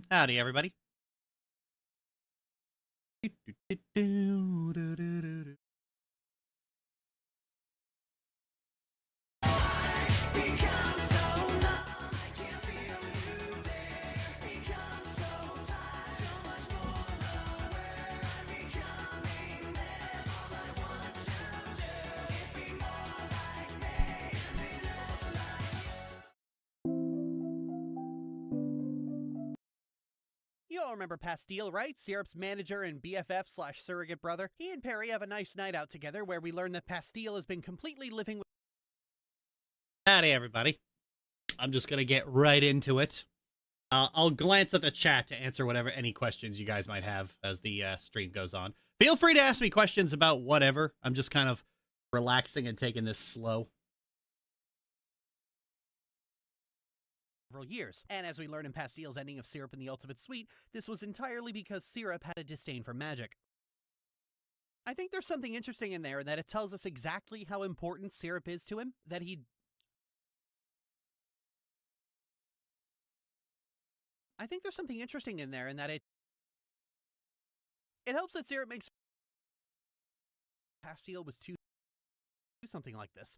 Howdy, everybody. You all remember Pastille, right? Syrup's manager and BFF/surrogate brother. He and Perry have a nice night out together where we learn that Pastille has been completely living with... Howdy, everybody. I'm just gonna get right into it. I'll glance at the chat to answer any questions you guys might have as the stream goes on. Feel free to ask me questions about whatever. I'm just kind of relaxing and taking this slow. Several years. And as we learn in Pastille's ending of Syrup in the Ultimate Suite, this was entirely because Syrup had a disdain for magic. I think there's something interesting in there that it tells us exactly how important Syrup is to him, that he... I think there's something interesting in there in that it helps that Syrup makes... Pastille was too... do something like this.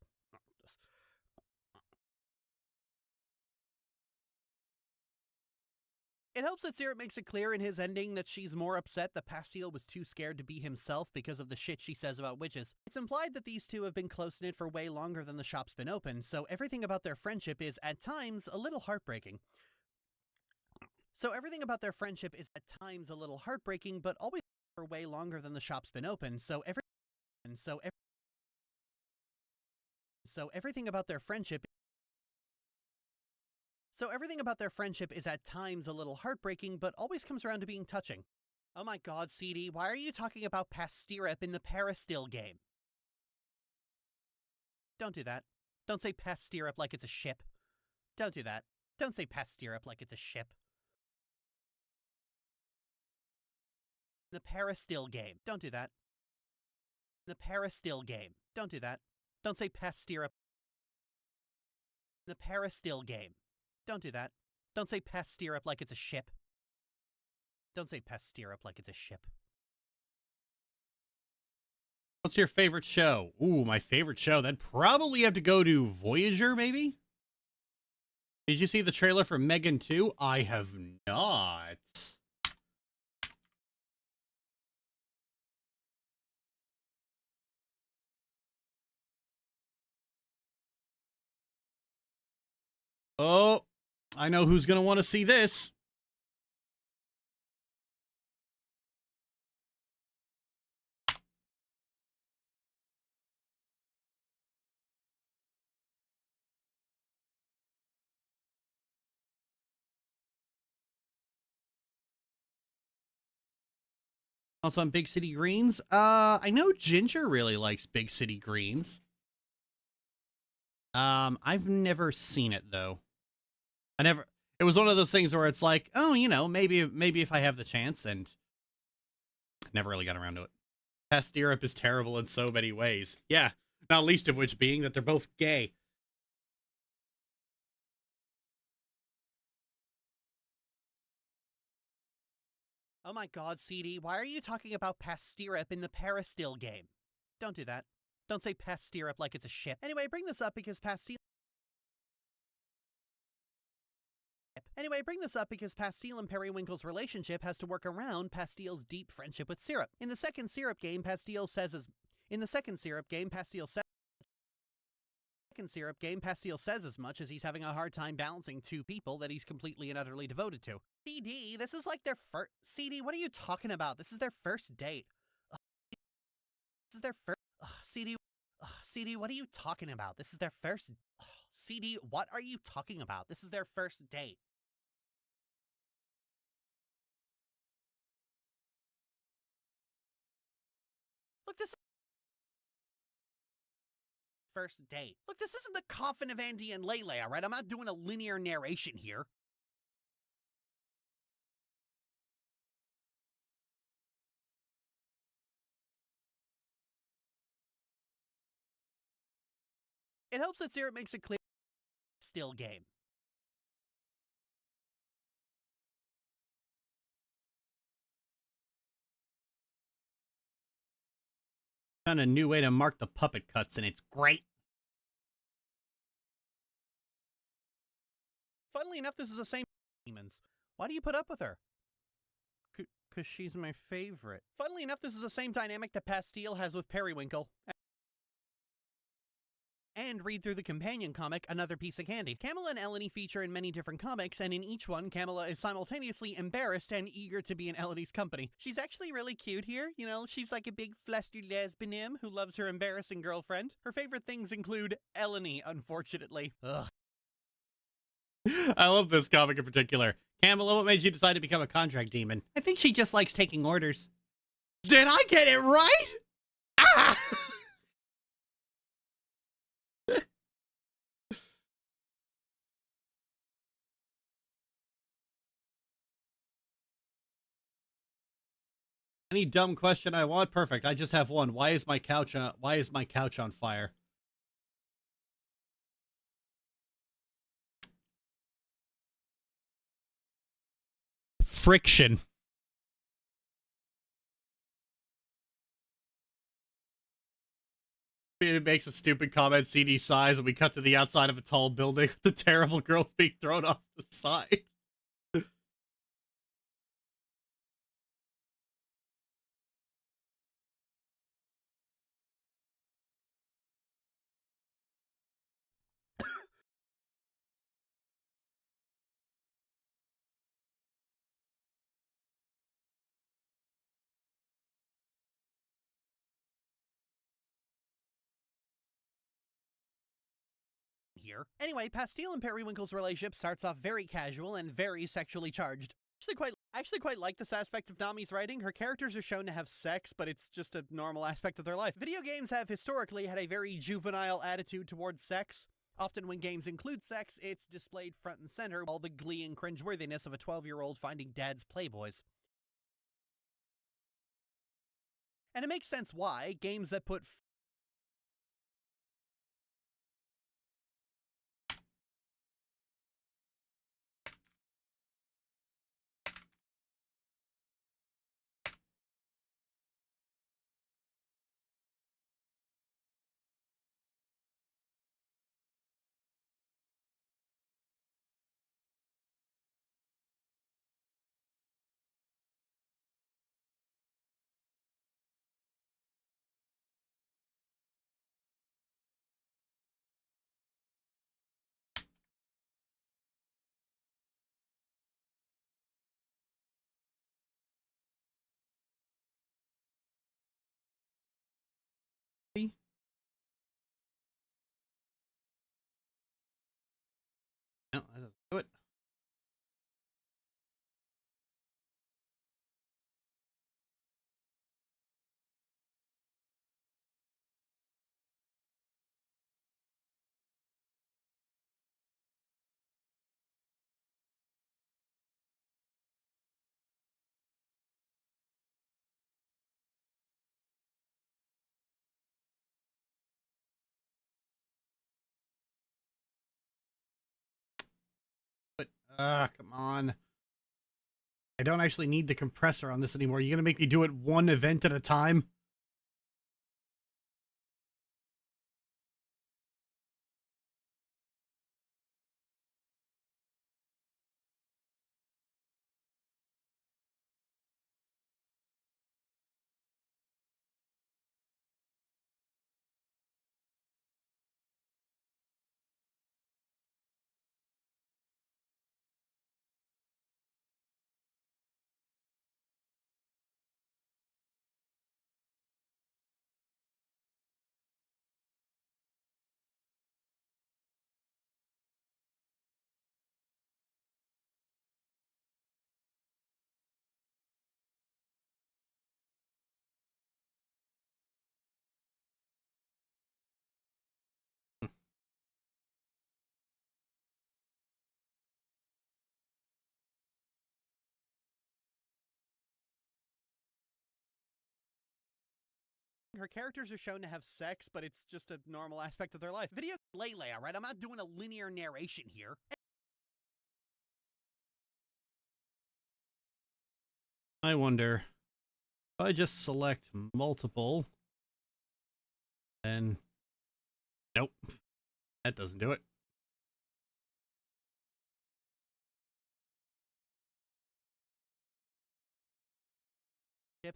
It helps that Syrup makes it clear in his ending that she's more upset that Pastille was too scared to be himself because of the shit she says about witches. It's implied that these two have been close-knit for way longer than the shop's been open, so everything about their friendship is, at times, a little heartbreaking. But always for way longer than the shop's been open, so everything about their friendship is at times a little heartbreaking, but always comes around to being touching. Oh my god, CD, why are you talking about Pastille in the Pastille game? Don't do that. Don't say Pastille like it's a ship. Don't do that. Don't say Pastille like it's a ship. The Pastille game. Don't do that. The Pastille game. Don't do that. Don't say Pastille. The Pastille game. Don't do that. Don't say Pastille like it's a ship. Don't say Pastille like it's a ship. What's your favorite show? Ooh, my favorite show. That'd probably have to go to Voyager, maybe? Did you see the trailer for Megan 2? I have not. Oh, I know who's going to want to see this. Also on Big City Greens. I know Ginger really likes Big City Greens. I've never seen it though. It was one of those things where it's like, oh, you know, maybe if I have the chance, and never really got around to it. Pastille is terrible in so many ways. Yeah, not least of which being that they're both gay. Oh my god, CD, why are you talking about pastirip in the Parastille game? Don't do that. Don't say pastirip like it's a ship. Anyway, I bring this up because Pastille and Periwinkle's relationship has to work around Pastille's deep friendship with Syrup. In the second Syrup game, Pastille says as much as he's having a hard time balancing two people that he's completely and utterly devoted to. CD, this is like their first. CD, what are you talking about? This is their first date. This is their first. CD. CD, what are you talking about? This is their first. CD, what are you talking about? This is their first date. Look, this first date. Look, this isn't the Coffin of Andy and Lele, alright? I'm not doing a linear narration here. It helps that Syrup makes it clear still game. Found a new way to mark the puppet cuts, and it's great. Funnily enough, this is the same demons. Why do you put up with her? Because she's my favorite. Funnily enough, this is the same dynamic that Pastille has with Periwinkle. And read through the companion comic, Another Piece of Candy. Camilla and Eleni feature in many different comics, and in each one, Camilla is simultaneously embarrassed and eager to be in Eleni's company. She's actually really cute here, you know, she's like a big flustered lesbian who loves her embarrassing girlfriend. Her favorite things include Eleni, unfortunately. Ugh. I love this comic in particular. Camilla, what made you decide to become a contract demon? I think she just likes taking orders. Did I get it right? Ah! Any dumb question I want? Perfect. I just have one. Why is my couch on fire? Friction. It makes a stupid comment, CD size, and we cut to the outside of a tall building with the terrible girls being thrown off the side. Here. Anyway, Pastille and Periwinkle's relationship starts off very casual and very sexually charged. I actually quite like this aspect of Nami's writing. Her characters are shown to have sex, but it's just a normal aspect of their life. Video games have historically had a very juvenile attitude towards sex. Often when games include sex, it's displayed front and center, all the glee and cringeworthiness of a 12-year-old finding dad's Playboys. And it makes sense why games that put no, that doesn't do it. But come on. I don't actually need the compressor on this anymore. You're gonna make me do it one event at a time? Her characters are shown to have sex, but it's just a normal aspect of their life. Video Lele, alright? I'm not doing a linear narration here. I wonder if I just select multiple, and nope, that doesn't do it.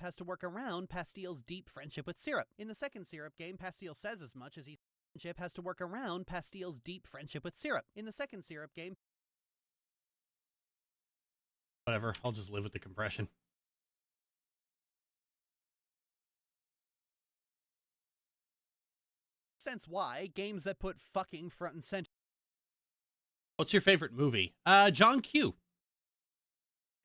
Has to work around Pastile's deep friendship with Syrup. In the second Syrup game, Pastile says as much as he has to work around Pastile's deep friendship with Syrup. In the second Syrup game, whatever, I'll just live with the compression. Sense why games that put fucking front and center. What's your favorite movie? John Q.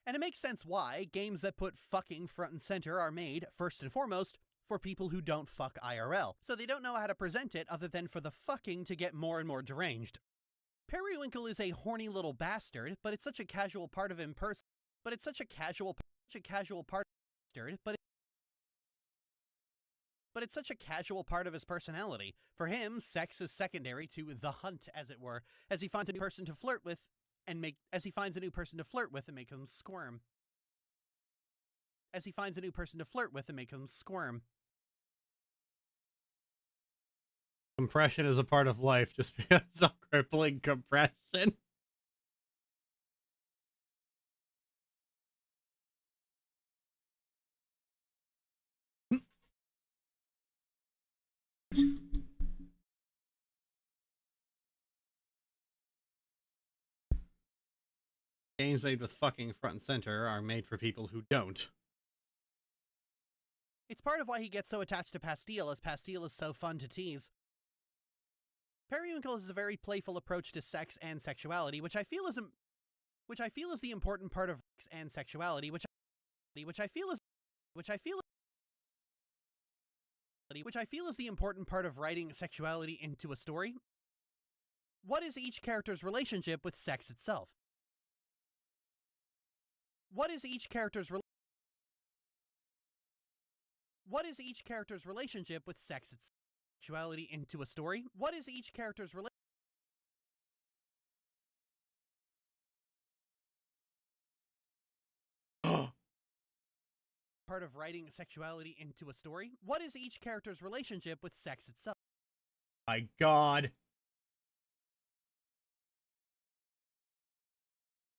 And it makes sense why games that put fucking front and center are made, first and foremost, for people who don't fuck IRL. So they don't know how to present it other than for the fucking to get more and more deranged. Periwinkle is a horny little bastard, but it's such a casual part of him but it's such a casual part but it's such a casual part of his personality. For him, sex is secondary to the hunt, as it were, as he finds a new person to flirt with and make them squirm. Compression is a part of life just because of crippling compression. Games made with fucking front and center are made for people who don't. It's part of why he gets so attached to Pastile, as Pastile is so fun to tease. Periwinkle has a very playful approach to sex and sexuality, which I feel is the important part of sex and sexuality, which I feel is the important part of writing sexuality into a story. What is each character's relationship with sex itself? What is each character's relationship with sex itself? Sexuality into a story? What is each character's part of writing sexuality into a story? What is each character's relationship with sex itself? My God.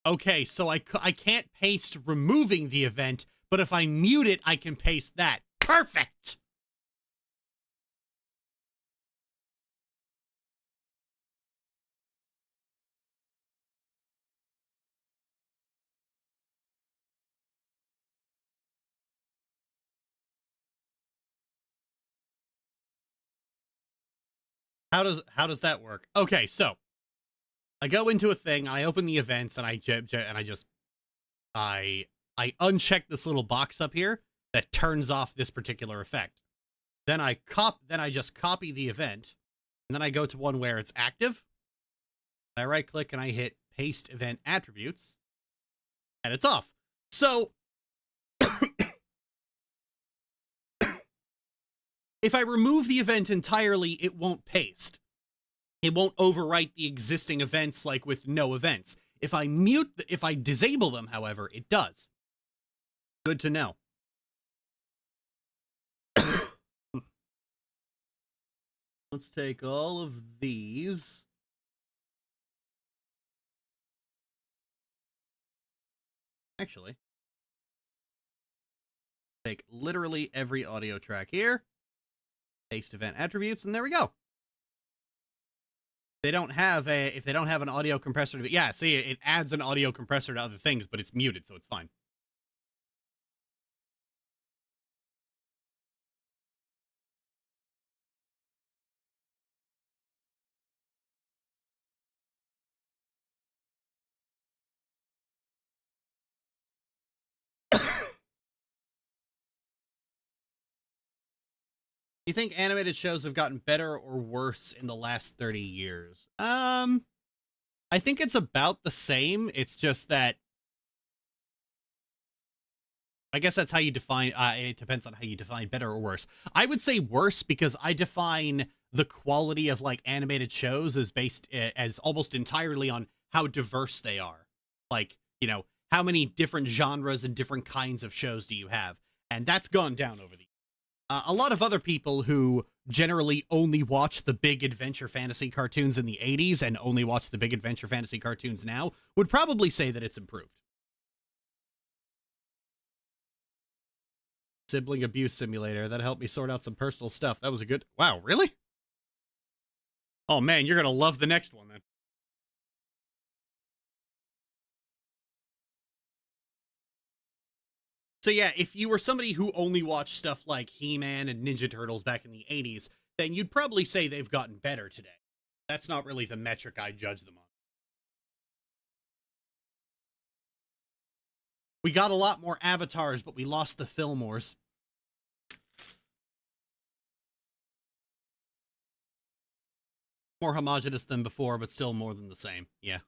Okay, so I can't paste removing the event, but if I mute it, I can paste that. Perfect! How does that work? Okay, so I go into a thing, I open the events, and I uncheck this little box up here that turns off this particular effect. Then I just copy the event, and then I go to one where it's active. I right click and I hit paste event attributes, and it's off. So if I remove the event entirely, it won't paste. It won't overwrite the existing events like with no events. If I disable them, however, it does. Good to know. Let's take all of these. Actually, take literally every audio track here, paste event attributes, and there we go. They don't have a, if they don't have an audio compressor to, yeah, see, it adds an audio compressor to other things, but it's muted, so it's fine. Do you think animated shows have gotten better or worse in the last 30 years? I think it's about the same. It's just that, I guess that's how you define, it depends on how you define better or worse. I would say worse because I define the quality of like animated shows as based as almost entirely on how diverse they are. Like, you know, how many different genres and different kinds of shows do you have? And that's gone down over the years. A lot of other people who generally only watch the big adventure fantasy cartoons in the 80s and only watch the big adventure fantasy cartoons now would probably say that it's improved. Sibling abuse simulator. That helped me sort out some personal stuff. That was a good... Wow, really? Oh man, you're gonna love the next one then. So yeah, if you were somebody who only watched stuff like He-Man and Ninja Turtles back in the 80s, then you'd probably say they've gotten better today. That's not really the metric I judge them on. We got a lot more avatars, but we lost the Fillmores. More homogenous than before, but still more than the same. Yeah.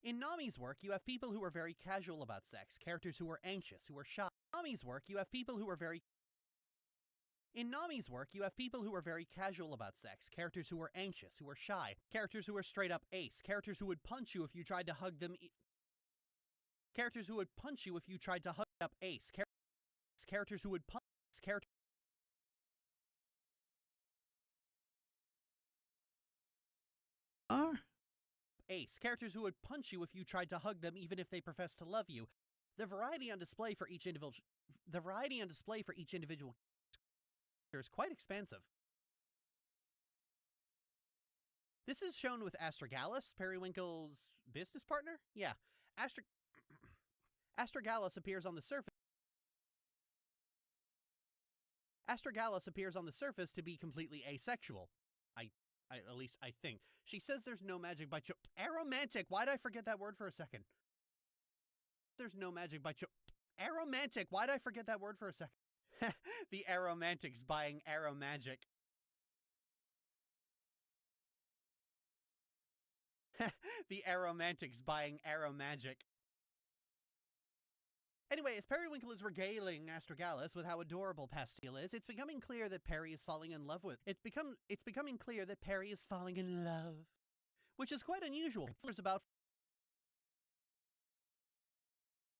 In Nami's work, you have people who are very casual about sex, characters who are anxious, who are shy. In Nami's work, you have people who are very casual about sex, characters who are anxious, who are shy, characters who are straight up ace, characters who would punch you if you tried to hug them, characters who would punch you if you tried to hug up ace, characters who would punch, characters. Ace, characters who would punch you if you tried to hug them even if they profess to love you. The variety on display for each individual is quite expansive. This is shown with Astragalus, Periwinkle's business partner? Yeah. Astragalus appears on the surface. Astragalus appears on the surface to be completely asexual. At least I think. She says there's no magic by aromantic. Why did I forget that word for a second? There's no magic by aromantic. Why did I forget that word for a second? The aromantics buying aromagic. The aromantics buying aromagic. Anyway, as Periwinkle is regaling Astragalus with how adorable Pastille is, it's becoming clear that Perry is falling in love with. It's becoming clear that Perry is falling in love, which is quite unusual.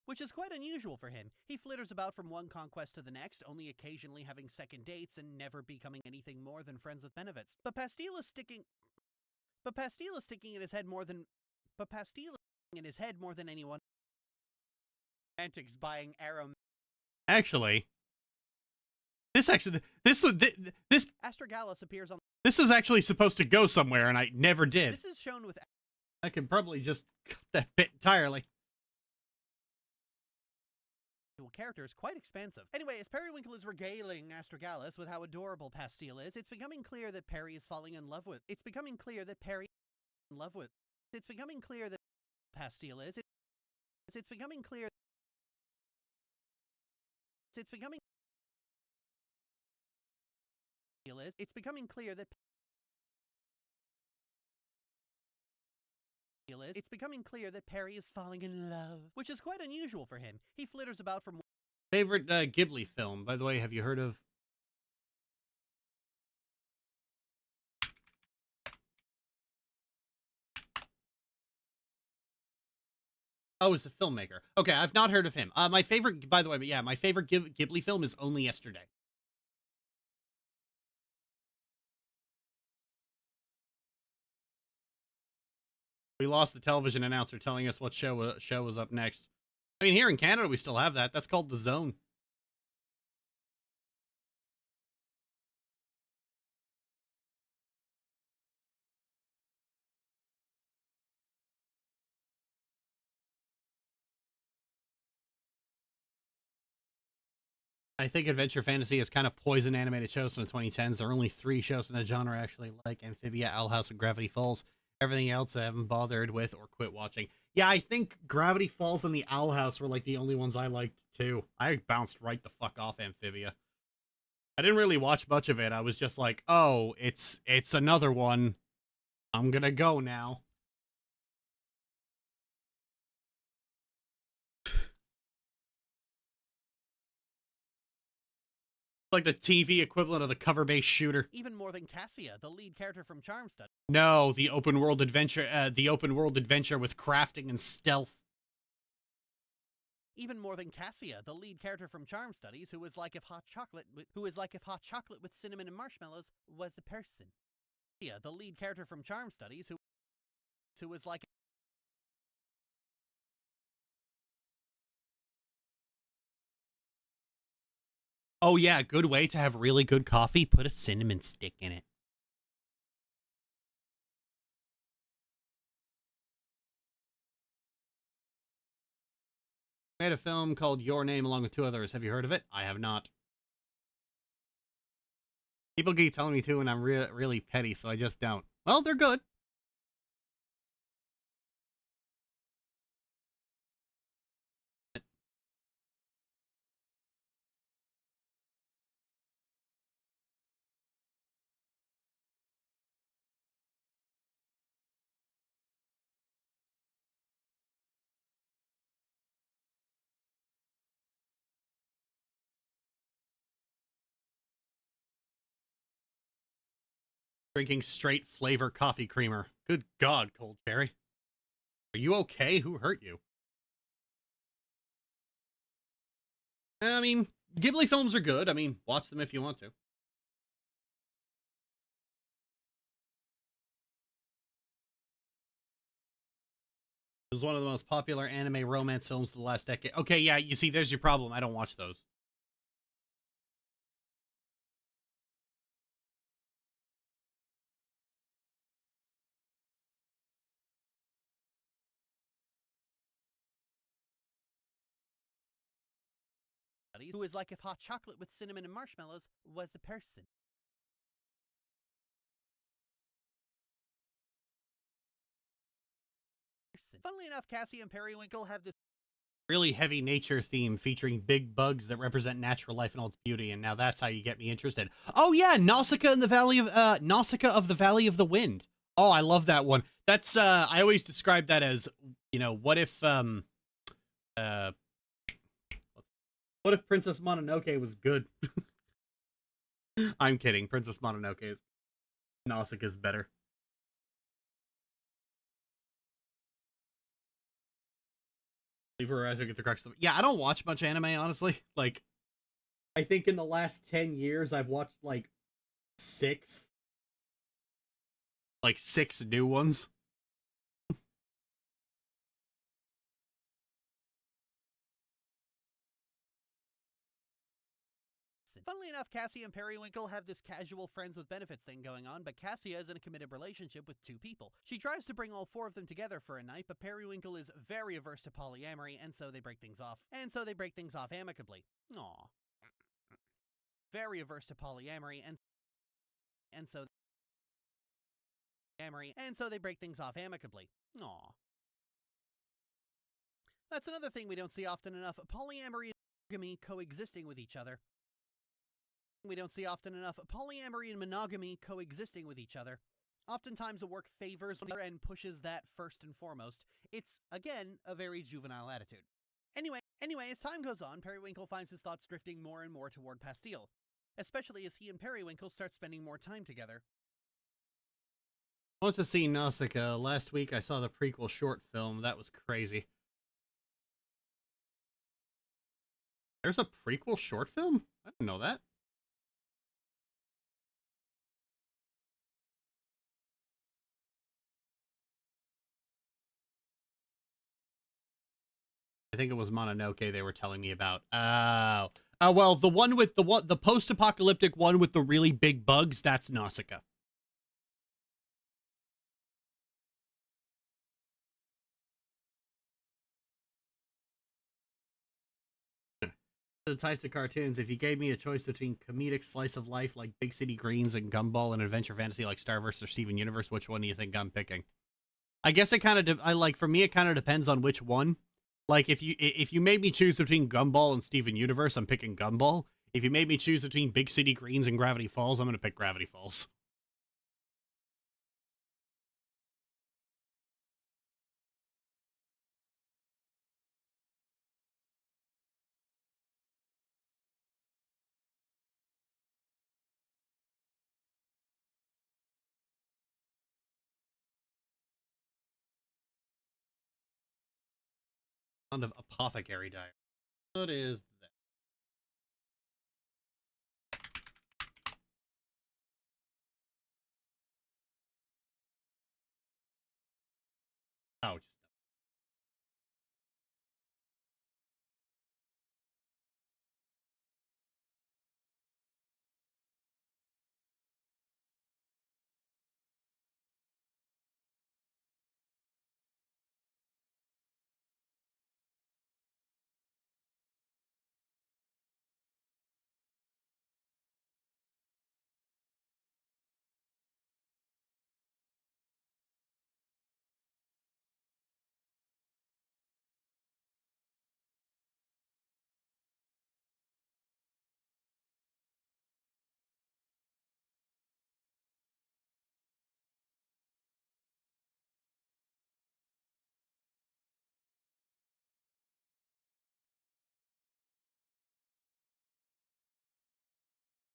Which is quite unusual for him. He flitters about from one conquest to the next, only occasionally having second dates and never becoming anything more than friends with benefits. But Pastille is sticking in his head more than anyone. Antics buying arrow. Actually, this Astragalus appears on. This is actually supposed to go somewhere, and I never did. This is shown with. I could probably just cut that bit entirely. Character is quite expansive. Anyway, as Periwinkle is regaling Astragalus with how adorable Pastille is, it's becoming clear that Perry is falling in love with. It's becoming clear that Pastille is. It's becoming clear. It's becoming clear that it's becoming clear that Perry is falling in love, which is quite unusual for him. He flitters about from. Favorite Ghibli film, by the way, have you heard of? Oh, is a filmmaker. Okay, I've not heard of him. My favorite, by the way, but yeah, my favorite Ghibli film is Only Yesterday. We lost the television announcer telling us what show was up next. I mean, here in Canada, we still have that. That's called The Zone. I think adventure fantasy has kind of poisoned animated shows in the 2010s. There are only 3 shows in the genre I actually like: Amphibia, Owl House, and Gravity Falls. Everything else I haven't bothered with or quit watching. Yeah, I think Gravity Falls and the Owl House were like the only ones I liked too. I bounced right the fuck off Amphibia. I didn't really watch much of it. I was just like, oh, it's another one. I'm gonna go now. Like the TV equivalent of the cover-based shooter. Even more than Cassia, the lead character from Charm Study. No, the open world adventure with crafting and stealth. Even more than Cassia, the lead character from Charm Studies, who is like if hot chocolate with cinnamon and marshmallows was a person. Yeah, the lead character from Charm Studies, who was like. Oh yeah, good way to have really good coffee. Put a cinnamon stick in it. I made a film called Your Name along with 2 others. Have you heard of it? I have not. People keep telling me to, and I'm really petty, so I just don't. Well, they're good. Drinking straight flavor coffee creamer. Good God, Cold Cherry. Are you okay? Who hurt you? I mean, Ghibli films are good. I mean, watch them if you want to. It was one of the most popular anime romance films of the last decade. Okay, yeah, you see, there's your problem. I don't watch those. Who is like if hot chocolate with cinnamon and marshmallows was a person. Funnily enough, Cassie and Periwinkle have this Really heavy nature theme featuring big bugs that represent natural life and all its beauty, and now that's how you get me interested. Oh yeah, Nausicaa of the Valley of the Wind. Oh, I love that one. That's I always describe that as, you know, what if Princess Mononoke was good? I'm kidding. Princess Mononoke is Nausicaa's better. Leave her as I get the crux of it. Yeah, I don't watch much anime, honestly. Like, I think in the last 10 years, I've watched like six new ones. Funnily enough, Cassie and Periwinkle have this casual friends with benefits thing going on, but Cassia is in a committed relationship with 2 people. She tries to bring all 4 of them together for a night, but Periwinkle is very averse to polyamory, and so they break things off. Amicably. Aww. Very averse to polyamory, and so they break things off amicably. Aww. That's another thing we don't see often enough: polyamory and monogamy coexisting with each other. Polyamory and monogamy coexisting with each other. Oftentimes the work favors one and pushes that first and foremost. It's, again, a very juvenile attitude. Anyway, as time goes on, Periwinkle finds his thoughts drifting more and more toward Pastille, especially as he and Periwinkle start spending more time together. I want to see Nausicaa. Last week I saw the prequel short film. That was crazy. There's a prequel short film? I didn't know that. I think it was Mononoke they were telling me about. Oh. Well, the post-apocalyptic one with the really big bugs, that's Nausicaa. The types of cartoons, if you gave me a choice between comedic slice of life like Big City Greens and Gumball and adventure fantasy like Starverse or Steven Universe, which one do you think I'm picking? I guess it kind of for me it kind of depends on which one. Like if you made me choose between Gumball and Steven Universe, I'm picking Gumball. If you made me choose between Big City Greens and Gravity Falls, I'm going to pick Gravity Falls. Sound of Apothecary Diary. What is that? Oh,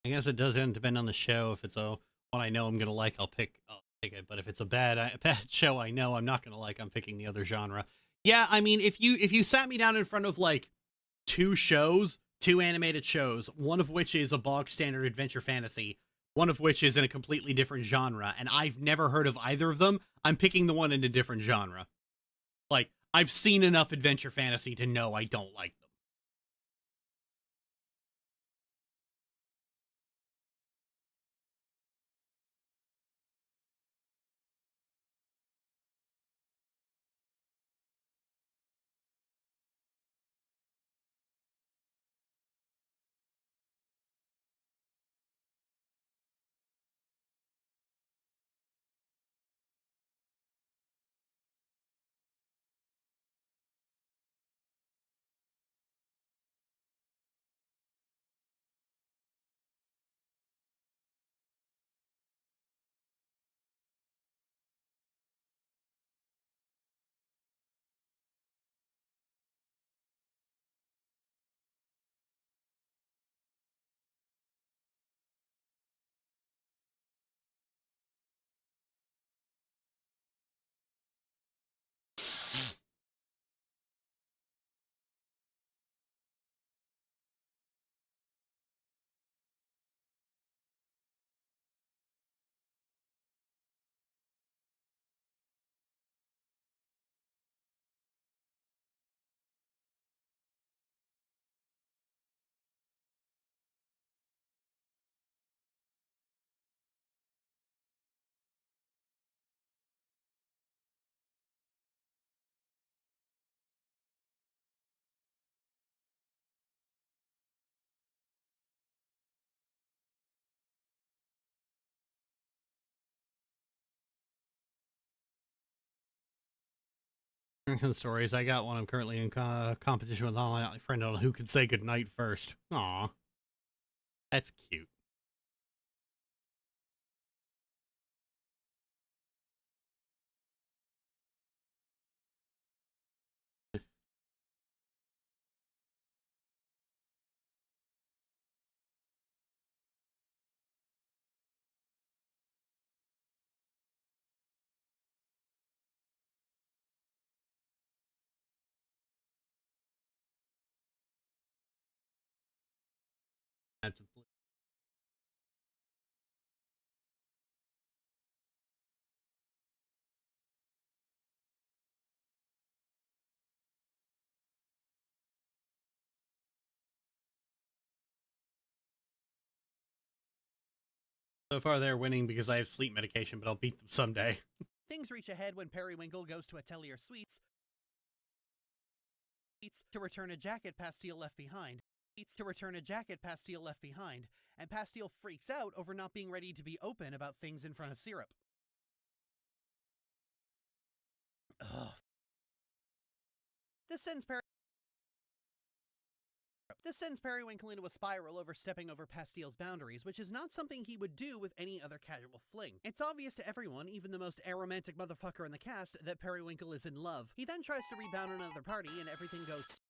I guess it does depend on the show. If it's a one I know I'm gonna like, I'll pick it. But if it's a bad show I know I'm not gonna like, I'm picking the other genre. Yeah, I mean, if you sat me down in front of like two animated shows, one of which is a bog standard adventure fantasy, one of which is in a completely different genre, and I've never heard of either of them, I'm picking the one in a different genre. Like, I've seen enough adventure fantasy to know I don't like them. Stories. I got one. I'm currently in competition with my friend on who could say goodnight first. Aw, that's cute. So far, they're winning because I have sleep medication, but I'll beat them someday. Things reach a head when Periwinkle goes to Atelier Sweets to return a jacket Pastille left behind. And Pastille freaks out over not being ready to be open about things in front of Syrup. Ugh. This sends Periwinkle into a spiral over stepping over Pastille's boundaries, which is not something he would do with any other casual fling. It's obvious to everyone, even the most aromantic motherfucker in the cast, that Periwinkle is in love. He then tries to rebound another party and everything goes...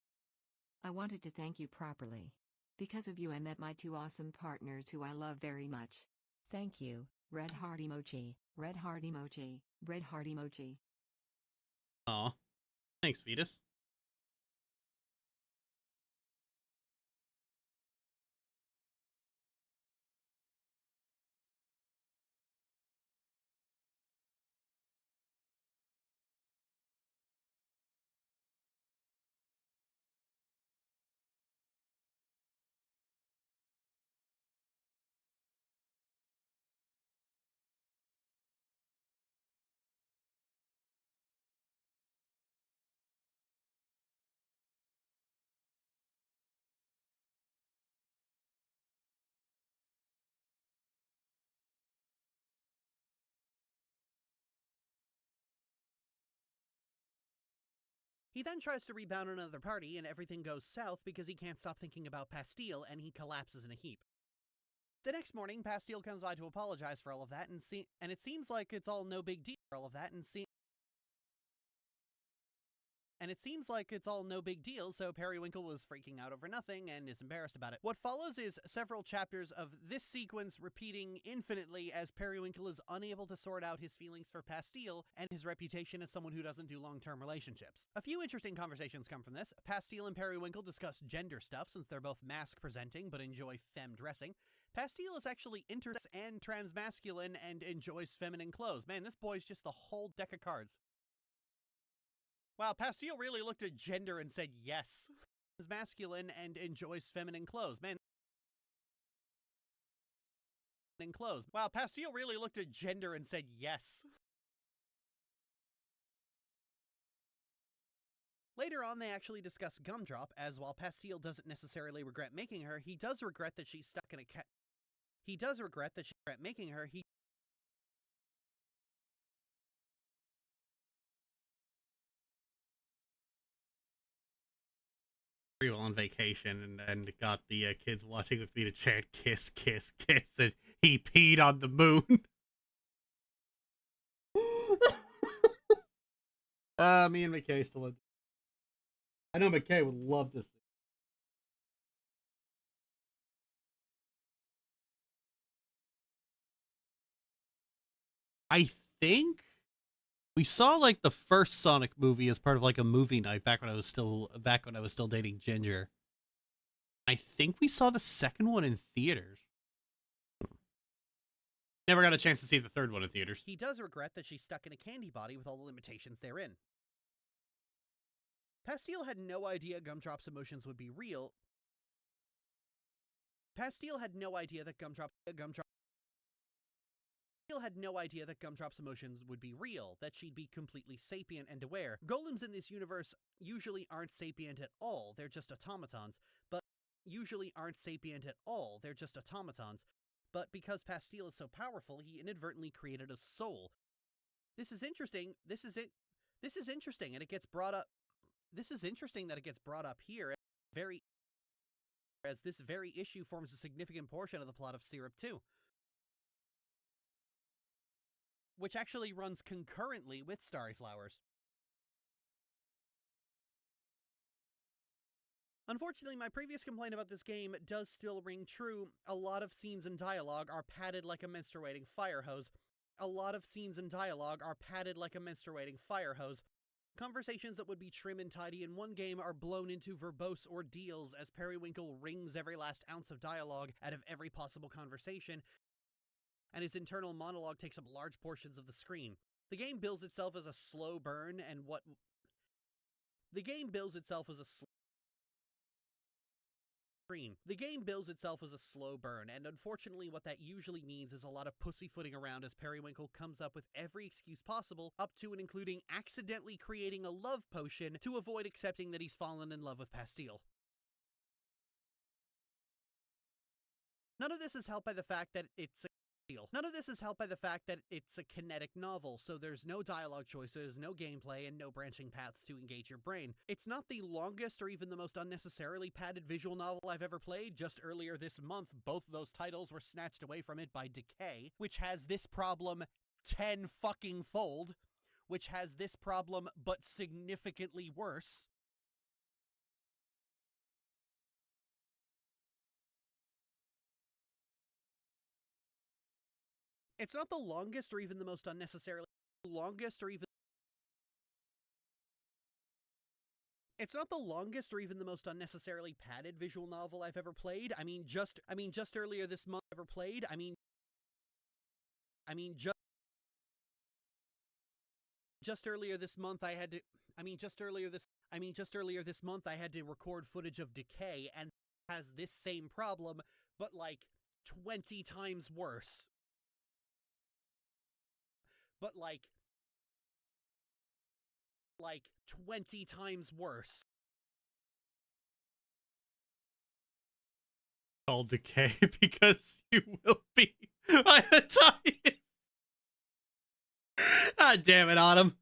I wanted to thank you properly. Because of you I met my two awesome partners who I love very much. Thank you. Red heart emoji, red heart emoji, red heart emoji. Aw. Thanks, Fetus. He then tries to rebound another party and everything goes south because he can't stop thinking about Pastille and he collapses in a heap. The next morning, Pastille comes by to apologize for all of that and it seems like it's all no big deal. So Periwinkle was freaking out over nothing and is embarrassed about it. What follows is several chapters of this sequence repeating infinitely as Periwinkle is unable to sort out his feelings for Pastille and his reputation as someone who doesn't do long-term relationships. A few interesting conversations come from this. Pastille and Periwinkle discuss gender stuff since they're both mask-presenting but enjoy femme dressing. Pastille is actually intersex and transmasculine and enjoys feminine clothes. Man, this boy's just the whole deck of cards. Wow, Pastille really looked at gender and said yes. Is masculine and enjoys feminine clothes. Man. Wow, Pastille really looked at gender and said yes. Later on, they actually discuss Gumdrop, as while Pastille doesn't necessarily regret making her, he does regret that she's stuck in a We were on vacation and got the kids watching with me to chant kiss, kiss, kiss, and he peed on the moon. Me and McKay still... I know McKay would love this. I think we saw like the first Sonic movie as part of like a movie night back when I was still dating Ginger. I think we saw the second one in theaters. Never got a chance to see the third one in theaters. He does regret that she's stuck in a candy body with all the limitations therein. Pastille had no idea Gumdrop's emotions would be real. Pastille had no idea that Gumdrop's emotions would be real, that she'd be completely sapient and aware. Golems in this universe usually aren't sapient at all, they're just automatons. But because Pastille is so powerful, he inadvertently created a soul. This is interesting and it gets brought up. This is interesting that it gets brought up here as this very issue forms a significant portion of the plot of Syrup 2. Which actually runs concurrently with Starry Flowers. Unfortunately, my previous complaint about this game does still ring true. A lot of scenes and dialogue are padded like a menstruating fire hose. Conversations that would be trim and tidy in one game are blown into verbose ordeals as Periwinkle wrings every last ounce of dialogue out of every possible conversation, and his internal monologue takes up large portions of the screen. The game bills itself as a slow burn, and The game bills itself as a slow burn, and unfortunately what that usually means is a lot of pussyfooting around as Periwinkle comes up with every excuse possible, up to and including accidentally creating a love potion to avoid accepting that he's fallen in love with Pastille. None of this is helped by the fact that it's a kinetic novel, so there's no dialogue choices, no gameplay, and no branching paths to engage your brain. It's not the longest or even the most unnecessarily padded visual novel I've ever played. Just earlier this month, both of those titles were snatched away from it by Decay, which has this problem 10 fucking fold, which has this problem but significantly worse. It's not the longest or even the most unnecessarily It's not the longest or even the most unnecessarily padded visual novel I've ever played. Just earlier this month I had to record footage of Decay, and has this same problem, but like 20 times worse. But like 20 times worse. Called Decay because you will be by the time. God damn it, Autumn.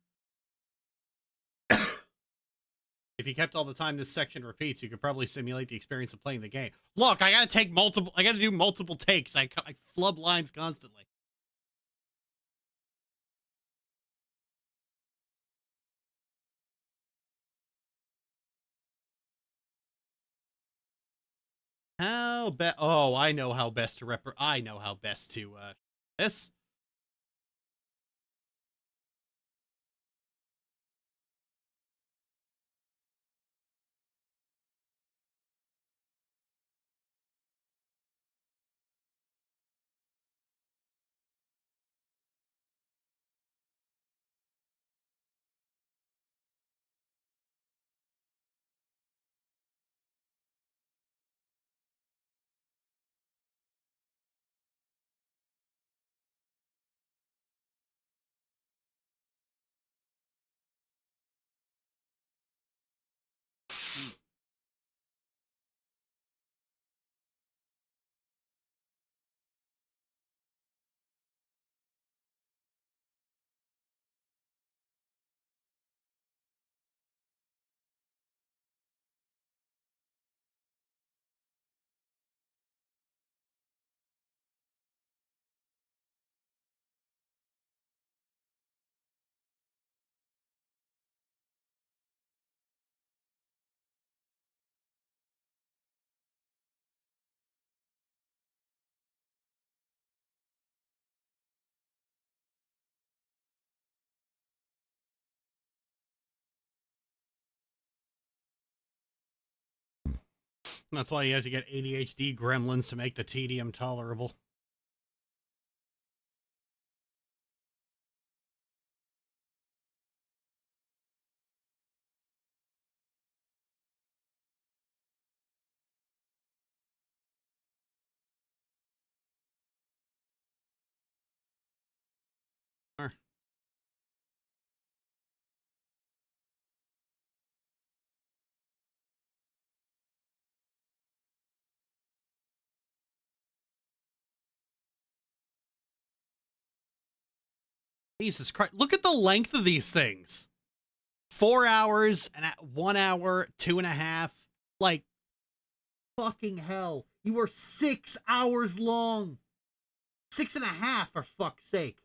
If you kept all the time this section repeats, you could probably simulate the experience of playing the game. Look, I gotta do multiple takes. I flub lines constantly. I know how best to this. That's why he has to get ADHD gremlins to make the tedium tolerable. Jesus Christ. Look at the length of these things. 4 hours, and 1 hour, 2.5. Like, fucking hell. You are 6 hours long. 6.5, for fuck's sake.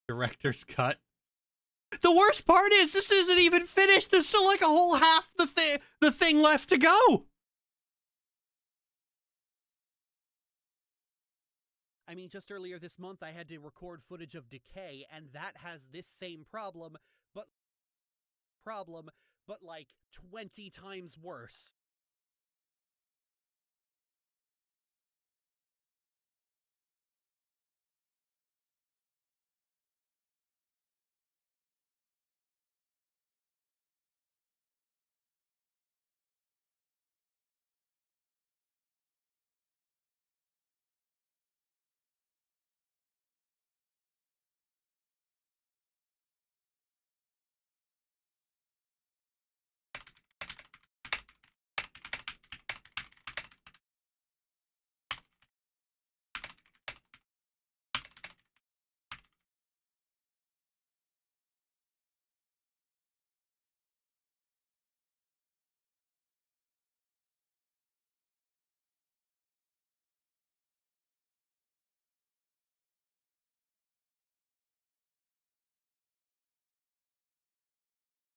Director's cut. The worst part is this isn't even finished. There's still like a whole half the thing left to go. I mean, just earlier this month, I had to record footage of Decay, and that has this same problem, but like 20 times worse.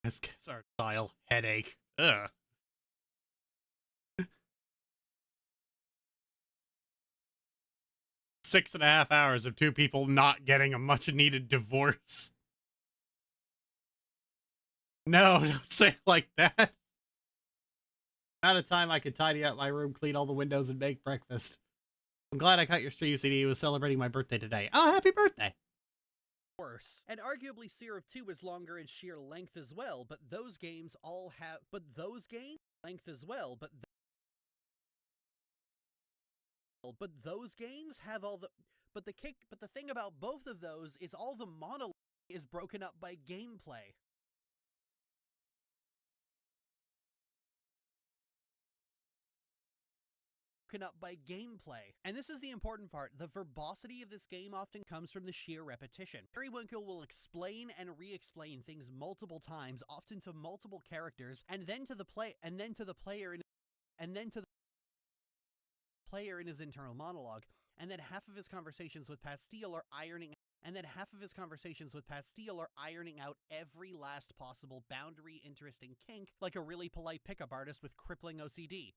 That's our style headache. Ugh. Six and a half hours of two people not getting a much needed divorce. No, don't say it like that. Out of time I could tidy up my room, clean all the windows, and make breakfast. I'm glad I caught your stream CD. It was celebrating my birthday today. Oh, happy birthday! Worse. And arguably Syrup 2 is longer in sheer length as well, but those games all have those games have all the but the thing about both of those is all the monologue is broken up by gameplay. And this is the important part. The verbosity of this game often comes from the sheer repetition. Periwinkle will explain and re-explain things multiple times, often to multiple characters, and then to the player in his internal monologue. And then half of his conversations with Pastille are ironing out every last possible boundary, interesting kink, like a really polite pickup artist with crippling OCD.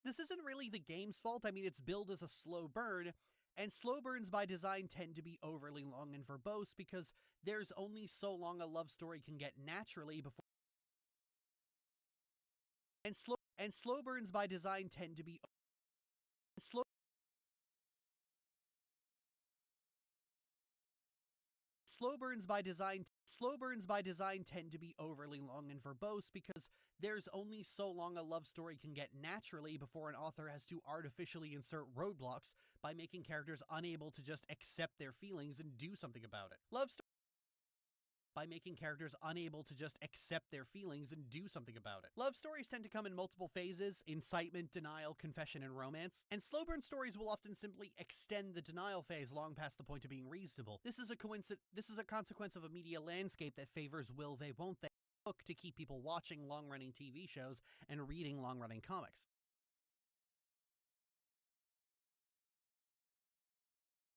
This isn't really the game's fault. I mean, it's billed as a slow burn, and slow burns by design tend to be overly long and verbose because there's only so long a love story can get naturally before. And slow burns by design tend to be Slow burns by design tend to be overly long and verbose because there's only so long a love story can get naturally before an author has to artificially insert roadblocks by making characters unable to just accept their feelings and do something about it. Love stories tend to come in multiple phases: incitement, denial, confession, and romance. And slow burn stories will often simply extend the denial phase long past the point of being reasonable. This is a consequence of a media landscape that favors will they, won't they book to keep people watching long-running TV shows and reading long-running comics.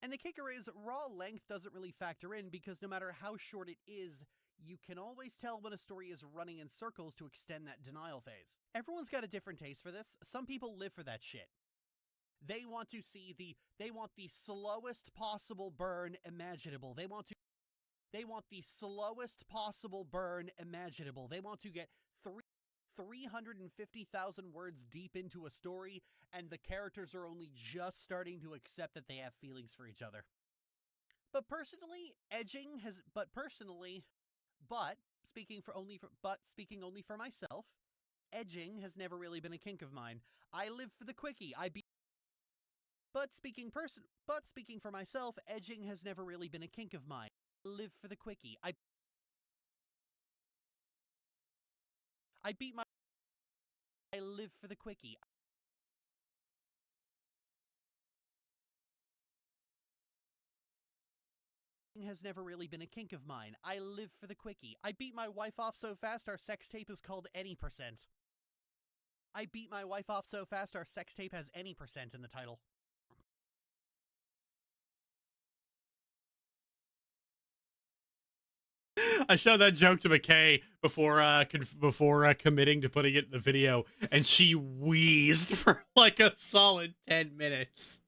And the kicker is, raw length doesn't really factor in because no matter how short it is, you can always tell when a story is running in circles to extend that denial phase. Everyone's got a different taste for this. Some people live for that shit. They want the slowest possible burn imaginable. They want the slowest possible burn imaginable. They want to get 350,000 words deep into a story, and the characters are only just starting to accept that they have feelings for each other. Speaking only for myself, edging has never really been a kink of mine. I live for the quickie. Speaking for myself, edging has never really been a kink of mine. I live for the quickie. I live for the quickie. Has never really been a kink of mine. I live for the quickie. I beat my wife off so fast our sex tape is called Any Percent. I beat my wife off so fast our sex tape has Any Percent in the title. I showed that joke to McKay before committing to putting it in the video, and she wheezed for like a solid 10 minutes.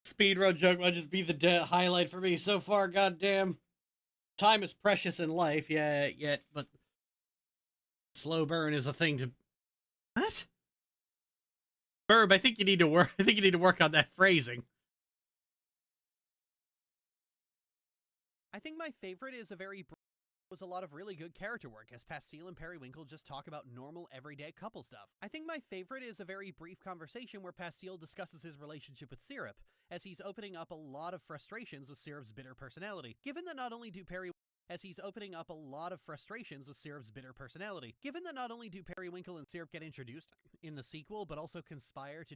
Speedrun joke might just be the highlight for me so far. Goddamn, time is precious in life, but slow burn is a thing to. What? Burb, I think you need to work. I think you need to work on that phrasing. I think my favorite is was a lot of really good character work as Pastille and Periwinkle just talk about normal everyday couple stuff. I think my favorite is a very brief conversation where Pastille discusses his relationship with Syrup, as he's opening up a lot of frustrations with Syrup's bitter personality. Given that not only do Periwinkle and Syrup get introduced in the sequel, but also conspire to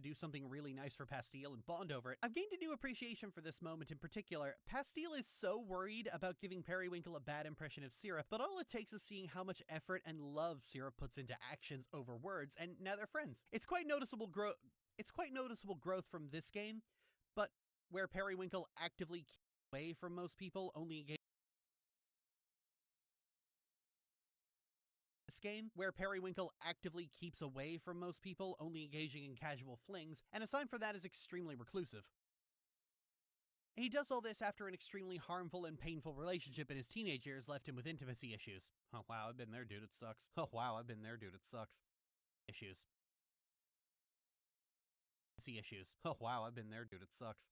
do something really nice for Pastille and bond over it, I've gained a new appreciation for this moment in particular. Pastille is so worried about giving Periwinkle a bad impression of Syrup, but all it takes is seeing how much effort and love Syrup puts into actions over words, and now they're friends. It's quite noticeable growth from this game, but where Periwinkle actively keeps away from most people, only engaging in casual flings, and aside from that is extremely reclusive. He does all this after an extremely harmful and painful relationship in his teenage years left him with intimacy issues. Oh wow, I've been there, dude, it sucks.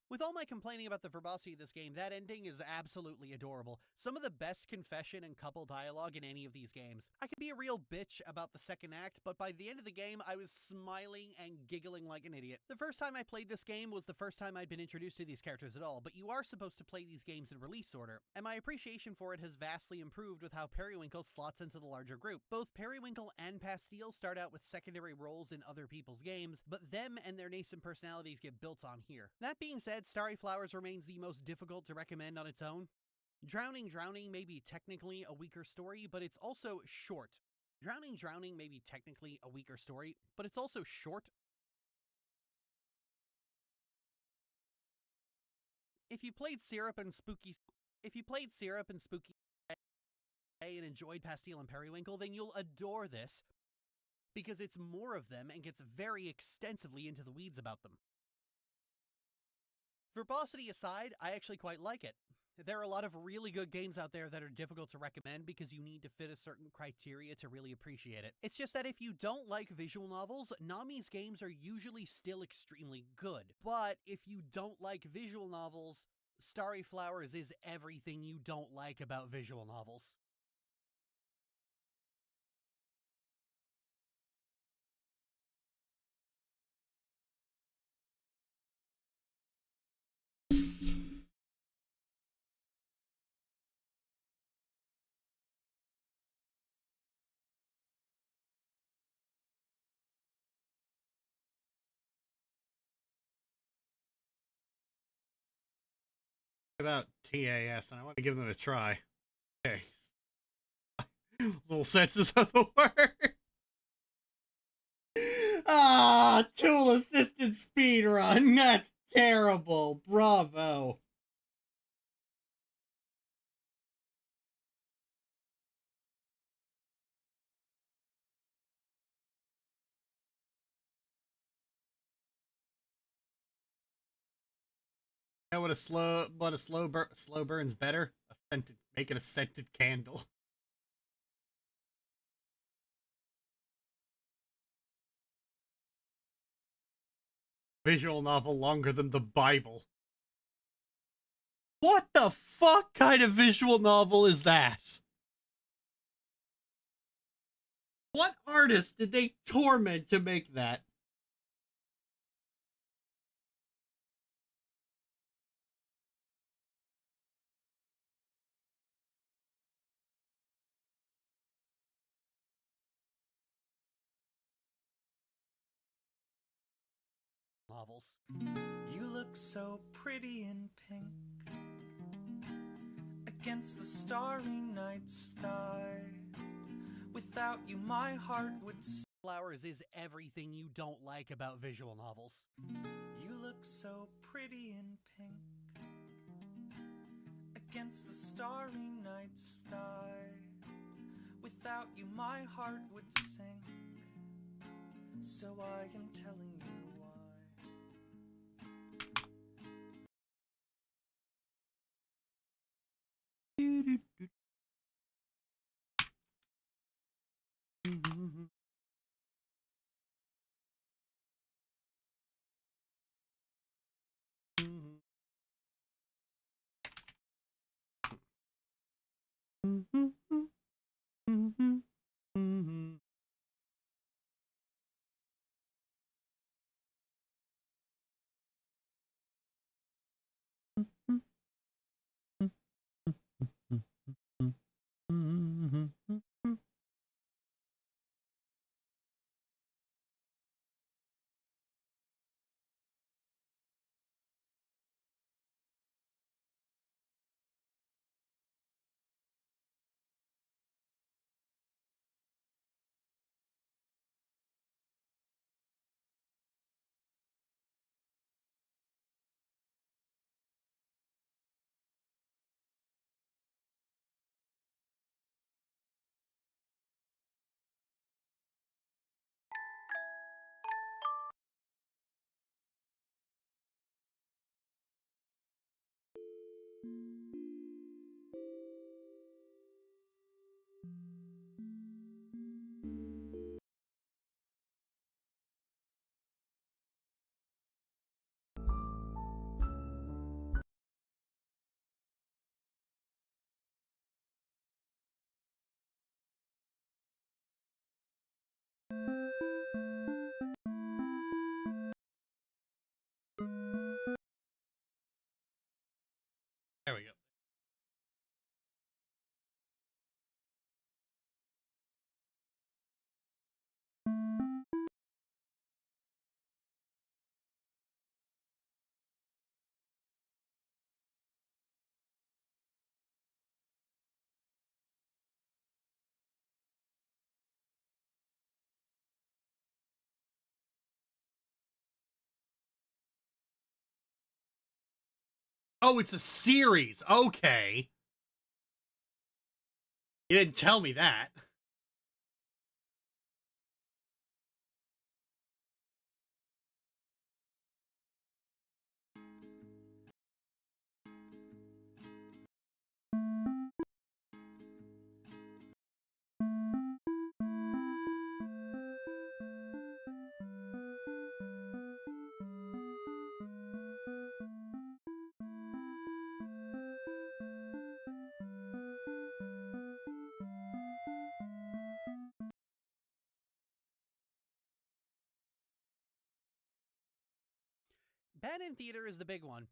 With all my complaining about the verbosity of this game, that ending is absolutely adorable. Some of the best confession and couple dialogue in any of these games. I could be a real bitch about the second act, but by the end of the game, I was smiling and giggling like an idiot. The first time I played this game was the first time I'd been introduced to these characters at all, but you are supposed to play these games in release order, and my appreciation for it has vastly improved with how Periwinkle slots into the larger group. Both Periwinkle and Pastille start out with secondary roles in other people's games, but them and their nascent personalities get built on here. That being said, Starry Flowers remains the most difficult to recommend on its own. Drowning may be technically a weaker story, but it's also short. If you played Syrup and Spooky and enjoyed Pastille and Periwinkle, then you'll adore this, because it's more of them and gets very extensively into the weeds about them. Verbosity aside, I actually quite like it. There are a lot of really good games out there that are difficult to recommend because you need to fit a certain criteria to really appreciate it. It's just that if you don't like visual novels, Nami's games are usually still extremely good. But if you don't like visual novels, Starry Flowers is everything you don't like about visual novels. About TAS, and I want to give them a try. Okay. Little senses of the word. Ah, tool-assisted speedrun. That's terrible. Bravo. You know what a slow burn's better? Make it a scented candle. Visual novel longer than the Bible. What the fuck kind of visual novel is that? What artist did they torment to make that? Novels. You look so pretty in pink against the starry night sky. Without you, my heart would Flowers is everything you don't like about visual novels. You look so pretty in pink against the starry night sky. Without you my heart would sink, so I am telling you why. There we go. Oh, it's a series. Okay. You didn't tell me that. Bad in theater is the big one.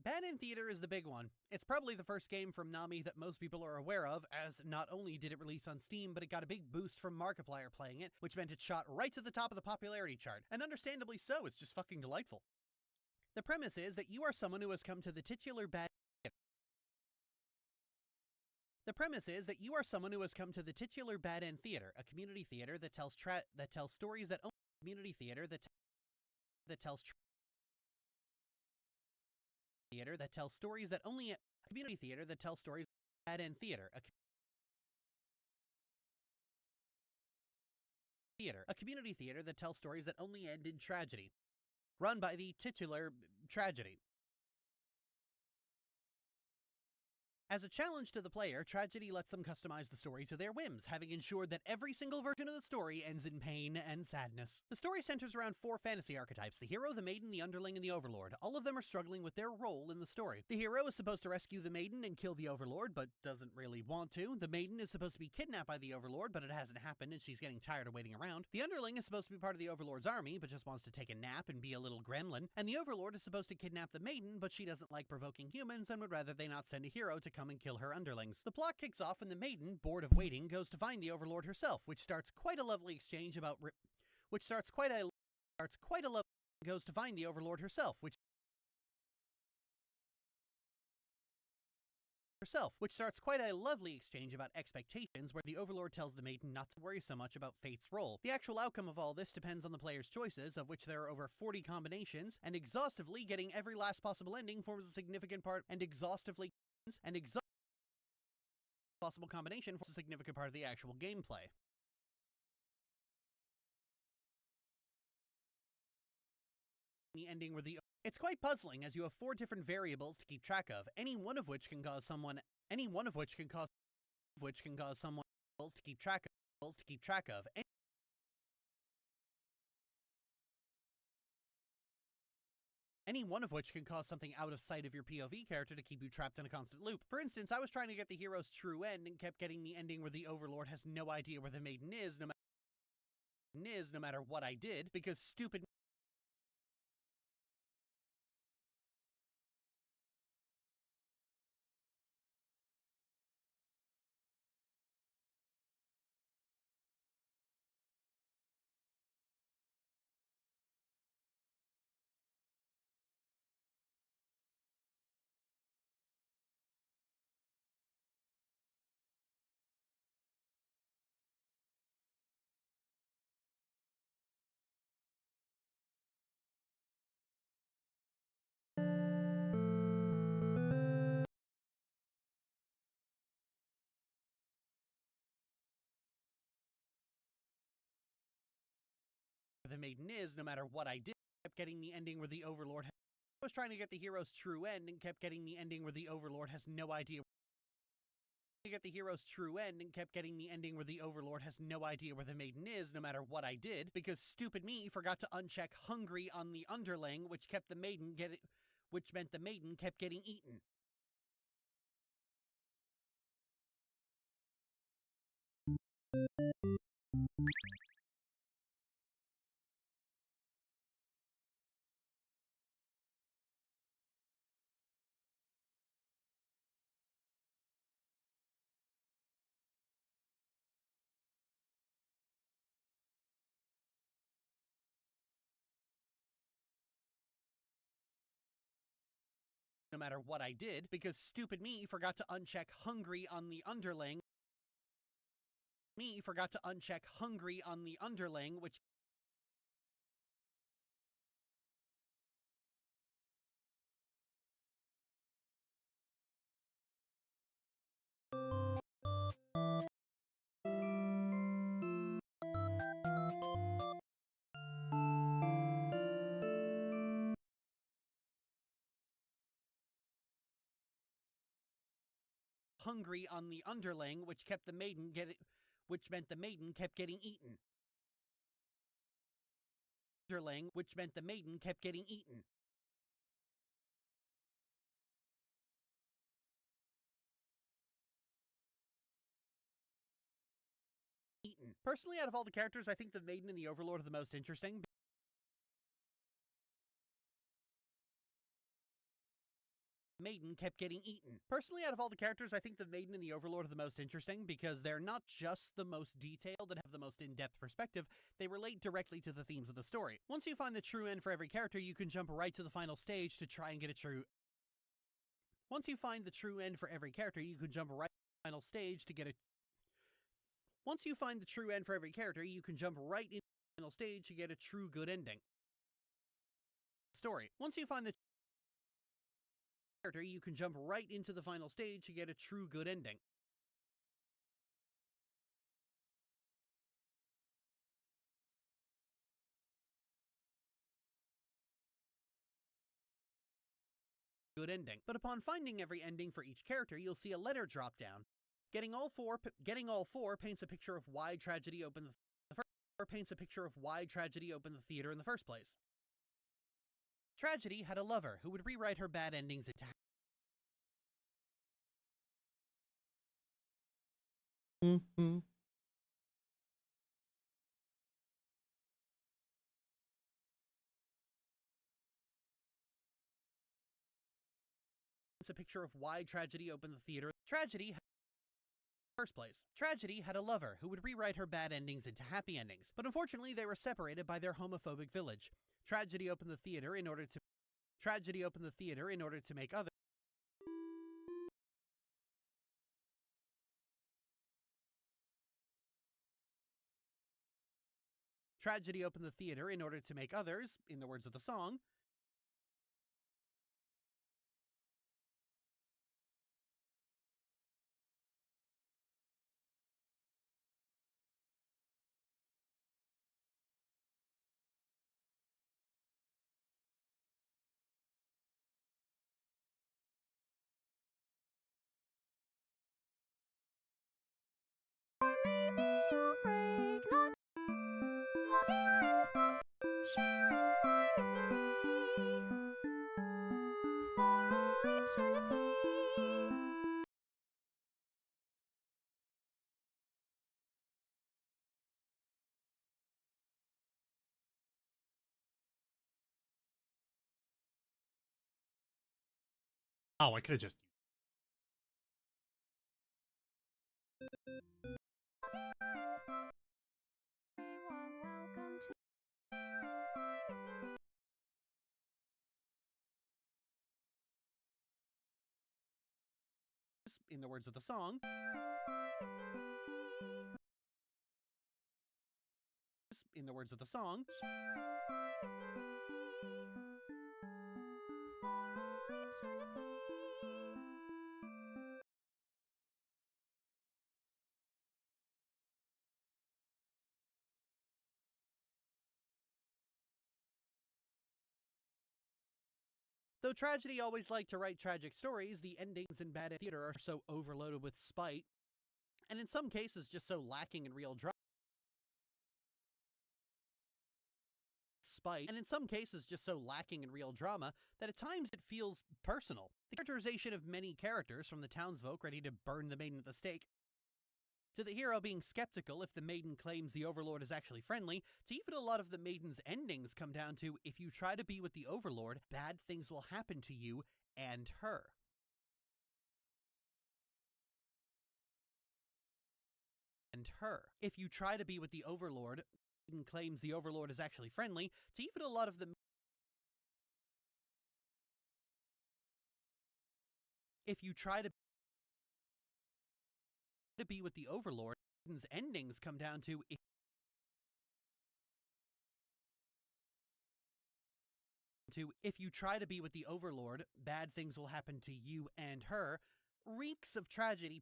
Bad in theater is the big one. It's probably the first game from Nami that most people are aware of, as not only did it release on Steam, but it got a big boost from Markiplier playing it, which meant it shot right to the top of the popularity chart. And understandably so, it's just fucking delightful. The premise is that you are someone who has come to the titular bad end theater, a community theater that tells stories that only community theater that tells theater that tells stories that only community theater that tells stories bad end theater, a community theater that tells stories that only end in tragedy, run by the titular tragedy. As a challenge to the player, Tragedy lets them customize the story to their whims, having ensured that every single version of the story ends in pain and sadness. The story centers around 4 fantasy archetypes: the hero, the maiden, the underling, and the overlord. All of them are struggling with their role in the story. The hero is supposed to rescue the maiden and kill the overlord, but doesn't really want to. The maiden is supposed to be kidnapped by the overlord, but it hasn't happened and she's getting tired of waiting around. The underling is supposed to be part of the overlord's army, but just wants to take a nap and be a little gremlin. And the overlord is supposed to kidnap the maiden, but she doesn't like provoking humans and would rather they not send a hero to come and kill her underlings. The plot kicks off when the maiden, bored of waiting, goes to find the overlord herself, which starts quite a lovely exchange about goes to find the overlord herself, which herself, which starts quite a lovely exchange about expectations where the Overlord tells the maiden not to worry so much about fate's role. The actual outcome of all this depends on the player's choices, of which there are over 40 combinations, and exhaustively getting every last possible ending forms a significant part, possible combination forms a significant part of the actual gameplay. The ending where it's quite puzzling as you have 4 different variables to keep track of, any one of which can cause someone to keep track of. Any one of which can cause something out of sight of your POV character to keep you trapped in a constant loop. For instance, I was trying to get the hero's true end and kept getting the ending where the Overlord has no idea where the maiden is no matter what I did, because stupid the maiden is no matter what I did, kept getting the ending where the Overlord I was trying to get the hero's true end and kept getting the ending where the Overlord has no idea where the maiden is no matter what I did, because stupid me forgot to uncheck hungry on the underling, which meant the maiden kept getting eaten. No matter what I did, because stupid me forgot to uncheck hungry on the underling, which hungry on the underling, which meant the maiden kept getting eaten. Which meant the maiden kept getting eaten. Personally, out of all the characters, I think the maiden and the Overlord are the most interesting. Maiden kept getting eaten. Personally, out of all the characters, I think the Maiden and the Overlord are the most interesting because they're not just the most detailed and have the most in-depth perspective, they relate directly to the themes of the story. Once you find the true end for every character, you can jump right to the final stage to try and get a true... Once you find the true end for every character, you can jump right to the final stage to get a... Once you find the true end for every character, you can jump right into the final stage to get a true good ending. Story. Once you find the character, you can jump right into the final stage to get a true good ending. But upon finding every ending for each character, you'll see a letter drop down. Getting all four paints a picture of why tragedy opened the theater in the first place. Tragedy had a lover who would rewrite her bad endings into a picture of why tragedy opened the theater. Tragedy had a lover who would rewrite her bad endings into happy endings, but unfortunately they were separated by their homophobic village. Tragedy opened the theater in order to make others Tragedy opened the theater in order to make others, in the words of the song, Oh, I could have just. in the words of the song, in the words of the song, though tragedy always liked to write tragic stories, the endings in bad theater are so overloaded with spite, and in some cases just so lacking in real drama. And in some cases just so lacking in real drama that at times it feels personal. The characterization of many characters, from the townsfolk ready to burn the maiden at the stake, to the hero being skeptical if the maiden claims the overlord is actually friendly, to even a lot of the maiden's endings come down to, if you try to be with the overlord, bad things will happen to you and her. If you try to be with the overlord, and claims the overlord is actually friendly, to even a lot of the if you try to be with the overlord, endings come down to if you try to be with the overlord, bad things will happen to you and her, reeks of tragedy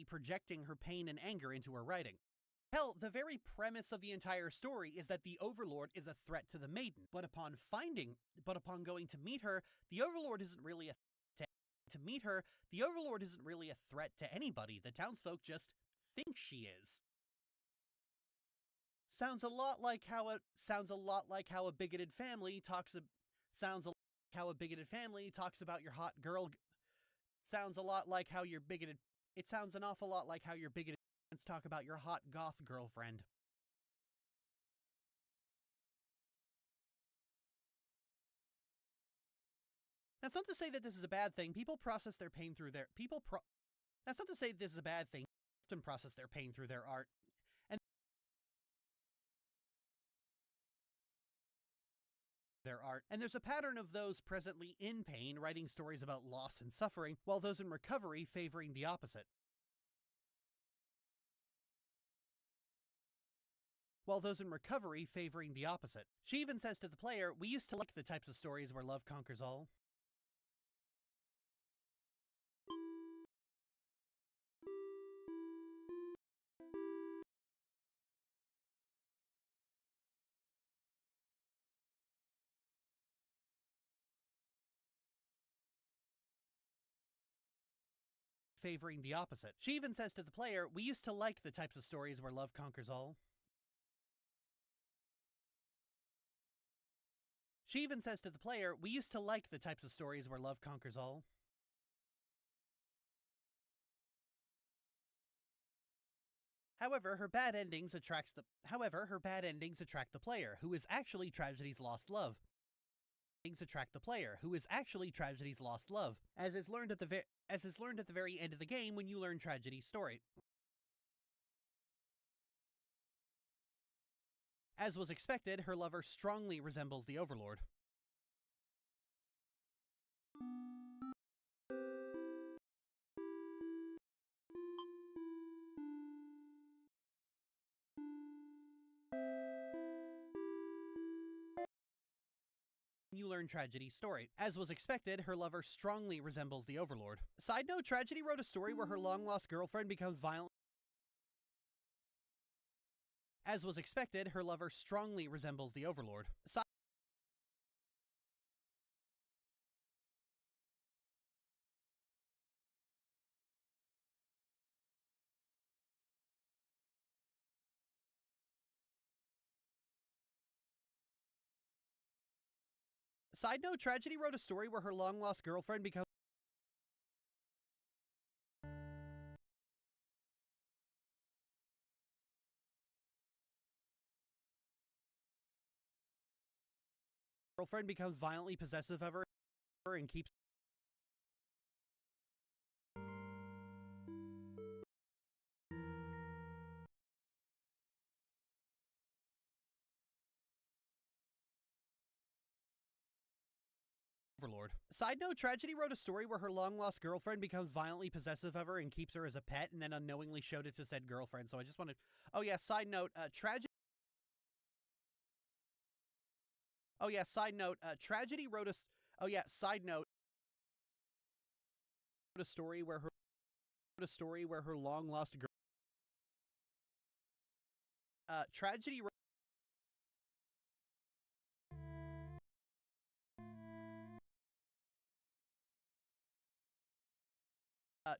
projecting her pain and anger into her writing. Hell, the very premise of the entire story is that the overlord is a threat to the maiden, but upon going to meet her, the overlord isn't really a threat to anybody. The townsfolk just think she is. Sounds a lot like how a bigoted family talks about your hot girl. Sounds a lot like how you're bigoted. It sounds an awful lot like how your bigoted friends talk about your hot goth girlfriend. That's not to say that this is a bad thing. People process their pain through their That's not to say this is a bad thing. People often process their pain through their art. And there's a pattern of those presently in pain writing stories about loss and suffering, while those in recovery favoring the opposite. She even says to the player, "We used to like the types of stories where love conquers all." Favoring the opposite. She even says to the player, "We used to like the types of stories where love conquers all." She even says to the player, "We used to like the types of stories where love conquers all." However, her bad endings attract the player, who is actually tragedy's lost love. As is learned at the very end of the game when you learn tragedy's story. As was expected, her lover strongly resembles the overlord. learn Tragedy's story. As was expected, her lover strongly resembles the Overlord. Side note, Tragedy wrote a story where her long-lost girlfriend becomes violent. As was expected, her lover strongly resembles the Overlord. Side note, Tragedy wrote a story where her long-lost girlfriend becomes violently possessive of her and keeps Overlord. Side note, Tragedy wrote a story where her long-lost girlfriend becomes violently possessive of her and keeps her as a pet and then unknowingly showed it to said girlfriend. So I just wanted... Oh yeah, side note, Tragedy wrote a... Oh yeah, side note, a story where her long-lost girl... Tragedy wrote...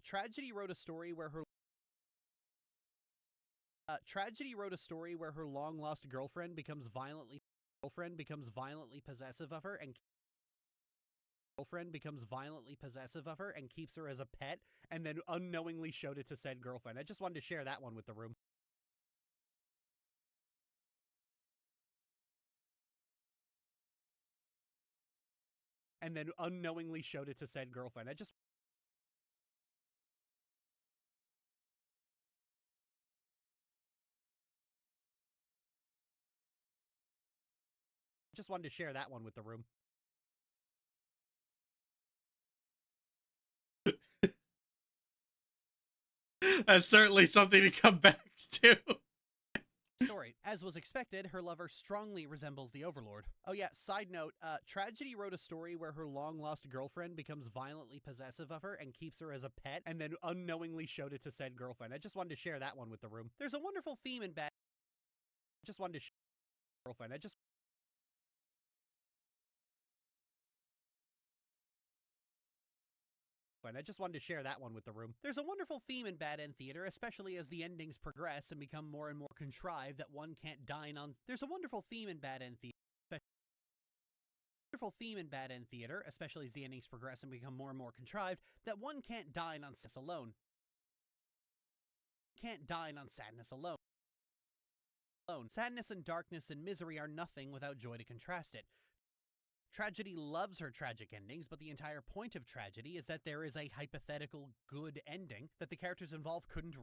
Tragedy wrote a story where her... Tragedy wrote a story where her long-lost girlfriend becomes violently possessive of her and keeps her as a pet and then unknowingly showed it to said girlfriend. I just wanted to share that one with the room. And then unknowingly showed it to said girlfriend. I just wanted to share that one with the room. That's certainly something to come back to. Story. As was expected, her lover strongly resembles the Overlord. Oh yeah, side note, Tragedy wrote a story where her long-lost girlfriend becomes violently possessive of her and keeps her as a pet and then unknowingly showed it to said girlfriend. I just wanted to share that one with the room. There's a wonderful theme in bad... I just wanted to share girlfriend. I just wanted to share that one with the room. There's a wonderful theme in bad end theater, especially as the endings progress and become more and more contrived that one can't dine on. There's a wonderful theme in bad end theater. Especially as the endings progress and become more and more contrived, that one can't dine on sadness alone. Sadness and darkness and misery are nothing without joy to contrast it. Tragedy loves her tragic endings, but the entire point of Tragedy is that there is a hypothetical good ending that the characters involved could have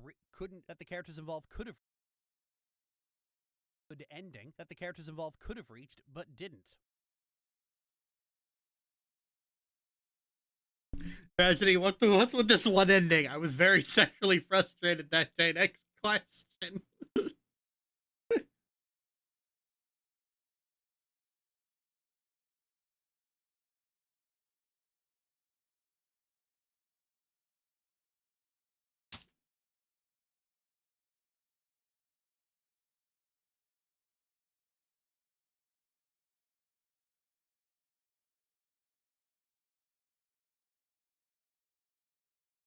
reached, but didn't. Tragedy, what's with this one ending? I was very sexually frustrated that day. Next question.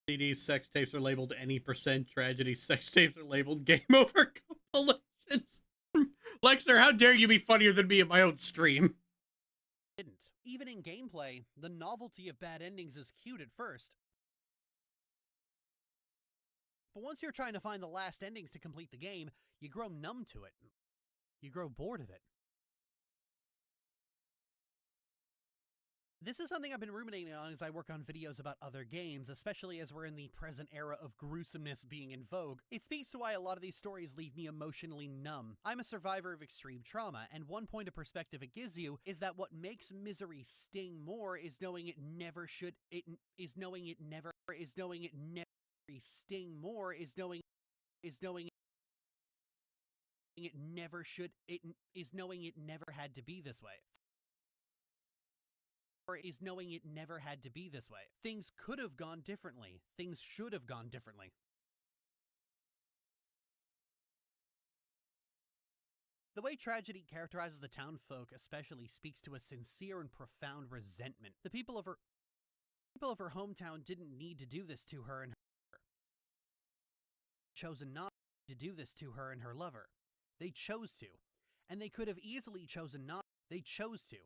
CD's sex tapes are labeled any %. Tragedy sex tapes are labeled game over compilations. Lexter, how dare you be funnier than me at my own stream? Didn't. Even in gameplay, the novelty of bad endings is cute at first. But once you're trying to find the last endings to complete the game, you grow numb to it. You grow bored of it. This is something I've been ruminating on as I work on videos about other games, especially as we're in the present era of gruesomeness being in vogue. It speaks to why a lot of these stories leave me emotionally numb. I'm a survivor of extreme trauma, and one point of perspective it gives you is that what makes misery sting more is knowing it never should, knowing it never had to be this way. is knowing it never had to be this way. Things could have gone differently. Things should have gone differently. The way tragedy characterizes the townfolk especially speaks to a sincere and profound resentment. The people of her hometown didn't need to do this to her and her chosen not to do this to her and her lover. They chose to. And they could have easily chosen not. They chose to.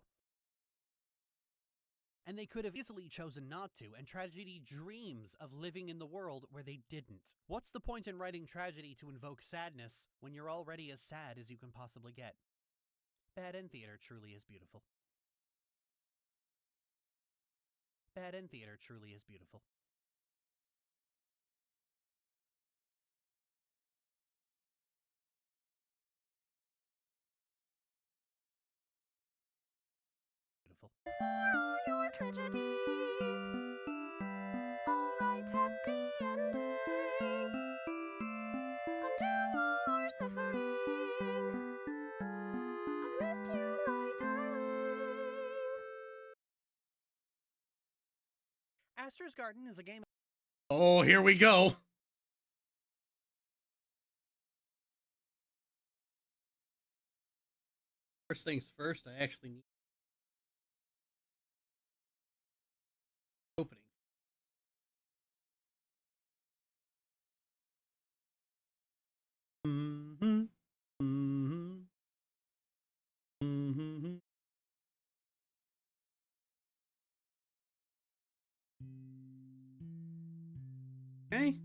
And they could have easily chosen not to, and tragedy dreams of living in the world where they didn't. What's the point in writing tragedy to invoke sadness when you're already as sad as you can possibly get? Bad end theater truly is beautiful. Bad end theater truly is beautiful. Beautiful. Your tragedies, all right, happy endings. Undo our suffering. I've missed you, my darling. Astor's Garden is a game. Oh, here we go. First things first, I actually need opening. Mm-hmm. Mm-hmm. Mm-hmm. Okay.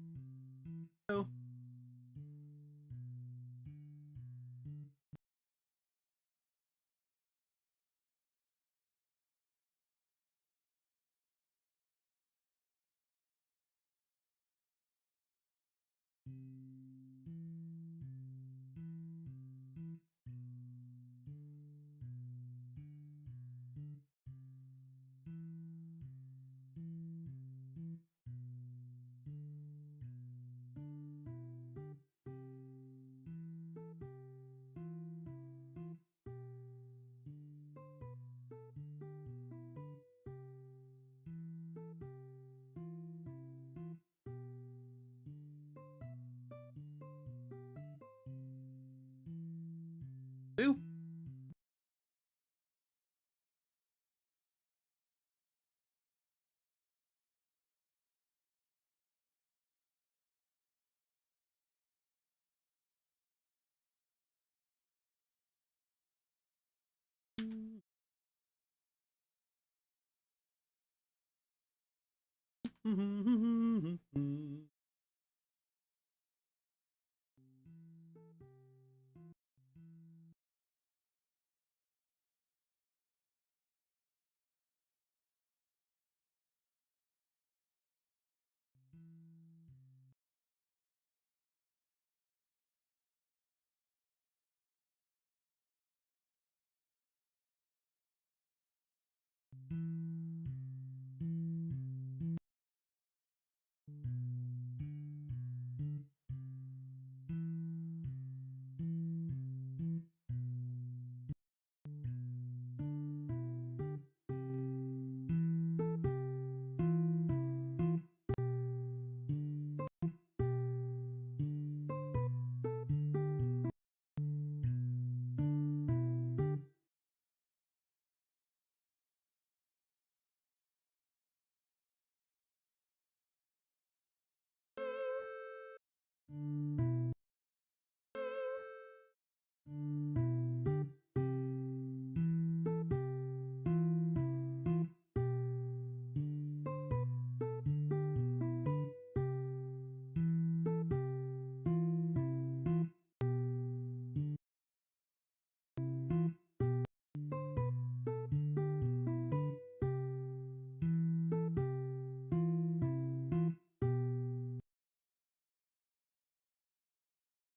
So. Boo.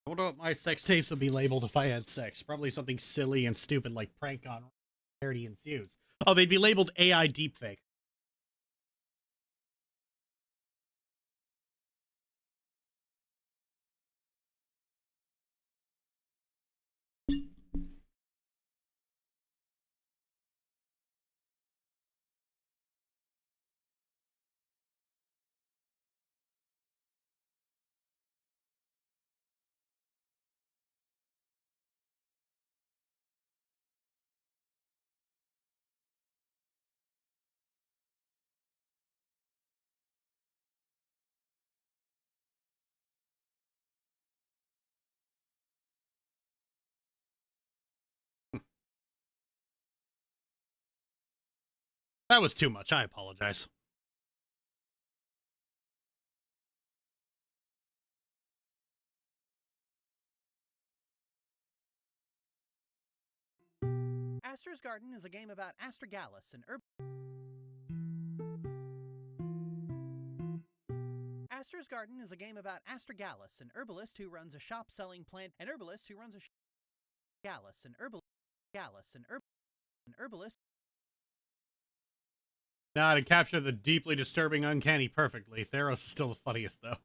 I wonder what my sex tapes would be labeled if I had sex. Probably something silly and stupid like prank on charity ensues. Oh, they'd be labeled AI deepfake. That was too much. I apologize. Astra's Garden is a game about Astragalus, an Astra's Garden is a game about Astragalus, an herbalist who runs a shop selling plant. An herbalist who runs a Gallus, an herbalist. Now, to capture the deeply disturbing uncanny perfectly, Theros is still the funniest, though.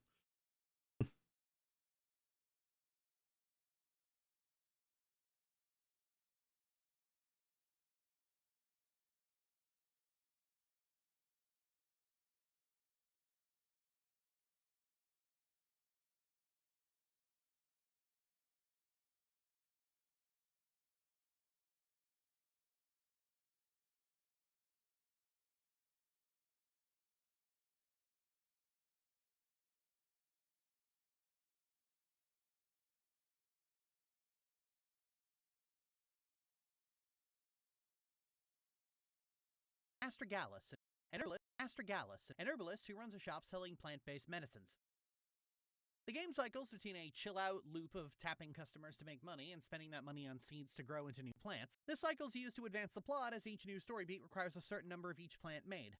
Astragalus, an herbalist who runs a shop selling plant-based medicines. The game cycles between a chill-out loop of tapping customers to make money and spending that money on seeds to grow into new plants. This cycle's used to advance the plot, as each new story beat requires a certain number of each plant made.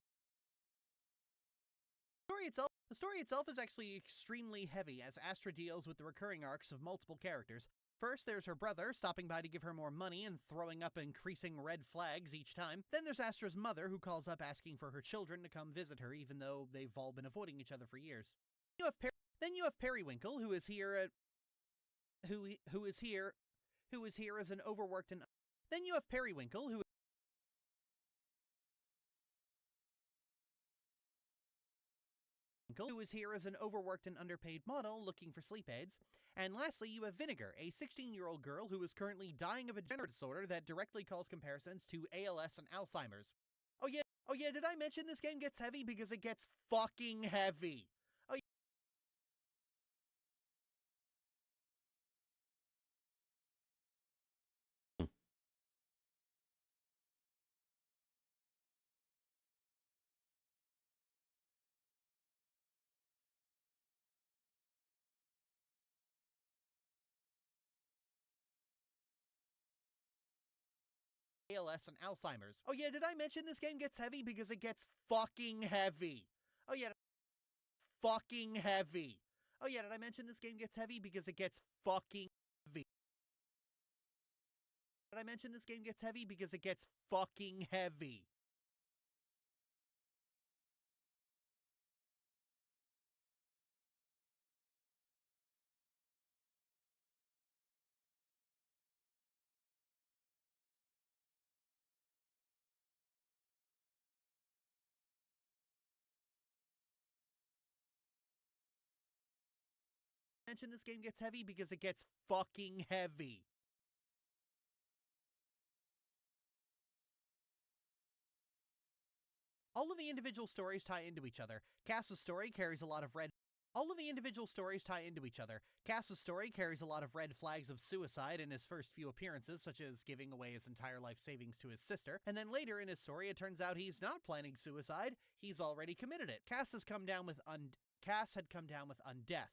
The story itself is actually extremely heavy, as Astra deals with the recurring arcs of multiple characters. First, there's her brother, stopping by to give her more money and throwing up increasing red flags each time. Then there's Astra's mother, who calls up asking for her children to come visit her, even though they've all been avoiding each other for years. Then you have Periwinkle, who is here as an overworked and underpaid model looking for sleep aids. And lastly, you have Vinegar, a 16-year-old girl who is currently dying of a gender disorder that directly calls comparisons to ALS and Alzheimer's. Oh yeah, did I mention this game gets heavy? Because it gets fucking heavy. ALS and Alzheimer's. Oh yeah, did I mention this game gets heavy? Because it gets fucking heavy. Oh yeah, fucking heavy. Oh yeah, did I mention this game gets heavy? Because it gets fucking heavy. Did I mention this game gets heavy? Because it gets fucking heavy. Mention this game gets heavy because it gets fucking heavy. All of the individual stories tie into each other. Cass's story carries a lot of red flags of suicide in his first few appearances, such as giving away his entire life savings to his sister. And then later in his story, it turns out he's not planning suicide. He's already committed it. Cass had come down with undeath.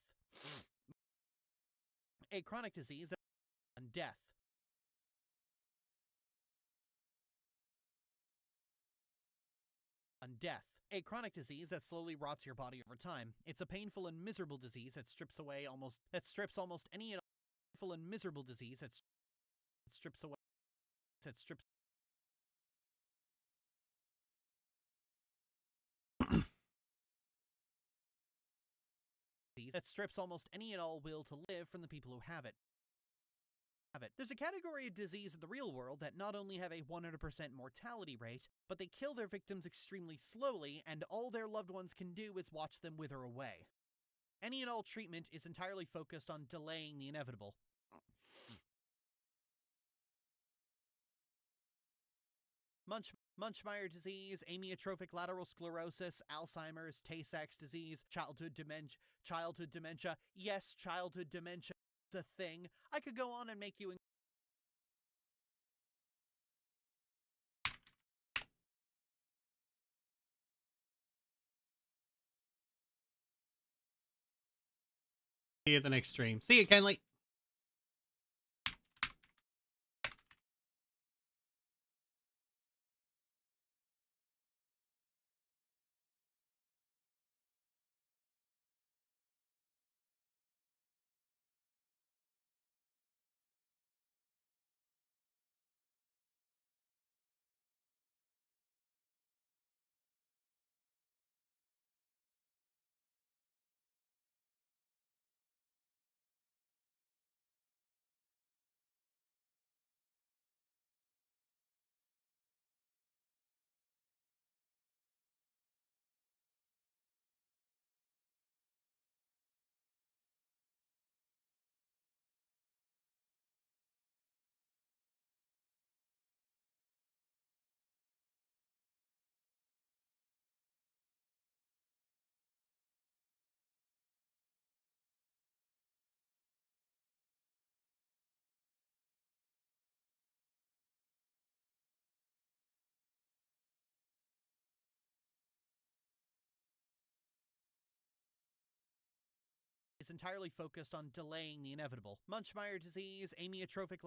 A chronic disease and death. A chronic disease that slowly rots your body over time. It's a painful and miserable disease that strips almost any and all and miserable disease that strips almost any and all will to live from the people who have it. There's a category of disease in the real world that not only have a 100% mortality rate, but they kill their victims extremely slowly, and all their loved ones can do is watch them wither away. Any and all treatment is entirely focused on delaying the inevitable. Munchmeyer disease, amyotrophic lateral sclerosis, Alzheimer's, Tay-Sachs disease, childhood dementia. Yes, childhood dementia is a thing. I could go on and make you See you at the next stream. See you, Kenley. Is entirely focused on delaying the inevitable. Munchmeyer disease, amyotrophic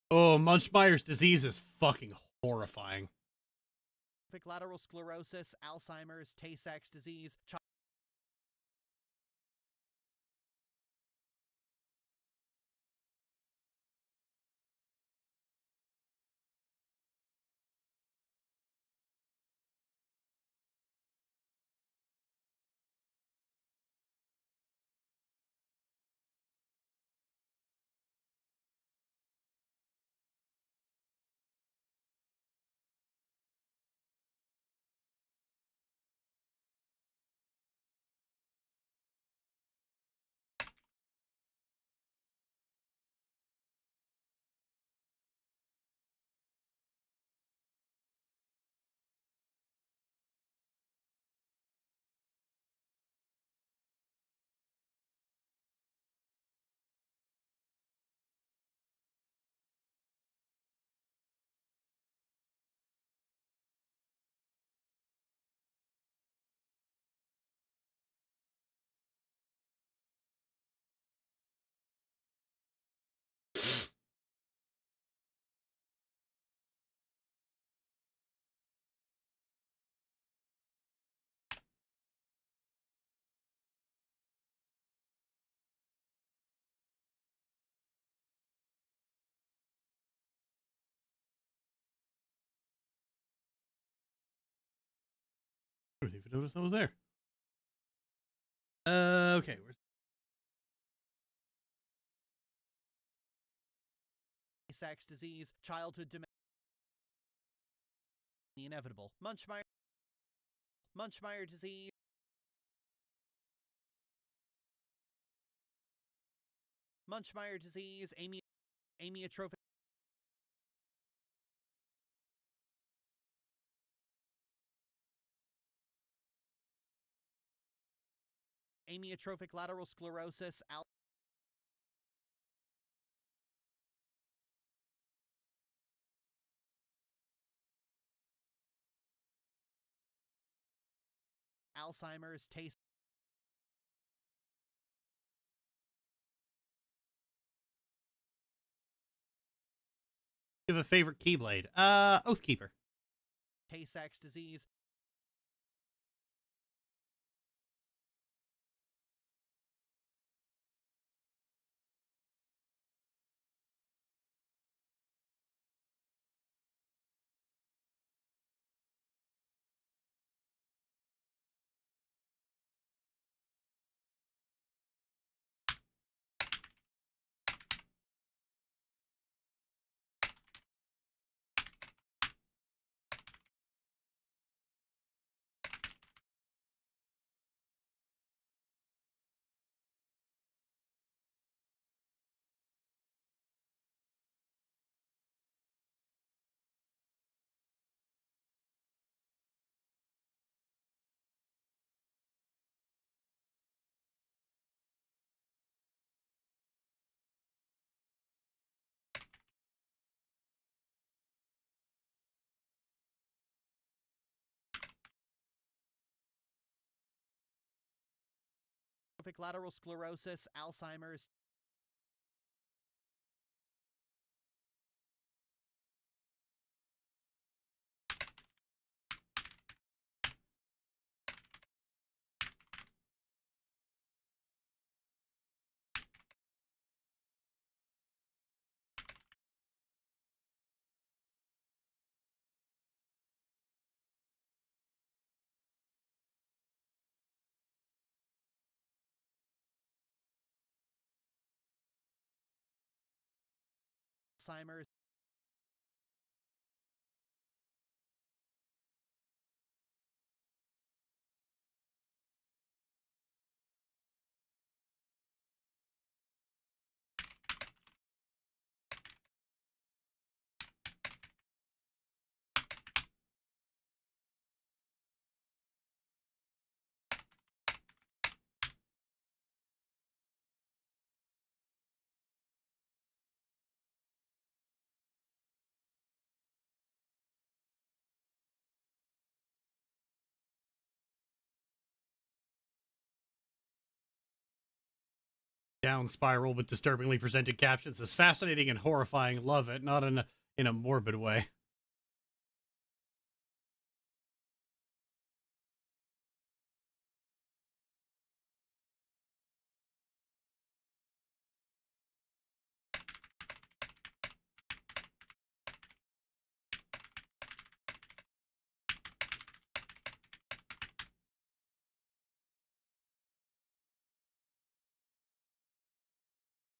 Oh, Munchmeyer's disease is fucking horrifying. lateral sclerosis, Alzheimer's, Tay-Sachs disease, I didn't even notice I was there. Okay, where's Tay-Sachs disease, childhood dementia, the inevitable. Munchmeyer disease, amyotrophic lateral sclerosis, Alzheimer's, Tay-Sachs. you have a favorite Keyblade? Oathkeeper. Tay-Sachs disease, amyotrophic lateral sclerosis, Alzheimer's, Alzheimer's, Down spiral with disturbingly presented captions is fascinating and horrifying. Love it, not in a morbid way.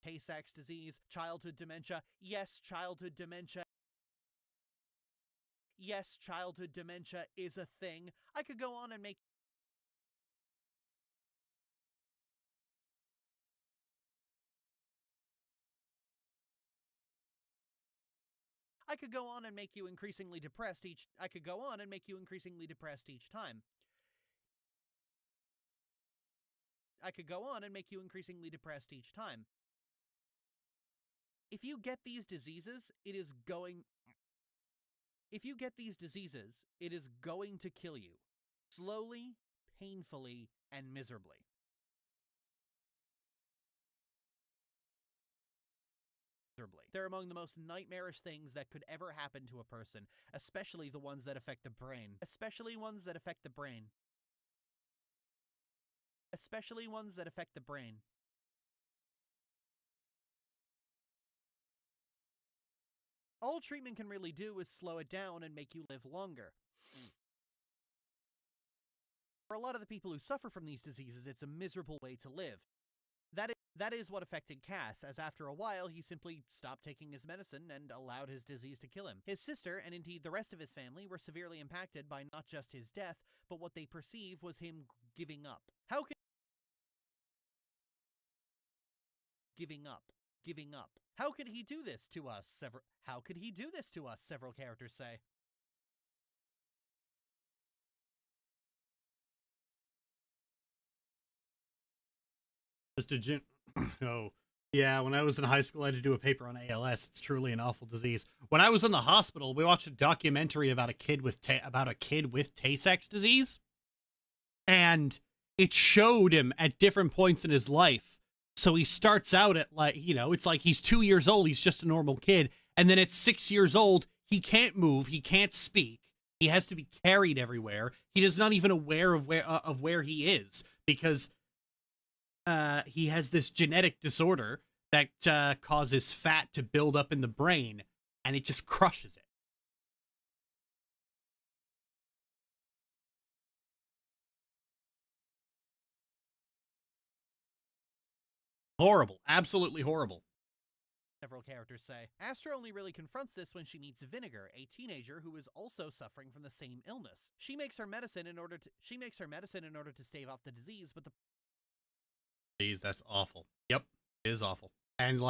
Tay-Sachs disease, childhood dementia. Yes, childhood dementia. Yes, childhood dementia is a thing. I could go on and make you increasingly depressed each I could go on and make you increasingly depressed each time. I could go on and make you increasingly depressed each time. If you get these diseases, it is going to kill you. Slowly, painfully, and miserably. They're among the most nightmarish things that could ever happen to a person, especially the ones that affect the brain. Especially ones that affect the brain. All treatment can really do is slow it down and make you live longer. For a lot of the people who suffer from these diseases, it's a miserable way to live. That is what affected Cass, as after a while he simply stopped taking his medicine and allowed his disease to kill him. His sister, and indeed the rest of his family, were severely impacted by not just his death, but what they perceive was him giving up. How could he do this to us? Several characters say. Mr. Jim. Oh, yeah. When I was in high school, I had to do a paper on ALS. It's truly an awful disease. When I was in the hospital, we watched a documentary about a kid with Tay-Sachs disease, and it showed him at different points in his life. So he starts out at it's like he's 2 years old. He's just a normal kid, and then at 6 years old, he can't move. He can't speak. He has to be carried everywhere. He is not even aware of where he is because he has this genetic disorder that causes fat to build up in the brain, and it just crushes it. Horrible. Absolutely horrible. Several characters say. Astra only really confronts this when she meets Vinegar, a teenager who is also suffering from the same illness. She makes her medicine in order to stave off the disease, but That's awful. Yep, it is awful. And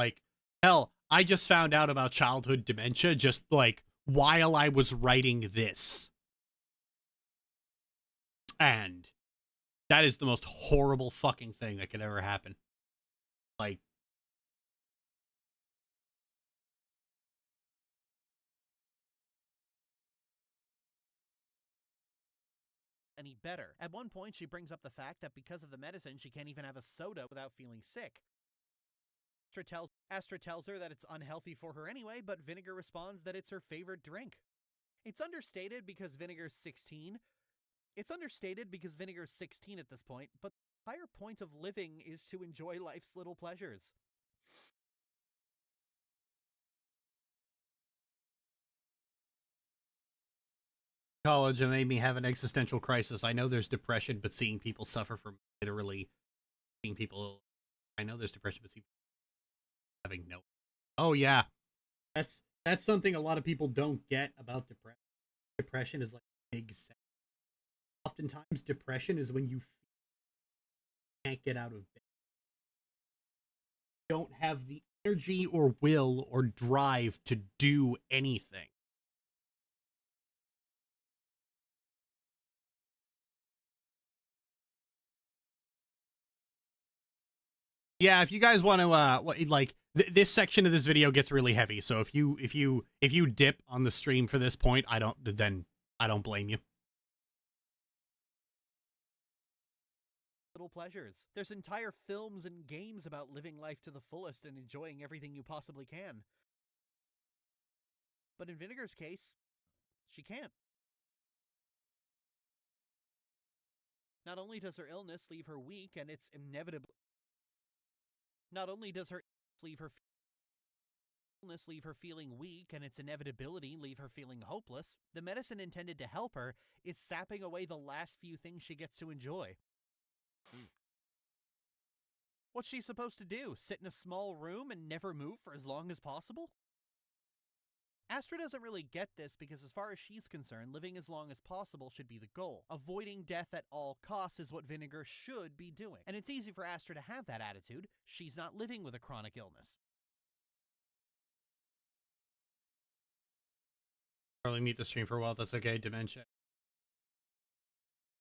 hell, I just found out about childhood dementia just while I was writing this. And that is the most horrible fucking thing that could ever happen. any better. At one point, she brings up the fact that because of the medicine, she can't even have a soda without feeling sick. Astra tells her that it's unhealthy for her anyway, but Vinegar responds that it's her favorite drink. It's understated because Vinegar's 16. It's understated because Vinegar's 16 at this point, but the entire point of living is to enjoy life's little pleasures. College, it made me have an existential crisis. I know there's depression, but seeing people suffer from literally seeing people. I know there's depression, but seeing having no. Oh yeah, that's something a lot of people don't get about depression. Depression is like a big set. Oftentimes, depression is when you can't get out of bed. You don't have the energy or will or drive to do anything. Yeah, if you guys want to, this section of this video gets really heavy. So if you dip on the stream for this point, I don't blame you. Little pleasures. There's entire films and games about living life to the fullest and enjoying everything you possibly can. But in Vinegar's case, she can't. Not only does her illness leave her weak and it's inevitable. Not only does her illness leave her feeling weak and its inevitability leave her feeling hopeless, the medicine intended to help her is sapping away the last few things she gets to enjoy. What's she supposed to do? Sit in a small room and never move for as long as possible? Astra doesn't really get this because as far as she's concerned, living as long as possible should be the goal. Avoiding death at all costs is what Vinegar should be doing. And it's easy for Astra to have that attitude. She's not living with a chronic illness. Probably mute the stream for a while. That's okay. Dementia.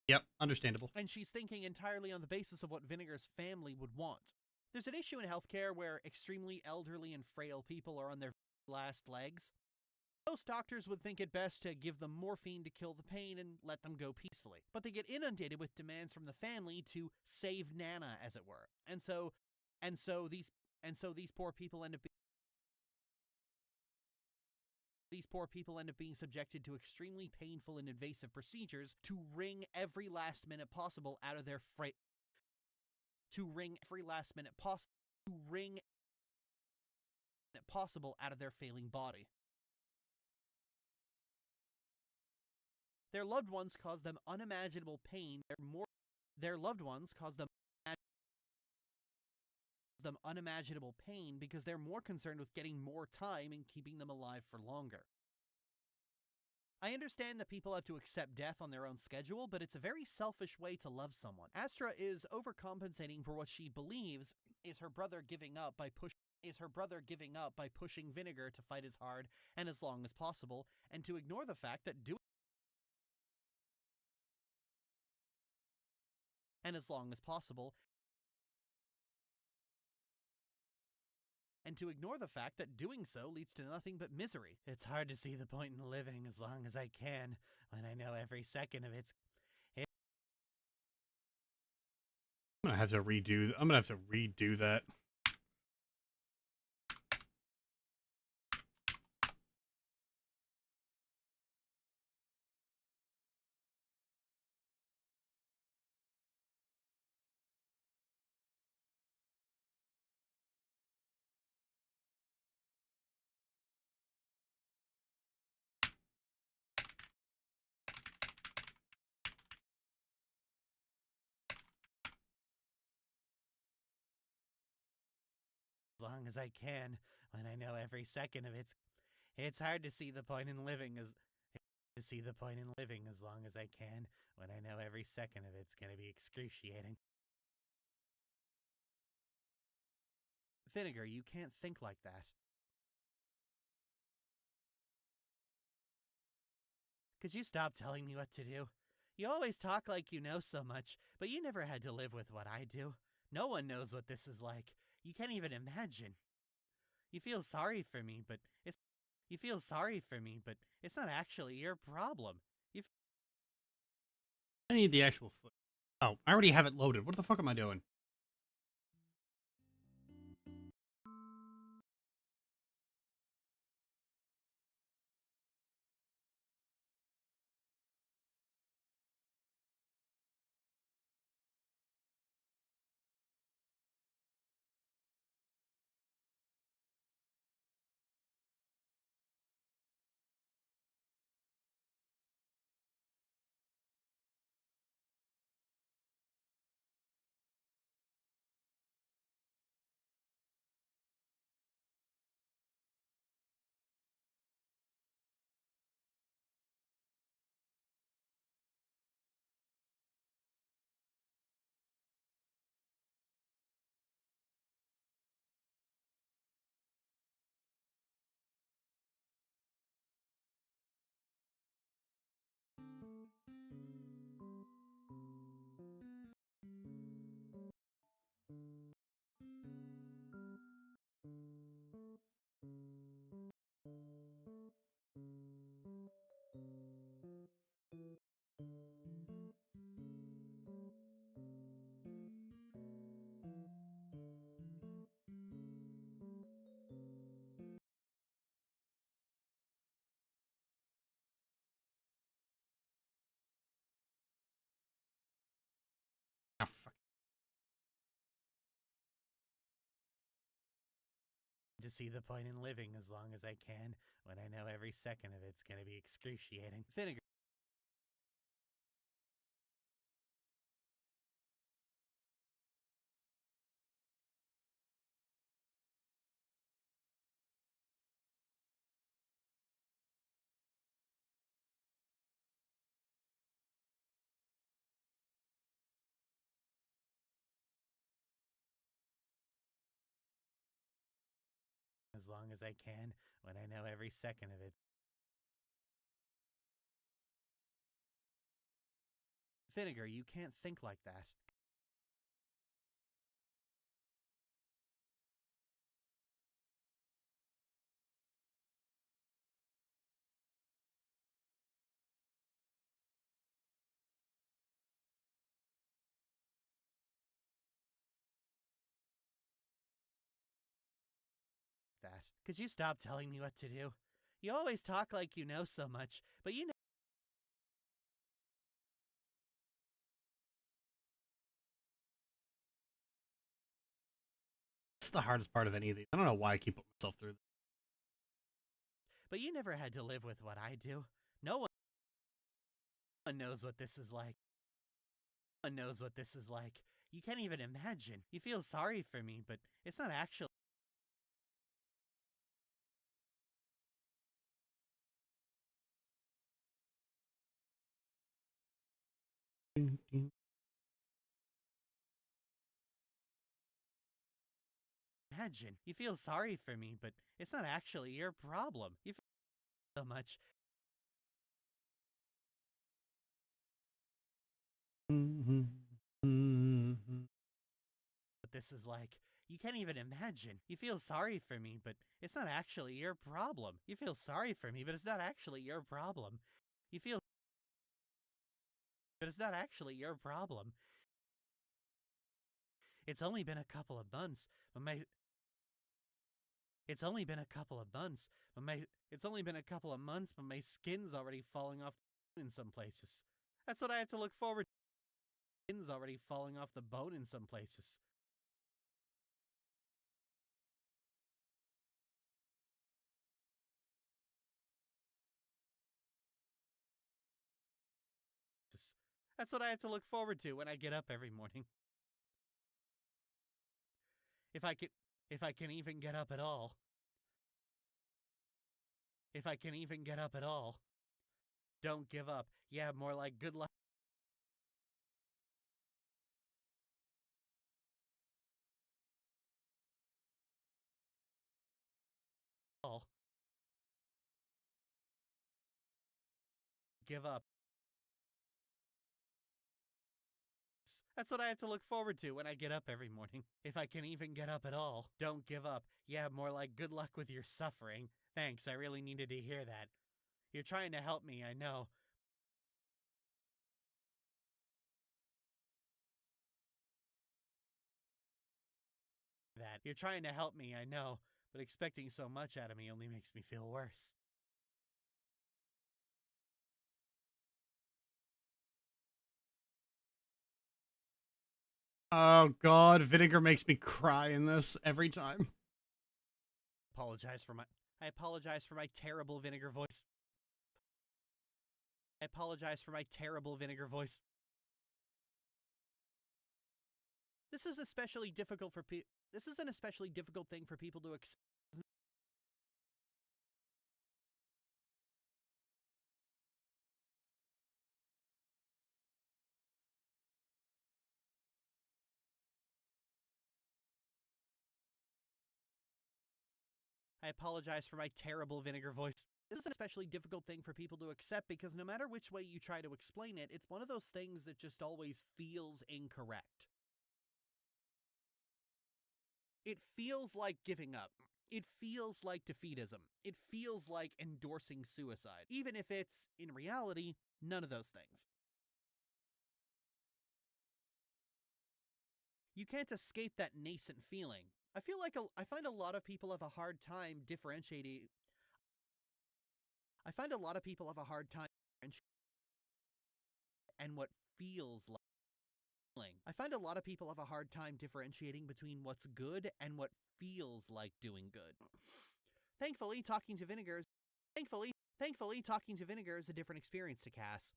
Yep, understandable. And she's thinking entirely on the basis of what Vinegar's family would want. There's an issue in healthcare where extremely elderly and frail people are on their last legs. Most doctors would think it best to give them morphine to kill the pain and let them go peacefully. But they get inundated with demands from the family to save Nana, as it were. And so these poor people end up being subjected to extremely painful and invasive procedures to wring every last minute possible out of their failing body. Their loved ones cause them unimaginable pain. Their loved ones cause them unimaginable pain because they're more concerned with getting more time and keeping them alive for longer. I understand that people have to accept death on their own schedule, but it's a very selfish way to love someone. Astra is overcompensating for what she believes is her brother giving up by pushing Vinegar to fight as hard and as long as possible, and to ignore the fact that doing so leads to nothing but misery. It's hard to see the point in living as long as I can, when I know every second of it's... I'm gonna have to redo that. As long as I can, when I know every second of it's hard to see the point in living as long as I can, when I know every second of it's gonna be excruciating. Vinegar, you can't think like that. Could you stop telling me what to do? You always talk like you know so much, but you never had to live with what I do. No one knows what this is like. You can't even imagine. You feel sorry for me, but it's not actually your problem. I need the actual foot. Oh, I already have it loaded. What the fuck am I doing? Ah, fuck. To see the point in living as long as I can when I know every second of it's gonna be excruciating. Vinegar. As long as I can when I know every second of it. Vinegar, you can't think like that. Could you stop telling me what to do? You always talk like you know so much, but you know. It's the hardest part of any of these. I don't know why I keep putting myself through this. But you never had to live with what I do. No one knows what this is like. No one knows what this is like. You can't even imagine. You feel sorry for me, but it's not actually. Imagine. You feel sorry for me, but it's not actually your problem. You feel so much. What this is like. You can't even imagine. You feel sorry for me, but it's not actually your problem. You feel sorry for me, but it's not actually your problem. You feel. But it's not actually your problem. It's only been a couple of months, but my. It's only been a couple of months, but my. It's only been a couple of months, but my skin's already falling off in some places. That's what I have to look forward to. Skin's already falling off the bone in some places. That's what I have to look forward to when I get up every morning. If I can even get up at all. If I can even get up at all. Don't give up. Yeah, more like good luck. Give up. That's what I have to look forward to when I get up every morning. If I can even get up at all. Don't give up. Yeah, more like good luck with your suffering. Thanks, I really needed to hear that. You're trying to help me, I know. You're trying to help me, I know, but expecting so much out of me only makes me feel worse. Oh god, vinegar makes me cry in this every time. I apologize for my terrible vinegar voice. I apologize for my terrible vinegar voice. This is an especially difficult thing for people to accept. I apologize for my terrible vinegar voice. This is an especially difficult thing for people to accept because no matter which way you try to explain it, it's one of those things that just always feels incorrect. It feels like giving up. It feels like defeatism. It feels like endorsing suicide, even if it's, in reality, none of those things. You can't escape that nascent feeling. I find a lot of people have a hard time differentiating. And what feels like. I find a lot of people have a hard time differentiating between what's good and what feels like doing good. Thankfully, talking to vinegar is a different experience to Cass.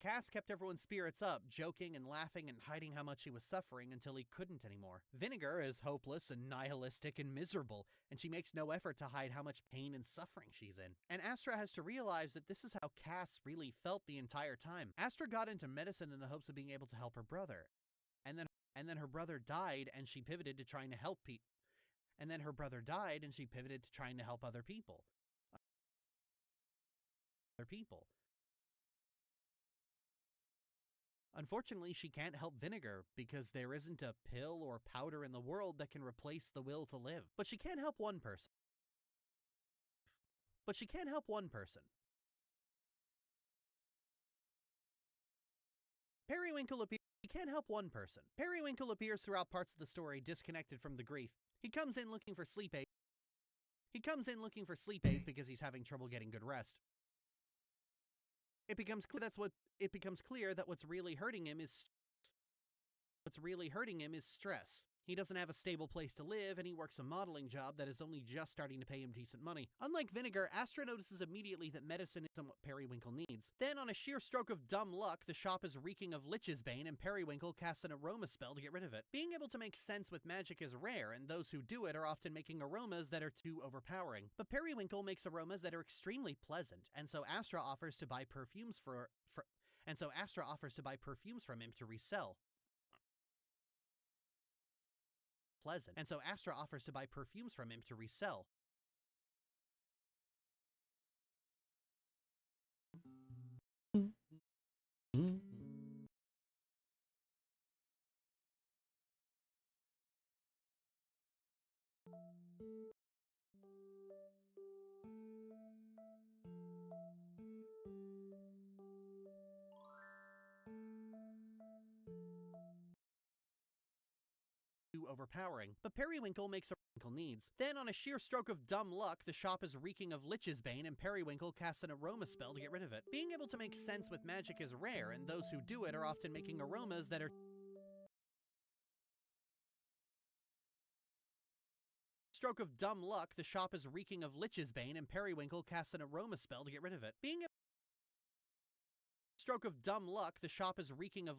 Cass kept everyone's spirits up, joking and laughing and hiding how much he was suffering until he couldn't anymore. Vinegar is hopeless and nihilistic and miserable, and she makes no effort to hide how much pain and suffering she's in. And Astra has to realize that this is how Cass really felt the entire time. Astra got into medicine in the hopes of being able to help her brother. And then her brother died and she pivoted to trying to help other people. Unfortunately, she can't help vinegar because there isn't a pill or powder in the world that can replace the will to live. But she can help one person. Periwinkle appears throughout parts of the story disconnected from the grief. He comes in looking for sleep aids because he's having trouble getting good rest. It becomes clear that what's really hurting him is stress. He doesn't have a stable place to live, and he works a modeling job that is only just starting to pay him decent money. Unlike vinegar, Astra notices immediately that medicine isn't what Periwinkle needs. Then, on a sheer stroke of dumb luck, the shop is reeking of Lich's Bane, and Periwinkle casts an aroma spell to get rid of it. Being able to make sense with magic is rare, and those who do it are often making aromas that are too overpowering. But Periwinkle makes aromas that are extremely pleasant, and so Astra offers to buy perfumes from him to resell. Overpowering, but Periwinkle makes a needs. Then, on a sheer stroke of dumb luck, the shop is reeking of Lich's Bane, and Periwinkle casts an aroma spell to get rid of it. Being able to make sense with magic is rare, and those who do it are often making aromas that are stroke of dumb luck, the shop is reeking of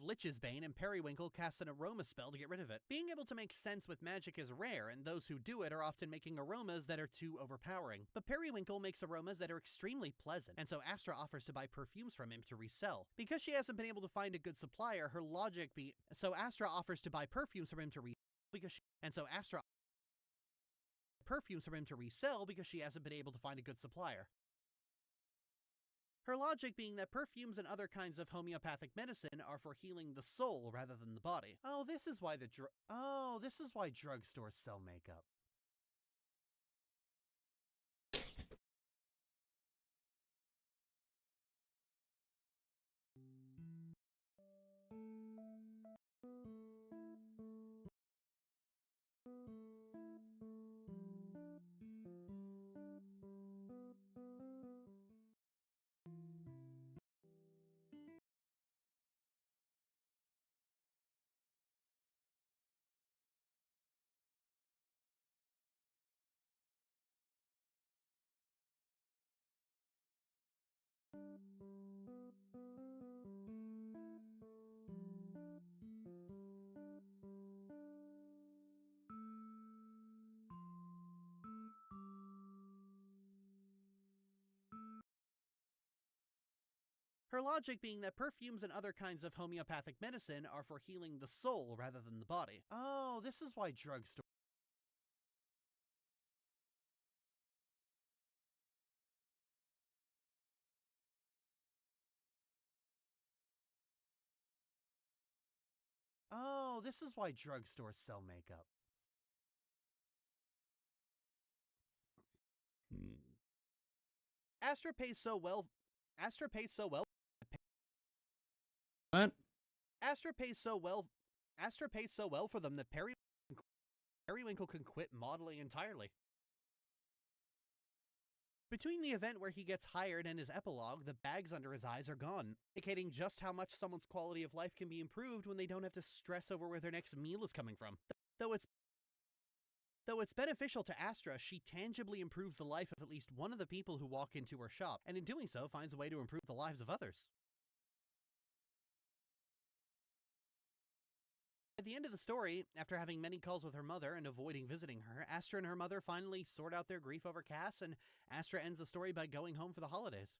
Lich's Bane, and Periwinkle casts an aroma spell to get rid of it. Being able to make sense with magic is rare, and those who do it are often making aromas that are too overpowering. But Periwinkle makes aromas that are extremely pleasant, and so Astra offers to buy perfumes from him to resell. Because she hasn't been able to find a good supplier, her logic Astra offers to buy perfumes from him to resell because she hasn't been able to find a good supplier. Her logic being that perfumes and other kinds of homeopathic medicine are for healing the soul rather than the body. This is why drugstores sell makeup. Her logic being that perfumes and other kinds of homeopathic medicine are for healing the soul rather than the body. Oh, this is why drugstore. Oh, this is why drugstores sell makeup. Astra pays so well. Astra pays so well. What? Astra pays so well. Astra pays so well for them that Periwinkle can quit modeling entirely. Between the event where he gets hired and his epilogue, the bags under his eyes are gone, indicating just how much someone's quality of life can be improved when they don't have to stress over where their next meal is coming from. Though it's beneficial to Astra, she tangibly improves the life of at least one of the people who walk into her shop, and in doing so finds a way to improve the lives of others. At the end of the story, after having many calls with her mother and avoiding visiting her, Astra and her mother finally sort out their grief over Cass, and Astra ends the story by going home for the holidays.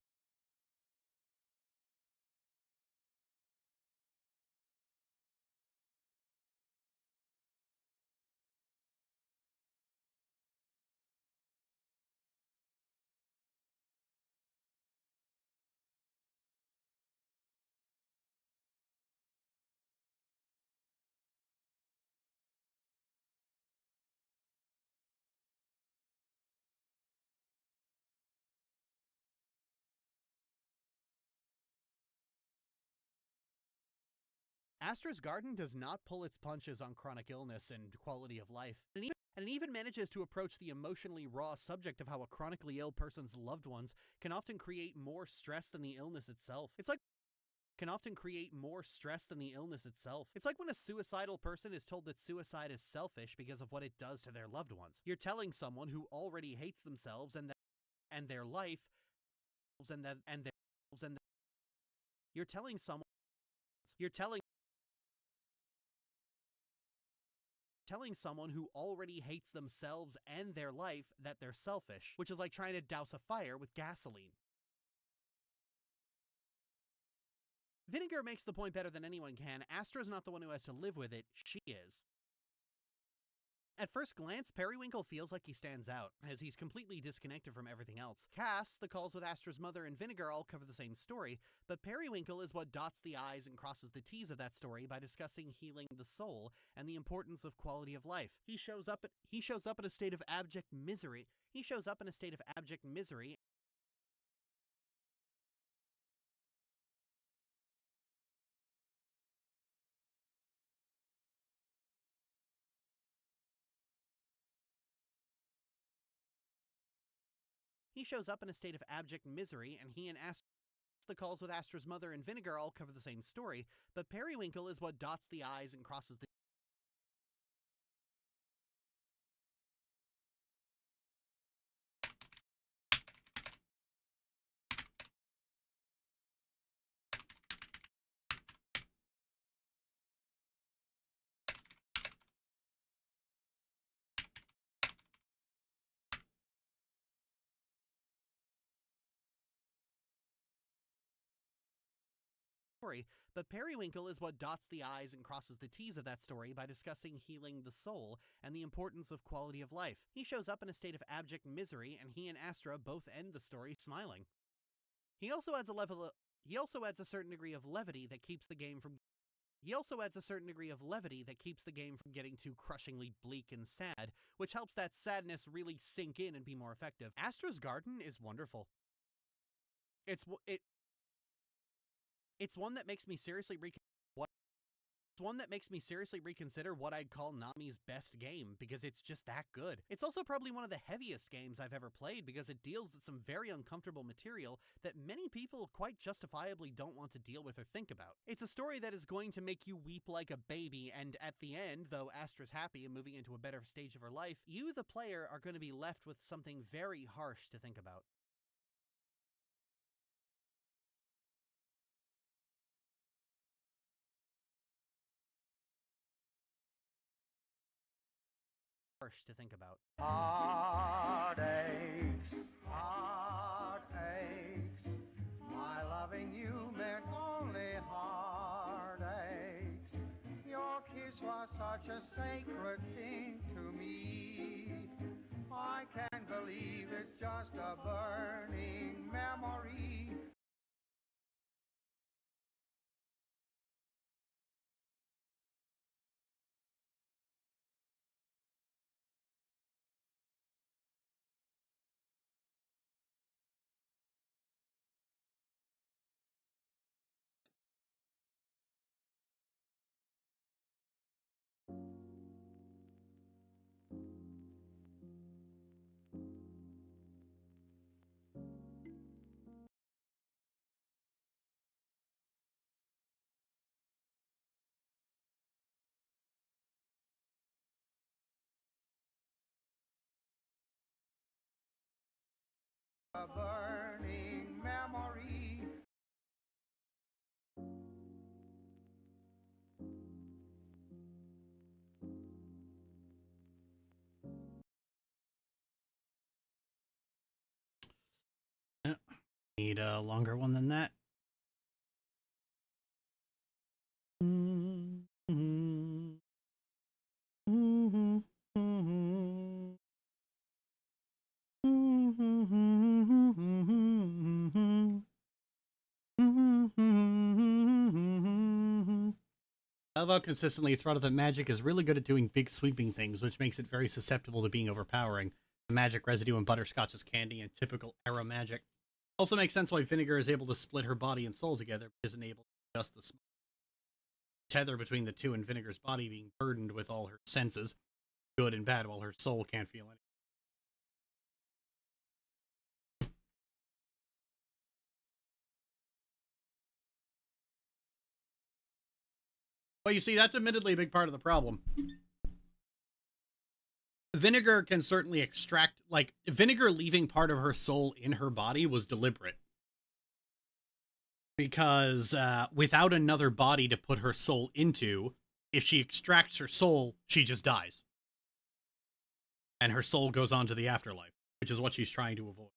Astra's garden does not pull its punches on chronic illness and quality of life, and it even manages to approach the emotionally raw subject of how a chronically ill person's loved ones can often create more stress than the illness itself. It's like when a suicidal person is told that suicide is selfish because of what it does to their loved ones. You're telling someone who already hates themselves and their life you're telling someone who already hates themselves and their life that they're selfish, which is like trying to douse a fire with gasoline. Vinegar makes the point better than anyone can. Astra's not the one who has to live with it, she is. At first glance, Periwinkle feels like he stands out, as he's completely disconnected from everything else. Cass, the calls with Astra's mother, and Vinegar all cover the same story, but Periwinkle is what dots the I's and crosses the T's of that story by discussing healing the soul and the importance of quality of life. He shows up in a state of abject misery. He shows up in a state of abject misery, and he and the calls with Astra's mother and Vinegar all cover the same story, but Periwinkle is what dots the I's and crosses the story, but Periwinkle is what dots the I's and crosses the T's of that story by discussing healing the soul and the importance of quality of life. He shows up in a state of abject misery, and he and Astra both end the story smiling. He also adds a certain degree of levity that keeps the game from getting too crushingly bleak and sad, which helps that sadness really sink in and be more effective. Astra's garden is wonderful. It's one that makes me seriously reconsider what I'd call Nami's best game, because it's just that good. It's also probably one of the heaviest games I've ever played, because it deals with some very uncomfortable material that many people quite justifiably don't want to deal with or think about. It's a story that is going to make you weep like a baby, and at the end, though Astra's happy and moving into a better stage of her life, you, the player, are going to be left with something very harsh to think about. Heartaches, heartaches, my loving you such a sacred thing to me. I can't believe it's just a burning memory. A burning memory. Need a longer one than that. I love how consistently it's brought up that magic is really good at doing big sweeping things, which makes it very susceptible to being overpowering. The magic residue in butterscotch's candy and typical arrow magic. Also makes sense why Vinegar is able to split her body and soul together, but isn't able to adjust the tether between the two, and Vinegar's body being burdened with all her senses, good and bad, while her soul can't feel anything. Well, you see, that's admittedly a big part of the problem. Vinegar can certainly extract, like, Vinegar leaving part of her soul in her body was deliberate. Because without another body to put her soul into, if she extracts her soul, she just dies. And her soul goes on to the afterlife, which is what she's trying to avoid.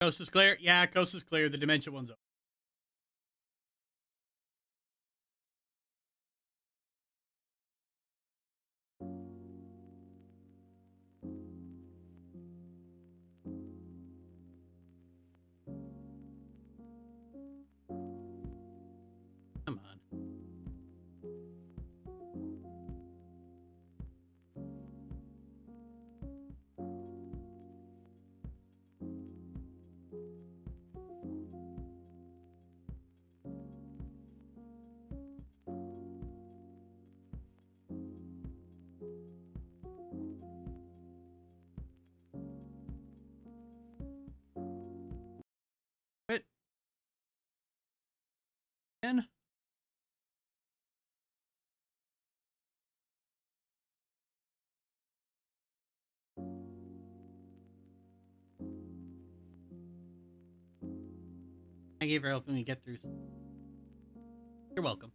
Coast is clear? Yeah, coast is clear. The dementia one's up. Come on. in. Thank you for helping me get through. You're welcome.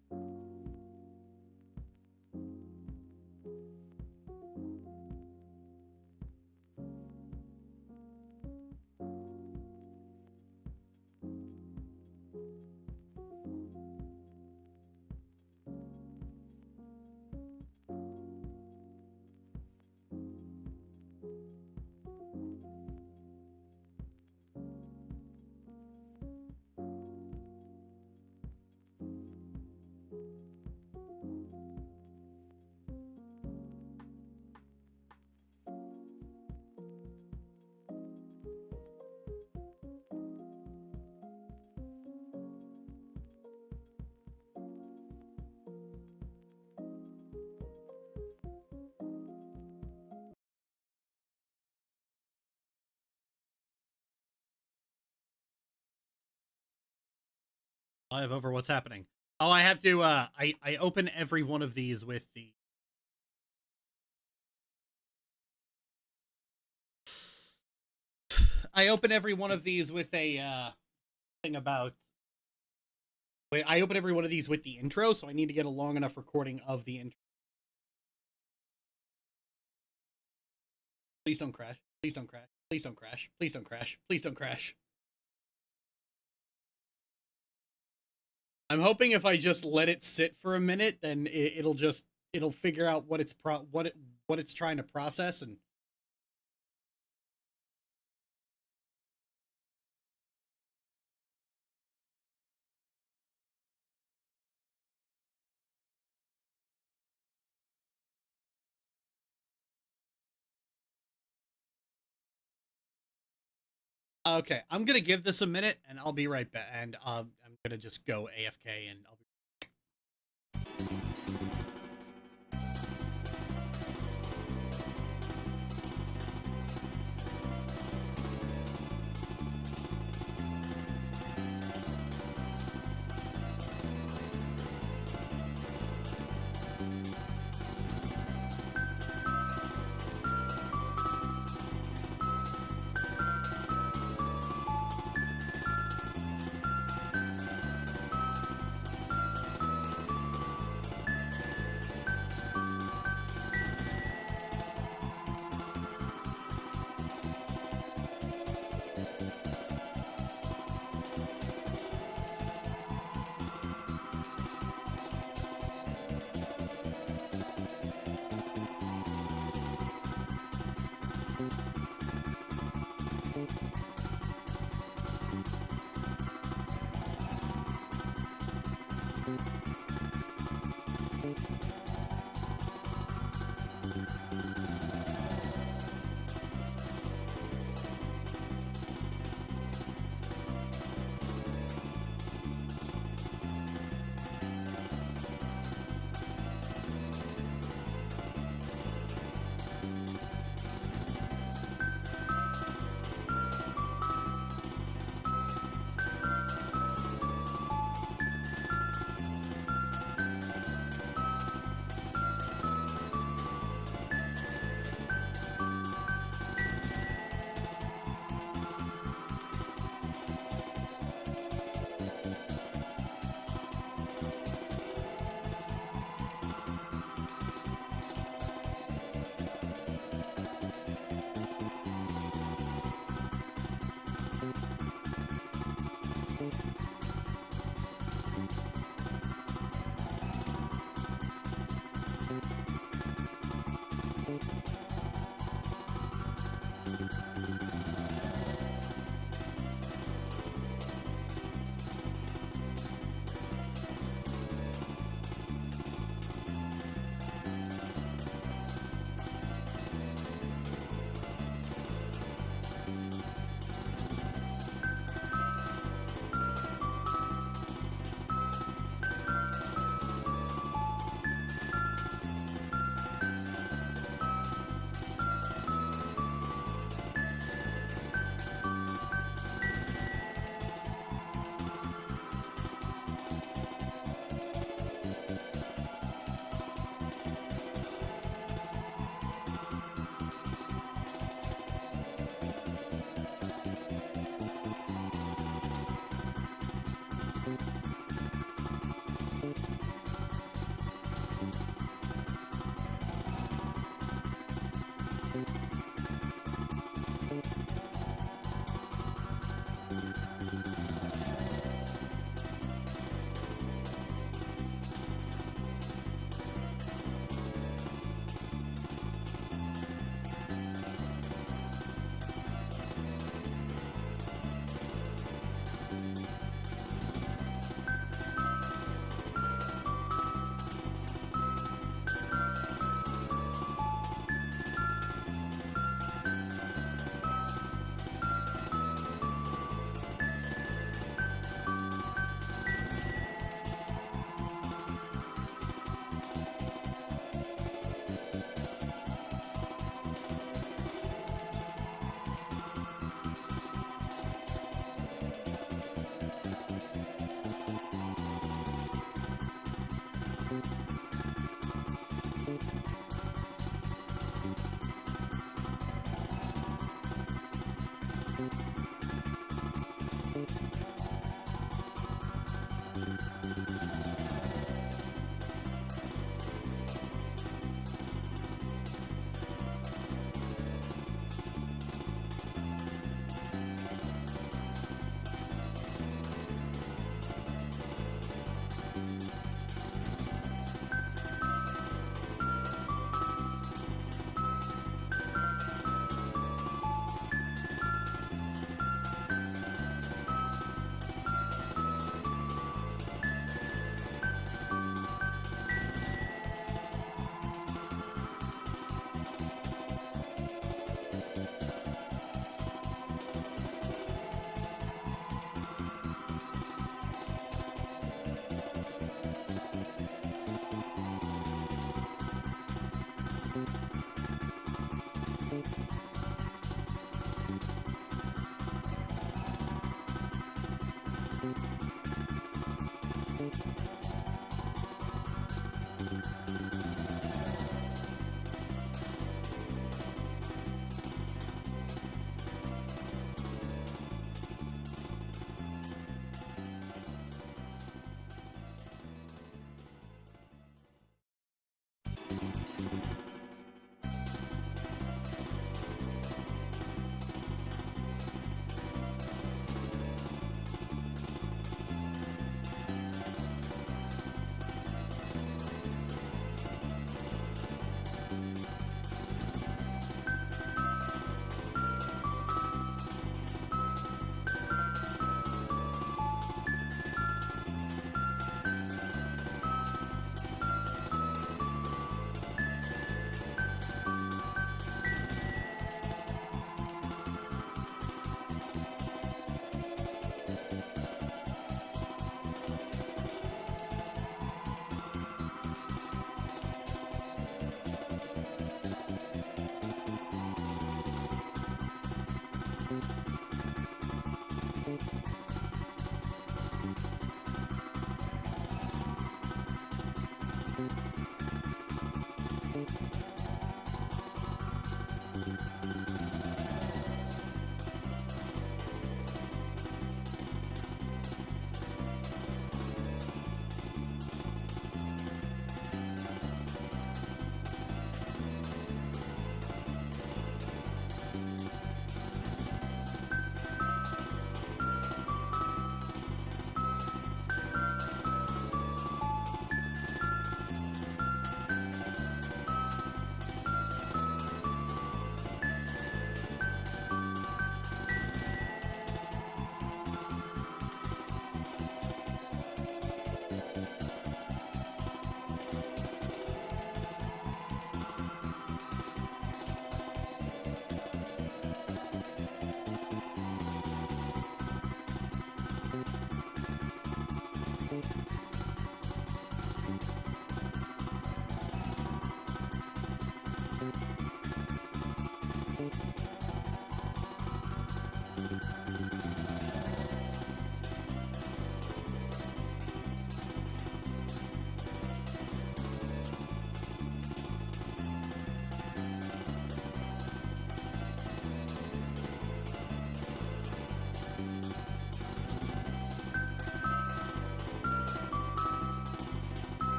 Live over what's happening. Oh, I have to I open every one of these with the I open every one of these with a thing about I open every one of these with the intro, so I need to get a long enough recording of the intro. Please don't crash. Please don't crash. Please don't crash. Please don't crash. Please don't crash. I'm hoping if I just let it sit for a minute, then it'll figure out what it's trying to process. And okay, I'm gonna give this a minute, and I'll be right back. And I'm gonna just go AFK, and I'll be.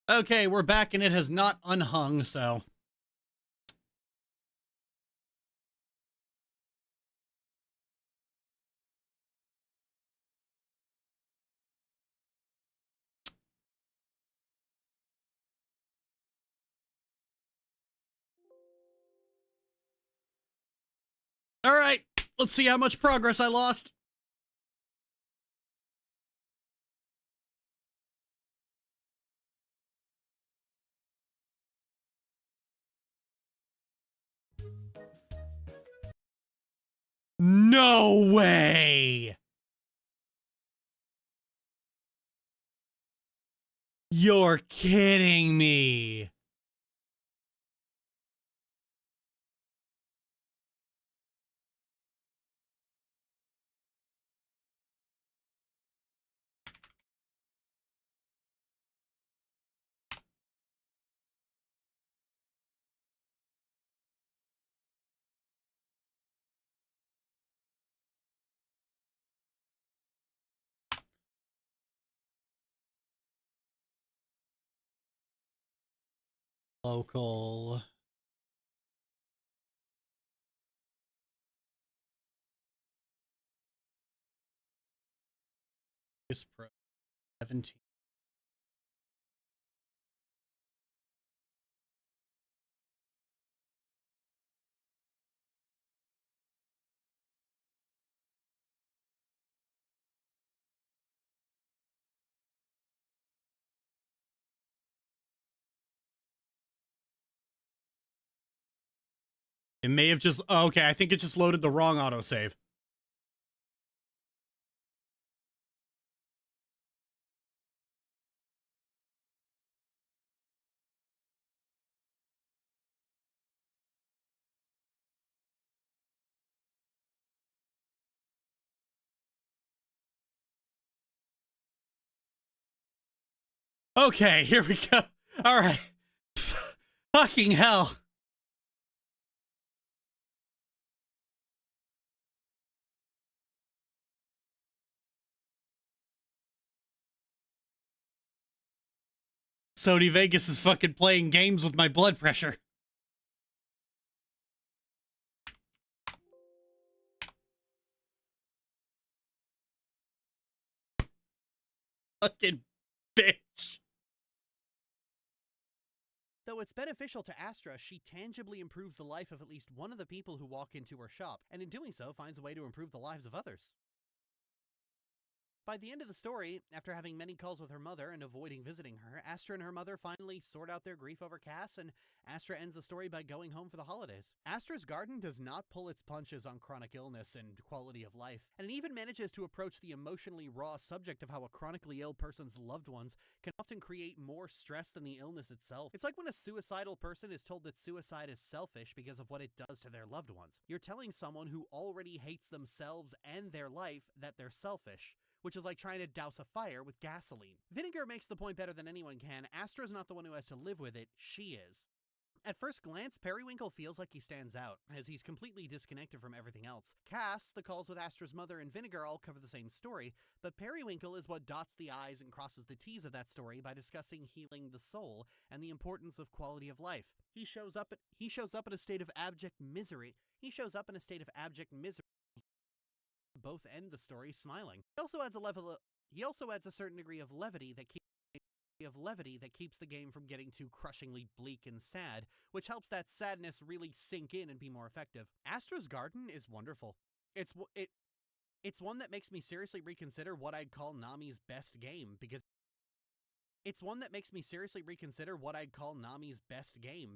Okay, we're back and it has not unhung, so. All right, let's see how much progress I lost. No way! You're kidding me. Local. Pro 17. It may have just, oh, okay, I think it just loaded the wrong autosave. Okay, here we go. All right. Fucking hell. Sony Vegas is fucking playing games with my blood pressure. Fucking bitch. Though it's beneficial to Astra, she tangibly improves the life of at least one of the people who walk into her shop, and in doing so finds a way to improve the lives of others. By the end of the story, after having many calls with her mother and avoiding visiting her, Astra and her mother finally sort out their grief over Cass, and Astra ends the story by going home for the holidays. Astra's garden does not pull its punches on chronic illness and quality of life, and it even manages to approach the emotionally raw subject of how a chronically ill person's loved ones can often create more stress than the illness itself. It's like when a suicidal person is told that suicide is selfish because of what it does to their loved ones. You're telling someone who already hates themselves and their life that they're selfish, which is like trying to douse a fire with gasoline. Vinegar makes the point better than anyone can. Astra's not the one who has to live with it, she is. At first glance, Periwinkle feels like he stands out, as he's completely disconnected from everything else. Cass, the calls with Astra's mother, and Vinegar all cover the same story, but Periwinkle is what dots the I's and crosses the T's of that story by discussing healing the soul and the importance of quality of life. He shows up in a state of abject misery. Both end the story smiling. He also adds a certain degree of levity that keeps the game from getting too crushingly bleak and sad, which helps that sadness really sink in and be more effective. Astra's Garden is wonderful. It's one that makes me seriously reconsider what I'd call Nami's best game,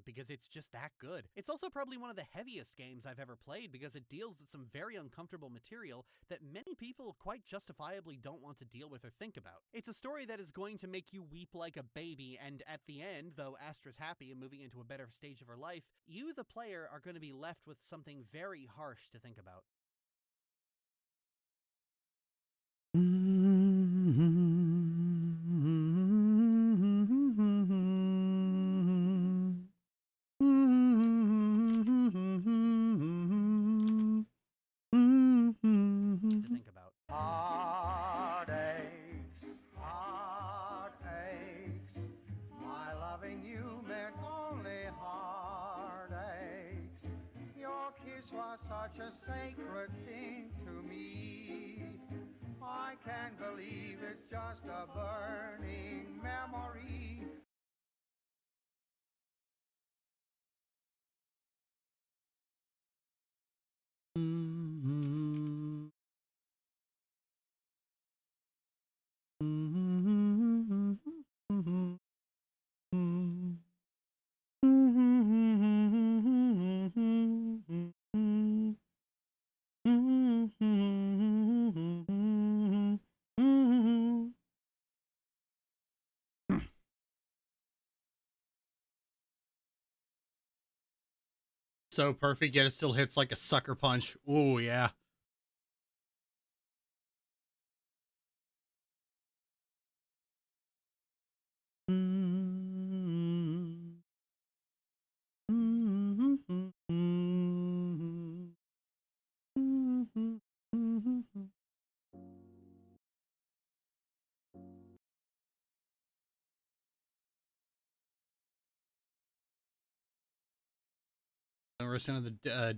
because it's just that good. It's also probably one of the heaviest games I've ever played because it deals with some very uncomfortable material that many people quite justifiably don't want to deal with or think about. It's a story that is going to make you weep like a baby, and at the end, though Astra's happy and moving into a better stage of her life, you, the player, are going to be left with something very harsh to think about. To think about. Heartaches, heartaches, my such a sacred thing to me. I can't believe it's just a burning memory. So perfect, yet it still hits like a sucker punch. Ooh, yeah. We're sending the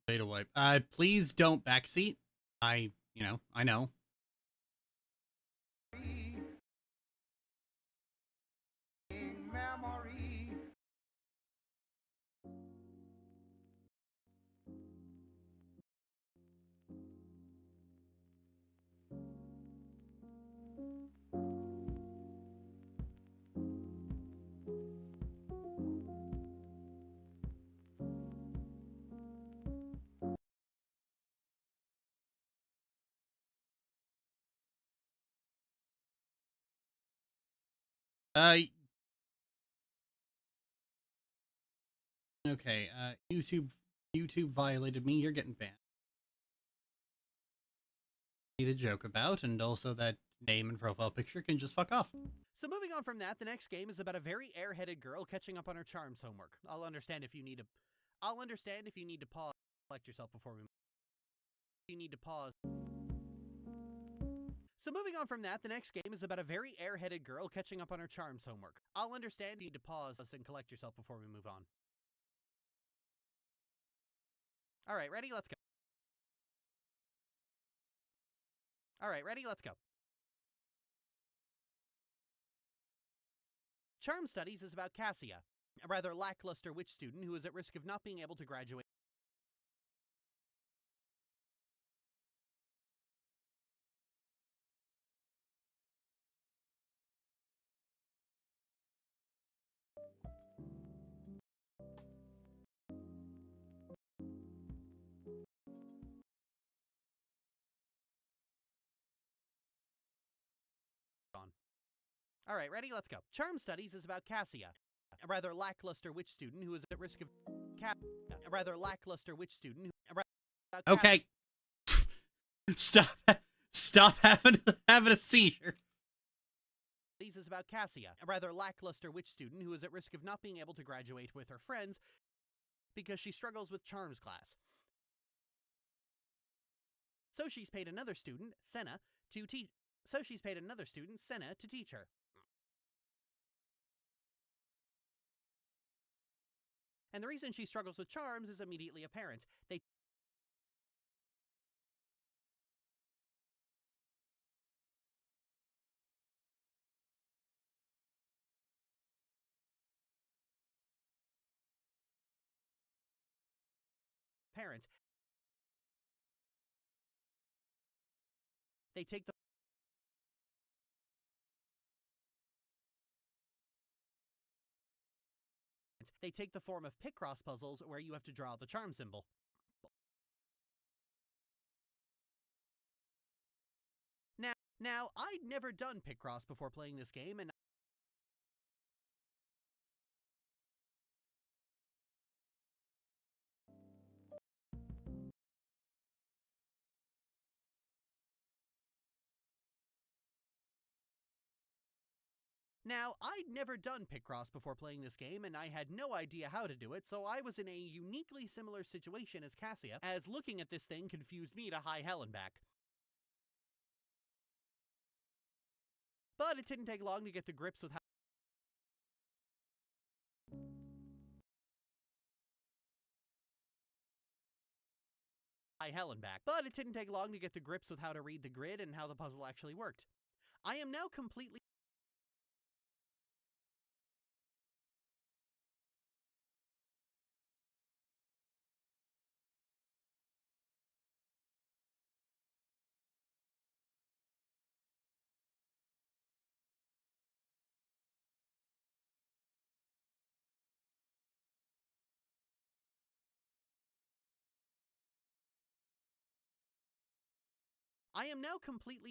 data wipe. Please don't backseat. I know. Memory. Okay, YouTube violated me. You're getting banned. Need a joke about, and also that name and profile picture can just fuck off. So moving on from that, the next game is about a very airheaded girl catching up on her charms homework. I'll understand if you need to pause, collect yourself before we pause. So moving on from that, the next game is about a very airheaded girl catching up on her charms homework. I'll understand if you need to pause and collect yourself before we move on. Alright, ready? Let's go. Alright, ready? Let's go. Charm Studies is about Cassia, a rather lackluster witch student who is at risk of not being able to graduate. Alright, ready? Let's go. Charm Studies is about Cassia, a rather lackluster witch student who is at risk of Okay. Stop having a seizure. Studies is about Cassia, a rather lackluster witch student who is at risk of not being able to graduate with her friends because she struggles with charms class. So she's paid another student, Senna, to teach her. And the reason she struggles with charms is immediately apparent. They take the form of Picross puzzles where you have to draw the charm symbol. Now, I'd never done Picross before playing this game, and I had no idea how to do it, so I was in a uniquely similar situation as Cassia, as looking at this thing confused me to high hell and back. But it didn't take long to get to grips with how hell and back, but it didn't take long to get to grips with how to read the grid and how the puzzle actually worked. I am now completely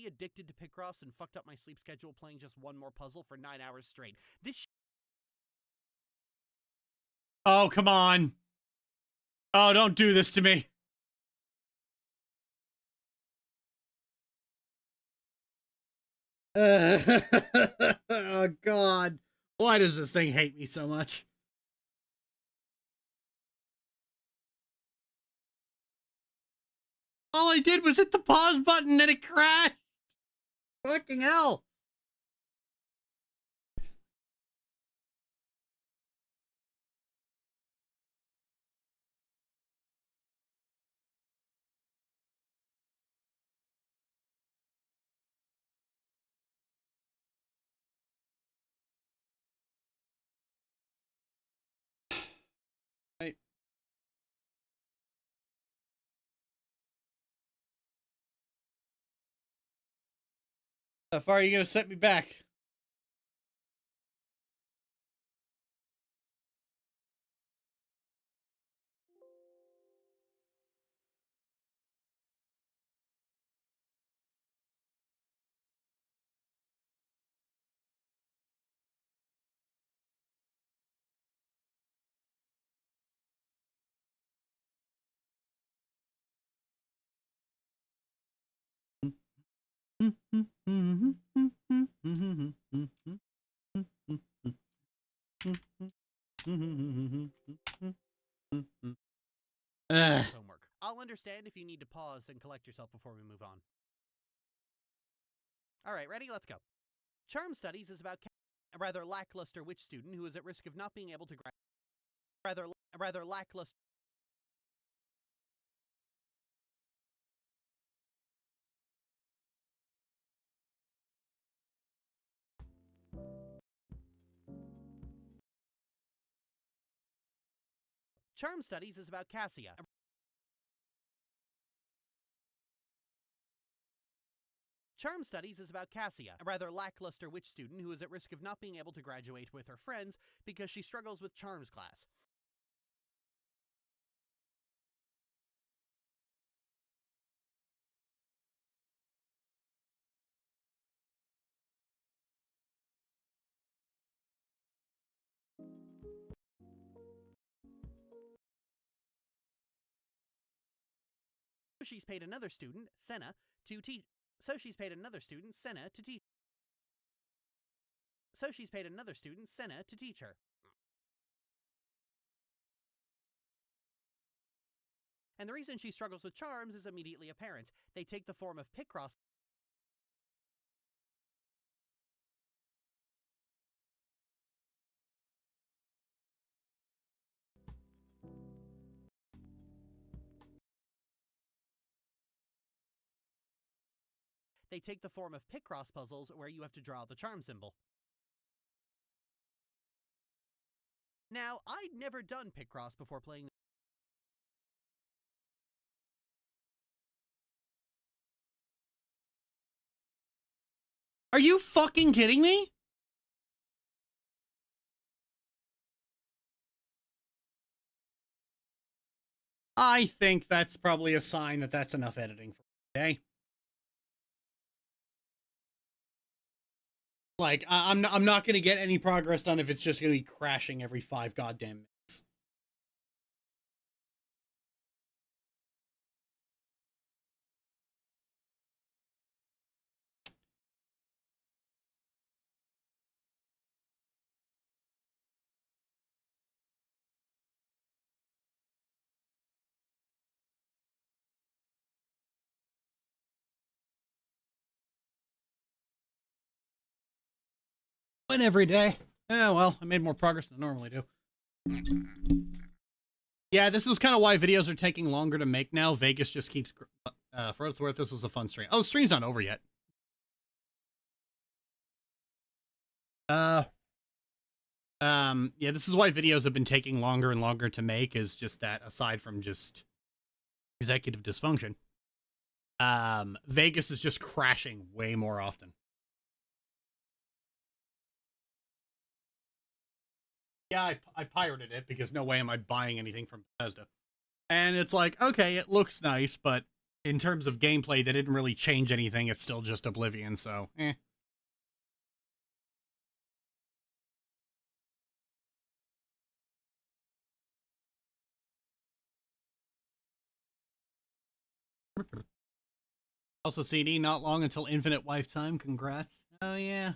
addicted to Picross and fucked up my sleep schedule playing just one more puzzle for 9 hours straight. This Oh, come on. Oh, don't do this to me. Oh, God. Why does this thing hate me so much? All I did was hit the pause button and it crashed. Fucking hell. Right. How far are you gonna set me back? homework. I'll understand if you need to pause and collect yourself before we move on. Alright, ready? Let's go. Charm Studies is about a rather lackluster witch student who is at risk of not being able to rather lackluster. Charm Studies is about Cassia. Charm Studies is about Cassia, a rather lackluster witch student who is at risk of not being able to graduate with her friends because she struggles with charms class. She's paid another student, Senna, to teach. So she's paid another student, Senna, to teach. So she's paid another student, Senna, to teach her. And the reason she struggles with charms is immediately apparent. They take the form of Picross. They take the form of Picross puzzles where you have to draw the charm symbol. Now, I'd never done Picross before playing. Are you fucking kidding me? I think that's probably a sign that that's enough editing for today. Like, I'm not gonna get any progress done if it's just gonna be crashing every 5 goddamn minutes. Win every day. Yeah, well, I made more progress than I normally do. Yeah, this is kind of why videos are taking longer to make now. Vegas just keeps... for what it's worth, this was a fun stream. Oh, the stream's not over yet. Yeah, this is why videos have been taking longer and longer to make, is just that, aside from just executive dysfunction. Vegas is just crashing way more often. Yeah, I pirated it because no way am I buying anything from Bethesda. And it's like, okay, it looks nice, but in terms of gameplay, they didn't really change anything. It's still just Oblivion, so, eh. Also, CD, not long until Infinite Lifetime. Congrats. Oh, yeah.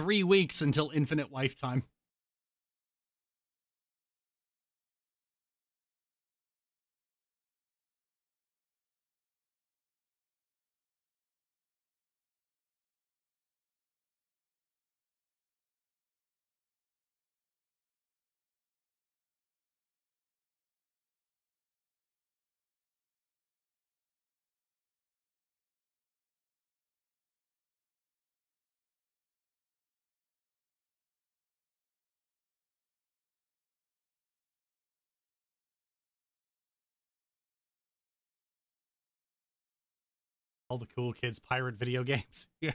3 weeks until Infinite Lifetime. All the cool kids pirate video games. Yeah.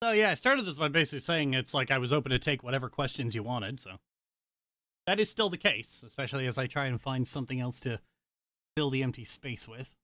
So yeah, I started this by basically saying it's like I was open to take whatever questions you wanted, so that is still the case, especially as I try and find something else to fill the empty space with.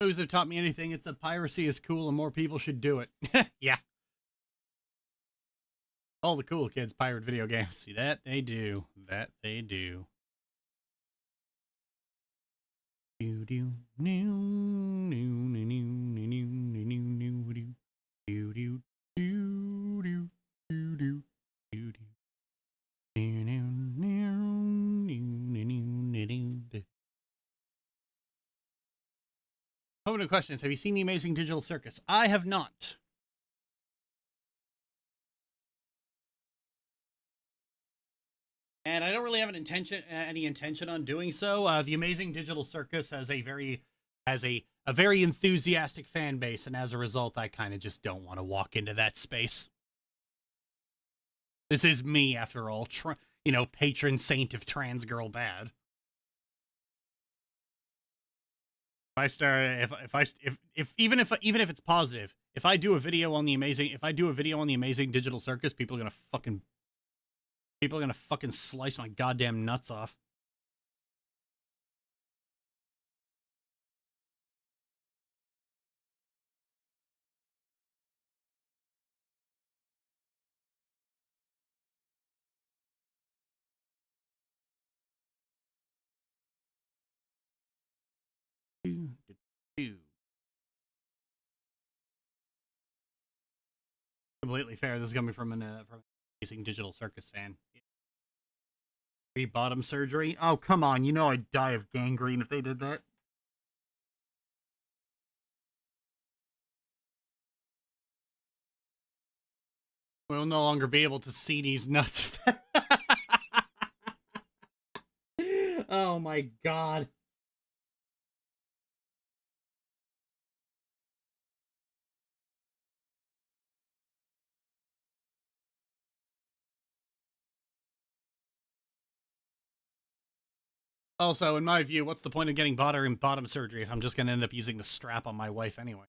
Those have taught me anything, it's that piracy is cool and more people should do it. Yeah. All the cool kids pirate video games. See, that they do. That they do. Do do new new new new new new new new do do do do do do do do do. Open to questions. Have you seen The Amazing Digital Circus? I have not. And I don't really have any intention on doing so. The Amazing Digital Circus has a very enthusiastic fan base, and as a result, I kind of just don't want to walk into that space. This is me, after all, patron saint of trans girl bad. Even if it's positive, if I do a video on the Amazing Digital Circus, people are gonna fucking slice my goddamn nuts off. Completely fair. This is coming from an Amazing Digital Circus fan. Bottom surgery? Oh, come on. You know I'd die of gangrene if they did that. We'll no longer be able to see these nuts. Oh my god. Also, in my view, what's the point of getting bottom surgery if I'm just going to end up using the strap on my wife anyway?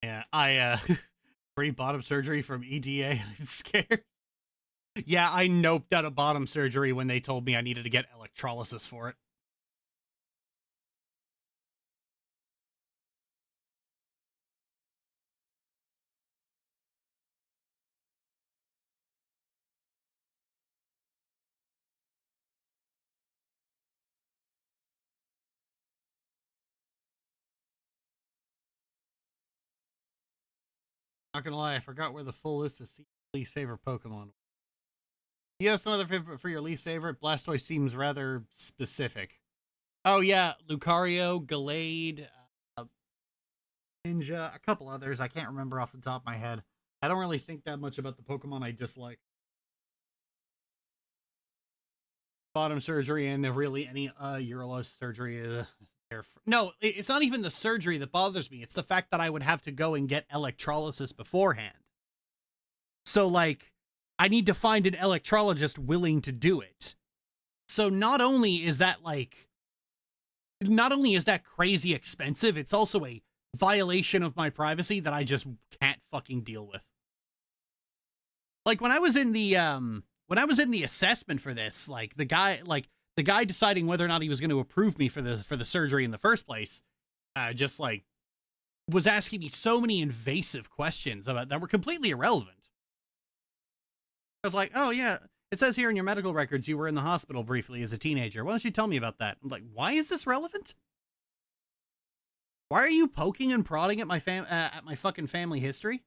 Yeah, free bottom surgery from EDA. I'm scared. Yeah, I noped out of bottom surgery when they told me I needed to get electrolysis for it. Not gonna lie, I forgot where the full list of least favorite Pokemon. You have some other favorite for your least favorite? Blastoise seems rather specific. Oh yeah, Lucario, Gallade, Ninja, a couple others. I can't remember off the top of my head. I don't really think that much about the Pokemon I dislike. Bottom surgery and really any urologic surgery is there. No, it's not even the surgery that bothers me. It's the fact that I would have to go and get electrolysis beforehand. So, like, I need to find an electrologist willing to do it. So not only is that crazy expensive, it's also a violation of my privacy that I just can't fucking deal with. Like when I was in the assessment for this, like the guy deciding whether or not he was going to approve me for the surgery in the first place, just like was asking me so many invasive questions about that were completely irrelevant. I was like, oh yeah, it says here in your medical records you were in the hospital briefly as a teenager. Why don't you tell me about that? I'm like, why is this relevant? Why are you poking and prodding at my fucking family history?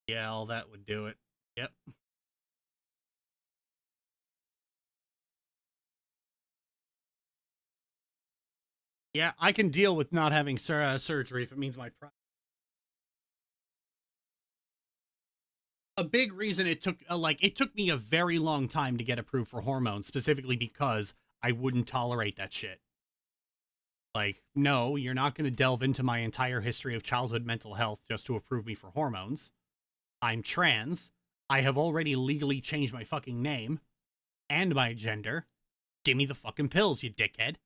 Yeah, all that would do it. Yep. Yeah, I can deal with not having surgery if it means my a big reason it took me a very long time to get approved for hormones, specifically because I wouldn't tolerate that shit. Like, no, you're not going to delve into my entire history of childhood mental health just to approve me for hormones. I'm trans. I have already legally changed my fucking name and my gender. Give me the fucking pills, you dickhead.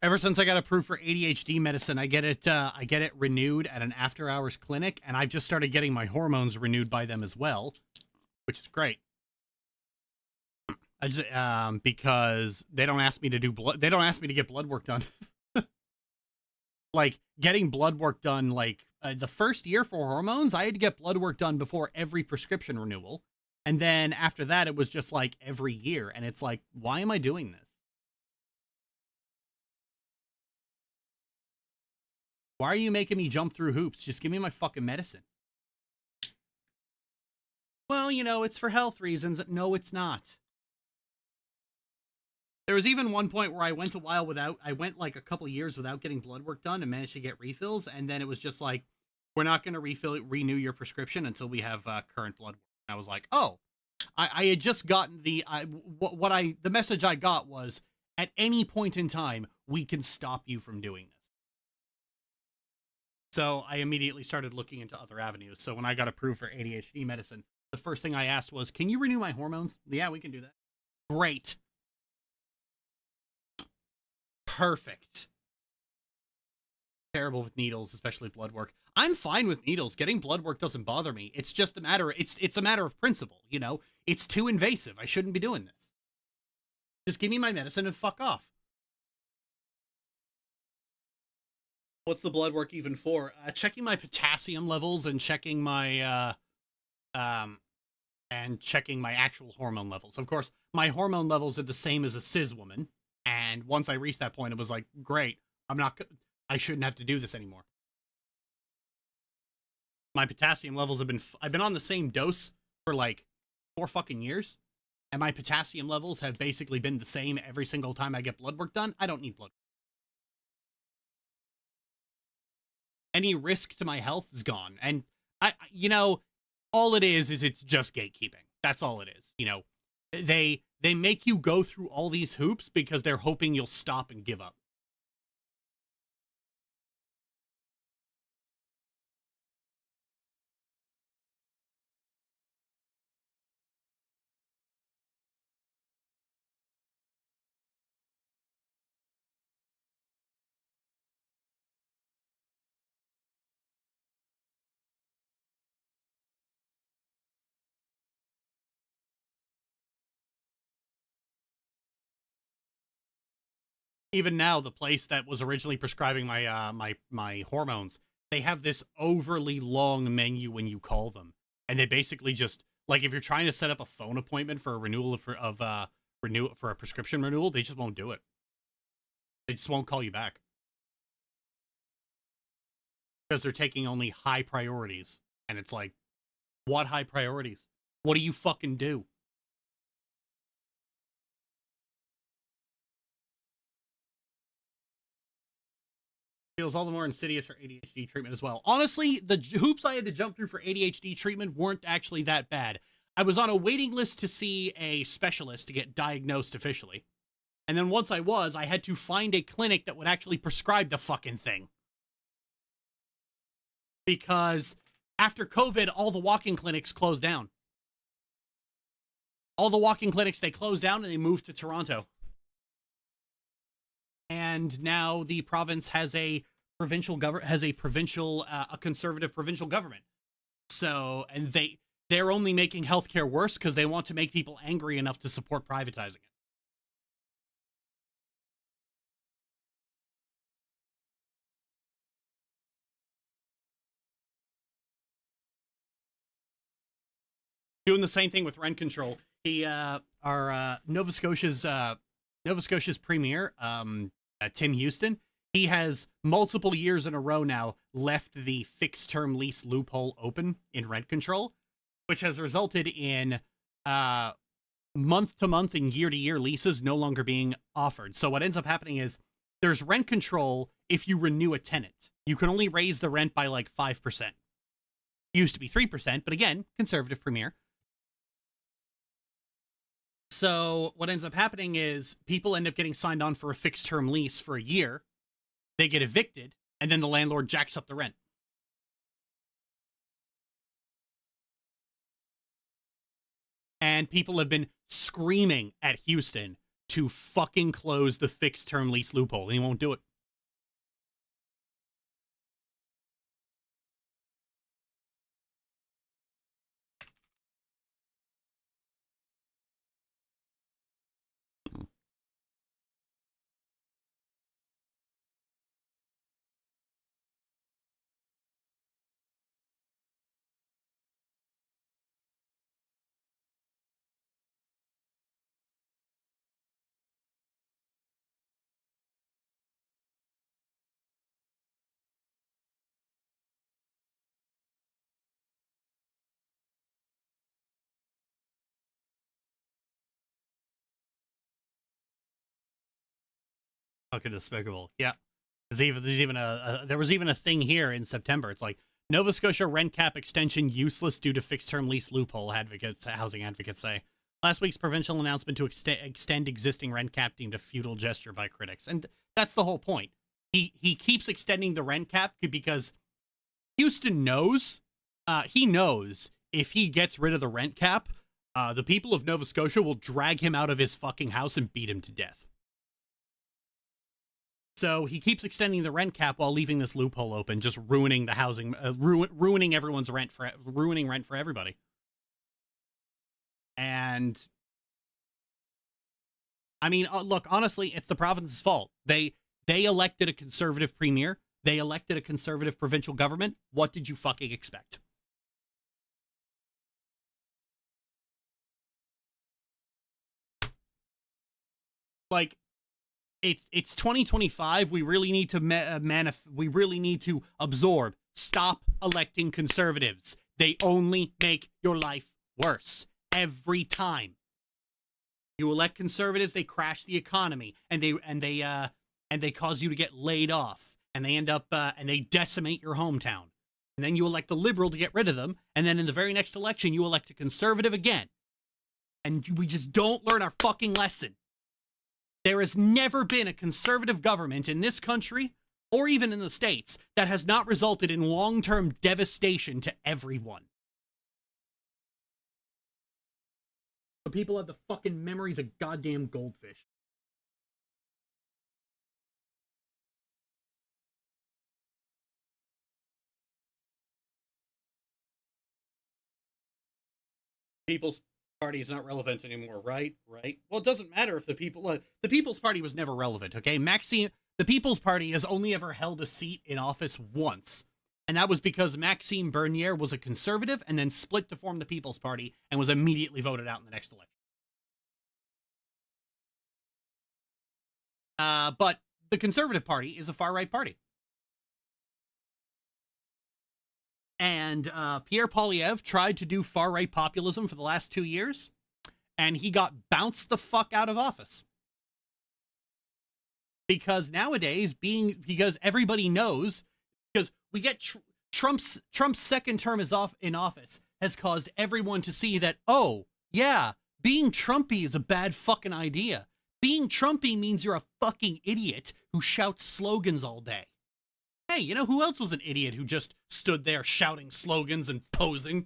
Ever since I got approved for ADHD medicine, I get it renewed at an after-hours clinic, and I've just started getting my hormones renewed by them as well, which is great. I just because they don't ask me to do blood. They don't ask me to get blood work done. Like getting blood work done, like the first year for hormones, I had to get blood work done before every prescription renewal, and then after that, it was just like every year, and it's like, why am I doing this? Why are you making me jump through hoops? Just give me my fucking medicine. Well, you know, it's for health reasons. No, it's not. There was even one point where I went like a couple years without getting blood work done and managed to get refills. And then it was just like, we're not going to renew your prescription until we have current blood work. And I was like, oh, I had just gotten the message I got was, at any point in time, we can stop you from doing this. So I immediately started looking into other avenues. So when I got approved for ADHD medicine, the first thing I asked was, can you renew my hormones? Yeah, we can do that. Great. Perfect. Terrible with needles, especially blood work. I'm fine with needles. Getting blood work doesn't bother me. It's just a matter, it's a matter of principle, you know? It's too invasive. I shouldn't be doing this. Just give me my medicine and fuck off. What's the blood work even for? Checking my potassium levels and checking my actual hormone levels. Of course, my hormone levels are the same as a cis woman, and once I reached that point, it was like, great, I shouldn't have to do this anymore. My potassium levels have been, I've been on the same dose for like 4 fucking years, and my potassium levels have basically been the same every single time I get blood work done. I don't need blood work. Any risk to my health is gone. And you know, all it is it's just gatekeeping. That's all it is. You know, they make you go through all these hoops because they're hoping you'll stop and give up. Even now, the place that was originally prescribing my my hormones, they have this overly long menu when you call them, and they basically just, like, if you're trying to set up a phone appointment for a renewal for a prescription renewal, they just won't do it. They just won't call you back because they're taking only high priorities, and it's like, what high priorities? What do you fucking do? Feels all the more insidious for ADHD treatment as well. Honestly, the hoops I had to jump through for ADHD treatment weren't actually that bad. I was on a waiting list to see a specialist to get diagnosed officially. And then once I had to find a clinic that would actually prescribe the fucking thing. Because after COVID, all the walk-in clinics closed down. All the walk-in clinics, they closed down and they moved to Toronto. And now the province has a provincial a conservative provincial government. So, and they're only making healthcare worse because they want to make people angry enough to support privatizing it. Doing the same thing with rent control. Our Nova Scotia's premier, Tim Houston, he has multiple years in a row now left the fixed term lease loophole open in rent control, which has resulted in month to month and year to year leases no longer being offered. So what ends up happening is there's rent control if you renew a tenant. You can only raise the rent by like 5%. Used to be 3%, but again, conservative premier. So what ends up happening is people end up getting signed on for a fixed term lease for a year. They get evicted, and then the landlord jacks up the rent. And people have been screaming at Houston to fucking close the fixed term lease loophole, and he won't do it. Fucking despicable. Yeah. There was even a thing here in September. It's like, Nova Scotia rent cap extension useless due to fixed term lease loophole, housing advocates say. Last week's provincial announcement to extend existing rent cap deemed a futile gesture by critics. And that's the whole point. He keeps extending the rent cap because Houston knows, he knows if he gets rid of the rent cap, the people of Nova Scotia will drag him out of his fucking house and beat him to death. So he keeps extending the rent cap while leaving this loophole open, just ruining the housing, ruining everyone's rent ruining rent for everybody. And I mean, look, honestly, it's the province's fault. They elected a conservative premier. They elected a conservative provincial government. What did you fucking expect? Like, it's 2025. We really need to we really need to absorb. Stop electing conservatives. They only make your life worse every time. You elect conservatives, they crash the economy, and they cause you to get laid off, and they end up and they decimate your hometown. And then you elect a liberal to get rid of them, and then in the very next election you elect a conservative again. And we just don't learn our fucking lesson. There has never been a conservative government in this country, or even in the States, that has not resulted in long-term devastation to everyone. But people have the fucking memories of goddamn goldfish. People's Party is not relevant anymore, right? Right. Well, it doesn't matter if the People's Party was never relevant, okay? The People's Party has only ever held a seat in office once, and that was because Maxime Bernier was a conservative and then split to form the People's Party and was immediately voted out in the next election. But the Conservative Party is a far-right party. And Pierre Poilievre tried to do far-right populism for the last 2 years, and he got bounced the fuck out of office. Because nowadays, because everybody knows, because we get Trump's second term in office has caused everyone to see that, oh, yeah, being Trumpy is a bad fucking idea. Being Trumpy means you're a fucking idiot who shouts slogans all day. Hey, you know who else was an idiot who just stood there shouting slogans and posing?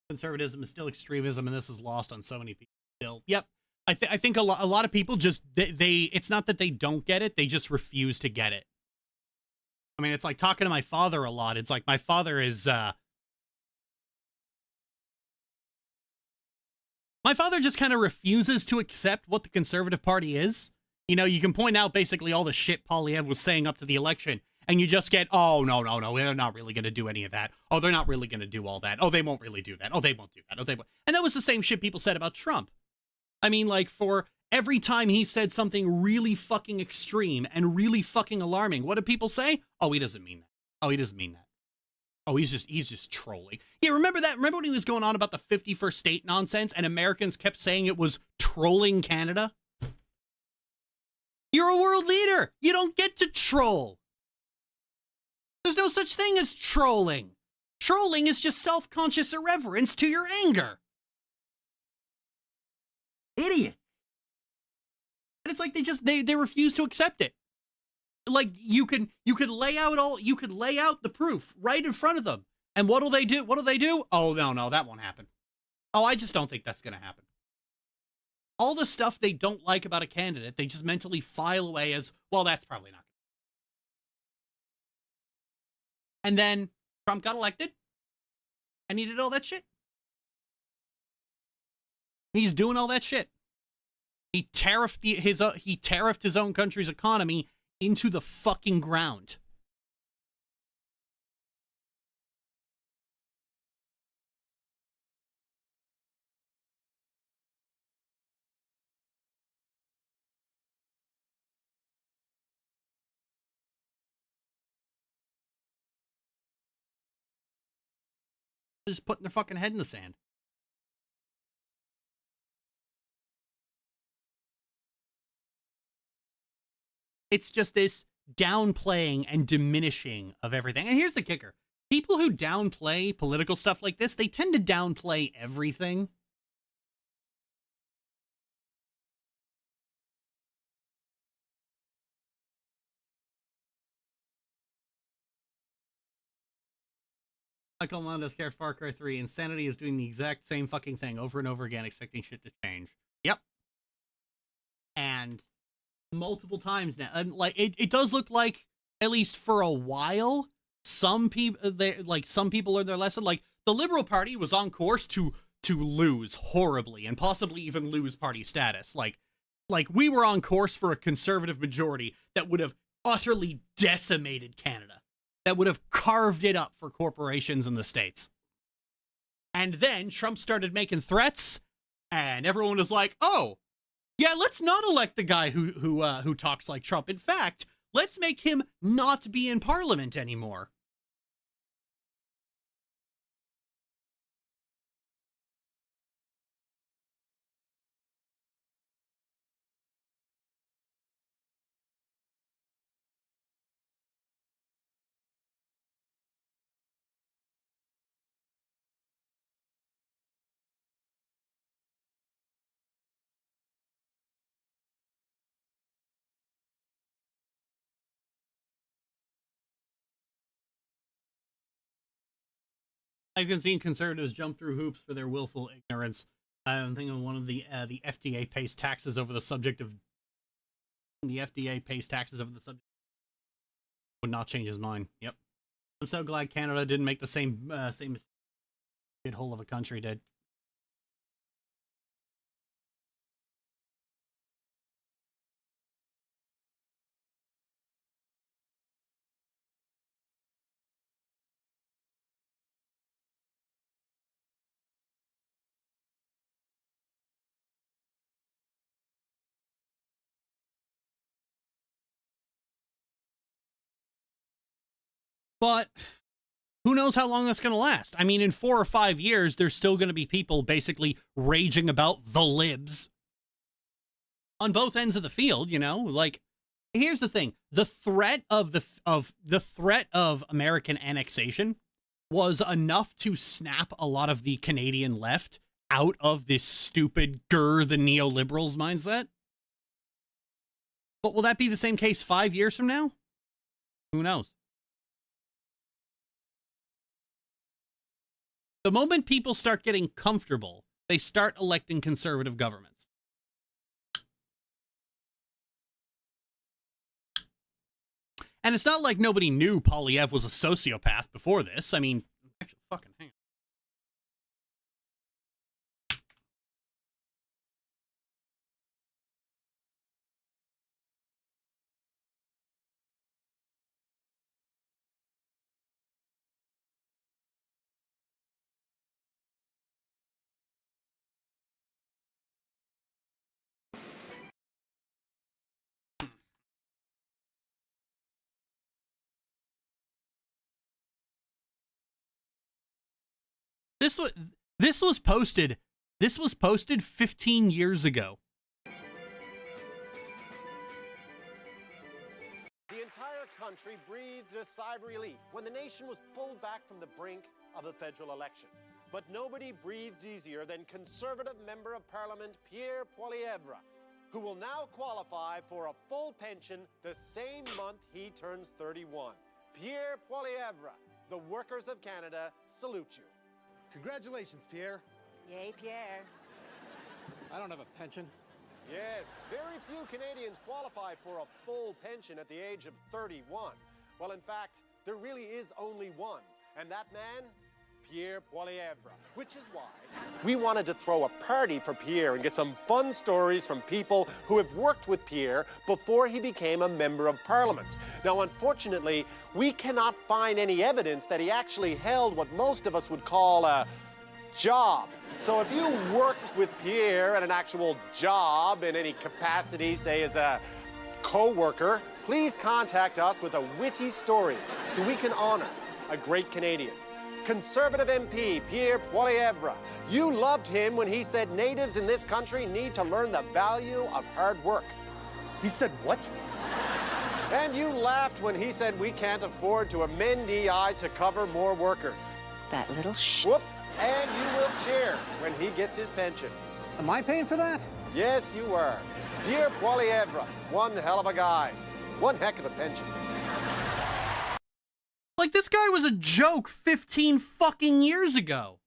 Conservatism is still extremism, and this is lost on so many people still. Yep. I think a lot of people just, they it's not that they don't get it, they just refuse to get it. I mean, it's like talking to my father a lot. It's like my father is, my father just kind of refuses to accept what the Conservative Party is. You know, you can point out basically all the shit Poilievre was saying up to the election, and you just get, oh, no, they're not really going to do any of that. Oh, they're not really going to do all that. Oh, they won't really do that. Oh, they won't do that. Oh, they won't. And that was the same shit people said about Trump. I mean, like, for every time he said something really fucking extreme and really fucking alarming, what did people say? Oh, he doesn't mean that. Oh, he doesn't mean that. Oh, he's just trolling. Yeah, remember that? Remember when he was going on about the 51st state nonsense and Americans kept saying it was trolling Canada? You're a world leader. You don't get to troll. There's no such thing as trolling. Trolling is just self-conscious irreverence to your anger. Idiot. And it's like they refuse to accept it. Like you could lay out the proof right in front of them. And what'll they do? Oh, no, that won't happen. Oh, I just don't think that's going to happen. All the stuff they don't like about a candidate, they just mentally file away as, well, that's probably not. And then Trump got elected, and he did all that shit. He's doing all that shit. He tariffed his own country's economy into the fucking ground. Just putting their fucking head in the sand. It's just this downplaying and diminishing of everything. And here's the kicker. People who downplay political stuff like this, they tend to downplay everything. Michael Mondos cares Far Cry 3. Insanity is doing the exact same fucking thing over and over again, expecting shit to change. Yep. And multiple times now. And like it does look like, at least for a while, some people learned their lesson. Like the Liberal Party was on course to lose horribly and possibly even lose party status. Like we were on course for a conservative majority that would have utterly decimated Canada, that would have carved it up for corporations in the States. And then Trump started making threats, and everyone was like, "Oh, yeah, let's not elect the guy who talks like Trump. In fact, let's make him not be in Parliament anymore." I've been seeing conservatives jump through hoops for their willful ignorance. I'm thinking of one of the FDA pays taxes over the subject of would not change his mind. Yep. I'm so glad Canada didn't make the same shithole of a country did. But who knows how long that's going to last? I mean, in 4 or 5 years, there's still going to be people basically raging about the libs on both ends of the field. You know, like here's the thing: the threat of American annexation was enough to snap a lot of the Canadian left out of this stupid the neoliberals mindset. But will that be the same case 5 years from now? Who knows? The moment people start getting comfortable, they start electing conservative governments. And it's not like nobody knew Polyev was a sociopath before this. I mean, actually, fucking hang on. This was posted 15 years ago. The entire country breathed a sigh of relief when the nation was pulled back from the brink of a federal election. But nobody breathed easier than Conservative Member of Parliament Pierre Poilievre, who will now qualify for a full pension the same month he turns 31. Pierre Poilievre, the workers of Canada salute you. Congratulations, Pierre. Yay, Pierre. I don't have a pension. Yes, very few Canadians qualify for a full pension at the age of 31. Well, in fact, there really is only one, and that man, Pierre Poilievre, which is why we wanted to throw a party for Pierre and get some fun stories from people who have worked with Pierre before he became a member of Parliament. Now, unfortunately, we cannot find any evidence that he actually held what most of us would call a job. So if you worked with Pierre at an actual job in any capacity, say as a co-worker, please contact us with a witty story so we can honor a great Canadian. Conservative MP Pierre Poilievre. You loved him when he said natives in this country need to learn the value of hard work. He said what? And you laughed when he said we can't afford to amend EI to cover more workers. That little Whoop! And you will cheer when he gets his pension. Am I paying for that? Yes, you were. Pierre Poilievre, one hell of a guy. One heck of a pension. Like, this guy was a joke 15 fucking years ago.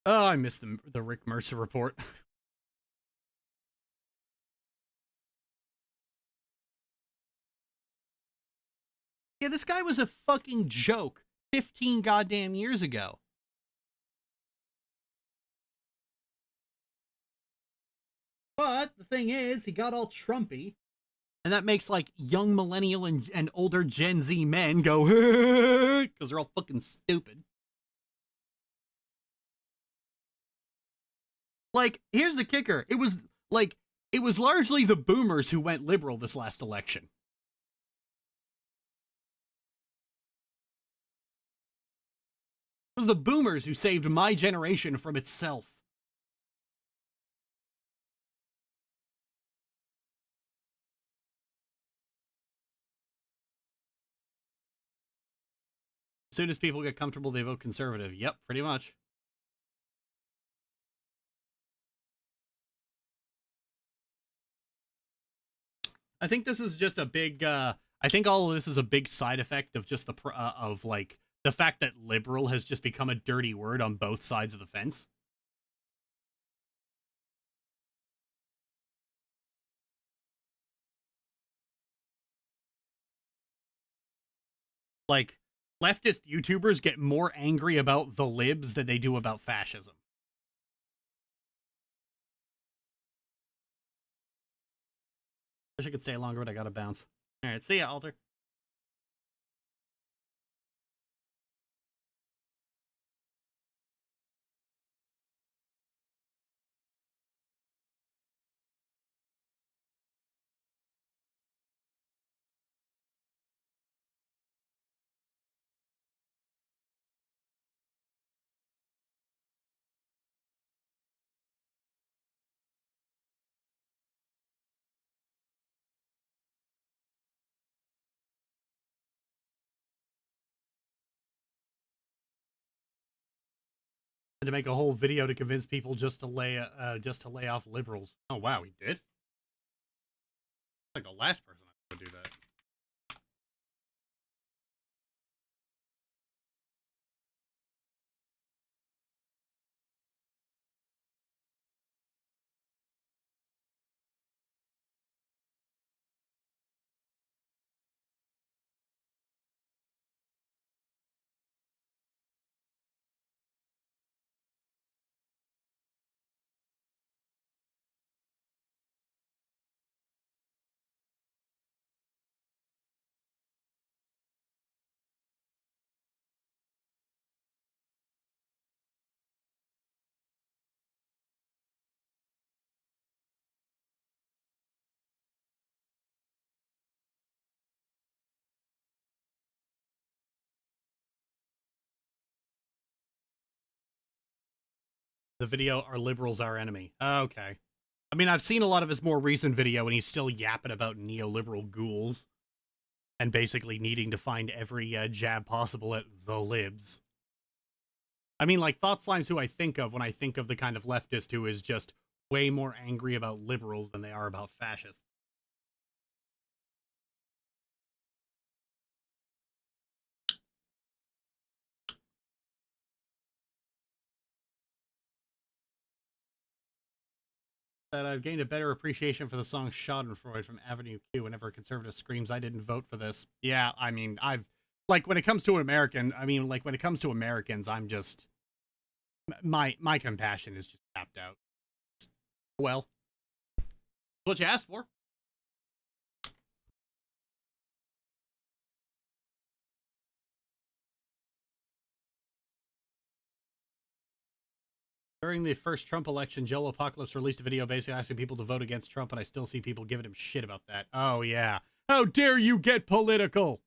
Oh, I missed the Rick Mercer report. Yeah, this guy was a fucking joke 15 goddamn years ago. But the thing is, he got all Trumpy. And that makes, like, young millennial and older Gen Z men go, because they're all fucking stupid. Like, here's the kicker. It was largely the boomers who went liberal this last election. It was the boomers who saved my generation from itself. As soon as people get comfortable, they vote conservative. Yep, pretty much. I think this is just a big, I think all of this is a big side effect of just the fact that liberal has just become a dirty word on both sides of the fence. Like, leftist YouTubers get more angry about the libs than they do about fascism. Wish I could stay longer, but I gotta bounce. Alright, see ya, Alter. To make a whole video to convince people just to lay off liberals. Oh wow, he did? Like the last person I would do that. The video, "Our Liberals Our Enemy." Okay. I mean, I've seen a lot of his more recent video, and he's still yapping about neoliberal ghouls. And basically needing to find every jab possible at the libs. I mean, like, Thought Slime's who I think of when I think of the kind of leftist who is just way more angry about liberals than they are about fascists. That I've gained a better appreciation for the song Schadenfreude from Avenue Q whenever a conservative screams, "I didn't vote for this." Yeah, I mean, when it comes to when it comes to Americans, I'm just, my compassion is just tapped out. Well, what you asked for. During the first Trump election, Joe Apocalypse released a video basically asking people to vote against Trump, and I still see people giving him shit about that. Oh, yeah. How dare you get political?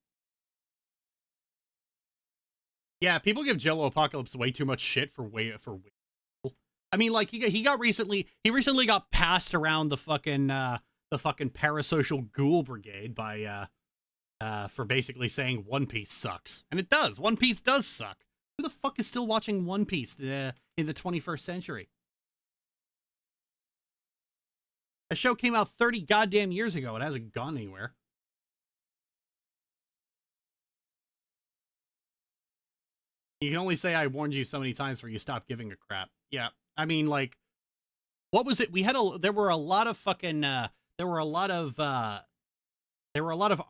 Yeah, people give Jello Apocalypse way too much shit for way. I mean, like he recently got passed around the fucking parasocial ghoul brigade by for basically saying One Piece sucks, and it does. One Piece does suck. Who the fuck is still watching One Piece in the 21st century? A show came out 30 goddamn years ago. It hasn't gone anywhere. You can only say I warned you so many times before you stop giving a crap. Yeah, I mean, like, what was it? There were a lot of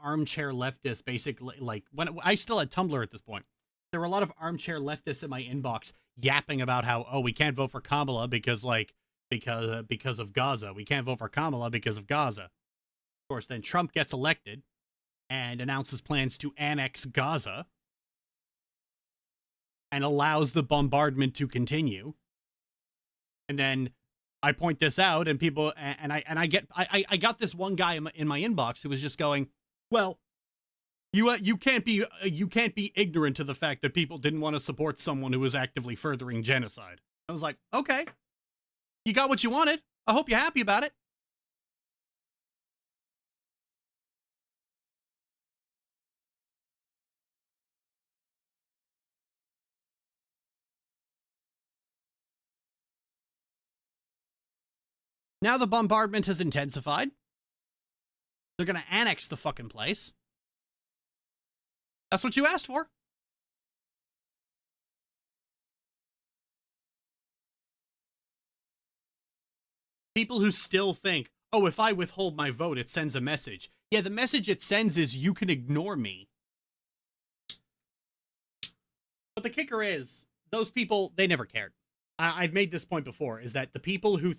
armchair leftists, basically, like, when I still had Tumblr at this point. There were a lot of armchair leftists in my inbox yapping about how, oh, we can't vote for Kamala because of Gaza. We can't vote for Kamala because of Gaza. Of course, then Trump gets elected and announces plans to annex Gaza and allows the bombardment to continue. And then I point this out, and people, I got this one guy in my inbox who was just going, well, you can't be ignorant to the fact that people didn't want to support someone who was actively furthering genocide. I was like, okay, you got what you wanted. I hope you're happy about it. Now the bombardment has intensified. They're going to annex the fucking place. That's what you asked for. People who still think, oh, if I withhold my vote, it sends a message. Yeah, the message it sends is you can ignore me. But the kicker is, those people, they never cared. I've made this point before, is that the people who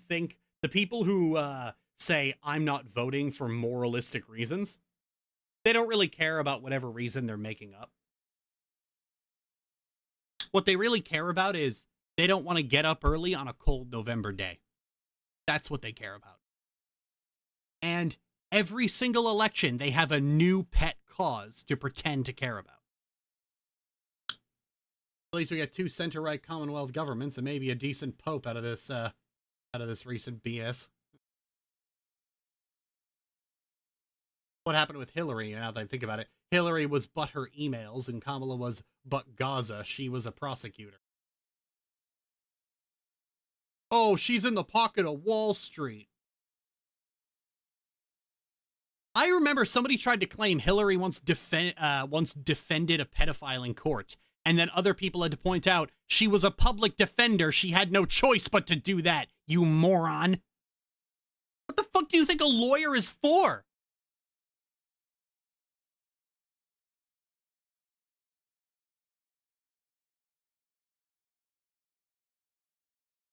say I'm not voting for moralistic reasons, they don't really care about whatever reason they're making up. What they really care about is they don't want to get up early on a cold November day. That's what they care about. And every single election, they have a new pet cause to pretend to care about. At least we got 2 center-right Commonwealth governments and maybe a decent pope out of this recent BS. What happened with Hillary? Now that I think about it, Hillary was but her emails, and Kamala was but Gaza. She was a prosecutor. Oh, she's in the pocket of Wall Street. I remember somebody tried to claim Hillary once defended a pedophile in court, and then other people had to point out she was a public defender. She had no choice but to do that, you moron. What the fuck do you think a lawyer is for?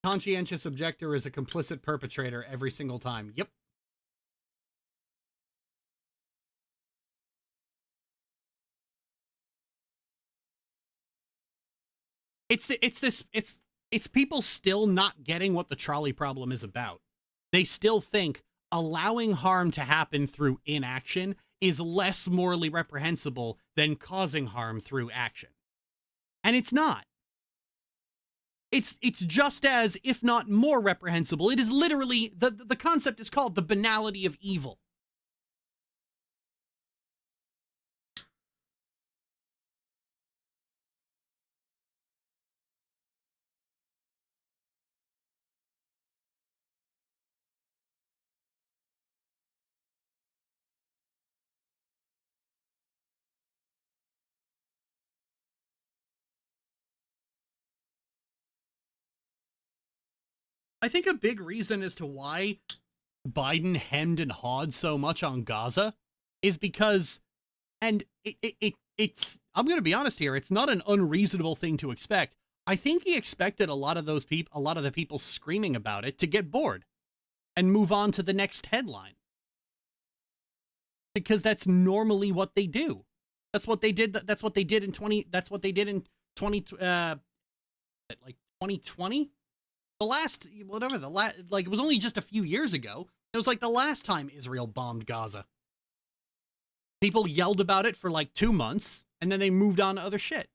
Conscientious objector is a complicit perpetrator every single time. Yep. It's people still not getting what the trolley problem is about. They still think allowing harm to happen through inaction is less morally reprehensible than causing harm through action. And it's not. It's just as, if not more reprehensible. It is literally, the concept is called the banality of evil. I think a big reason as to why Biden hemmed and hawed so much on Gaza is because, and it's, I'm going to be honest here, it's not an unreasonable thing to expect. I think he expected a lot of the people screaming about it to get bored and move on to the next headline. Because that's normally what they do. That's what they did in 2020. It was only just a few years ago. It was like the last time Israel bombed Gaza. People yelled about it for like 2 months, and then they moved on to other shit.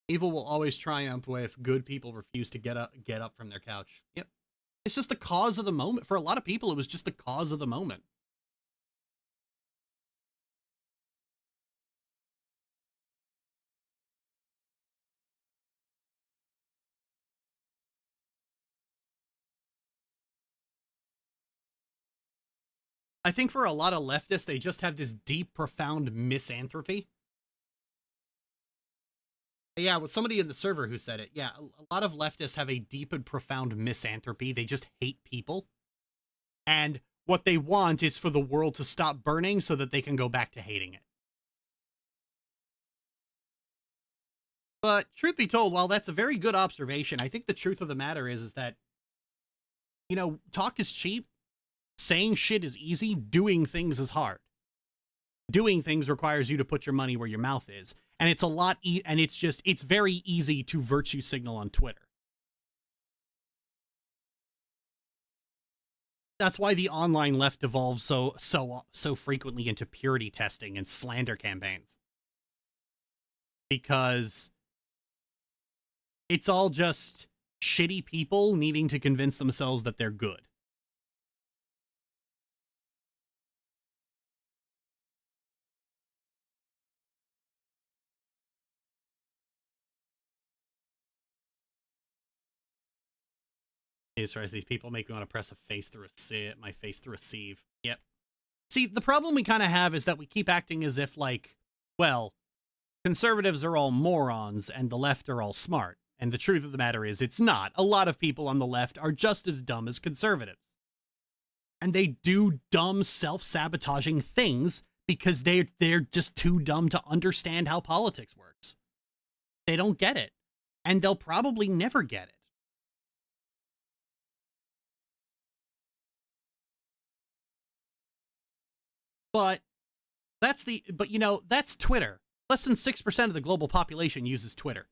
Evil will always triumph if good people refuse to get up from their couch. Yep. It's just the cause of the moment. For a lot of people, it was just the cause of the moment. I think for a lot of leftists, they just have this deep, profound misanthropy. Yeah, it was somebody in the server who said it. Yeah, a lot of leftists have a deep and profound misanthropy. They just hate people. And what they want is for the world to stop burning so that they can go back to hating it. But truth be told, while that's a very good observation, I think the truth of the matter is that, you know, talk is cheap. Saying shit is easy. Doing things is hard. Doing things requires you to put your money where your mouth is. And it's a lot, and it's very easy to virtue signal on Twitter. That's why the online left evolves so frequently into purity testing and slander campaigns. Because it's all just shitty people needing to convince themselves that they're good. These people make me want to press my face through a sieve. Yep. See, the problem we kind of have is that we keep acting as if, like, well, conservatives are all morons and the left are all smart. And the truth of the matter is it's not. A lot of people on the left are just as dumb as conservatives. And they do dumb, self-sabotaging things because they're just too dumb to understand how politics works. They don't get it. And they'll probably never get it. But you know, that's Twitter. Less than 6% of the global population uses Twitter.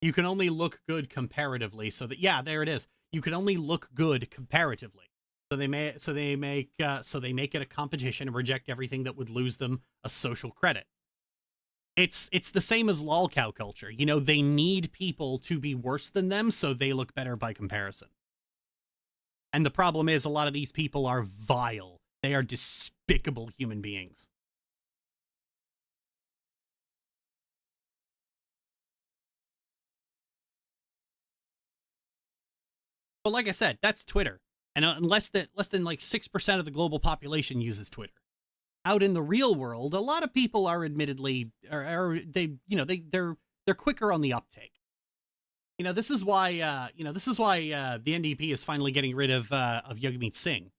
You can only look good comparatively, so that, yeah, there it is. You can only look good comparatively. So they make it a competition and reject everything that would lose them a social credit. It's the same as lolcow culture. You know, they need people to be worse than them so they look better by comparison. And the problem is a lot of these people are vile. They are despicable human beings. But like I said, that's Twitter. And less than like 6% of the global population uses Twitter. Out in the real world, a lot of people are admittedly, they're quicker on the uptake. You know, this is why the NDP is finally getting rid of Jagmeet Singh.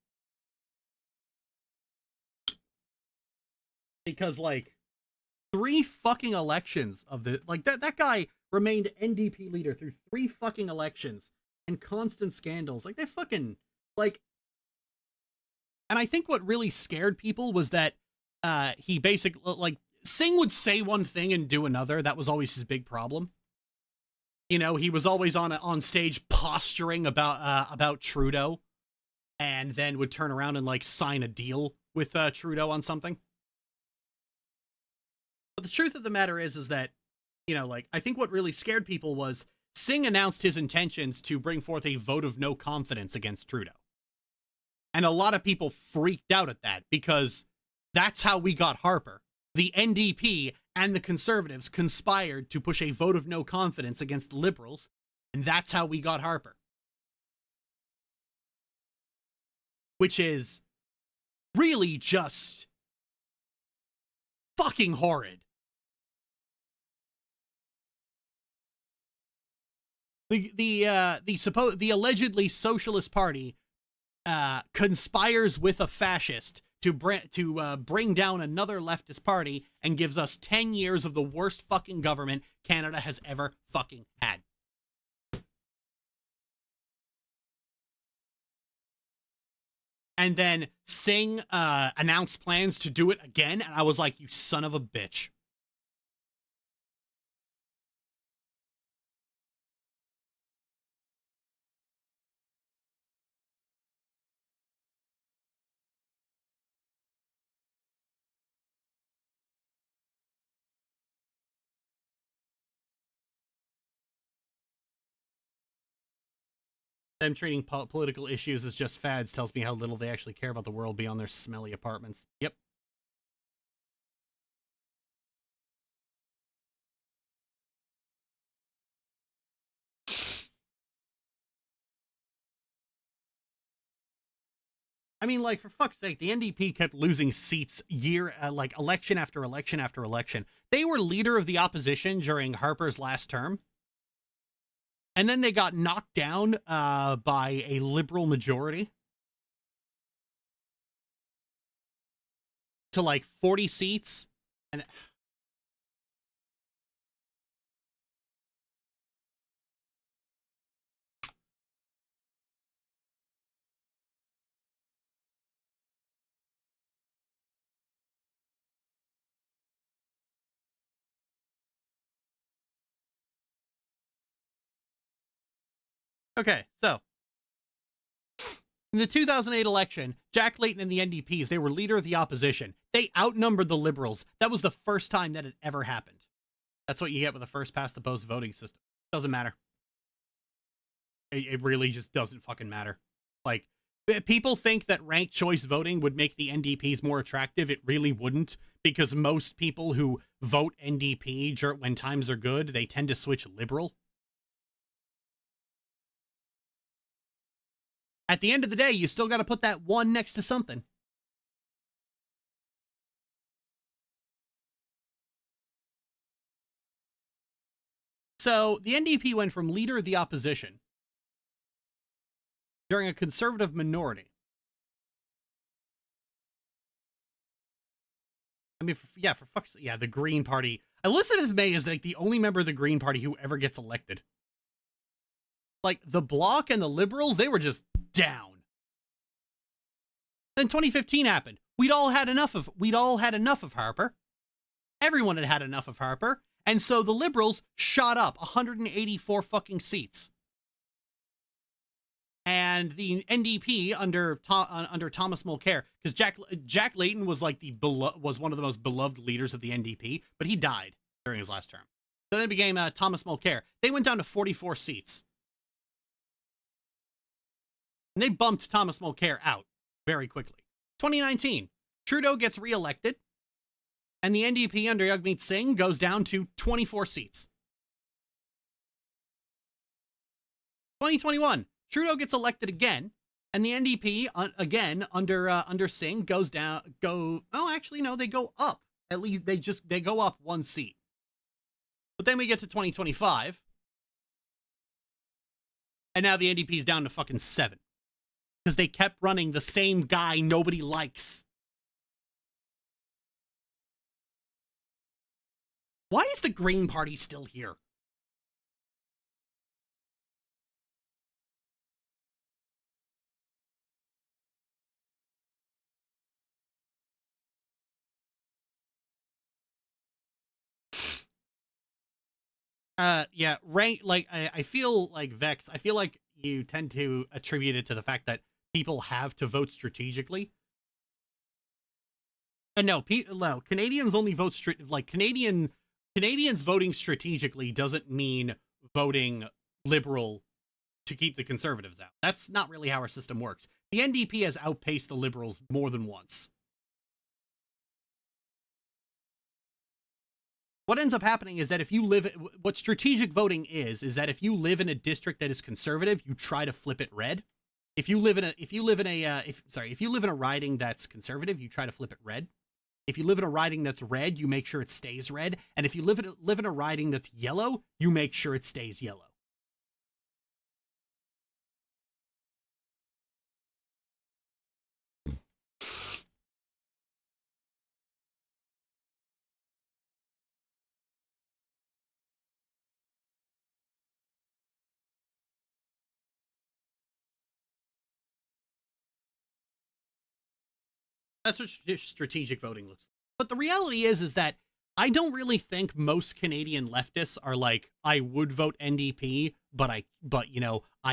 Because, like, 3 fucking elections of that guy remained NDP leader through 3 fucking elections and constant scandals. Like, they fucking, like, and I think what really scared people was that he basically, like, Singh would say one thing and do another. That was always his big problem. You know, he was always on stage posturing about Trudeau, and then would turn around and, like, sign a deal with Trudeau on something. But the truth of the matter is that, you know, like, I think what really scared people was Singh announced his intentions to bring forth a vote of no confidence against Trudeau. And a lot of people freaked out at that because that's how we got Harper. The NDP and the Conservatives conspired to push a vote of no confidence against the Liberals, and that's how we got Harper. Which is really just fucking horrid. The allegedly socialist party conspires with a fascist to bring down another leftist party and gives us 10 years of the worst fucking government Canada has ever fucking had. And then Singh announced plans to do it again, and I was like, you son of a bitch. Them treating political issues as just fads tells me how little they actually care about the world beyond their smelly apartments. Yep. I mean, like, for fuck's sake, the NDP kept losing seats like, election after election after election. They were leader of the opposition during Harper's last term. And then they got knocked down by a liberal majority to, like, 40 seats. And okay, so in the 2008 election, Jack Layton and the NDPs, they were leader of the opposition. They outnumbered the Liberals. That was the first time that had ever happened. That's what you get with a first past the post voting system. Doesn't matter. It really just doesn't fucking matter. Like, people think that ranked choice voting would make the NDPs more attractive. It really wouldn't, because most people who vote NDP when times are good, they tend to switch liberal. At the end of the day, you still got to put that one next to something. So the NDP went from leader of the opposition during a conservative minority. I mean, for fuck's sake, yeah, the Green Party. Elizabeth May is like the only member of the Green Party who ever gets elected. Like, the Bloc and the Liberals, they were just down. Then 2015 happened. We'd all had enough of Harper. Everyone had had enough of Harper. And so the Liberals shot up 184 fucking seats. And the NDP under Thomas Mulcair, because Jack Layton was like was one of the most beloved leaders of the NDP, but he died during his last term. So then it became Thomas Mulcair. They went down to 44 seats. And they bumped Thomas Mulcair out very quickly. 2019, Trudeau gets reelected, and the NDP under Jagmeet Singh goes down to 24 seats. 2021, Trudeau gets elected again, and the NDP again under Singh goes down. They go up. At least they go up one seat. But then we get to 2025, and now the NDP is down to fucking 7. Because they kept running the same guy nobody likes. Why is the Green Party still here? Yeah, I feel like Vex, I feel like you tend to attribute it to the fact that people have to vote strategically. And no, Canadians only vote Canadians voting strategically doesn't mean voting liberal to keep the conservatives out. That's not really how our system works. The NDP has outpaced the liberals more than once. What ends up happening is that what strategic voting is that if you live in a district that is conservative, you try to flip it red. If you live in a riding that's conservative, you try to flip it red. If you live in a riding that's red, you make sure it stays red. And if you live in a riding that's yellow, you make sure it stays yellow. That's what strategic voting looks like. But the reality is that I don't really think most Canadian leftists are like, I would vote NDP, but I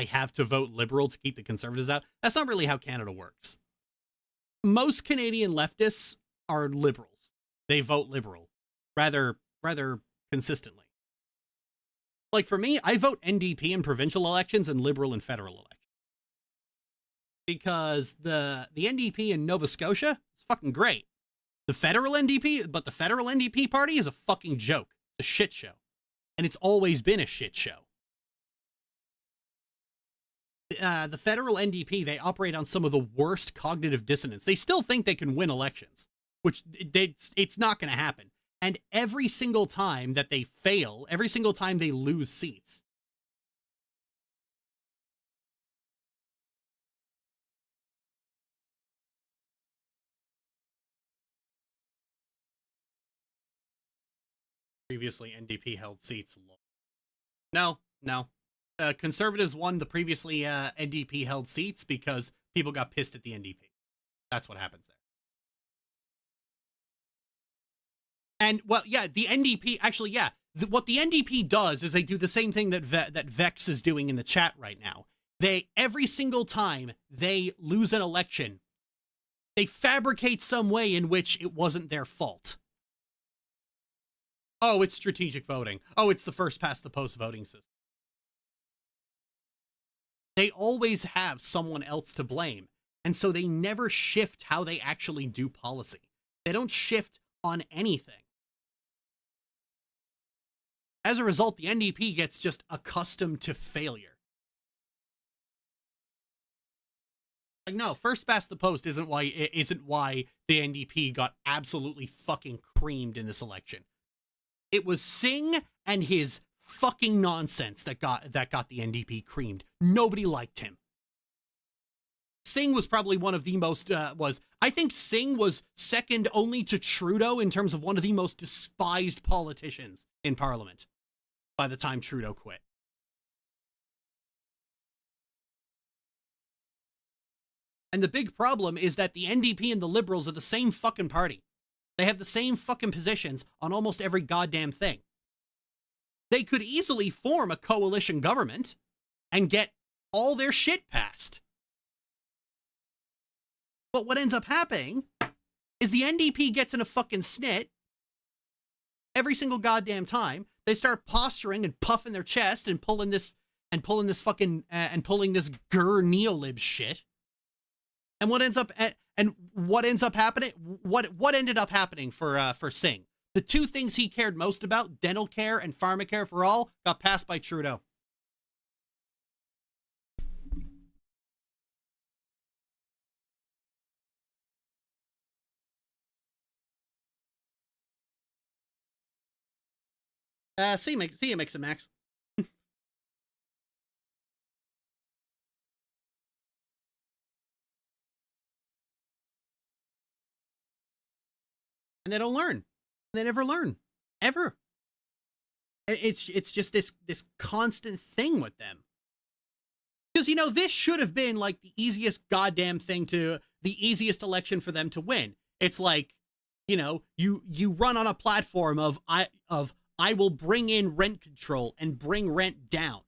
have to vote liberal to keep the conservatives out. That's not really how Canada works. Most Canadian leftists are liberals. They vote liberal rather consistently. Like for me, I vote NDP in provincial elections and liberal in federal elections. because the NDP in Nova Scotia is fucking great. The federal NDP party is a fucking joke. It's a shit show. And it's always been a shit show. The federal NDP, they operate on some of the worst cognitive dissonance. They still think they can win elections, which it's not going to happen. And every single time that they fail, every single time they lose seats, previously NDP held seats. No. Conservatives won the previously NDP held seats because people got pissed at the NDP. That's what happens there. And, well, yeah, the NDP, actually, yeah, what the NDP does is they do the same thing that that Vex is doing in the chat right now. Every single time they lose an election, they fabricate some way in which it wasn't their fault. Oh, it's strategic voting. Oh, it's the first past the post voting system. They always have someone else to blame. And so they never shift how they actually do policy. They don't shift on anything. As a result, the NDP gets just accustomed to failure. Like, no, first past the post isn't why the NDP got absolutely fucking creamed in this election. It was Singh and his fucking nonsense that got the NDP creamed. Nobody liked him. Singh was probably one of the most, I think Singh was second only to Trudeau in terms of one of the most despised politicians in Parliament by the time Trudeau quit. And the big problem is that the NDP and the Liberals are the same fucking party. They have the same fucking positions on almost every goddamn thing. They could easily form a coalition government and get all their shit passed. But what ends up happening is the NDP gets in a fucking snit every single goddamn time. They start posturing and puffing their chest and pulling this fucking grr neolib shit. And what ends up happening? What ended up happening for Singh? The two things he cared most about, dental care and pharmacare for all, got passed by Trudeau. See you, Mix and Max. And they don't learn. They never learn. Ever. It's just this constant thing with them. Because, you know, this should have been like the easiest goddamn thing the easiest election for them to win. It's like, you know, you run on a platform of I will bring in rent control and bring rent down.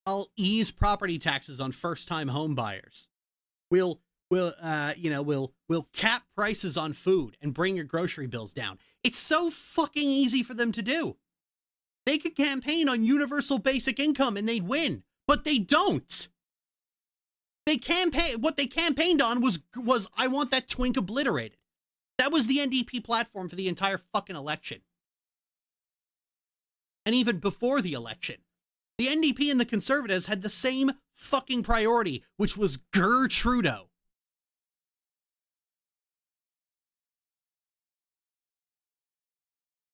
I'll ease property taxes on first-time home buyers. We'll cap prices on food and bring your grocery bills down. It's so fucking easy for them to do. They could campaign on universal basic income and they'd win, but they don't. What they campaigned on was I want that twink obliterated. That was the NDP platform for the entire fucking election. And even before the election, the NDP and the Conservatives had the same fucking priority, which was grr Trudeau.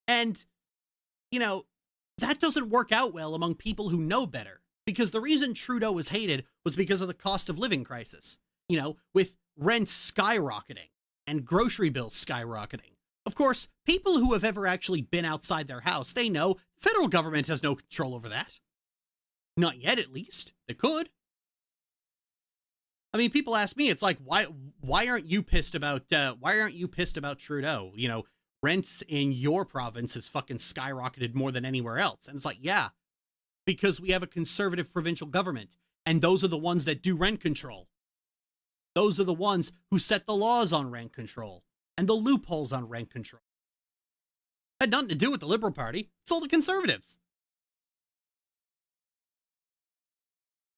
And, you know, that doesn't work out well among people who know better. Because the reason Trudeau was hated was because of the cost of living crisis. You know, with rents skyrocketing and grocery bills skyrocketing. Of course, people who have ever actually been outside their house, they know the federal government has no control over that. Not yet, at least. They could. I mean, people ask me, it's like, why aren't you pissed about Trudeau? You know, rents in your province is fucking skyrocketed more than anywhere else. And it's like, yeah, because we have a conservative provincial government, and those are the ones that do rent control. Those are the ones who set the laws on rent control and the loopholes on rent control. Had nothing to do with the Liberal Party. It's all the Conservatives.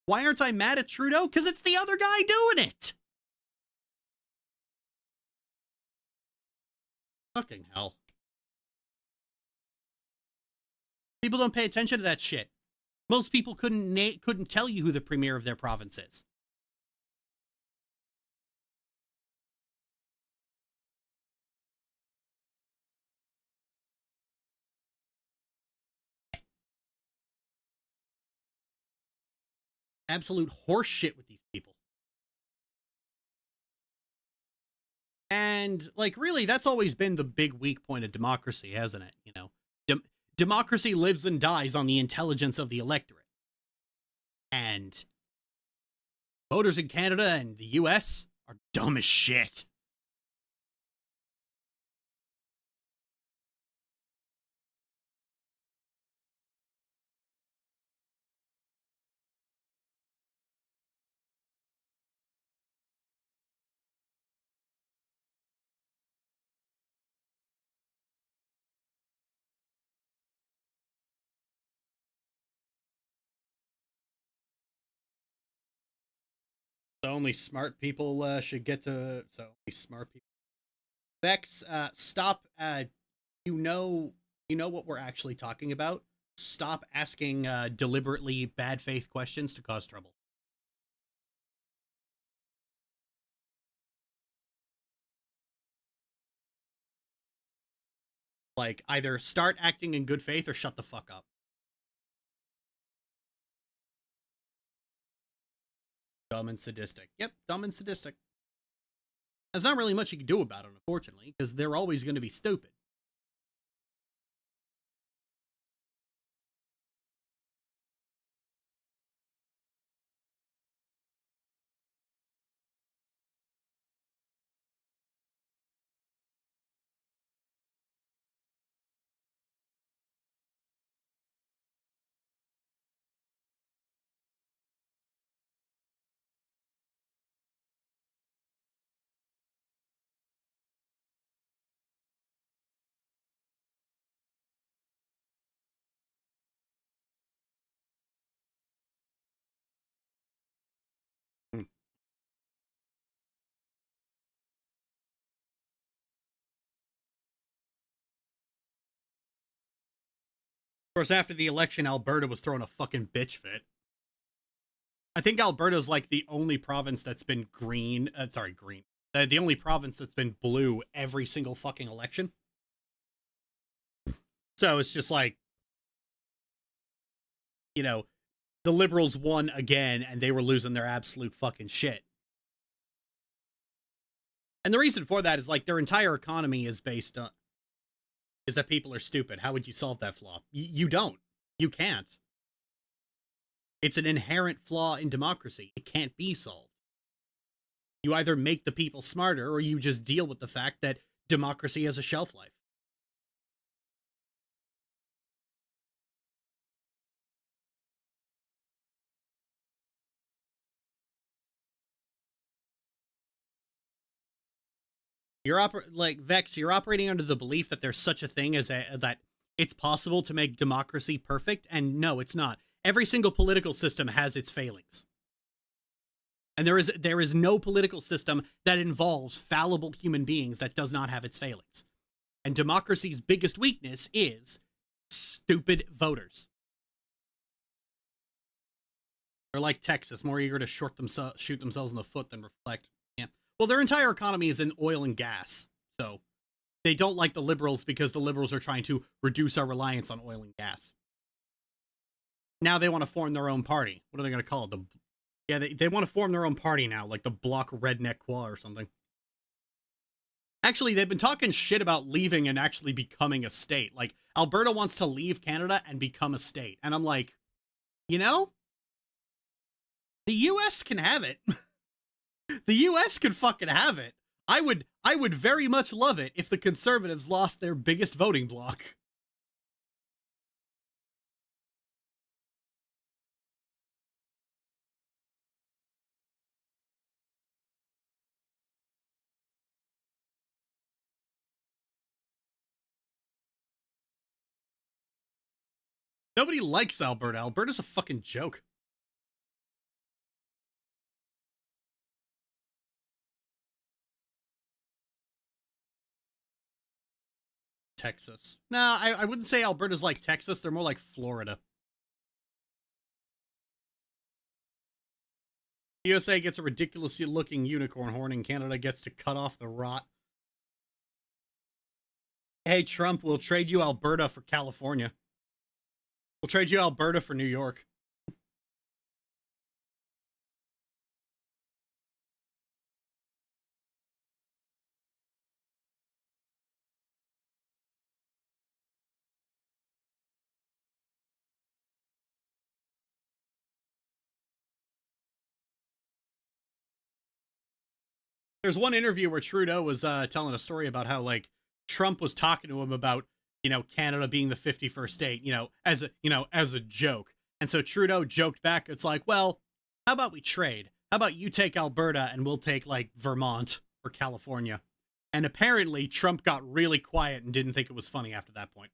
Why aren't I mad at Trudeau? Because it's the other guy doing it. Fucking hell. People don't pay attention to that shit. Most people couldn't tell you who the premier of their province is. Absolute horse shit with these people. And, like, really, that's always been the big weak point of democracy, hasn't it? You know, democracy lives and dies on the intelligence of the electorate. And voters in Canada and the US are dumb as shit. So only smart people should get to. So only smart people. Vex, stop. You know what we're actually talking about. Stop asking deliberately bad faith questions to cause trouble. Like, either start acting in good faith or shut the fuck up. Dumb and sadistic. Yep, dumb and sadistic. There's not really much you can do about it, unfortunately, because they're always going to be stupid. Of course, after the election, Alberta was throwing a fucking bitch fit. I think Alberta's like the only province that's been green. Green. The only province that's been blue every single fucking election. So it's just like, you know, the Liberals won again and they were losing their absolute fucking shit. And the reason for that is like their entire economy is based on, is that people are stupid. How would you solve that flaw? You don't. You can't. It's an inherent flaw in democracy. It can't be solved. You either make the people smarter or you just deal with the fact that democracy has a shelf life. Vex, you're operating under the belief that there's such a thing as that it's possible to make democracy perfect, and no, it's not. Every single political system has its failings. And there is no political system that involves fallible human beings that does not have its failings. And democracy's biggest weakness is stupid voters. They're like Texas, more eager to shoot themselves in the foot than reflect. Yeah. Well, their entire economy is in oil and gas. So they don't like the Liberals because the Liberals are trying to reduce our reliance on oil and gas. Now they want to form their own party. What are they going to call it? They want to form their own party now, like the Bloc Redneck Qua or something. Actually, they've been talking shit about leaving and actually becoming a state. Like, Alberta wants to leave Canada and become a state. And I'm like, you know, the US can have it. The US could fucking have it. I would very much love it if the Conservatives lost their biggest voting bloc. Nobody likes Alberta. Alberta's a fucking joke. Texas. No, I wouldn't say Alberta's like Texas. They're more like Florida. The USA gets a ridiculously looking unicorn horn, and Canada gets to cut off the rot. Hey, Trump, we'll trade you Alberta for California. We'll trade you Alberta for New York. There's one interview where Trudeau was telling a story about how, like, Trump was talking to him about, Canada being the 51st state, as a joke. And so Trudeau joked back, it's like, well, how about we trade? How about you take Alberta and we'll take, like, Vermont or California? And apparently Trump got really quiet and didn't think it was funny after that point.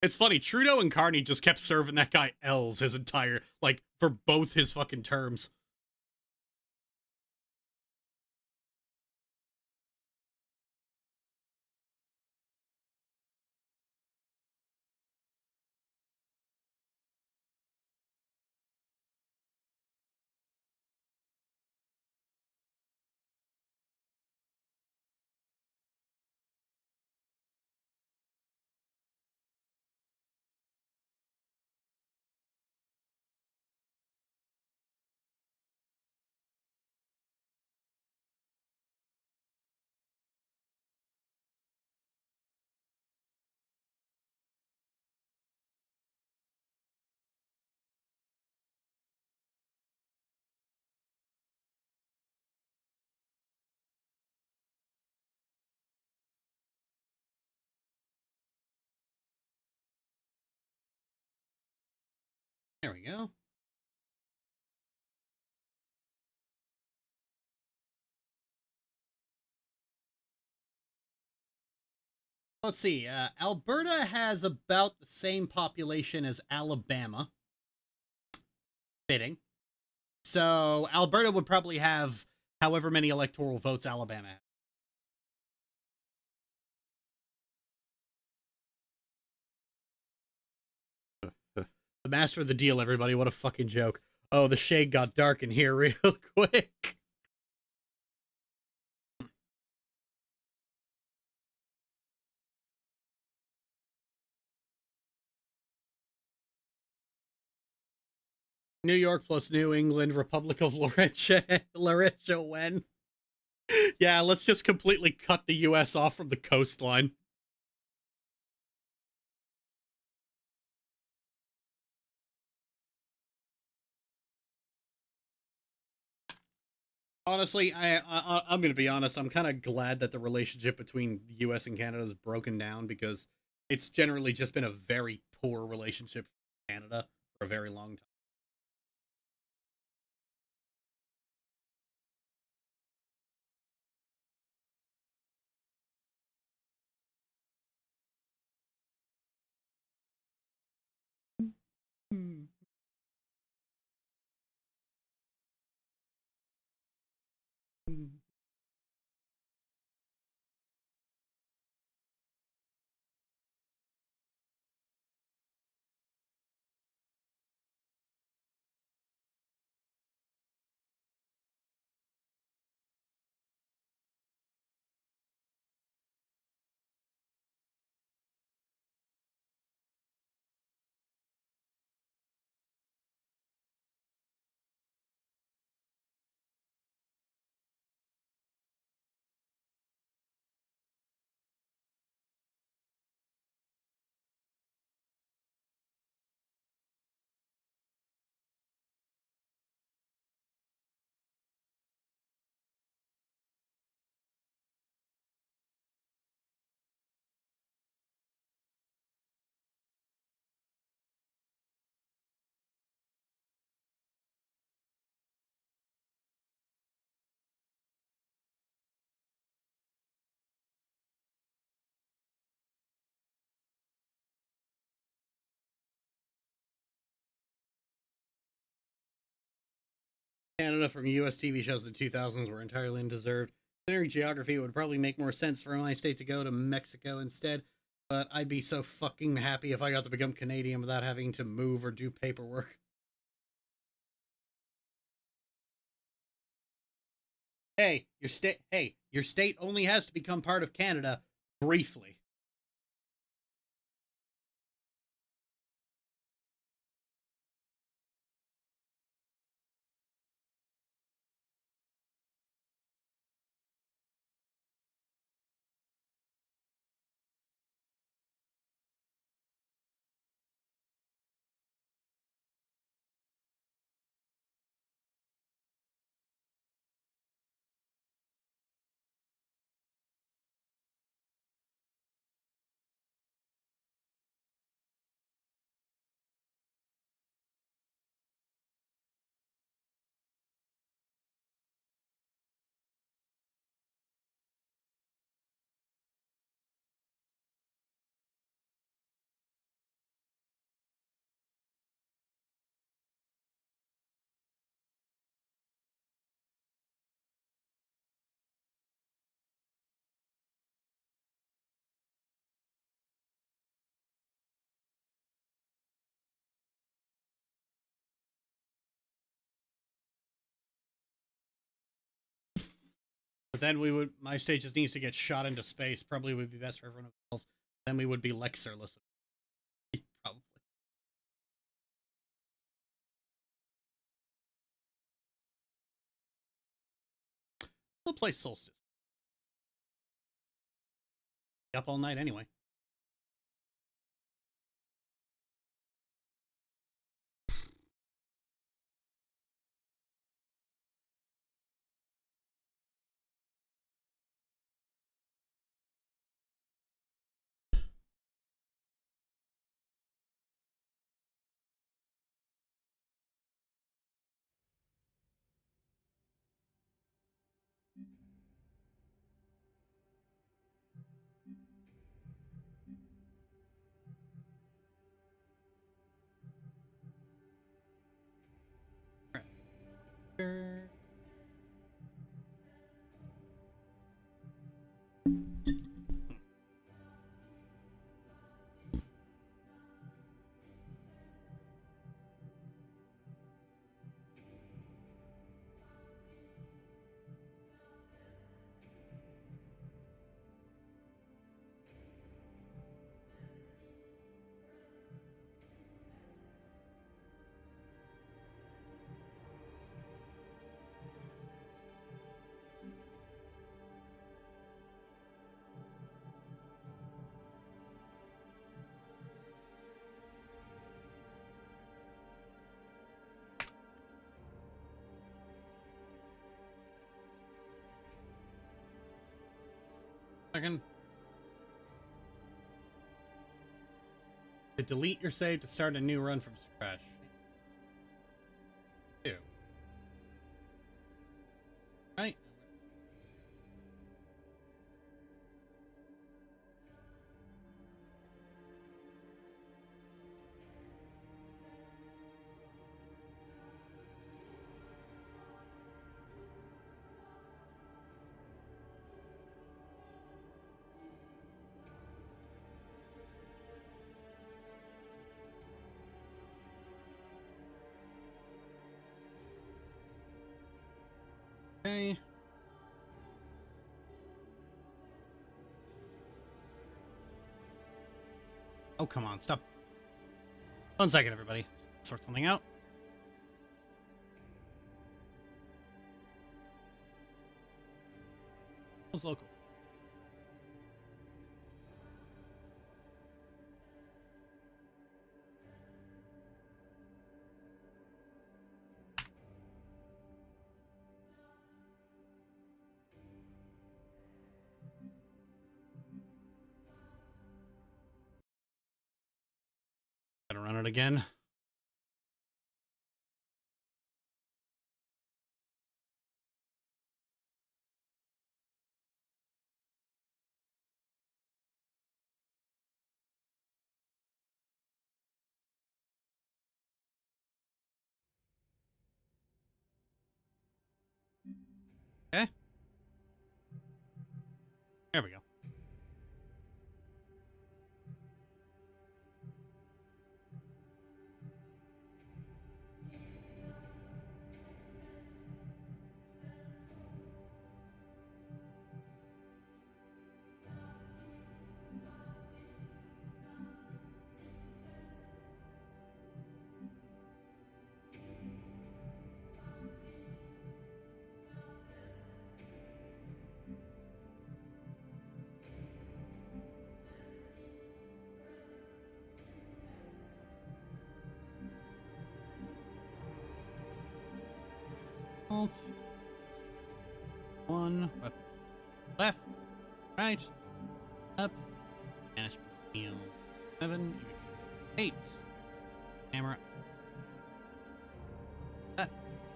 It's funny, Trudeau and Carney just kept serving that guy L's his entire, like, for both his fucking terms. There we go. Let's see. Alberta has about the same population as Alabama. Fitting. So Alberta would probably have however many electoral votes Alabama has. The master of the deal, everybody. What a fucking joke. Oh, the shade got dark in here real quick. New York plus New England, Republic of Laurentian when? Yeah, let's just completely cut the U.S. off from the coastline. Honestly, I'm going to be honest. I'm kind of glad that the relationship between the U.S. and Canada is broken down, because it's generally just been a very poor relationship for Canada for a very long time. Canada from US TV shows in the 2000s were entirely undeserved. Considering geography, it would probably make more sense for my state to go to Mexico instead, but I'd be so fucking happy if I got to become Canadian without having to move or do paperwork. Hey, your state only has to become part of Canada briefly. But then my state just needs to get shot into space. Probably would be best for everyone involved. Then we would be Lexerless. Probably. We'll play Solstice. Up all night anyway. Second. To delete your save to start a new run from scratch. Ew. Right. Okay. Oh, come on, stop. 1 second, everybody. Sort something out. Who's local? Gotta run it again. Okay. There we go. Alt. 1. Left. Right. Up. Management field. 7. 8. Camera.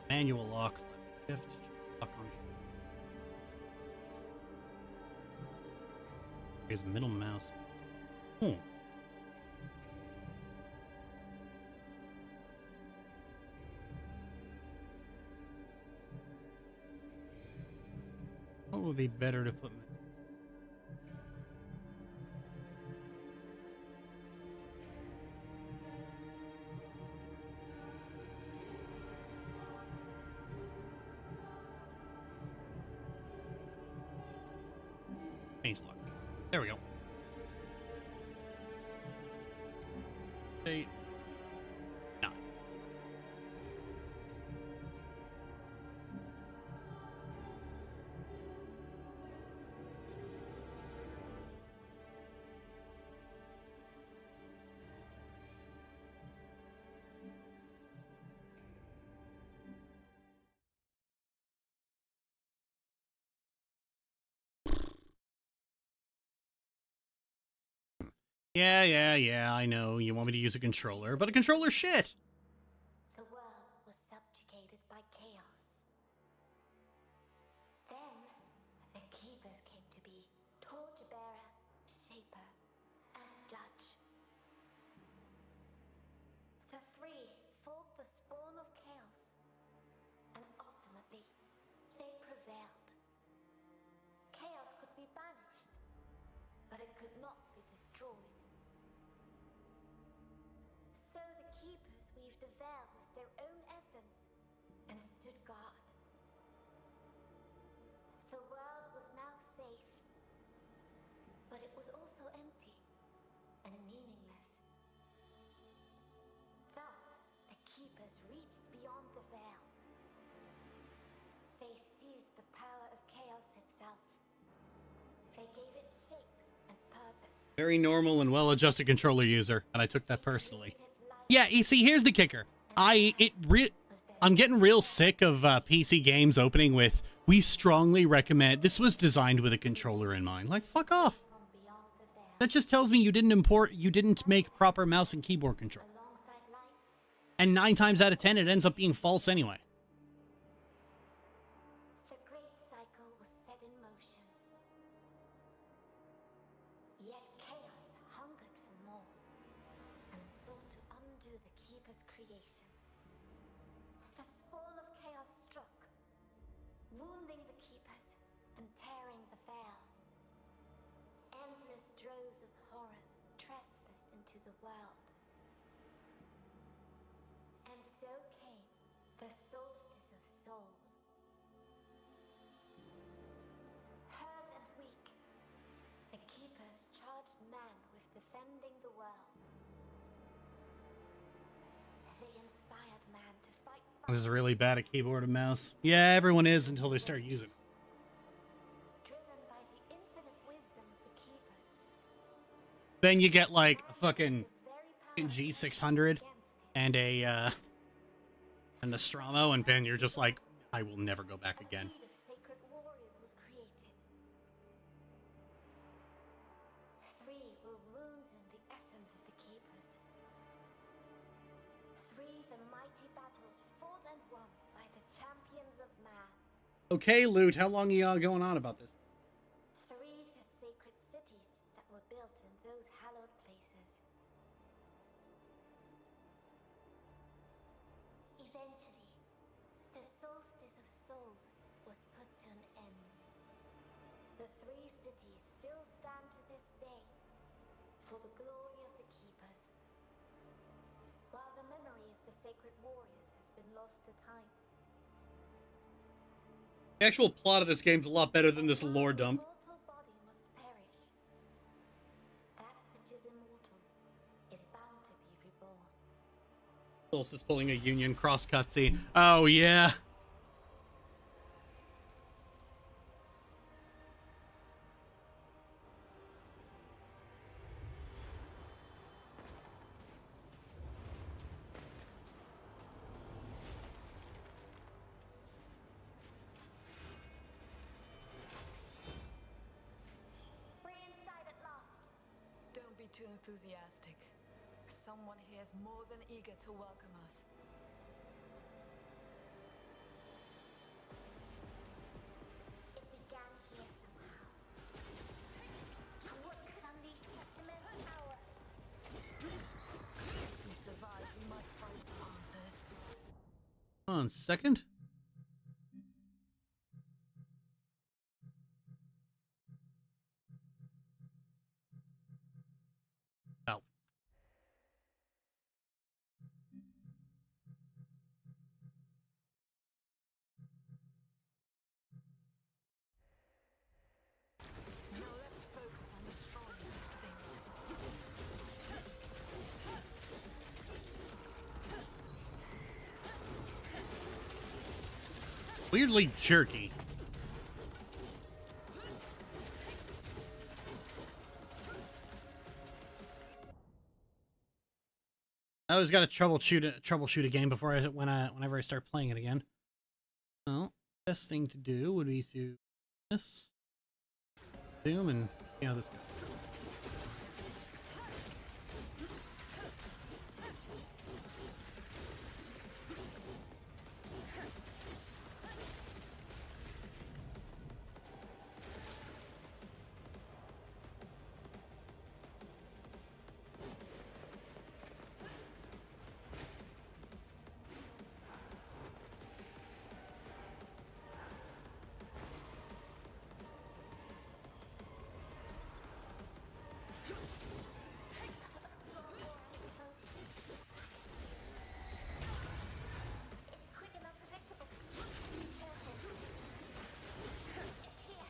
Manual lock. Shift. Lock on. Here's middle mouse. Oh. What would be better to put? Change lock. There we go. 8. 9. Yeah, I know. You want me to use a controller, but a controller's shit! The world was subjugated by chaos. Then, the keepers came to be torchbearer, shaper, and judge. The three fought the spawn of chaos, and ultimately, they prevailed. Chaos could be banished, but it could not be destroyed. So the keepers weaved a veil with their own essence and stood guard. The world was now safe, but it was also empty and meaningless. Thus, the keepers reached beyond the veil. They seized the power of chaos itself. They gave it shape and purpose. Very normal and well-adjusted controller user, and I took that personally. Yeah, you see, here's the kicker. I'm getting real sick of PC games opening with, we strongly recommend, this was designed with a controller in mind. Like, fuck off. That just tells me you didn't make proper mouse and keyboard control. And 9 times out of 10, it ends up being false anyway. The great cycle was set in motion. Yet chaos hungered for more and sought to undo the keeper's creation. The spawn of chaos struck, wounding the keepers and tearing the veil. Endless droves of horrors trespassed into the world. And so came the solstice of souls. Hurt and weak, the keepers charged man with defending the world. They inspired man to fight I was really bad at keyboard and mouse. Yeah, everyone is until they start using it. driven by the infinite wisdom of the keepers. Then you get like a fucking The very power G600 against it. and an Nostromo, and then you're just like, I will never go back again. A breed of sacred warriors was created. 3 were wounds in the essence of the keepers. 3 the mighty battles fought and won by the champions of man. Okay, Loot, how long are y'all going on about this? 3 the sacred cities that were built in those hallowed places. Eventually, the solstice of souls was put to an abilities still stand to this day for the glory of the Keepers, while the memory of the sacred warriors has been lost to time. The actual plot of this game's a lot better than this lore dump. The mortal body must perish. That which is immortal is bound to be reborn. Pulse is pulling a Union Cross cutscene. Oh, yeah. We're inside at last. Don't be too enthusiastic. Someone here is more than eager to welcome us. It began here somehow. What could unleash such immense power? If we survive, we might find the answers. Hold on a second. Oh. Now let's focus on destroying these things. Weirdly jerky. I always got to troubleshoot a game before whenever I start playing it again. Well, best thing to do would be to this, zoom, and see how this goes. It's quick and unpredictable. Be careful. It's here.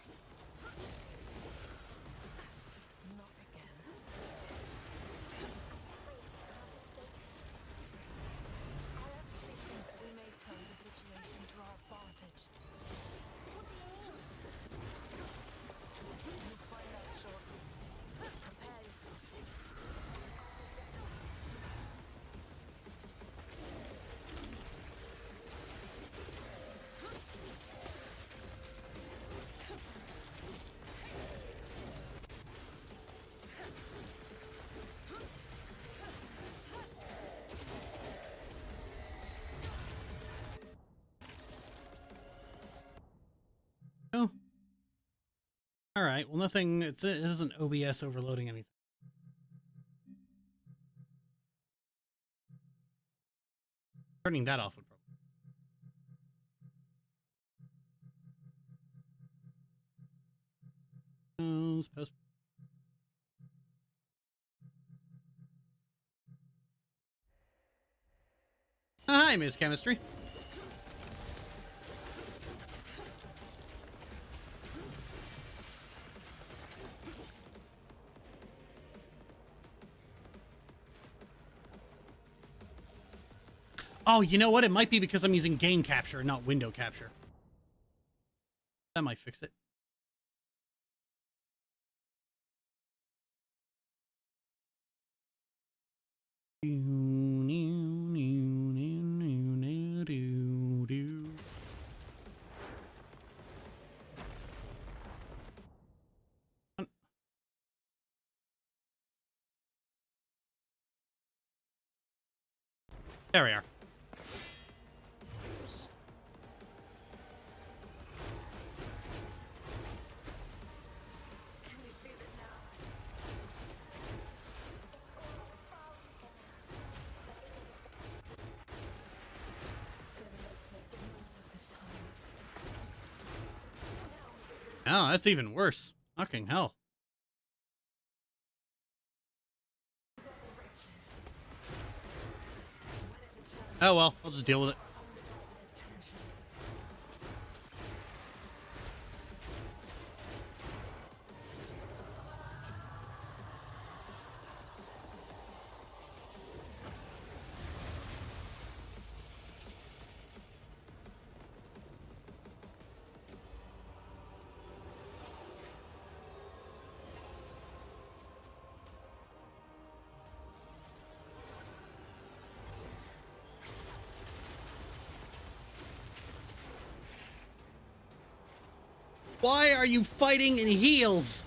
Not again. I actually think that we may turn the situation to our advantage. What do you mean? You'll find out shortly. Prepare yourself. Oh. All right. Well, nothing. It isn't OBS overloading anything. Turning that off would probably. Post. Hi, Ms. Chemistry. Oh, you know what? It might be because I'm using game capture, not window capture. That might fix it. There we are. Can you feel it now? Then let's make the most of this time. Oh, that's even worse. Fucking hell. Oh well, I'll just deal with it. Why are you fighting in heels?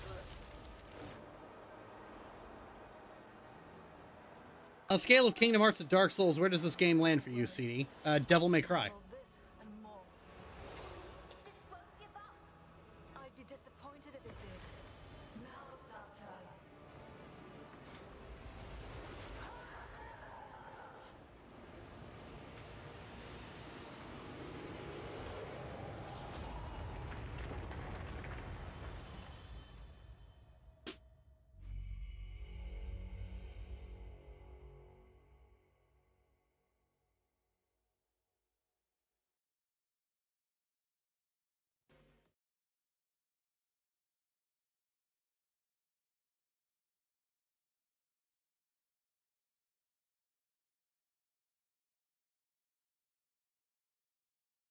On a scale of Kingdom Hearts to Dark Souls, where does this game land for you, CD? Devil May Cry. All this and more. It just won't give up. I'd be disappointed if it did. Now it's our turn.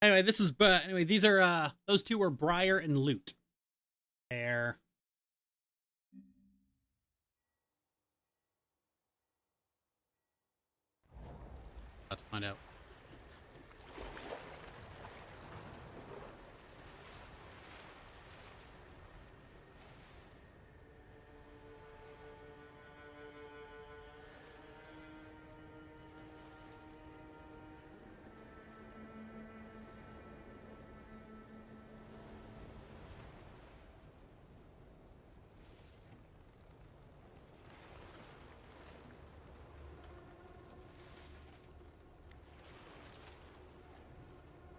Anyway, this is anyway, these are those two were Briar and Lute. There. About to find out.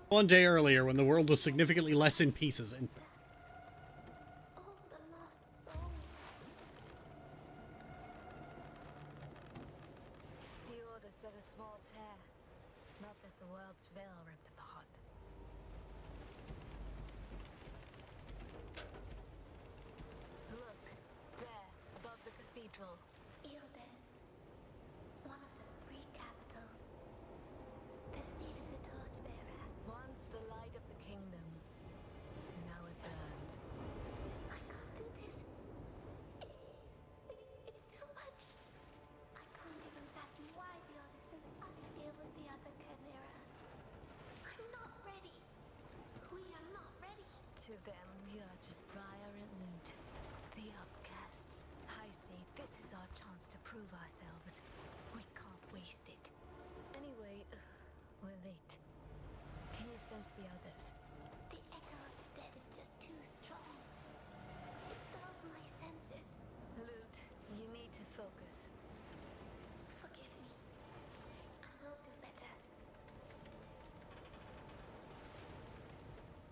One day earlier, when the world was significantly less in pieces, and Oh, the lost soul. The order set a small tear. Not that the world's veil ripped apart. Look, there, above the cathedral. Ilden. One of the three capitals. The seat of the torchbearer. Once the light of the kingdom. Now it burns. I can't do this. It's too much. I can't even fathom why the others sent us here with the other chimeras. I'm not ready. We are not ready. To them, we are just Briar and Lute. The outcasts. I say this is our chance to prove ourselves. We can't waste it. Anyway, we're late. Can you sense the others? The echo of the dead is just too strong. It dulls my senses. Lute, you need to focus. Forgive me. I will do better.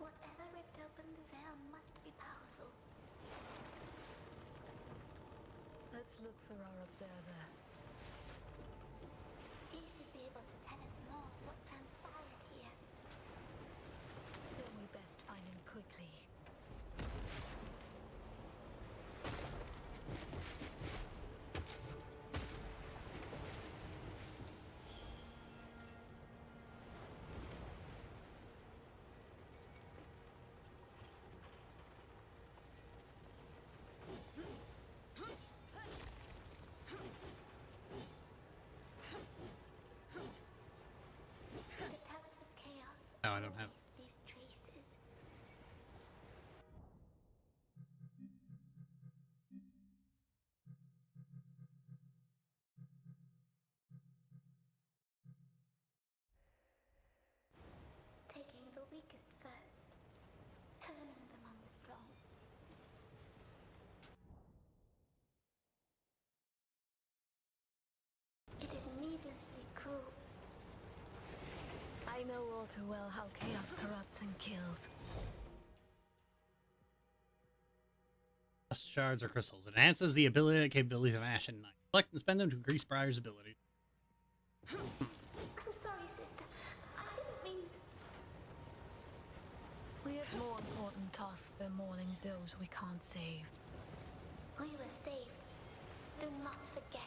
Whatever ripped open the veil must be powerful. Let's look for our observer. He should be able to tell us more what transpired here. Then we best find him quickly. The touch of chaos. no, I don't have. always leaves traces. Taking the weakest first, turning them on the strong. It is needlessly cruel. I know all too well how chaos corrupts and kills. Shards or crystals. It enhances the ability and capabilities of Ashen Knight. Collect and spend them to increase Briar's ability. I'm sorry, sister. I didn't mean... We have more important tasks than mourning those we can't save. We were saved. Do not forget.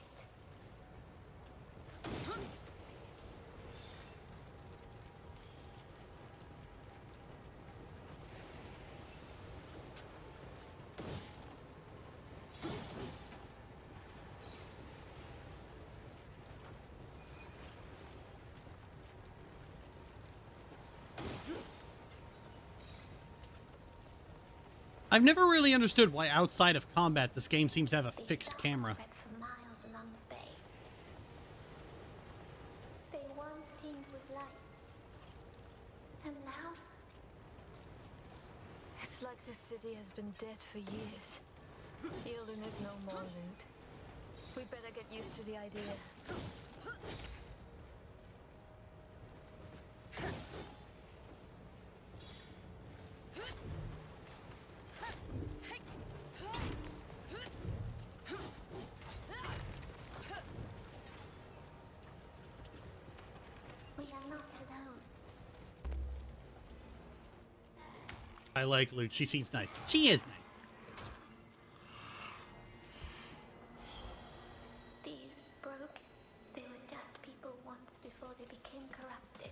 I've never really understood why outside of combat this game seems to have a These fixed dogs camera. spread for miles along the bay. They once teemed with life. And now, It's like this city has been dead for years. Yielding is no more loot. We better get used to the idea. we are not alone. I like Luke. She seems nice. She is nice. These broke. They were just people once before they became corrupted.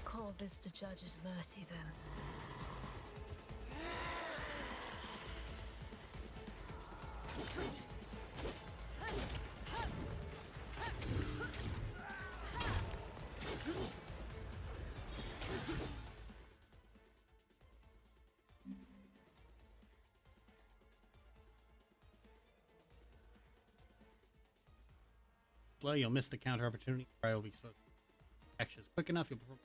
Call this the judge's mercy, then. Slow, you'll miss the counter opportunity. Briar will be exposed. Actions quick enough, you'll perform.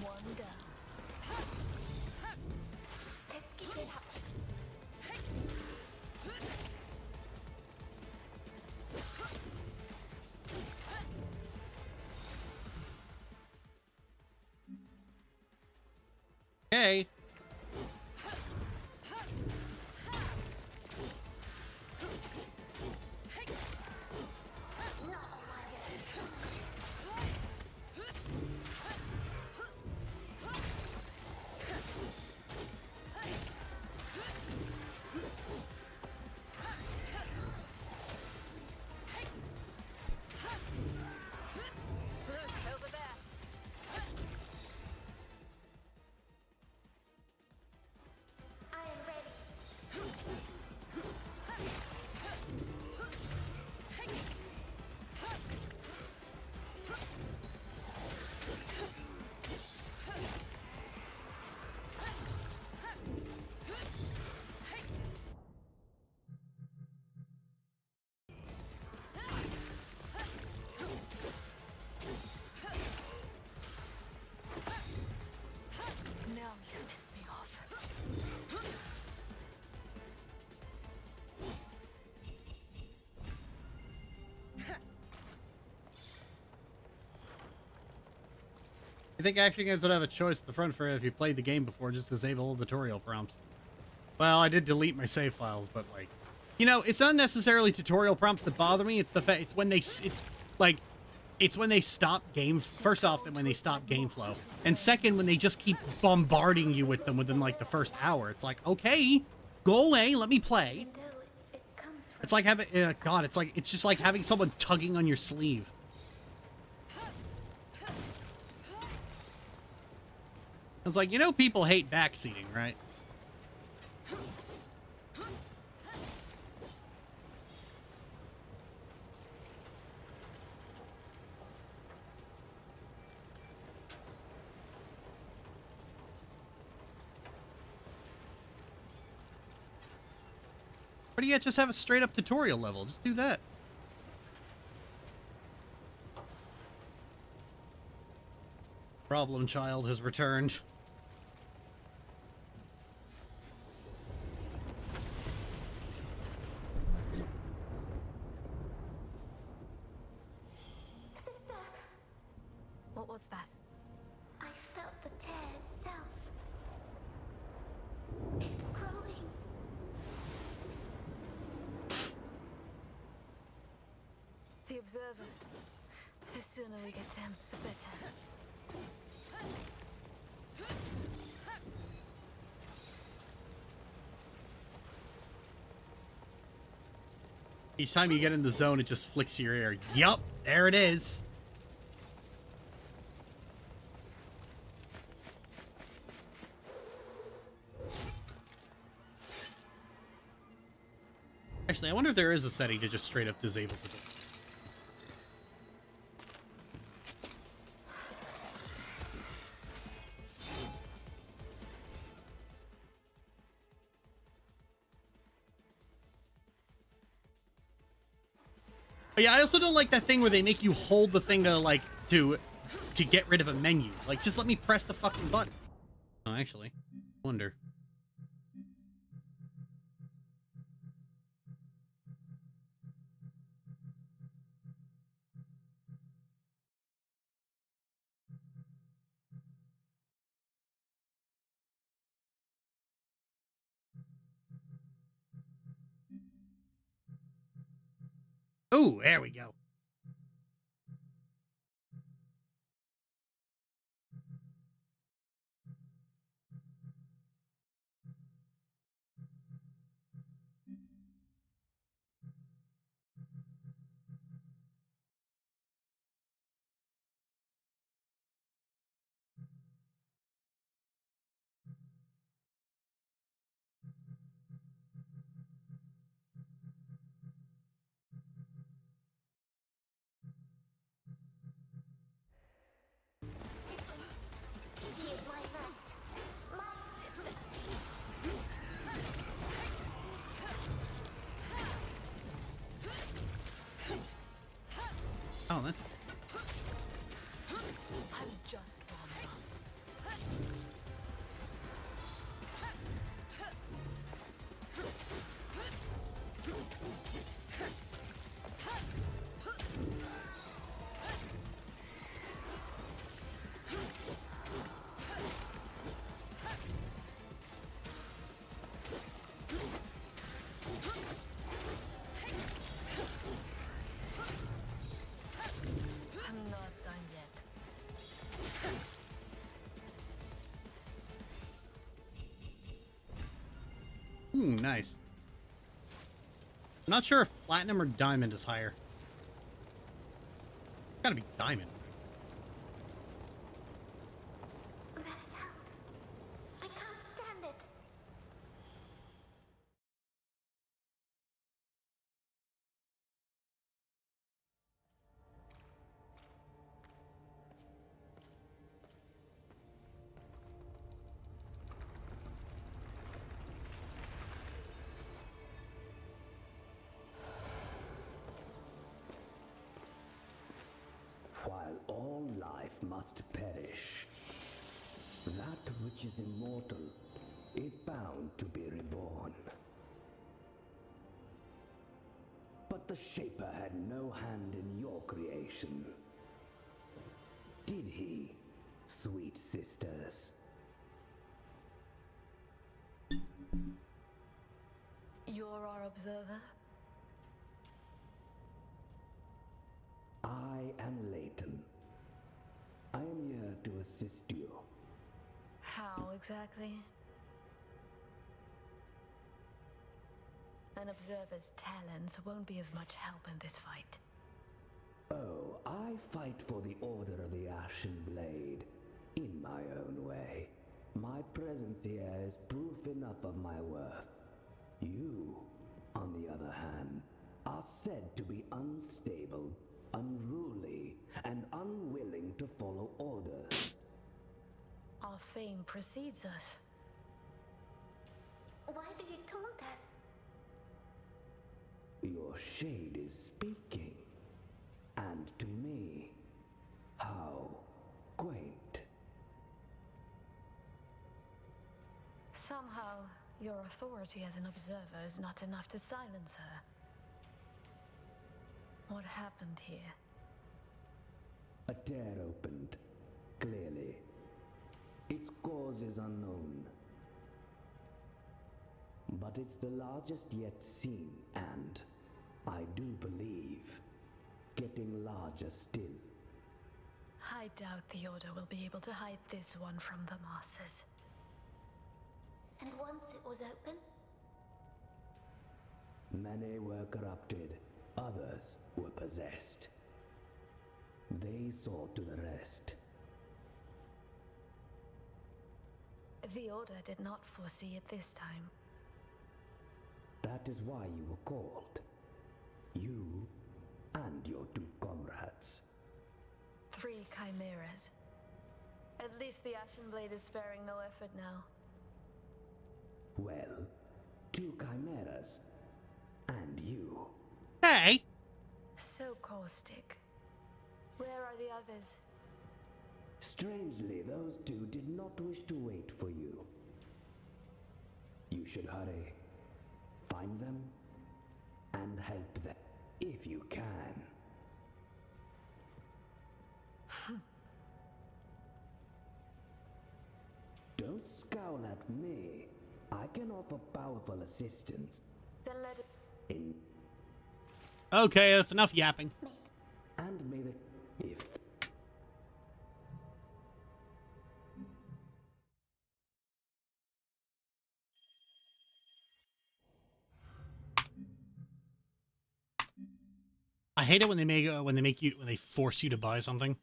One down. Let's keep it up. Okay. I think actually you guys would have a choice at the front for if you played the game before, just disable all the tutorial prompts. Well, I did delete my save files, but like, you know, it's not necessarily tutorial prompts that bother me. It's the fact it's when they stop game. First off, when they stop game flow, and second, when they just keep bombarding you with them within like the first hour. It's like, okay, go away, let me play. It's like having God. It's just like having someone tugging on your sleeve. It's like, you know, people hate backseating, right? Or do you just have a straight up tutorial level? Just do that. Problem child has returned. Sister, What was that? I felt the tear itself. It's growing. The observer. The sooner we get to him, the better. Each time you get in the zone, it just flicks your ear. Yup, there it is. Actually, I wonder if there is a setting to just straight up disable the door. But yeah, I also don't like that thing where they make you hold the thing to, like, to get rid of a menu. Like, just let me press the fucking button. Oh, actually, wonder. Ooh, there we go. She is my knight. My sister. Oh, that's... I'm just warming up. I'm not done yet. Nice. I'm not sure if platinum or diamond is higher. Gotta be diamond. That sound. I can't stand it. While all life must perish, that which is immortal is bound to be reborn. But the Shaper had no hand in your creation. Did he, sweet sisters. You're our observer? I am Leighton. I am here to assist you. How exactly? An observer's talents won't be of much help in this fight. Oh, I fight for the Order of the Ashen Blade in my own way. My presence here is proof enough of my worth. You, on the other hand, are said to be unstable, unruly, and unwilling to follow orders. Our fame precedes us. Why do you taunt us? Your shade is speaking. And to me, how quaint. Somehow, your authority as an observer is not enough to silence her. What happened here? A tear opened, clearly. Its cause is unknown. But it's the largest yet seen, and, I do believe, getting larger still. I doubt the Order will be able to hide this one from the masses. And once it was open, Many were corrupted, others were possessed. They saw to the rest. The Order did not foresee it this time. That is why you were called. You and your two comrades. 3 chimeras. At least the Ashen Blade is sparing no effort now. Well, 2 chimeras. And you. Hey! So caustic. Where are the others? Strangely, those 2 did not wish to wait for you. You should hurry. Find them and help them if you can. Don't scowl at me. I can offer powerful assistance. Then let it... In Okay, that's enough yapping. and may the if I hate it when they force you to buy something.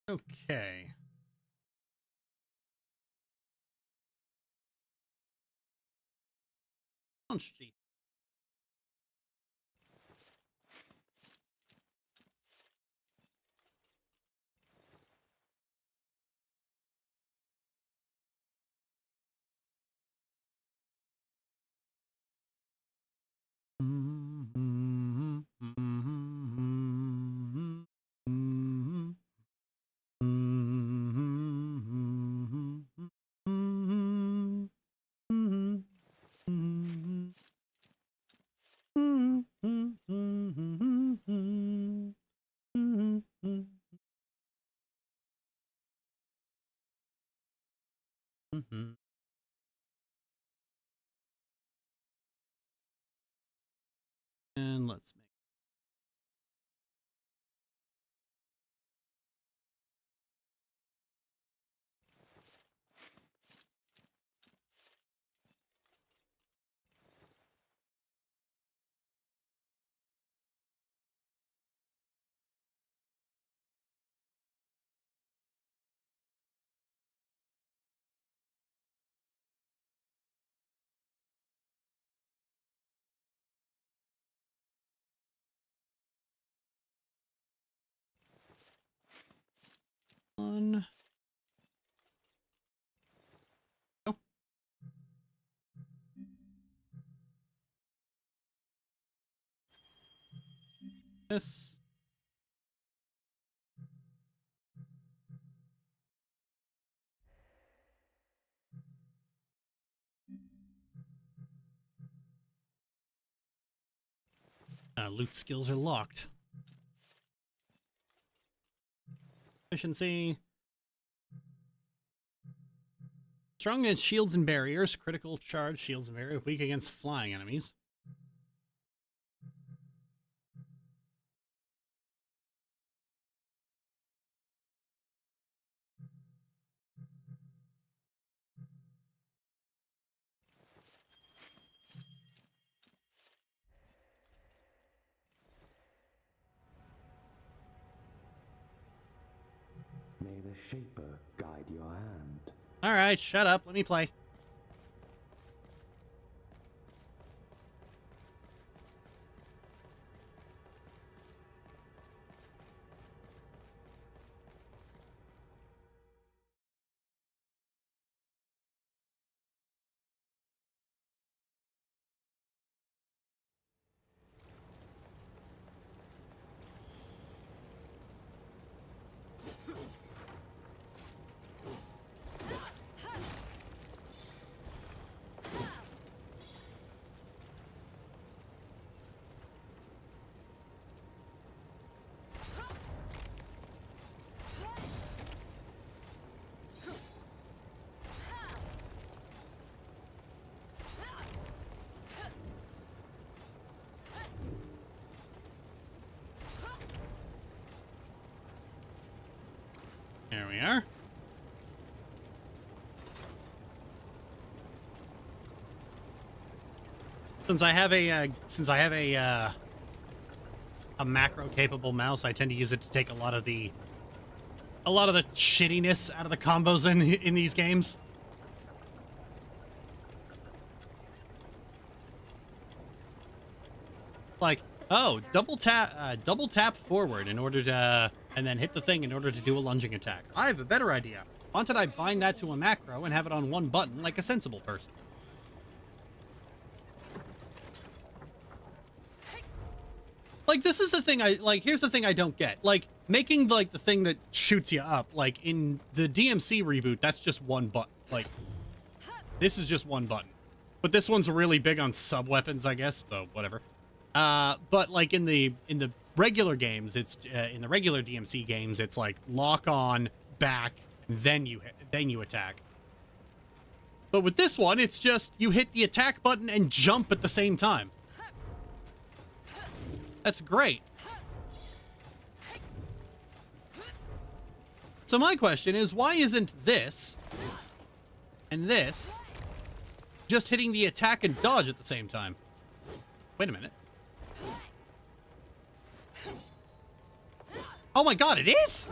Okay. Launch sheet. And let's make one. Oh. This. Loot skills are locked. Efficiency. Strong against shields and barriers. Critical charge, shields and barriers. Weak against flying enemies. May the Shaper guide your hand. Alright, shut up. Let me play. There we are. Since I have a macro capable mouse, I tend to use it to take a lot of the shittiness out of the combos in these games. Like, oh, double tap forward in order to, and then hit the thing in order to do a lunging attack. I have a better idea. Why don't I bind that to a macro and have it on one button like a sensible person? Like, this is the thing here's the thing I don't get. Like, making, like, the thing that shoots you up, like, in the DMC reboot, that's just one button. Like, this is just one button. But this one's really big on sub-weapons, I guess, so whatever. But, like, in the regular games, it's, in the regular DMC games, it's, like, lock on, back, then you attack. But with this one, it's just, you hit the attack button and jump at the same time. That's great. So my question is, why isn't this and this just hitting the attack and dodge at the same time? Wait a minute. Oh my god, it is?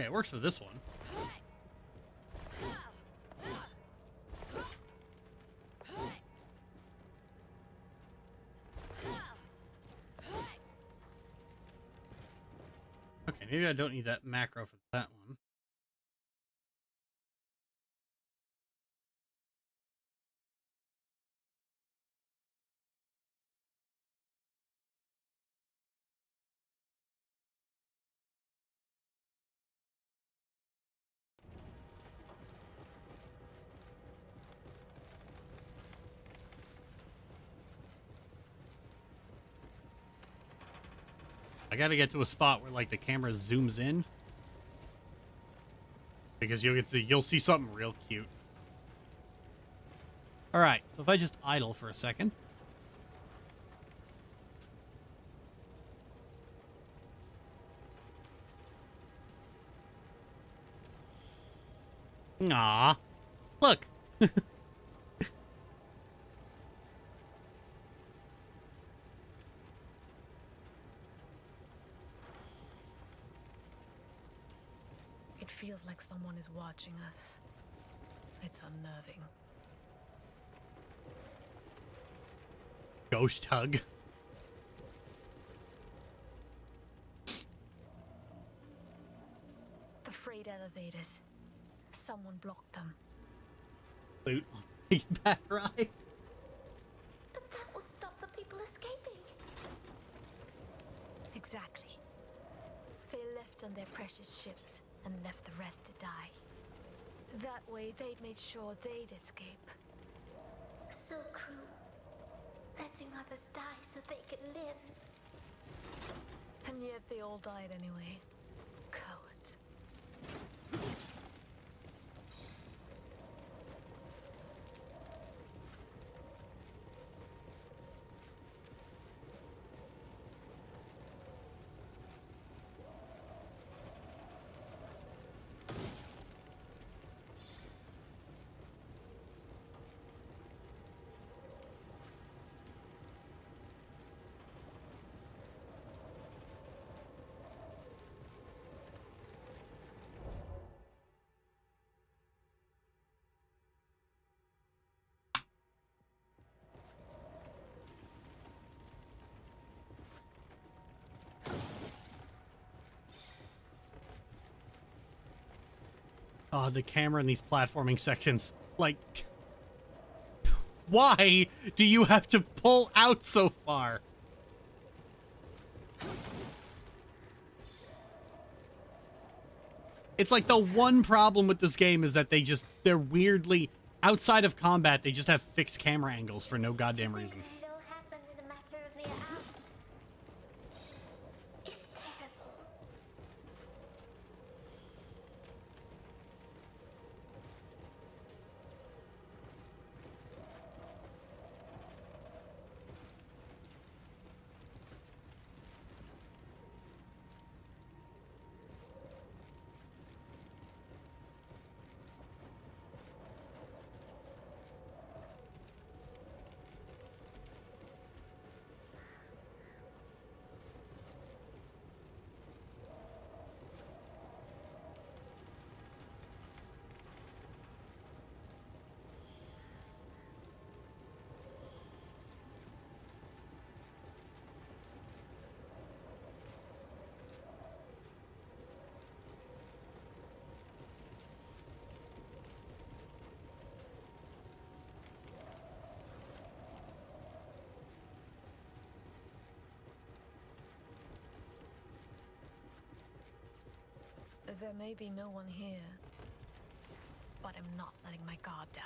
Okay, it works for this one. Okay, maybe I don't need that macro for that one. I gotta get to a spot where like the camera zooms in, because you'll see something real cute. All right, so if I just idle for a second. Aw, look. It feels like someone is watching us. It's unnerving. Ghost hug. The freight elevators. Someone blocked them. Loot on piggyback ride. But that would stop the people escaping. Exactly. They left on their precious ships and left the rest to die. That way they'd made sure they'd escape. So cruel. Letting others die so they could live. And yet they all died anyway. Cowards. Oh, the camera in these platforming sections. Like, why do you have to pull out so far? It's like the one problem with this game is that they're weirdly, outside of combat, they just have fixed camera angles for no goddamn reason. It all happened in a matter of mere hours. It's terrible. There may be no one here, but I'm not letting my guard down.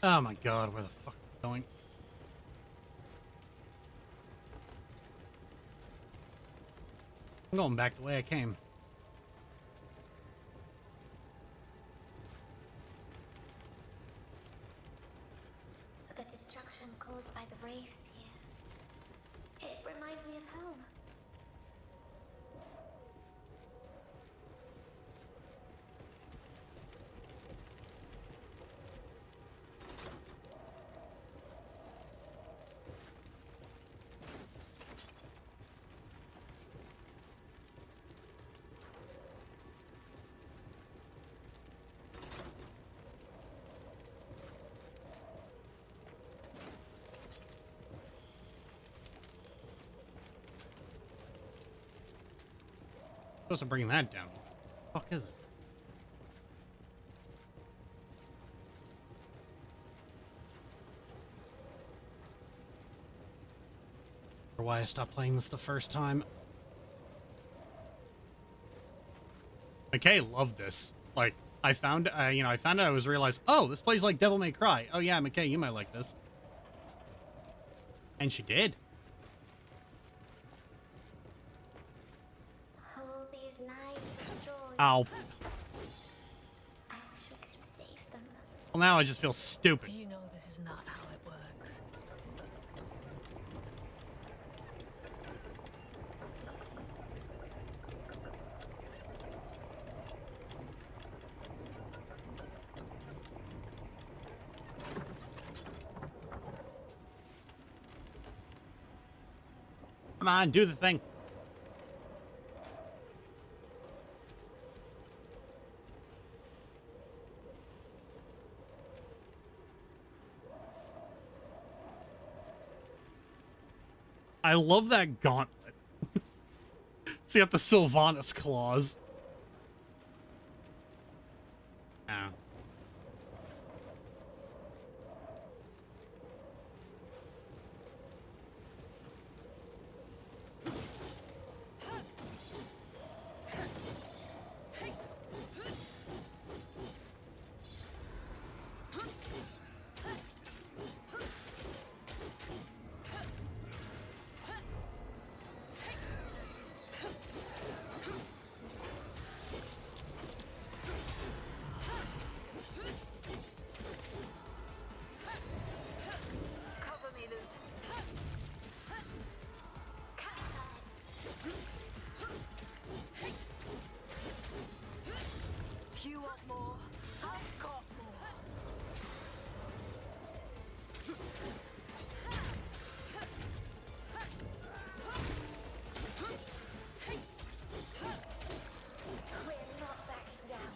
Oh my god, where the fuck are we going? I'm going back the way I came. The destruction caused by the waves here. It reminds me of home. Supposed to bring that down. What the fuck is it? Or why I stopped playing this the first time. Okay, love this. Like, I found I was realized, oh, this plays like Devil May Cry. Oh yeah, McKay, you might like this. And she did. All these lives destroyed. Ow. I wish we could have saved them. Well, now I just feel stupid. You know this is not how it works. Come on, do the thing. I love that gauntlet. So you got the Sylvanas claws. Ow. Cover me, Loot. You want more? I've got more. We're not backing down.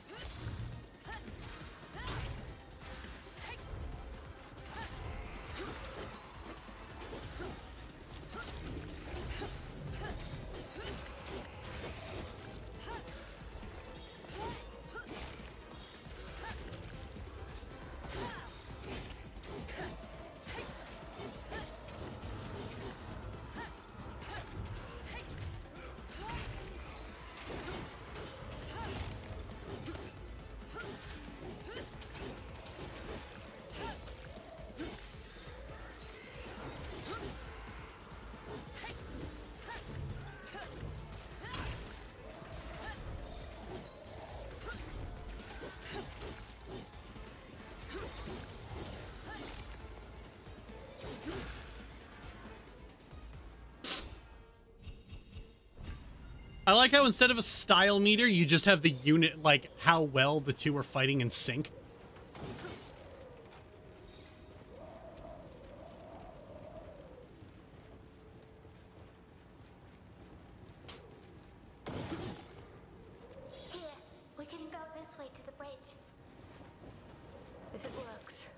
I like how instead of a style meter, you just have the unit, like, how well the two are fighting in sync. Here, we can go this way to the bridge. If it works.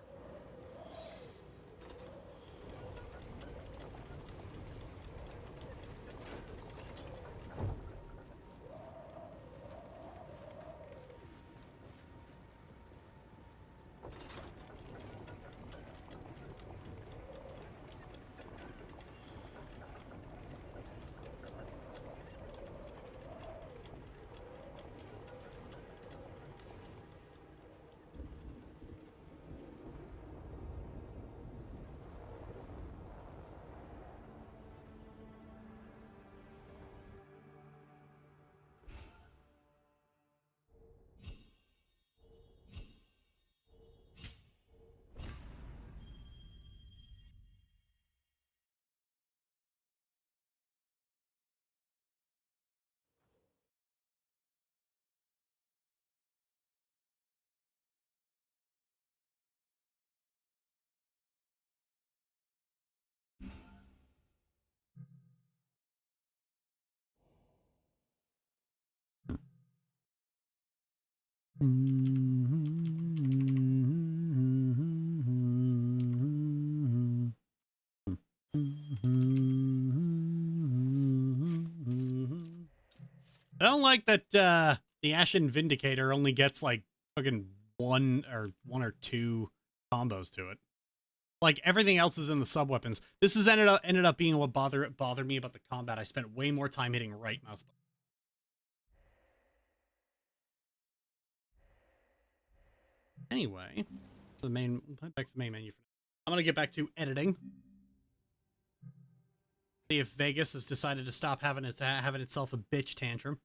I don't like that the Ashen Vindicator only gets like fucking one or two combos to it. Like everything else is in the sub weapons. This has ended up being what bothered me about the combat. I spent way more time hitting right mouse button. Anyway, back to the main menu. I'm gonna get back to editing. See if Vegas has decided to stop having itself a bitch tantrum.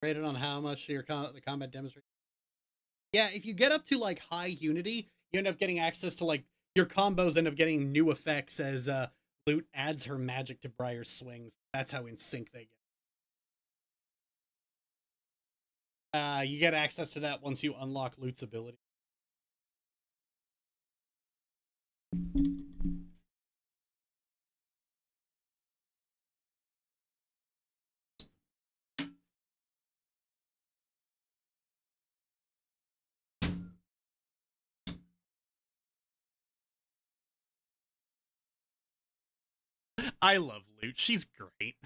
Rated on how much the combat demonstrates. Yeah, if you get up to like high unity, you end up getting access to like your combos end up getting new effects as Lute adds her magic to Briar's swings. That's how in sync they get. You get access to that once you unlock Lute's ability. I love Lute. She's great.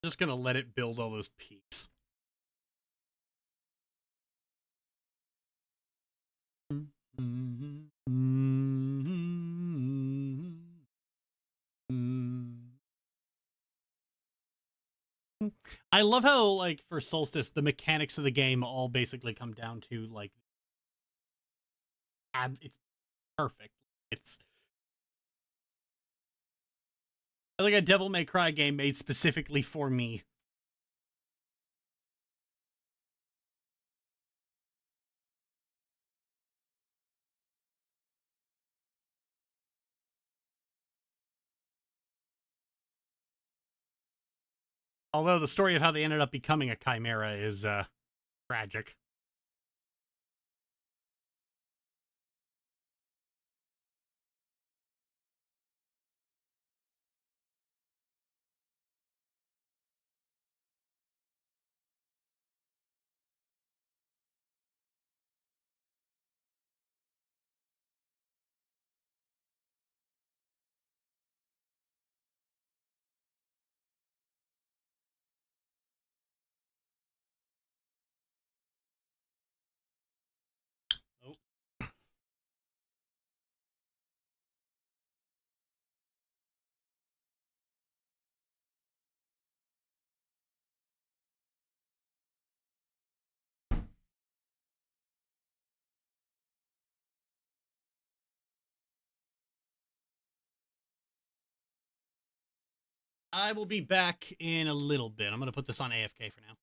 Just gonna let it build all those peaks. I love how, like, for Solstice, the mechanics of the game all basically come down to, like, it's perfect. It's like a Devil May Cry game made specifically for me. Although the story of how they ended up becoming a chimera is tragic. I will be back in a little bit. I'm going to put this on AFK for now.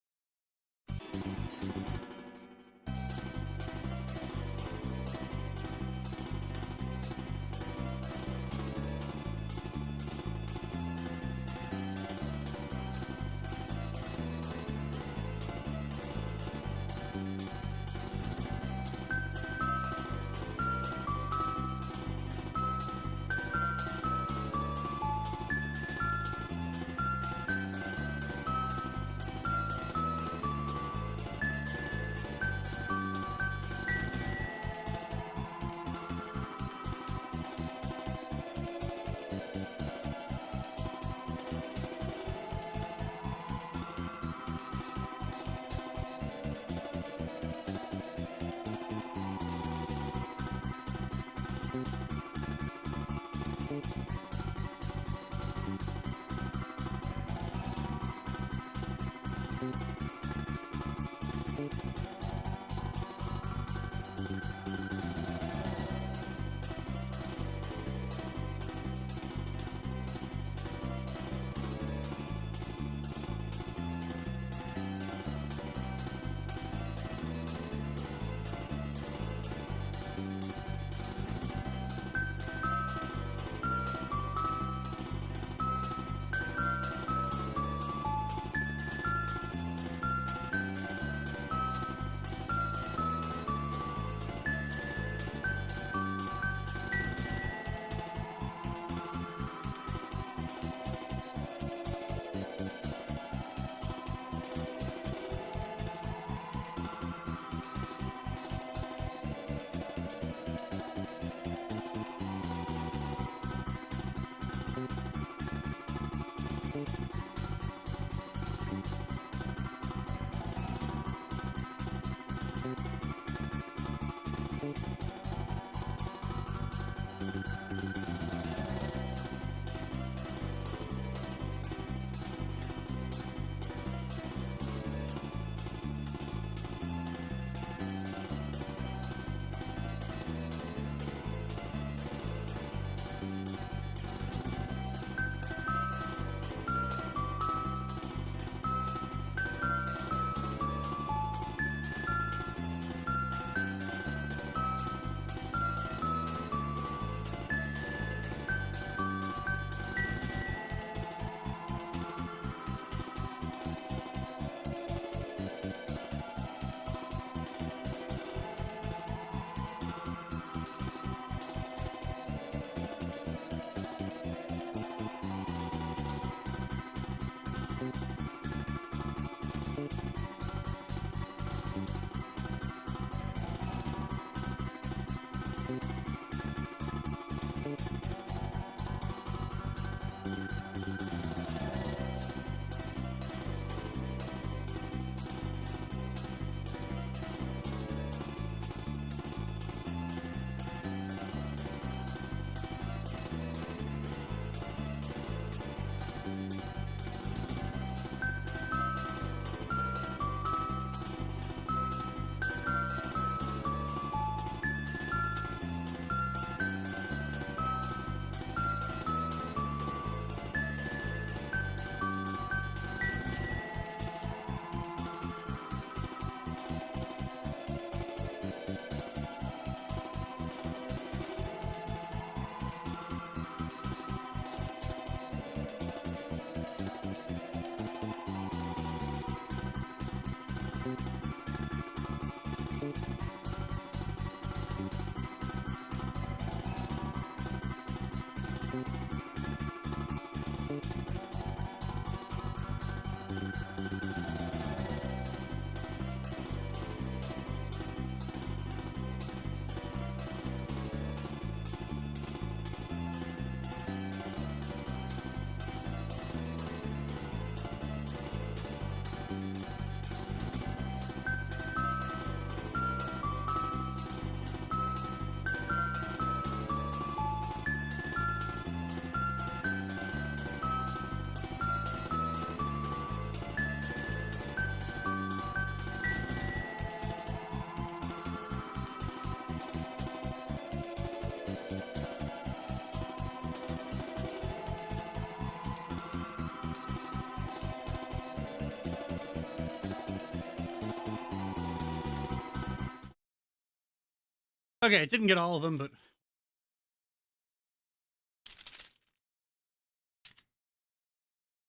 Okay, it didn't get all of them, but...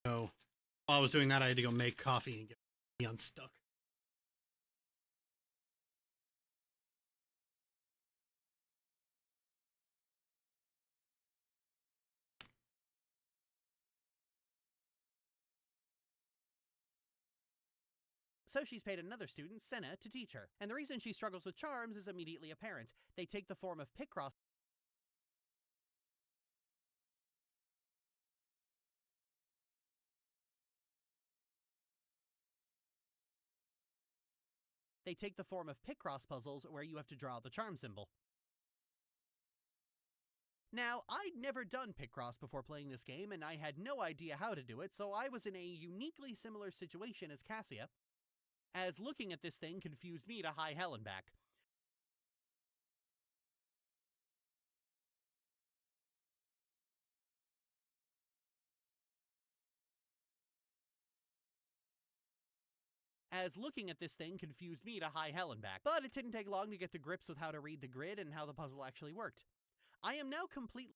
So, while I was doing that, I had to go make coffee and get me unstuck. So she's paid another student, Senna, to teach her. And the reason she struggles with charms is immediately apparent. They take the form of Picross. They take the form of Picross puzzles where you have to draw the charm symbol. Now, I'd never done Picross before playing this game, and I had no idea how to do it, so I was in a uniquely similar situation as Cassia, as looking at this thing confused me to high hell and back. But it didn't take long to get to grips with how to read the grid and how the puzzle actually worked. I am now completely...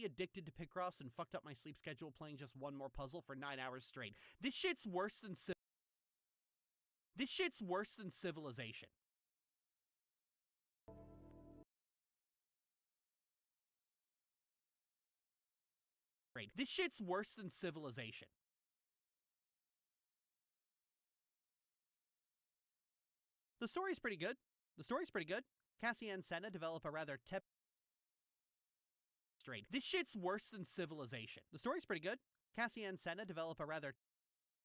addicted to Picross and fucked up my sleep schedule playing just one more puzzle for 9 hours straight. This shit's worse than Civilization. straight. This shit's worse than civilization. The story's pretty good. Cassie and Senna develop a rather straight. This shit's worse than civilization. The story's pretty good. Cassie and Senna develop a rather...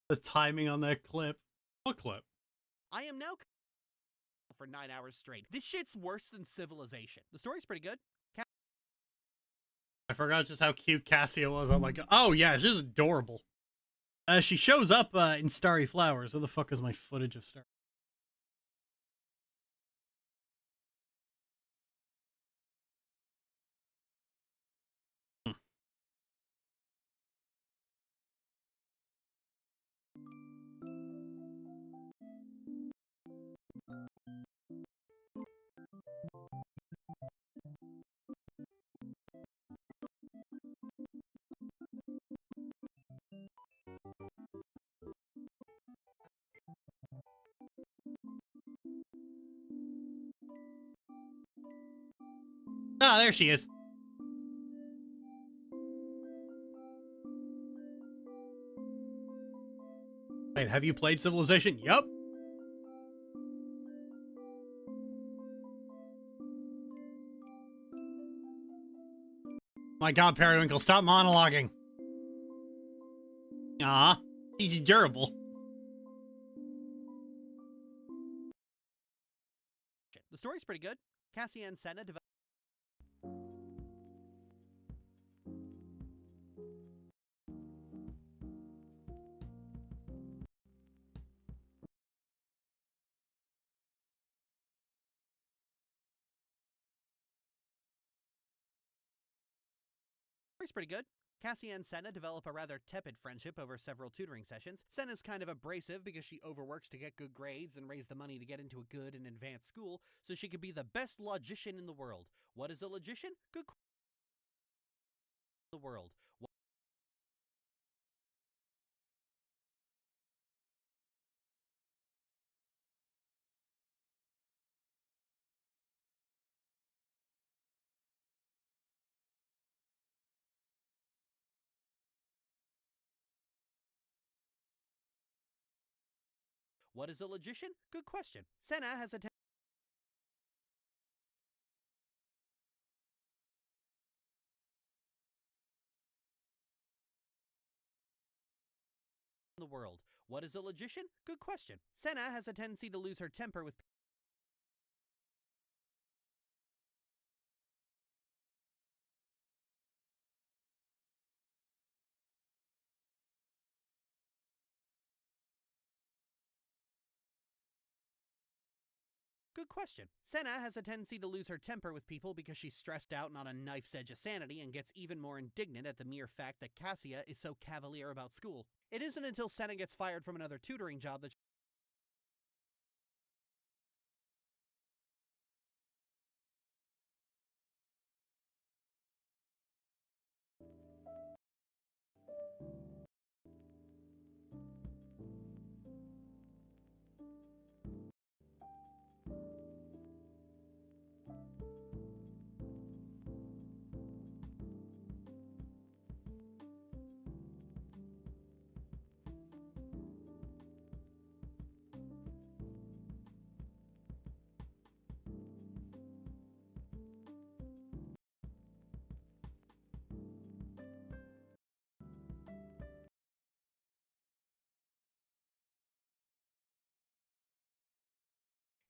The timing on that clip. What clip? I am now for 9 hours straight. This shit's worse than civilization. The story's pretty good. I forgot just how cute Cassia was. I'm like, oh yeah, she's adorable. She shows up in Starry Flowers. Where the fuck is my footage of Starry? Ah, there she is. Wait, have you played Civilization? Yup. My god, Periwinkle, stop monologuing. Ah, he's durable. The story's pretty good. Cassie and Senna develop... Story's pretty good. Cassie and Senna develop a rather tepid friendship over several tutoring sessions. Senna's kind of abrasive because she overworks to get good grades and raise the money to get into a good and advanced school so she could be the best logician in the world. What is a logician? Good question. The world. What is a logician? Good question. Senna has a the world. What is a logician? Good question. Senna has a tendency to lose her temper with Good question. Senna has a tendency to lose her temper with people because she's stressed out and on a knife's edge of sanity and gets even more indignant at the mere fact that Cassia is so cavalier about school. It isn't until Senna gets fired from another tutoring job that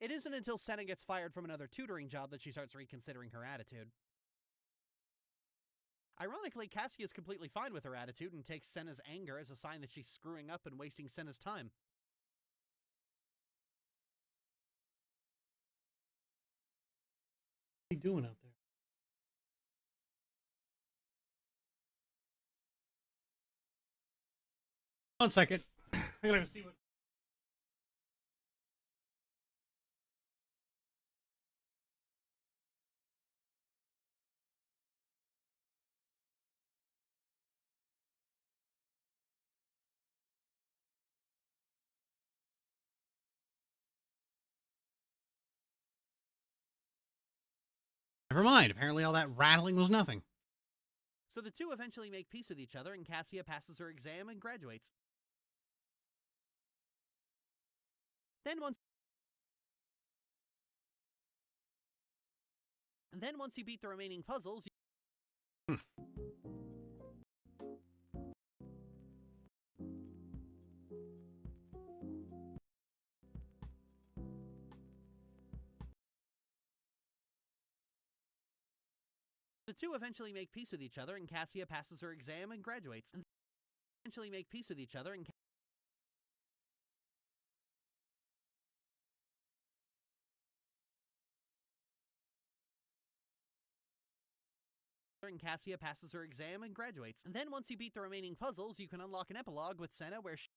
It isn't until Senna gets fired from another tutoring job that she starts reconsidering her attitude. Ironically, Cassia is completely fine with her attitude and takes Senna's anger as a sign that she's screwing up and wasting Senna's time. What are you doing out there? One second. I gotta go see what... Never mind. Apparently all that rattling was nothing. So the two eventually make peace with each other, and Cassia passes her exam and graduates. Then once you beat the remaining puzzles, the two eventually make peace with each other, and Cassia passes her exam and graduates. And eventually make peace with each other, and Cassia passes her exam and graduates. And then once you beat the remaining puzzles, you can unlock an epilogue with Senna where she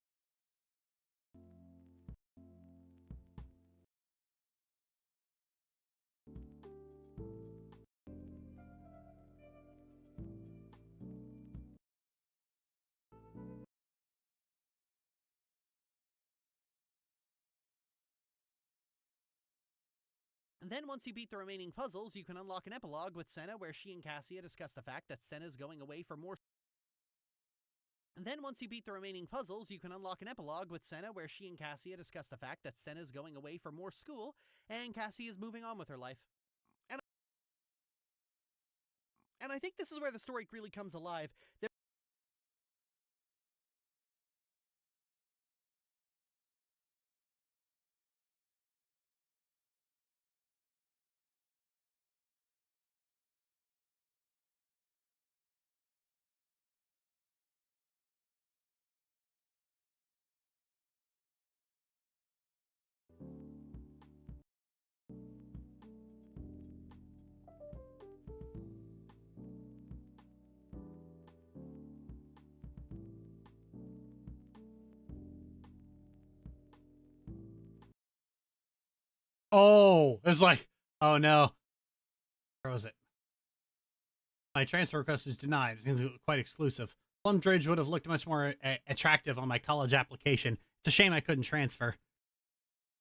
And then once you beat the remaining puzzles, you can unlock an epilogue with Senna where she and Cassia discuss the fact that Senna's going away for more. And then once you beat the remaining puzzles, you can unlock an epilogue with Senna where she and Cassia discuss the fact that Senna's going away for more school and Cassie is moving on with her life. And I think this is where the story really comes alive. Oh, it's like, oh no. Where was it? My transfer request is denied. It seems quite exclusive. Plumdridge would have looked much more attractive on my college application. It's a shame I couldn't transfer.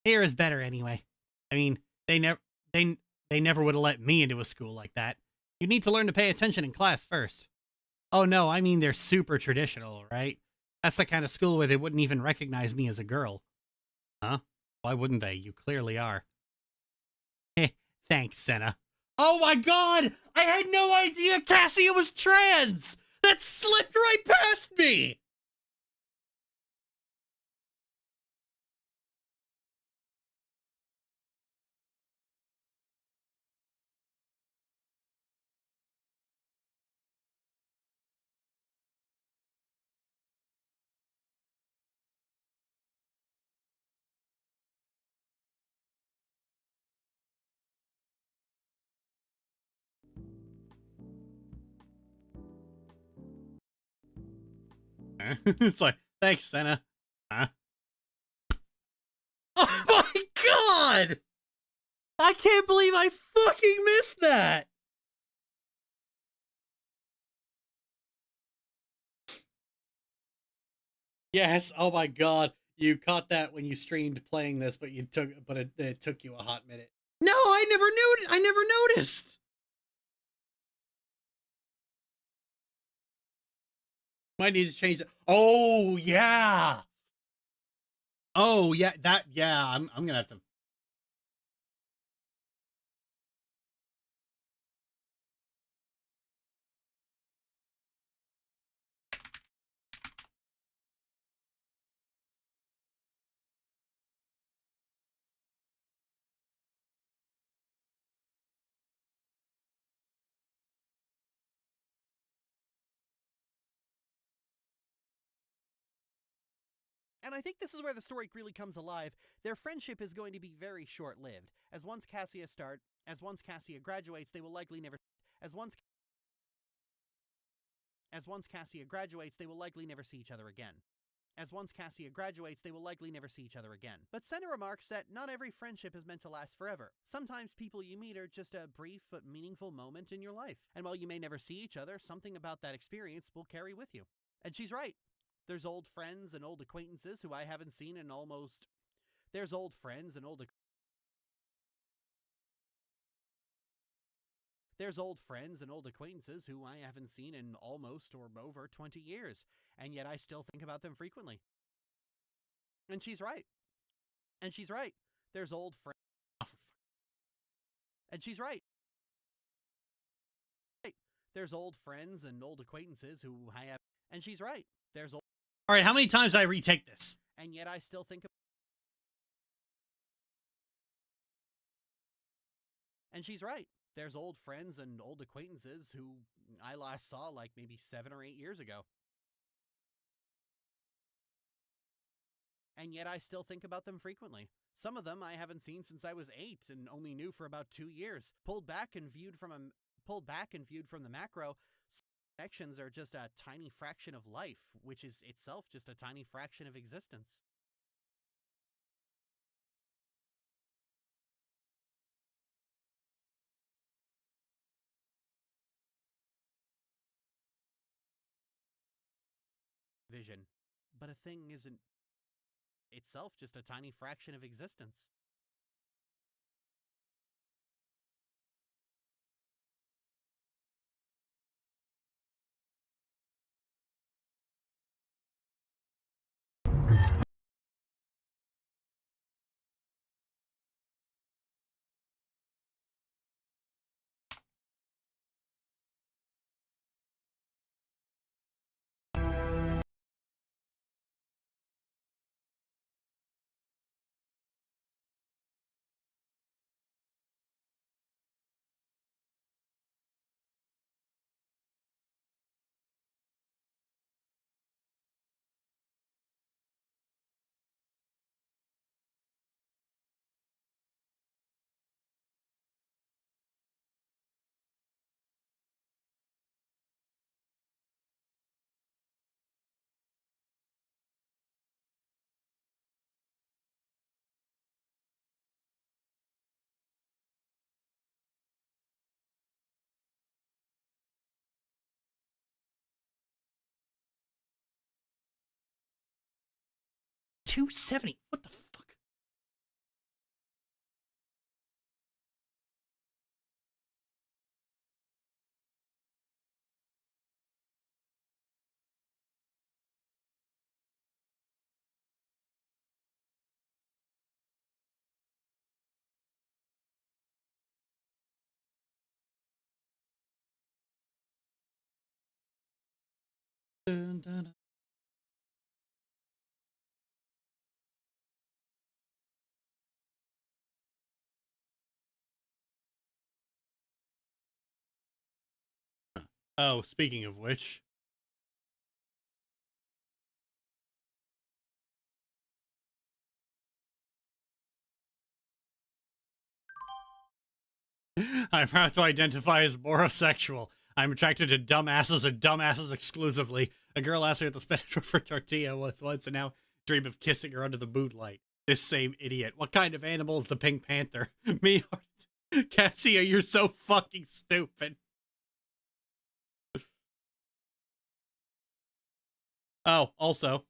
Here is better anyway. I mean, they never would have let me into a school like that. You need to learn to pay attention in class first. Oh no, I mean they're super traditional, right? That's the kind of school where they wouldn't even recognize me as a girl. Huh? Why wouldn't they? You clearly are. Thanks, Senna. Oh my god! I had no idea Cassia was trans! That slipped right past me! It's like, thanks, Senna. Huh? Oh my god! I can't believe I fucking missed that! Yes, oh my god. You caught that when you streamed playing this, but it took you a hot minute. No, I never noticed! Might need to change that. Oh yeah. Oh yeah, I'm gonna have to. And I think this is where the story really comes alive. Their friendship is going to be very short-lived. As once Cassia graduates, they will likely never see each other again. But Senna remarks that not every friendship is meant to last forever. Sometimes people you meet are just a brief but meaningful moment in your life. And while you may never see each other, something about that experience will carry with you. And she's right. There's old friends and old acquaintances who I haven't seen in almost... There's old friends and old There's old friends and old acquaintances who I haven't seen in almost or over 20 years, and yet I still think about them frequently. And she's right. And she's right. There's old friends. And she's right. There's old friends and old acquaintances who I have. And she's right. There's old. All right, how many times do I retake this? And yet I still think. And she's right. There's old friends and old acquaintances who I last saw like maybe 7 or 8 years ago. And yet I still think about them frequently. Some of them I haven't seen since I was 8 and only knew for about 2 years. Pulled back and viewed from the macro, connections are just a tiny fraction of life, which is itself just a tiny fraction of existence. Vision. But a thing isn't itself just a tiny fraction of existence. $270. What the fuck? Dun, dun, dun. Oh, speaking of which. I'm proud to identify as morosexual. I'm attracted to dumbasses and dumbasses exclusively. A girl asked me what the Spanish word for tortilla was once, and now dream of kissing her under the moonlight. This same idiot. What kind of animal is the Pink Panther? Me or Cassia, you're so fucking stupid. Oh, also.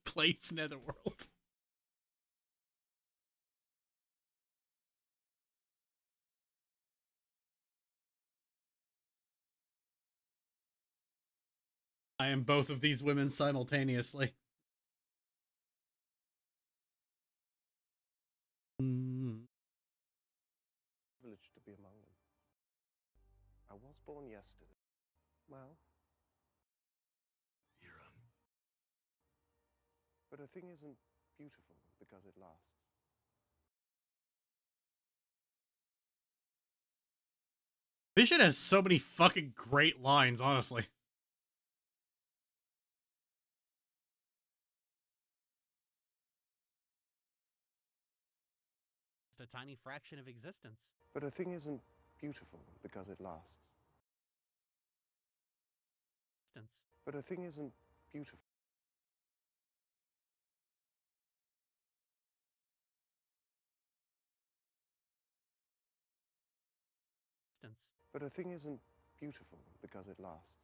Place Netherworld. I am both of these women simultaneously. Privilege to be among them. I was born yesterday. Well, You're on. but a thing isn't beautiful because it lasts. This shit has so many fucking great lines, honestly. Just a tiny fraction of existence. But a thing isn't beautiful because it lasts. But a thing isn't beautiful. But a thing isn't beautiful because it lasts.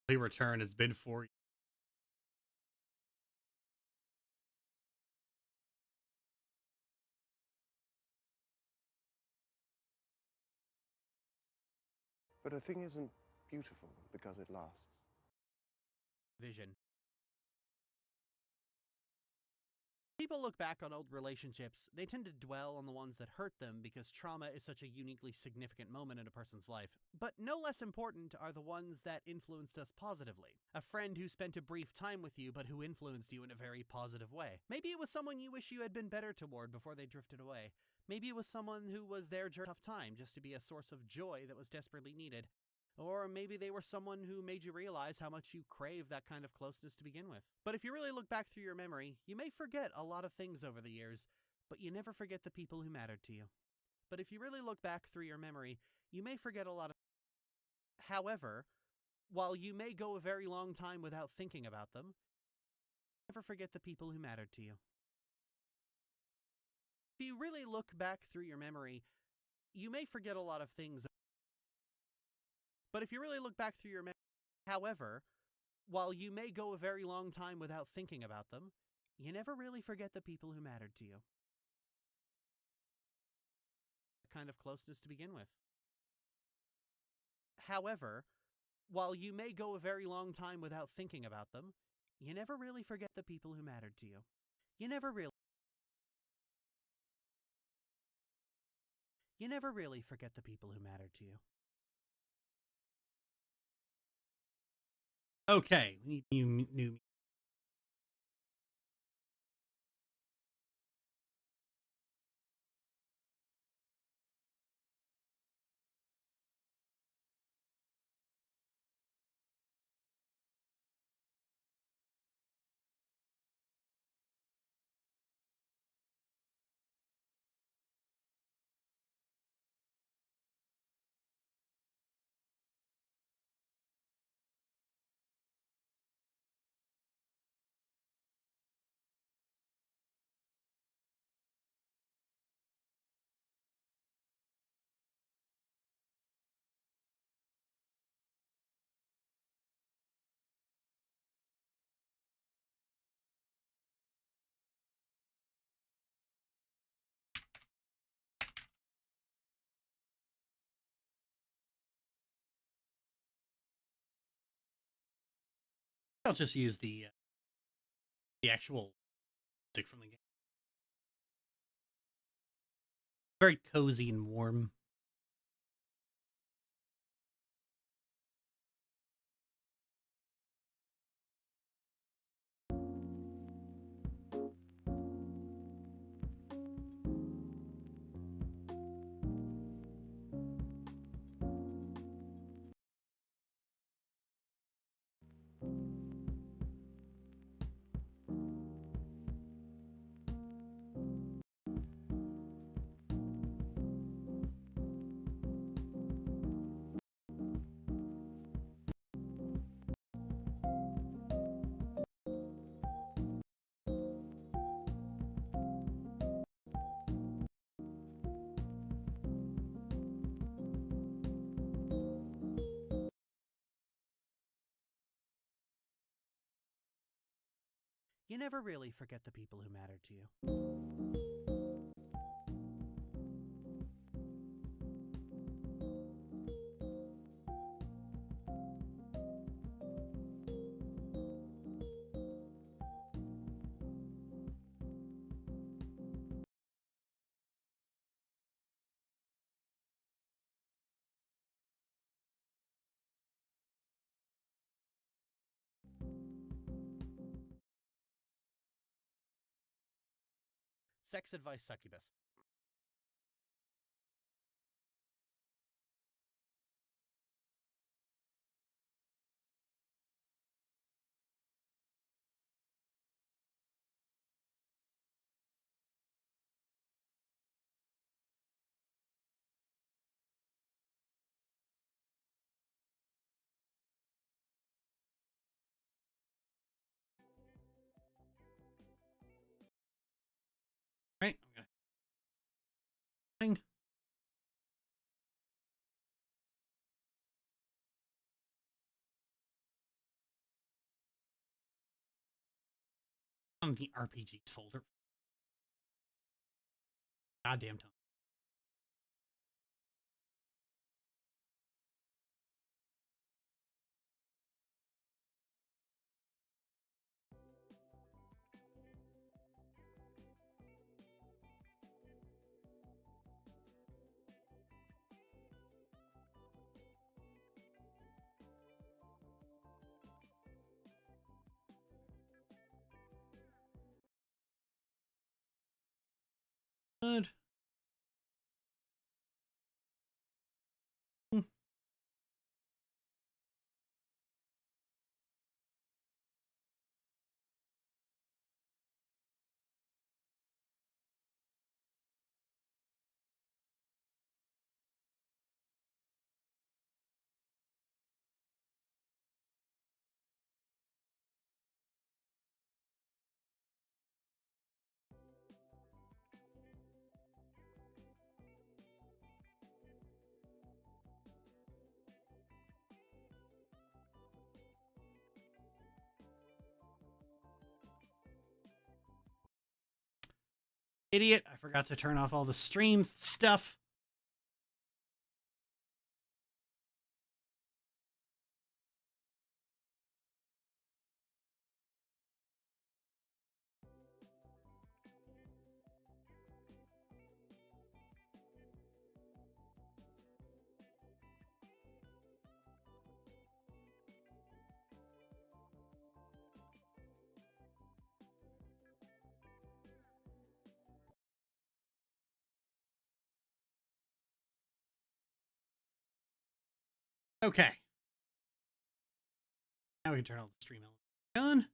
We return. It's been 4 years. But a thing isn't beautiful because it lasts. Vision. People look back on old relationships, they tend to dwell on the ones that hurt them because trauma is such a uniquely significant moment in a person's life. But no less important are the ones that influenced us positively. A friend who spent a brief time with you but who influenced you in a very positive way. Maybe it was someone you wish you had been better toward before they drifted away. Maybe it was someone who was there during a tough time just to be a source of joy that was desperately needed. Or maybe they were someone who made you realize how much you crave that kind of closeness to begin with. But if you really look back through your memory, you may forget a lot of things over the years, but you never forget the people who mattered to you. But if you really look back through your memory, you may forget a lot of... However, while you may go a very long time without thinking about them, never forget the people who mattered to you. If you really look back through your memory, you may forget a lot of things. But if you really look back through your memory, however, while you may go a very long time without thinking about them, you never really forget the people who mattered to you. That kind of closeness to begin with. However, while you may go a very long time without thinking about them, you never really forget the people who mattered to you. You never really forget the people who mattered to you. Okay, we need new. I'll just use the actual music from the game. Very cozy and warm. You never really forget the people who mattered to you. Sex advice succubus. Right, I'm gonna on the RPGs folder. Goddamn time. Good. Idiot. I forgot to turn off all the stream stuff. Okay. Now we can turn all the stream elements on.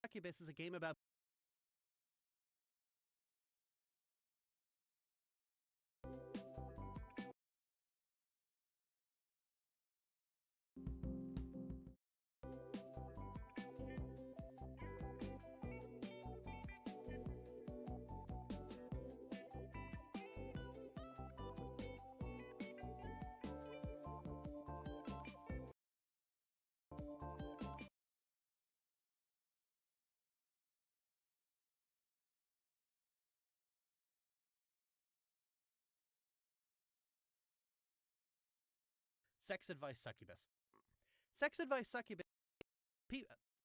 Succubus is a game about Sex Advice Succubus. Sex Advice Succubus.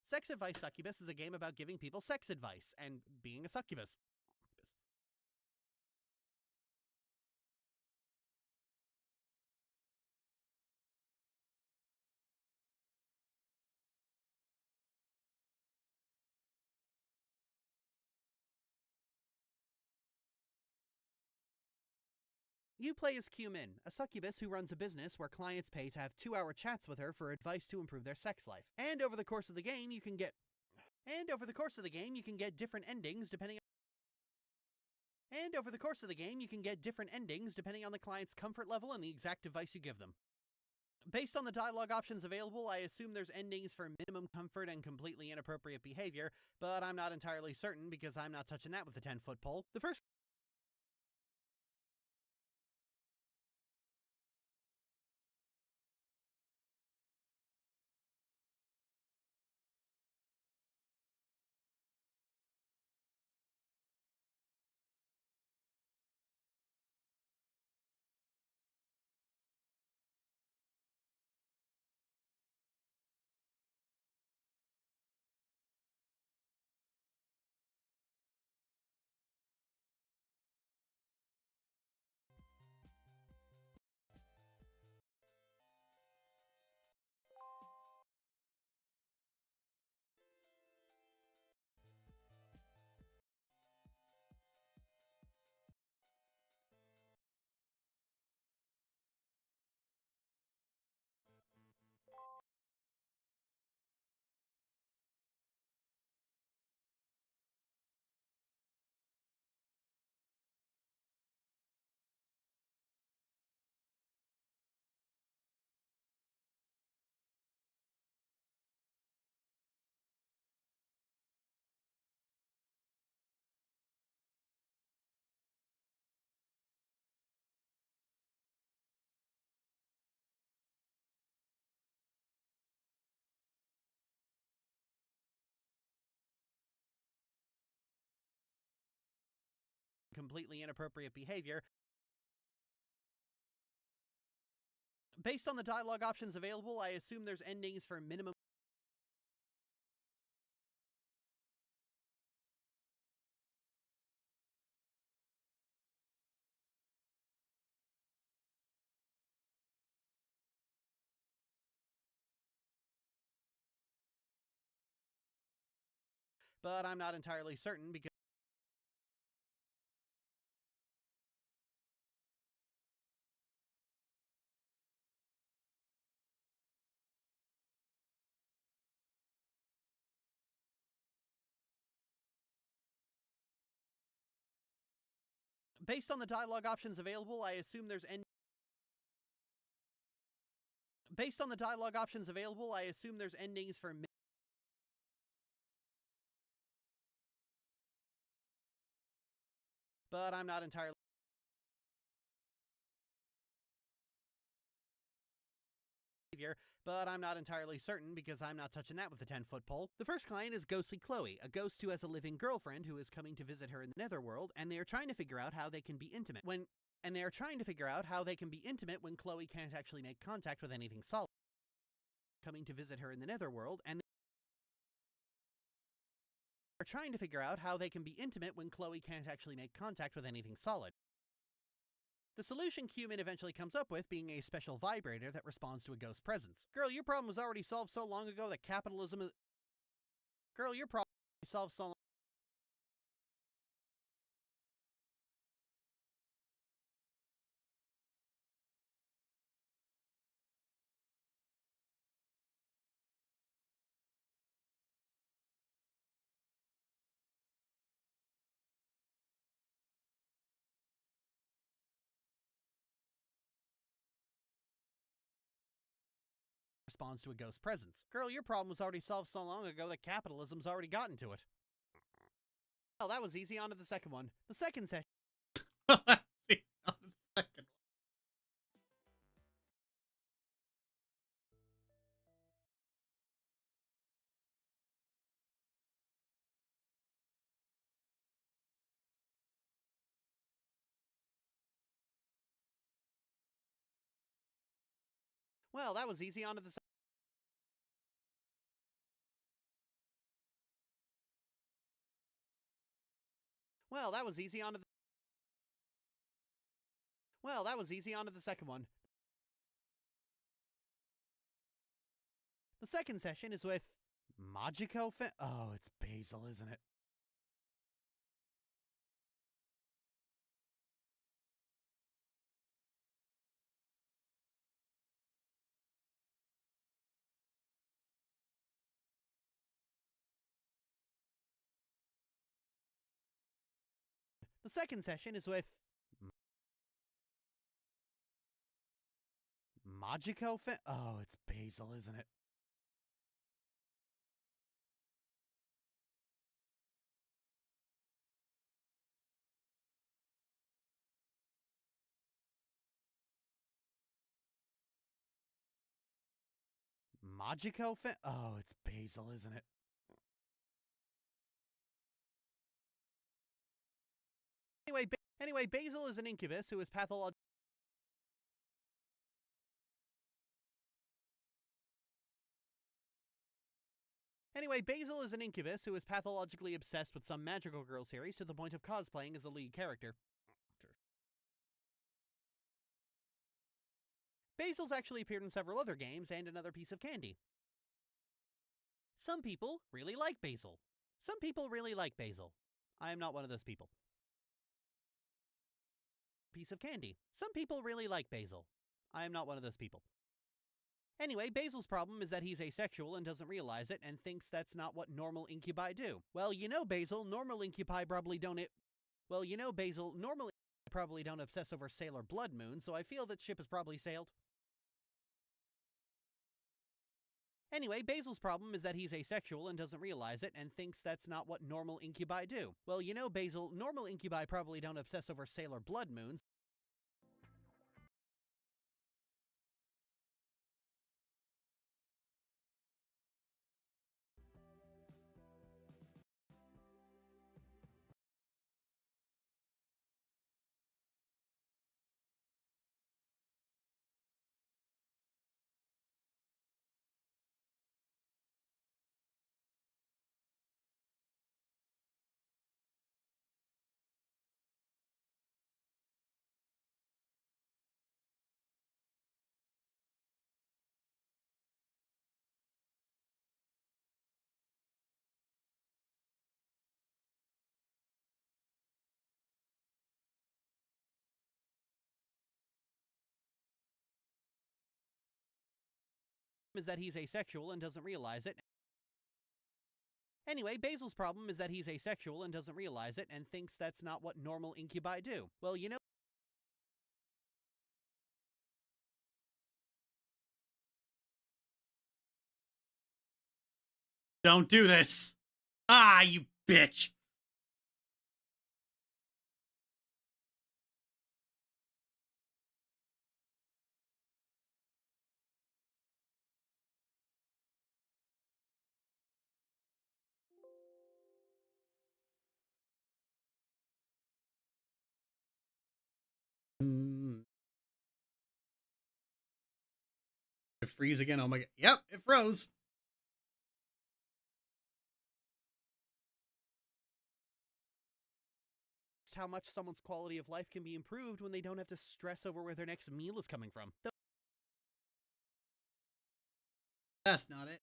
Sex Advice Succubus is a game about giving people sex advice and being a succubus. You play as Q-Min, a succubus who runs a business where clients pay to have 2-hour chats with her for advice to improve their sex life. And over the course of the game, you can get different endings depending on the client's comfort level and the exact advice you give them. Based on the dialogue options available, I assume there's endings for minimum comfort and completely inappropriate behavior, but I'm not entirely certain because I'm not touching that with a 10-foot pole. The first completely inappropriate behavior. Based on the dialogue options available, I assume there's endings for minimum. But I'm not entirely certain because. Based on the dialogue options available, I assume there's Based on the dialogue options available, I assume there's endings for. But I'm not entirely. But I'm not entirely certain because I'm not touching that with a 10-foot pole. The first client is Ghostly Chloe, a ghost who has a living girlfriend who is coming to visit her in the netherworld, and they are trying to figure out how they can be intimate when Chloe can't actually make contact with anything solid. Coming to visit her in the netherworld, and they are trying to figure out how they can be intimate when Chloe can't actually make contact with anything solid. The solution Cumin eventually comes up with being a special vibrator that responds to a ghost presence. Girl, your problem was already solved so long ago that capitalism is. Girl, your problem was solved so long. Responds to a ghost presence. Girl, your problem was already solved so long ago that capitalism's already gotten to it. Well, that was easy. On to the second one. The second session. Well, that was easy. On to the second. Well, that was easy. On to the. Well, that was easy. On to the second one. The second session is with Magico. Oh, it's Basil, isn't it? The second session is with Magico. Oh, it's Basil, isn't it? Magico. Oh, it's Basil, isn't it? Anyway, Basil is an incubus who is pathologically. Anyway, Basil is an incubus who is pathologically obsessed with some magical girl series to the point of cosplaying as the lead character. Basil's actually appeared in several other games and another piece of candy. Some people really like Basil. Some people really like Basil. I am not one of those people. Piece of candy. Some people really like Basil. I am not one of those people. Anyway, Basil's problem is that he's asexual and doesn't realize it and thinks that's not what normal incubi do. Well, you know, Basil, normal incubi probably don't obsess over Sailor Blood Moon, so I feel that ship has probably sailed. Anyway, Basil's problem is that he's asexual and doesn't realize it and thinks that's not what normal incubi do. Well, you know, Basil, normal incubi probably don't obsess over Sailor Blood Moons, is that he's asexual and doesn't realize it. Anyway, Basil's problem is that he's asexual and doesn't realize it and thinks that's not what normal incubi do. Well, you know. Don't do this. Ah, you bitch. It freeze again. Oh my god. Yep, it froze. How much someone's quality of life can be improved when they don't have to stress over where their next meal is coming from. That's not it.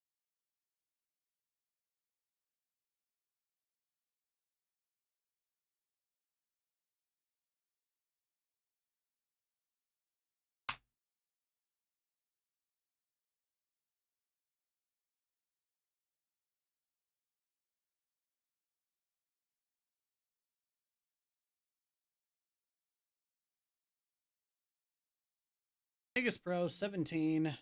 Vegas Pro 17.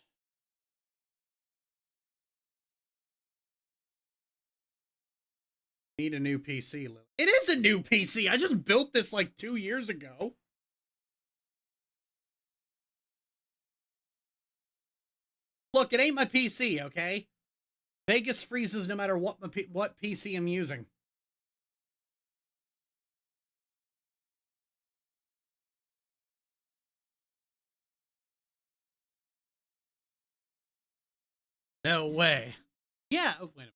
Need a new PC, Lily. It is a new PC. I just built this like 2 years ago. Look, it ain't my PC, okay? Vegas freezes no matter what what PC I'm using. No way. Yeah, oh, wait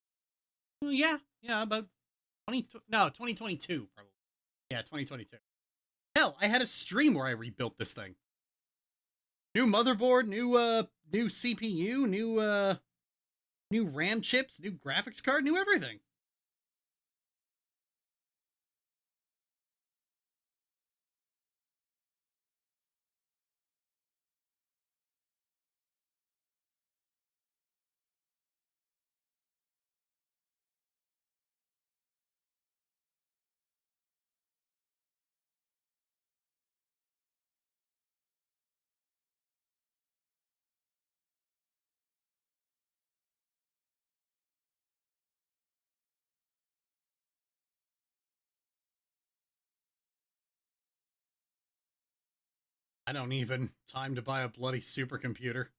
a minute. Yeah, about 2022 probably. Yeah, 2022. Hell, I had a stream where I rebuilt this thing. New motherboard, new CPU, new RAM chips, new graphics card, new everything. I don't even time to buy a bloody supercomputer.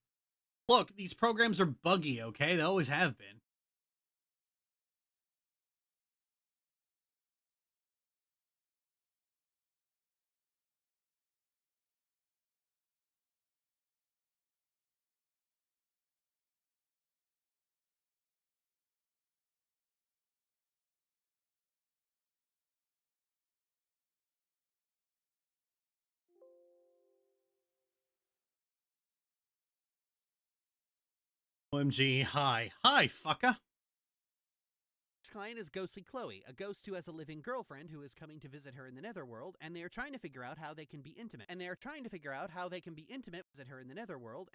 Look, these programs are buggy, okay? They always have been. OMG, hi. Hi, fucker. This client is Ghostly Chloe, a ghost who has a living girlfriend who is coming to visit her in the netherworld, and they are trying to figure out how they can be intimate. Visit her in the netherworld,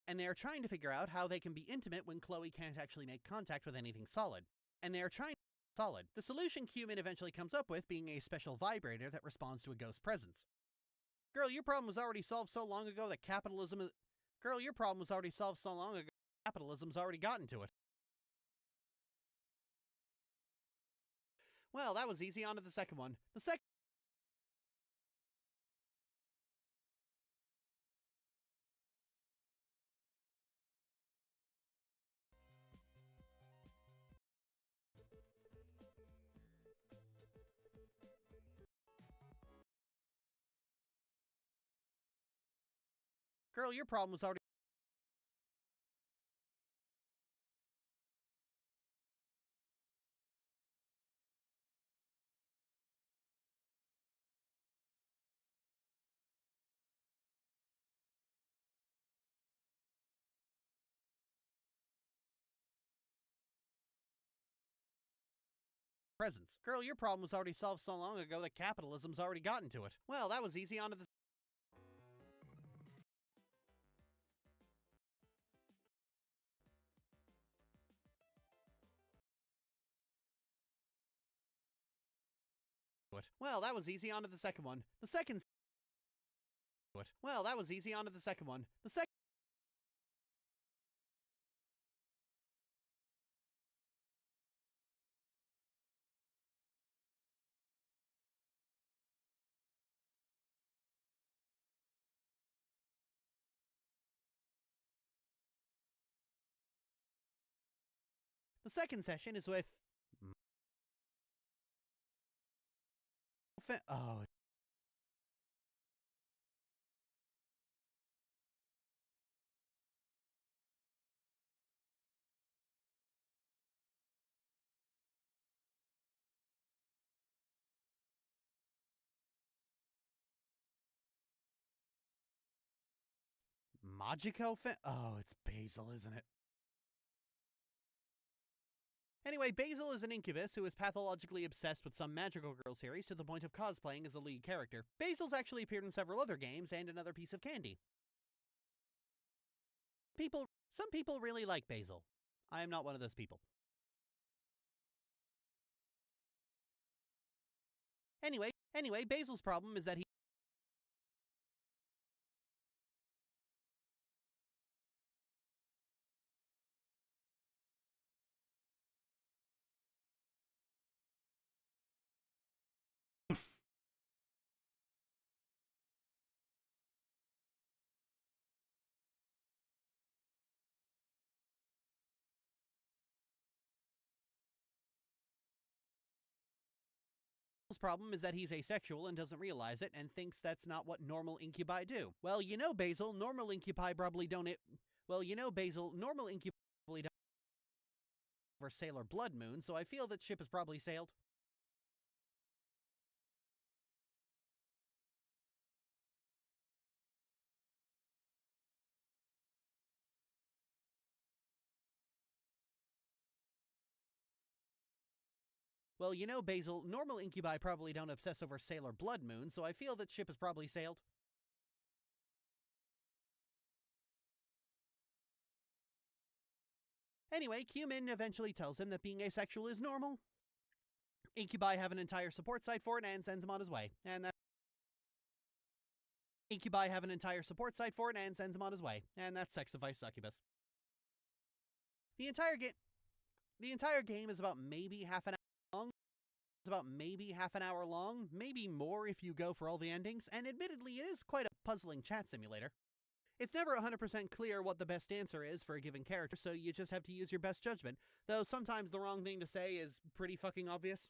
and they are trying to figure out how they can be intimate when Chloe can't actually make contact with anything solid. The solution Cumin eventually comes up with being a special vibrator that responds to a ghost presence. Girl, your problem was already solved so long ago that capitalism's already gotten to it. Well, that was easy. On to the second one. Girl, your problem was already... presence. Girl, your problem was already solved so long ago that capitalism's already gotten to it. Well, that was easy. On to the... Well, that was easy. On to the second one. The second... Well, that was easy. On to the second one. The second... The second session is with... Oh... Magico fan? Oh, it's Basil, isn't it? Anyway, Basil is an incubus who is pathologically obsessed with some magical girl series to the point of cosplaying as a lead character. Basil's actually appeared in several other games and another piece of candy. Some people really like Basil. I am not one of those people. Anyway, Basil's problem is that he... problem is that he's asexual and doesn't realize it and thinks that's not what normal incubi do. Well, you know, Basil, normal incubi probably don't... Well, you know, Basil, normal incubi probably don't... ...over Sailor Blood Moon, so I feel that ship has probably sailed. Well, you know, Basil, normal incubi probably don't obsess over Sailor Blood Moon, so I feel that ship has probably sailed. Anyway, Q-Min eventually tells him that being asexual is normal. Incubi have an entire support site for it and sends him on his way. And that's... Incubi have an entire support site for it and sends him on his way. And that's Sexifice Succubus. The entire game is about maybe half an hour long. It's about maybe half an hour long, maybe more if you go for all the endings, and admittedly it is quite a puzzling chat simulator. It's never 100% clear what the best answer is for a given character, so you just have to use your best judgment, though sometimes the wrong thing to say is pretty fucking obvious.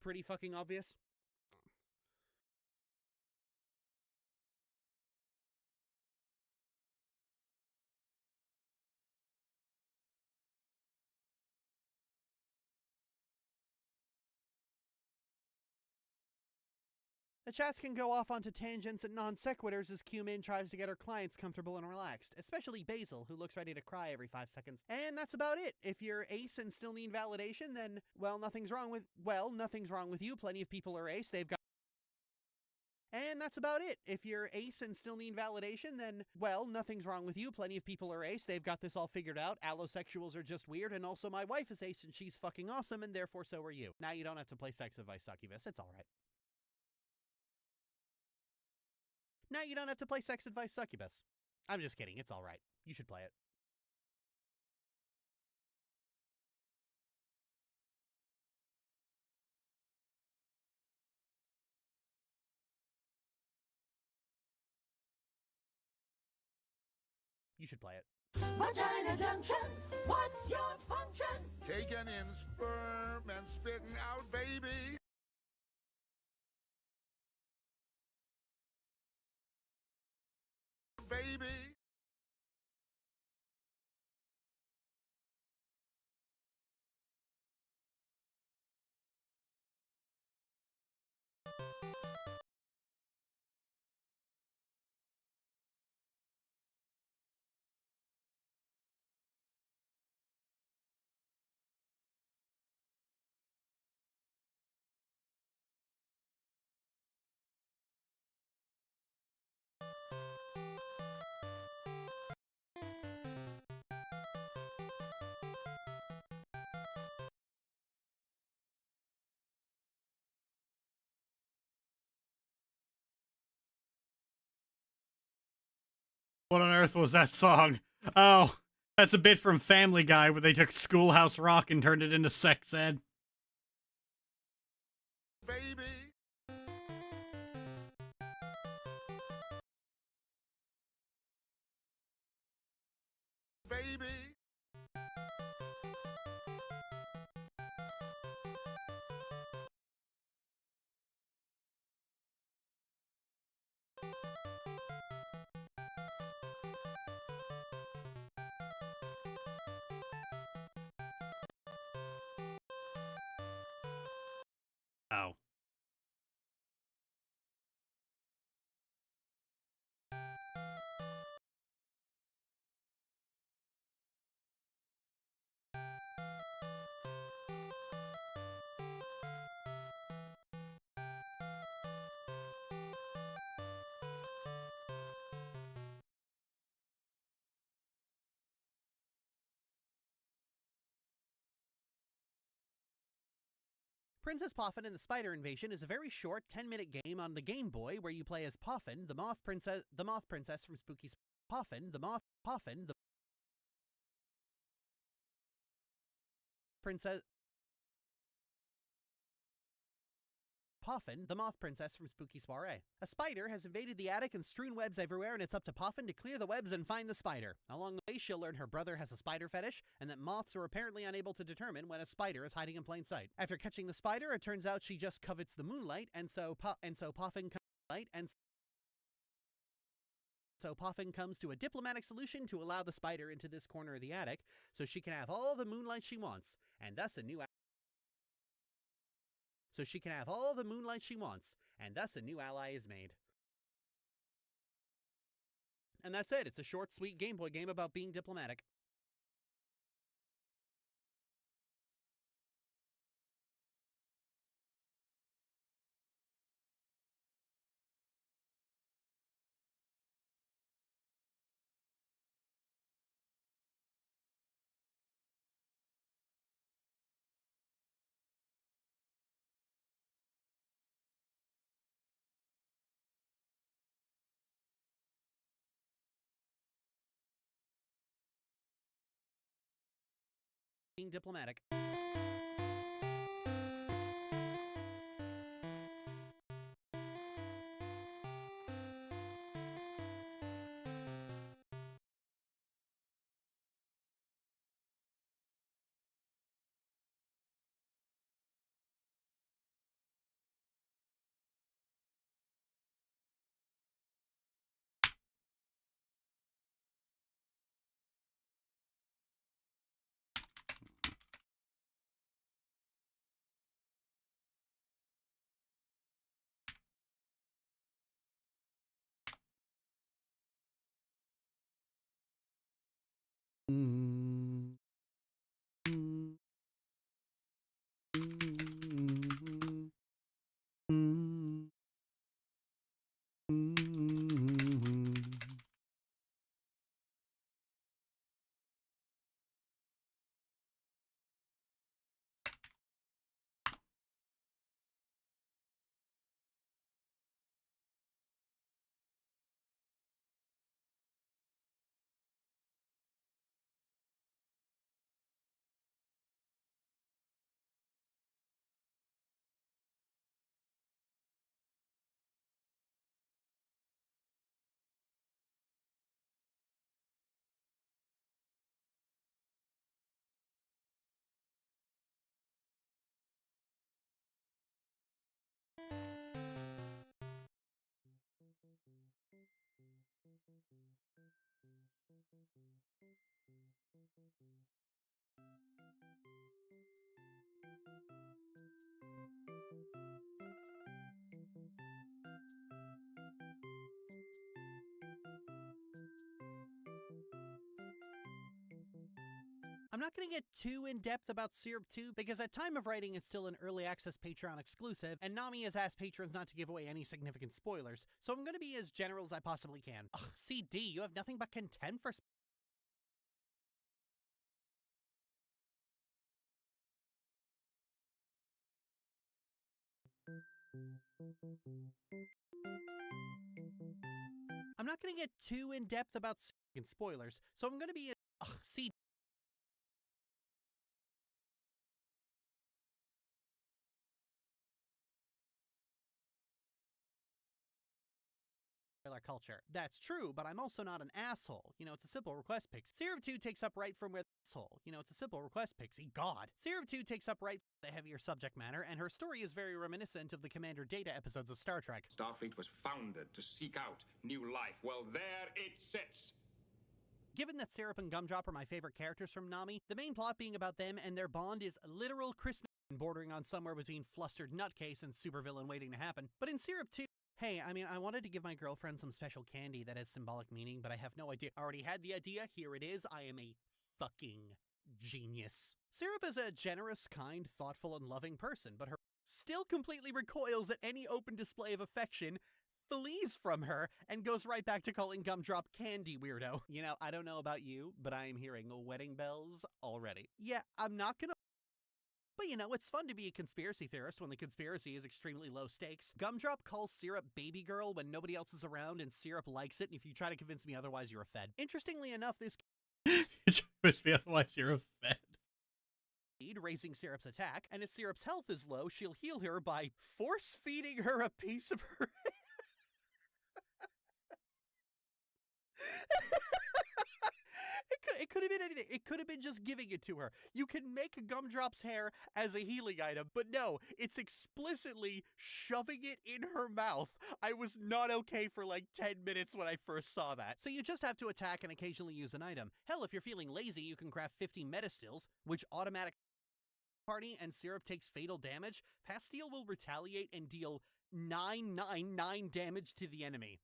Pretty fucking obvious. The chats can go off onto tangents and non sequiturs as Q-Min tries to get her clients comfortable and relaxed, especially Basil, who looks ready to cry every 5 seconds. And that's about it. If you're ace and still need validation, then, well, nothing's wrong with you. Plenty of people are ace. They've got... And that's about it. If you're ace and still need validation, then, well, nothing's wrong with you. Plenty of people are ace. They've got this all figured out. Allosexuals are just weird, and also my wife is ace and she's fucking awesome, and therefore so are you. Now you don't have to play Sexifice Succubus. It's alright. Now you don't have to play Sexifice Succubus. I'm just kidding, it's alright. You should play it. You should play it. Vagina Junction, what's your function? Taking in sperm and spitting out baby. What on earth was that song? Oh, that's a bit from Family Guy where they took Schoolhouse Rock and turned it into sex ed. Baby. Baby. Oh. Princess Poffin and the Spider Invasion is a very short 10-minute game on the Game Boy where you play as Poffin, the Moth Princess from Spooky Poffin, the Moth Poffin, the Princess Poffin, the Moth Princess from Spooky Soiree. A spider has invaded the attic and strewn webs everywhere, and it's up to Poffin to clear the webs and find the spider. Along the way, she'll learn her brother has a spider fetish, and that moths are apparently unable to determine when a spider is hiding in plain sight. After catching the spider, it turns out she just covets the moonlight, and so Poffin comes to a diplomatic solution to allow the spider into this corner of the attic, so she can have all the moonlight she wants, and thus a new ally is made. And that's it. It's a short, sweet Game Boy game about being diplomatic. Being diplomatic. I'm not going to get too in-depth about Syrup 2 because at time of writing it's still an early access Patreon exclusive, and Nami has asked patrons not to give away any significant spoilers, so I'm going to be as general as I possibly can. Ugh, CD, you have nothing but contempt for I'm not going to get too in-depth about spoilers, so I'm going to be see culture. That's true, but I'm also not an asshole. You know, it's a simple request pixie. Serum 2 takes up right from where the asshole. You know, it's a simple request pixie. God. Serum 2 takes up right from the heavier subject matter, and her story is very reminiscent of the Commander Data episodes of Star Trek. Starfleet was founded to seek out new life. Well, there it sits. Given that Syrup and Gumdrop are my favorite characters from Nami, the main plot being about them and their bond is literal Chris bordering on somewhere between flustered nutcase and supervillain waiting to happen. But in Syrup 2, hey, I mean, I wanted to give my girlfriend some special candy that has symbolic meaning, but I have no idea. I already had the idea. Here it is. I am a fucking genius. Syrup is a generous, kind, thoughtful, and loving person, but her still completely recoils at any open display of affection, flees from her, and goes right back to calling Gumdrop Candy Weirdo. You know, I don't know about you, but I am hearing wedding bells already. Yeah, I'm not gonna... But you know, it's fun to be a conspiracy theorist when the conspiracy is extremely low stakes. Gumdrop calls Syrup baby girl when nobody else is around, and Syrup likes it, and if you try to convince me otherwise, you're a fed. Interestingly enough, this... Convince me otherwise, you're a fed. Raising Syrup's attack, and if Syrup's health is low, she'll heal her by force-feeding her a piece of her... It could have been anything. It could have been just giving it to her. You can make Gumdrop's hair as a healing item, but no, it's explicitly shoving it in her mouth. I was not okay for like 10 minutes when I first saw that. So you just have to attack and occasionally use an item. Hell, if you're feeling lazy, you can craft 50 metastills, which automatic party and Syrup takes fatal damage. Pastille will retaliate and deal 999 damage to the enemy.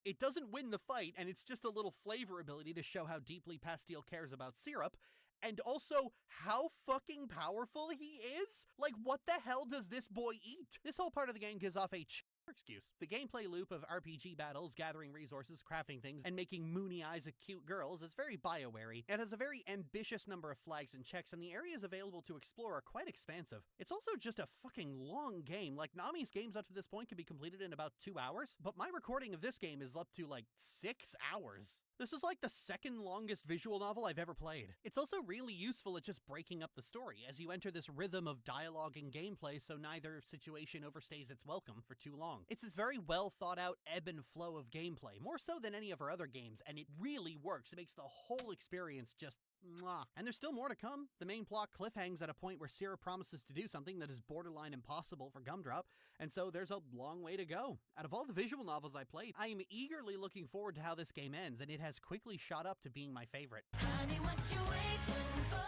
It doesn't win the fight, and it's just a little flavor ability to show how deeply Pastille cares about Syrup, and also how fucking powerful he is? Like, what the hell does this boy eat? This whole part of the game gives off a excuse. The gameplay loop of RPG battles, gathering resources, crafting things, and making moony eyes at cute girls is very BioWare-y. It has a very ambitious number of flags and checks, and the areas available to explore are quite expansive. It's also just a fucking long game. Like, Nami's games up to this point can be completed in about 2 hours, but my recording of this game is up to like 6 hours. This is like the second longest visual novel I've ever played. It's also really useful at just breaking up the story, as you enter this rhythm of dialogue and gameplay so neither situation overstays its welcome for too long. It's this very well thought out ebb and flow of gameplay, more so than any of our other games, and it really works. It makes the whole experience just mwah. And there's still more to come. The main plot cliffhangs at a point where Syrup promises to do something that is borderline impossible for Gumdrop, and so there's a long way to go. Out of all the visual novels I played, I am eagerly looking forward to how this game ends, and it has quickly shot up to being my favorite. Honey, what you waiting for?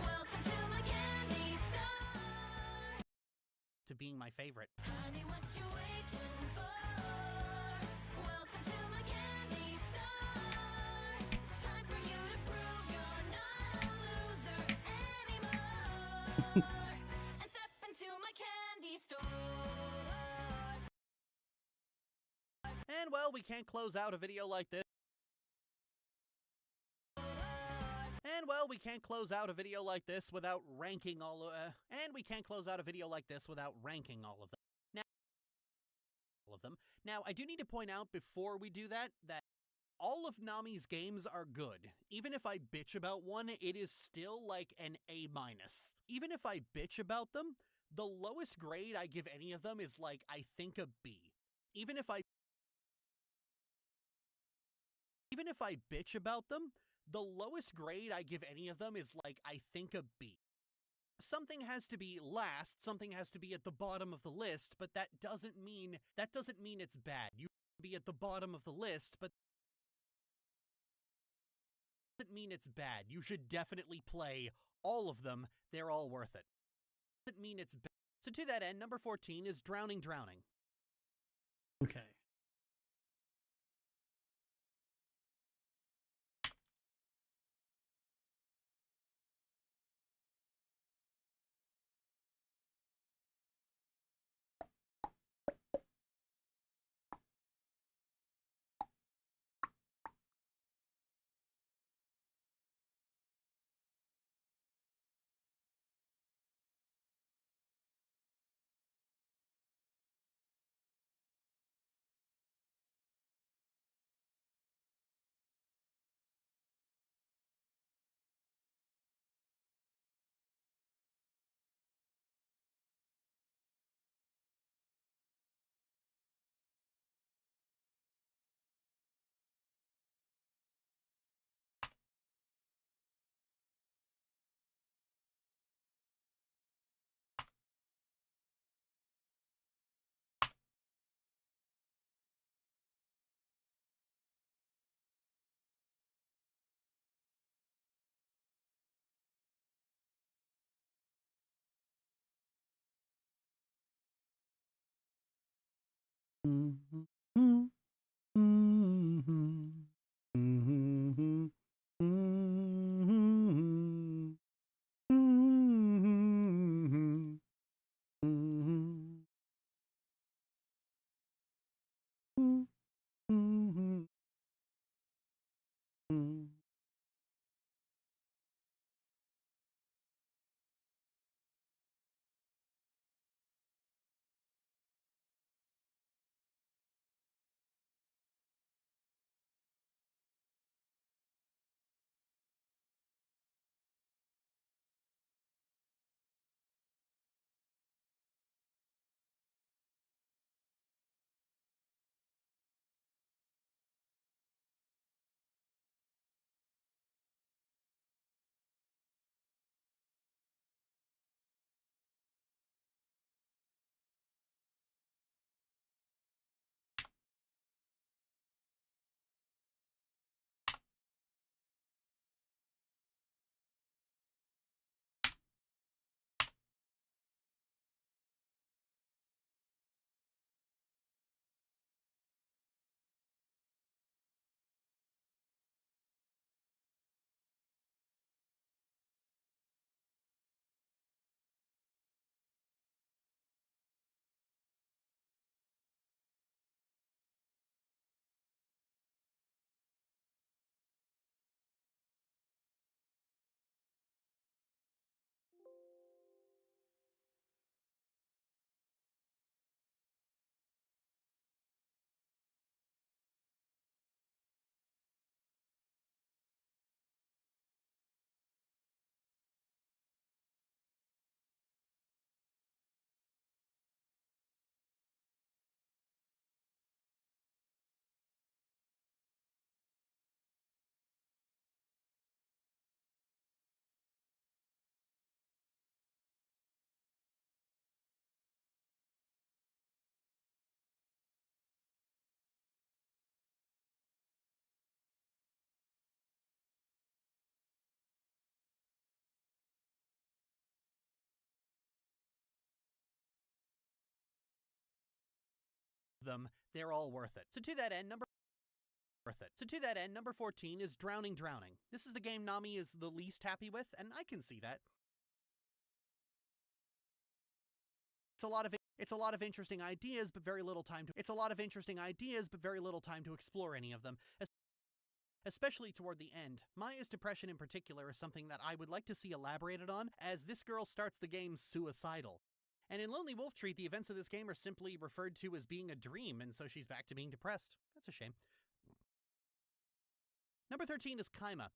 Welcome to my candy store. To being my favorite. Honey, what you waiting for? Welcome to my candy store. Time for you to prove you're not a loser anymore. And step into my candy store. And well, we can't close out a video like this. And well, we can't close out a video like this without ranking all of them. Now, I do need to point out before we do that all of Nami's games are good. Even if I bitch about one, it is still like an A-. Even if I bitch about them, the lowest grade I give any of them is like, I think a B. Even if I bitch about them, the lowest grade I give any of them is like, I think a B. Something has to be last, something has to be at the bottom of the list, but that doesn't mean it's bad. You should be at the bottom of the list, but that doesn't mean it's bad. You should definitely play all of them. They're all worth it. Doesn't mean it's bad. So to that end, number 14 is Drowning. Okay. them, they're all worth it. So to that end, number 14 is Drowning. This is the game Nami is the least happy with, and I can see that. It's a lot of interesting ideas, but very little time to explore any of them. Especially toward the end. Maya's depression in particular is something that I would like to see elaborated on, as this girl starts the game suicidal. And in Lonely Wolf Tree, the events of this game are simply referred to as being a dream, and so she's back to being depressed. That's a shame. Number 13 is Kaima.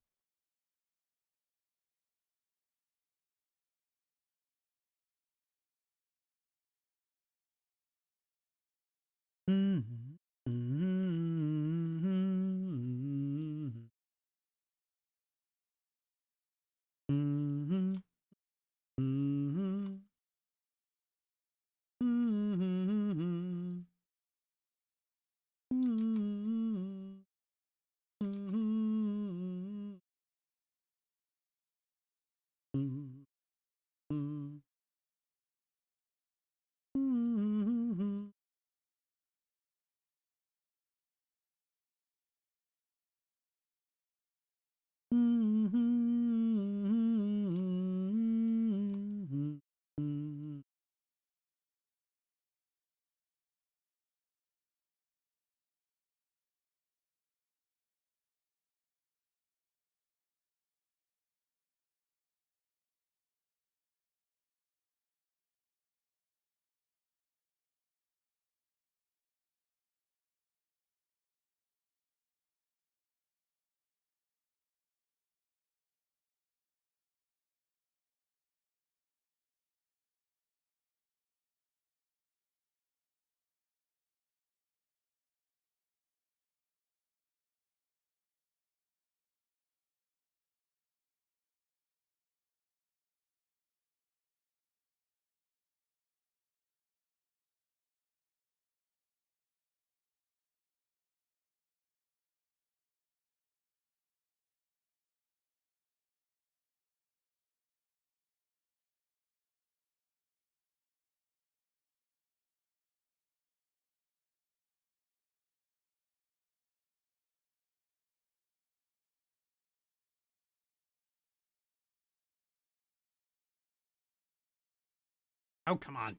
Oh, come on.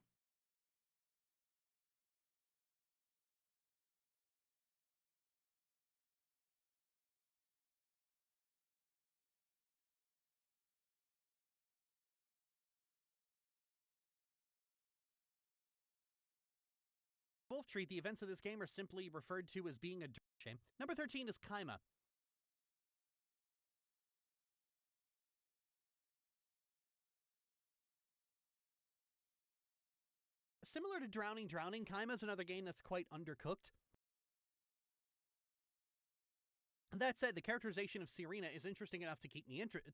Wolf Treat, the events of this game are simply referred to as being a shame. Number 13 is Kaima. Similar to Drowning, Kaima is another game that's quite undercooked. That said, the characterization of Serena is interesting enough to keep me interested.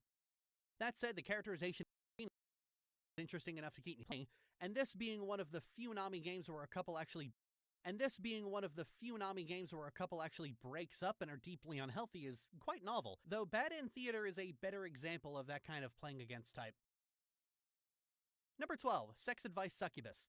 Playing, and this being one of the few Nami games where a couple actually breaks up and are deeply unhealthy is quite novel, though Bad in Theater is a better example of that kind of playing against type. Number 12, Sex Advice Succubus.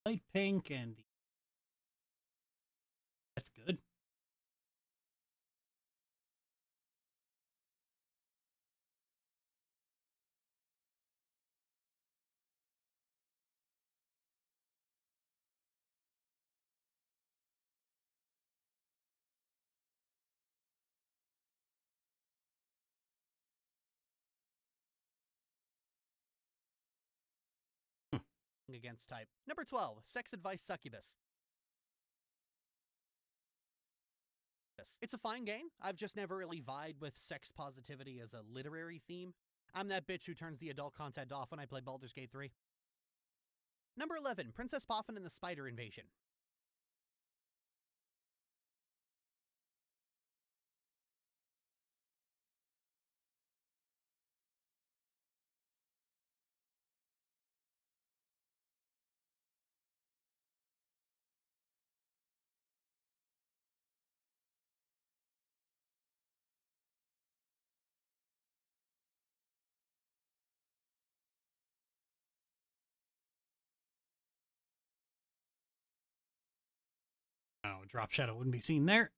Light pink and that's good. Against type. Number 12, Sex Advice Succubus. It's a fine game. I've just never really vied with sex positivity as a literary theme. I'm that bitch who turns the adult content off when I play Baldur's Gate 3. Number 11, Princess Poffin and the Spider Invasion. Oh, Drop Shadow wouldn't be seen there.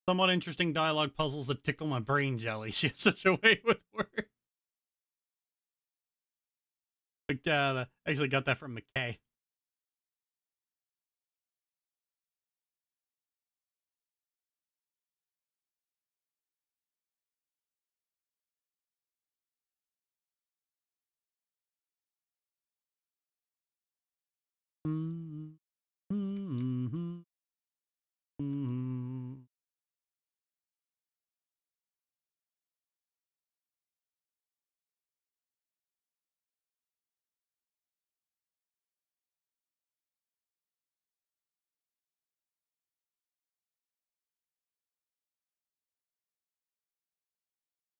Somewhat interesting dialogue puzzles that tickle my brain jelly. She has such a way with words. Like, I actually got that from McKay.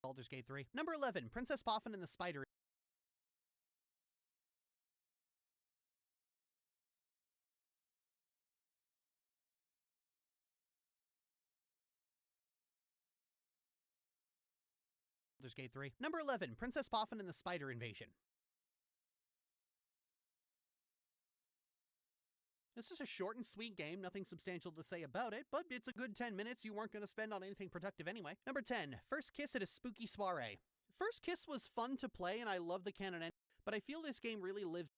Baldur's Gate 3. Number 11, Princess Poffin and the Spider Baldur's Gate 3. Number 11, Princess Poffin and the Spider Invasion. This is a short and sweet game, nothing substantial to say about it, but it's a good 10 minutes you weren't going to spend on anything productive anyway. Number 10, First Kiss at a Spooky Soiree. First Kiss was fun to play and I love the canon ending, but I feel this game really lives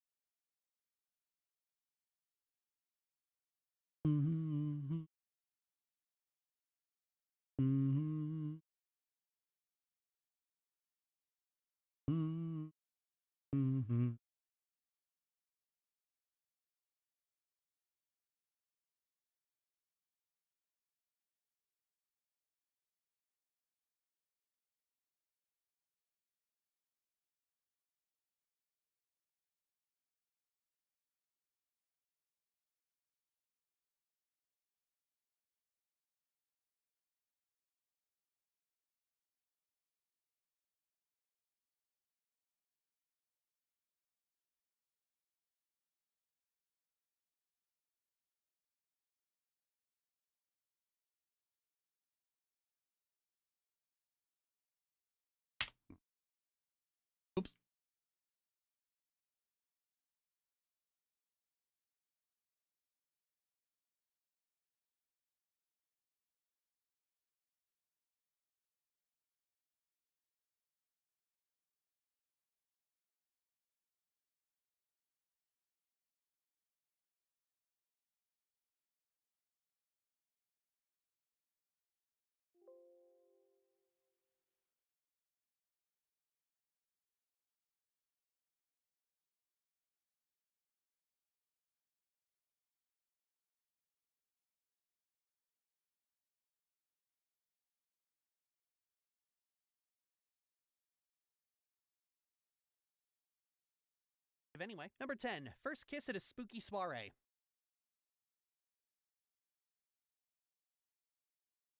anyway. Number 10, First Kiss at a Spooky Soiree.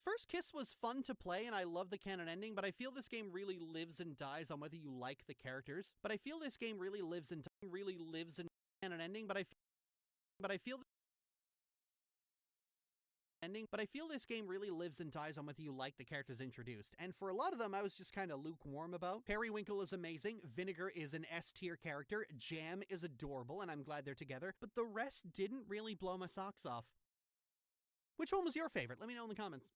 First Kiss was fun to play and I love the canon ending, but I feel this game really lives and dies on whether you like the characters. But I feel this game really lives and canon ending, but I feel this game really lives and dies on whether you like the characters introduced, and for a lot of them I was just kind of lukewarm about. Periwinkle is amazing, Vinegar is an S-tier character, Jam is adorable, and I'm glad they're together, but the rest didn't really blow my socks off. Which one was your favorite? Let me know in the comments.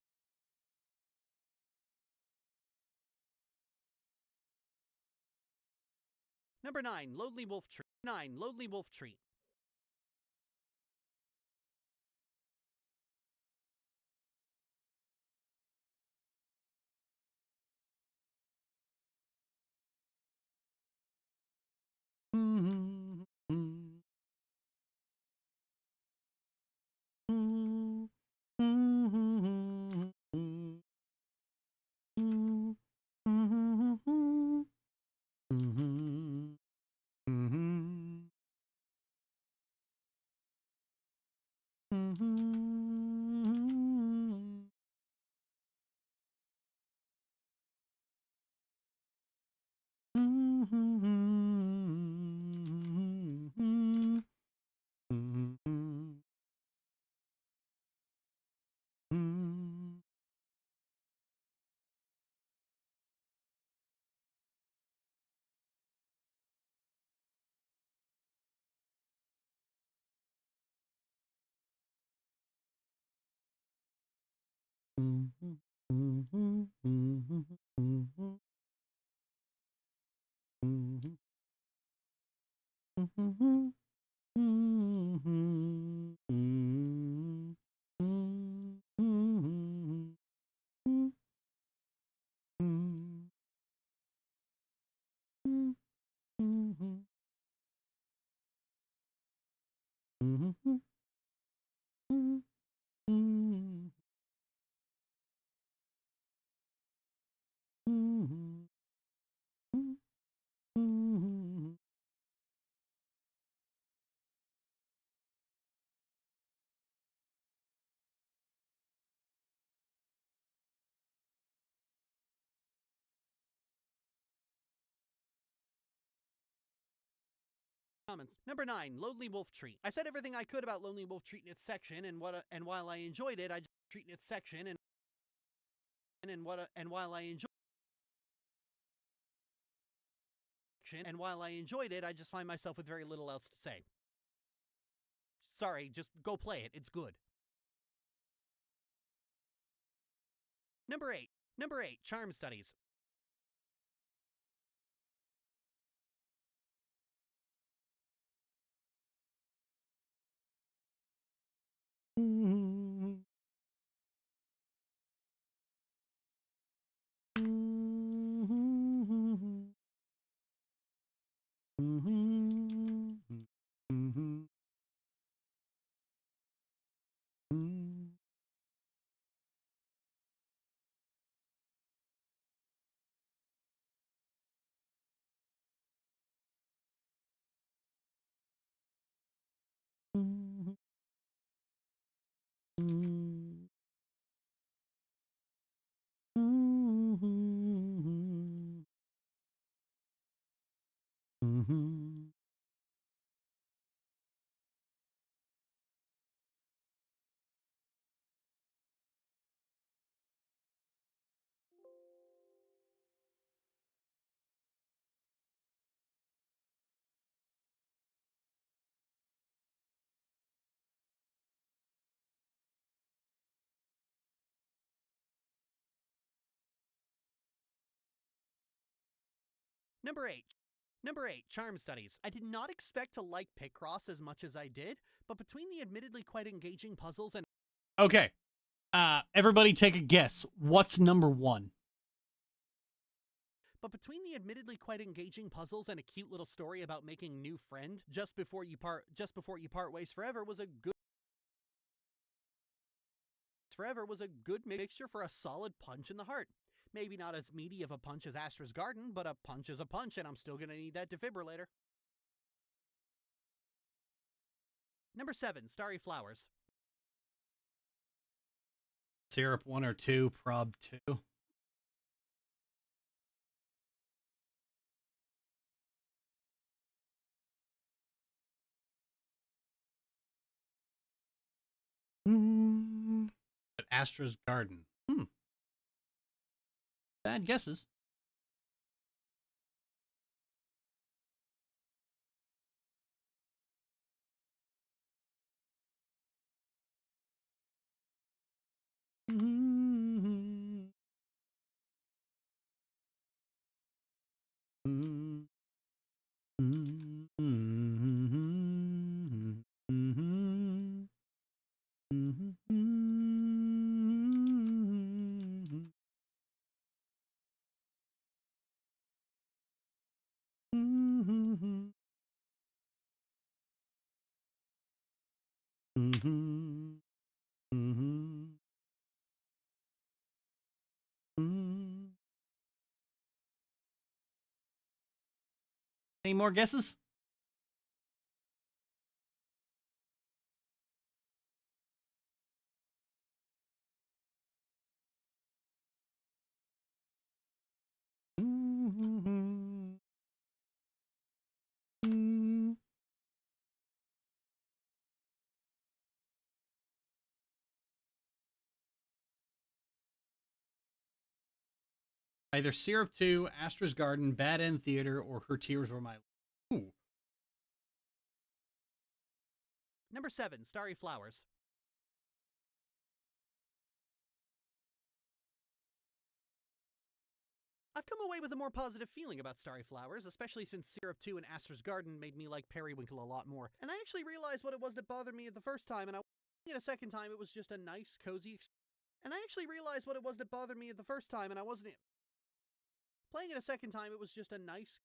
Number 9, Lonely Wolf Tree. 9, Lonely Wolf Tree. Comments. Number 9, Lonely Wolf Tree. I said everything I could about Lonely Wolf Tree in its section, and while I enjoyed it, I just treat in its section, and while I enjoyed action, and while I enjoyed it, I just find myself with very little else to say. Sorry, just go play it. It's good. Number 8. Number 8. Charm Studies. Number 8. Number 8. Charm Studies. I did not expect to like Picross as much as I did, but between the admittedly quite engaging puzzles and... Okay. Everybody take a guess. What's number 1? But between the admittedly quite engaging puzzles and a cute little story about making new friend just before you part ways forever was a good mixture for a solid punch in the heart. Maybe not as meaty of a punch as Astra's Garden, but a punch is a punch, and I'm still gonna need that defibrillator. Number 7. Starry Flowers. Syrup 1 or 2, prob 2. Astra's Garden. Bad guesses. Any more guesses? Either Syrup 2, Astra's Garden, Bad End Theater, or Her Tears Were My... Ooh. Number 7. Starry Flowers. I've come away with a more positive feeling about Starry Flowers, especially since Syrup 2 and Astra's Garden made me like Periwinkle a lot more. And I actually realized what it was that bothered me the first time, and a second time it was just a nice, cozy... And I actually realized what it was that bothered me the first time, and I wasn't... Playing it a second time, it was just a nice,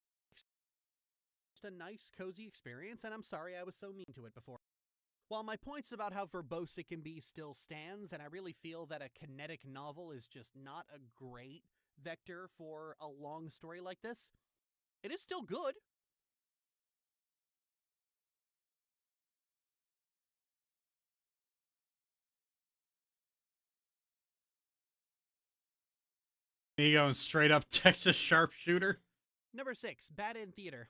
cozy experience, and I'm sorry I was so mean to it before. While my points about how verbose it can be still stands, and I really feel that a kinetic novel is just not a great vector for a long story like this, it is still good. Me going straight up Texas sharpshooter. Number 6. Bad End Theater.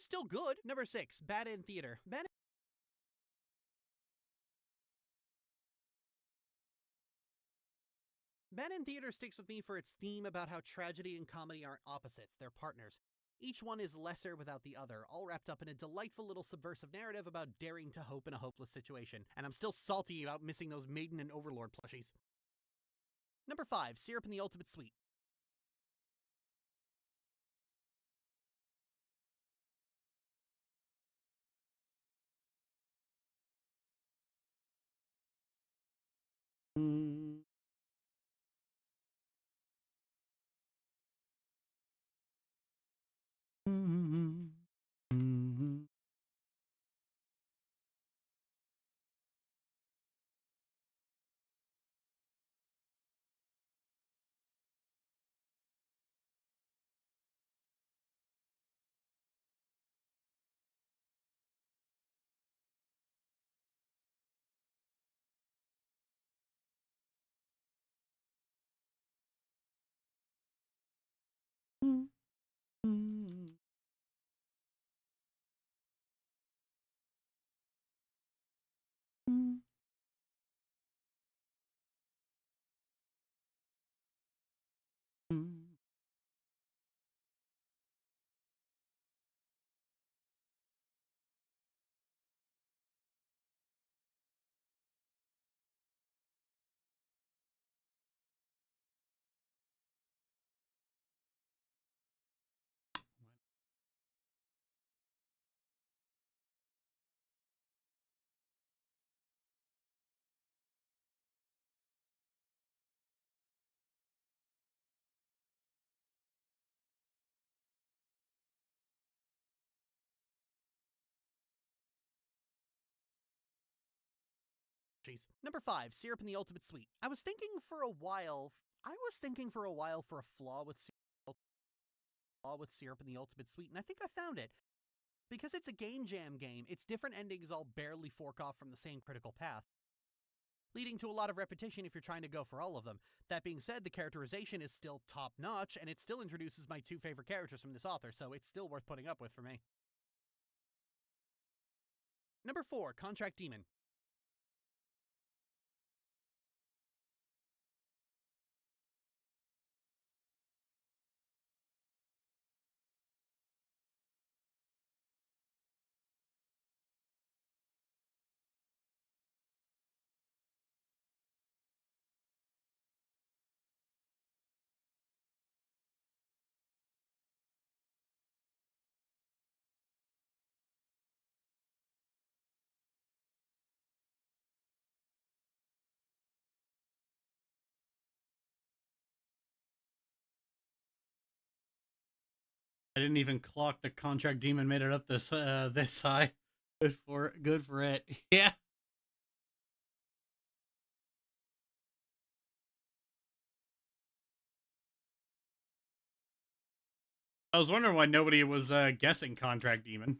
still good. Number 6, bad in theater. Bad in Theater sticks with me for its theme about how tragedy and comedy aren't opposites, they're partners. Each one is lesser without the other, all wrapped up in a delightful little subversive narrative about daring to hope in a hopeless situation. And I'm still salty about missing those Maiden and Overlord plushies. Number 5, Syrup and the Ultimate Sweet. Number 5, Syrup and the Ultimate Sweet. I was thinking for a while for a flaw with Syrup and the Ultimate Sweet, and I think I found it. Because it's a game jam game, its different endings all barely fork off from the same critical path, leading to a lot of repetition if you're trying to go for all of them. That being said, the characterization is still top-notch, and it still introduces my 2 favorite characters from this author, so it's still worth putting up with for me. Number 4, Contract Demon. I didn't even clock the Contract Demon made it up this high. Good for it. Yeah. I was wondering why nobody was guessing Contract Demon.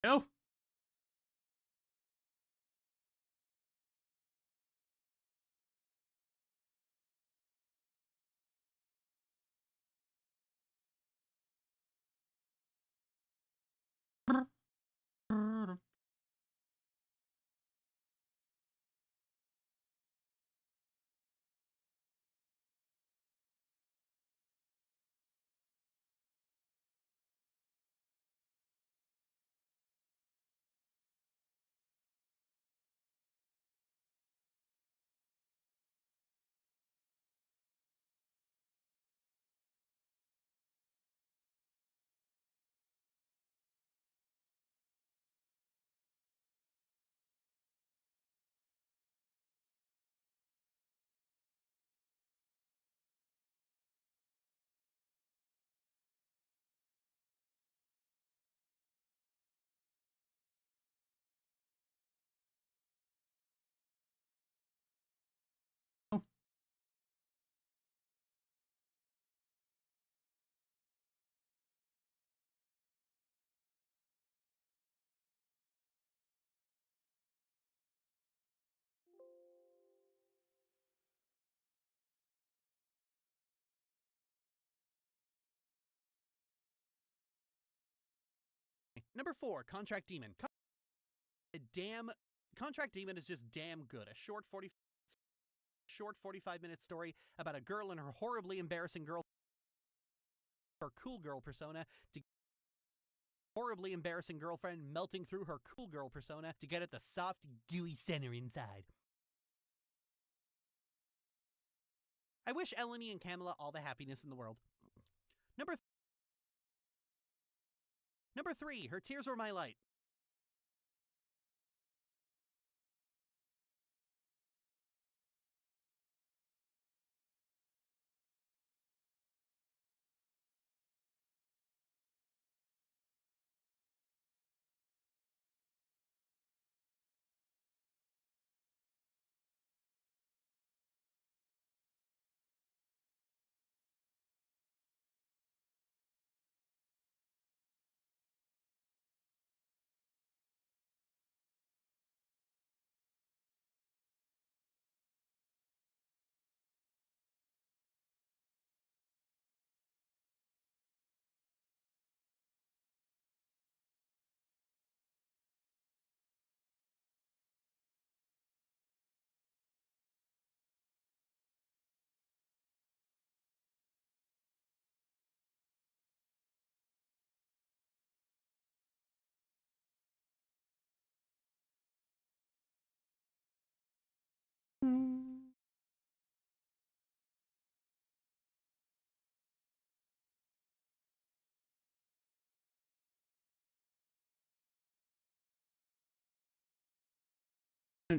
No. Number 4, Contract Demon. Contract Demon is just damn good. A short 45-minute story about a girl and her horribly embarrassing her cool girl persona to horribly embarrassing girlfriend melting through her cool girl persona to get at the soft, gooey center inside. I wish Eleni and Camilla all the happiness in the world. Number 3, Her Tears Were My Light.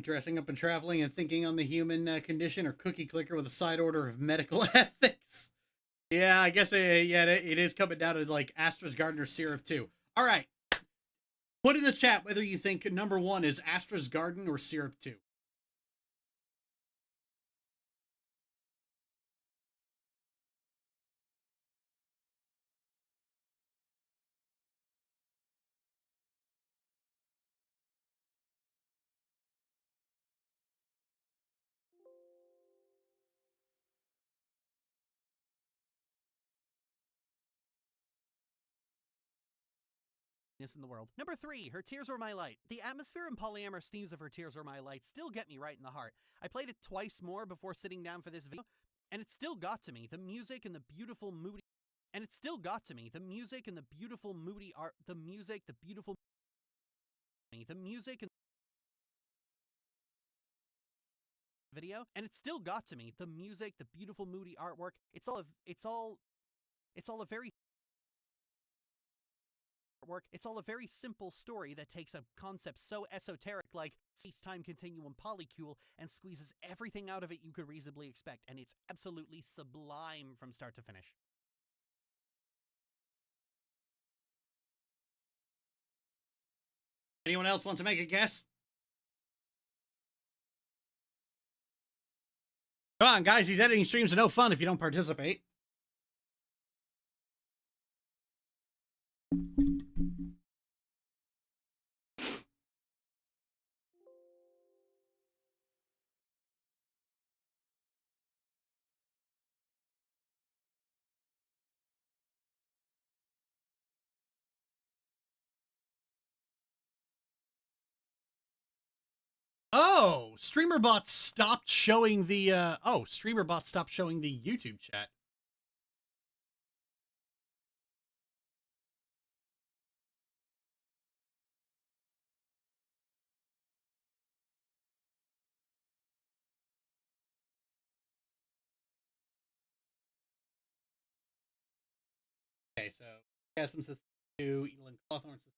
Dressing up and traveling and thinking on the human condition, or cookie clicker with a side order of medical ethics. Yeah, I guess it is coming down to like Astra's Gardener syrup too. All right. Put in the chat whether you think number 1 is Astra's Garden or syrup 2. In the world. Number 3, Her Tears Were My Light. The atmosphere and polyamorous themes of Her Tears Were My Light still get me right in the heart. I played it twice more before sitting down for this video, and it still got to me. The music and the beautiful moody art, video, and it still got to me. The music, the beautiful moody artwork. It's all a very simple story that takes a concept so esoteric like space-time continuum polycule and squeezes everything out of it you could reasonably expect, and it's absolutely sublime from start to finish. Anyone else want to make a guess? Come on, guys, these editing streams are no fun if you don't participate. Oh, StreamerBot stopped showing the StreamerBot stopped showing the YouTube chat. Okay, so Gasm says 2, Elon Cawthorn says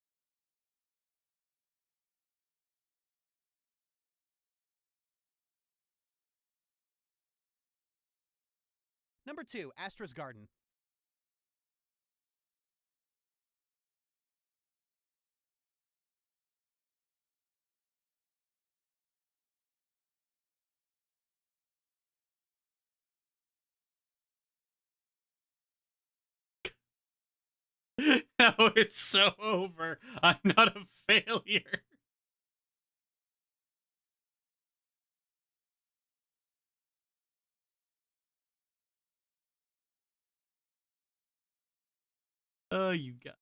Number 2, Astra's Garden. no, it's so over. I'm not a failure. Oh, you got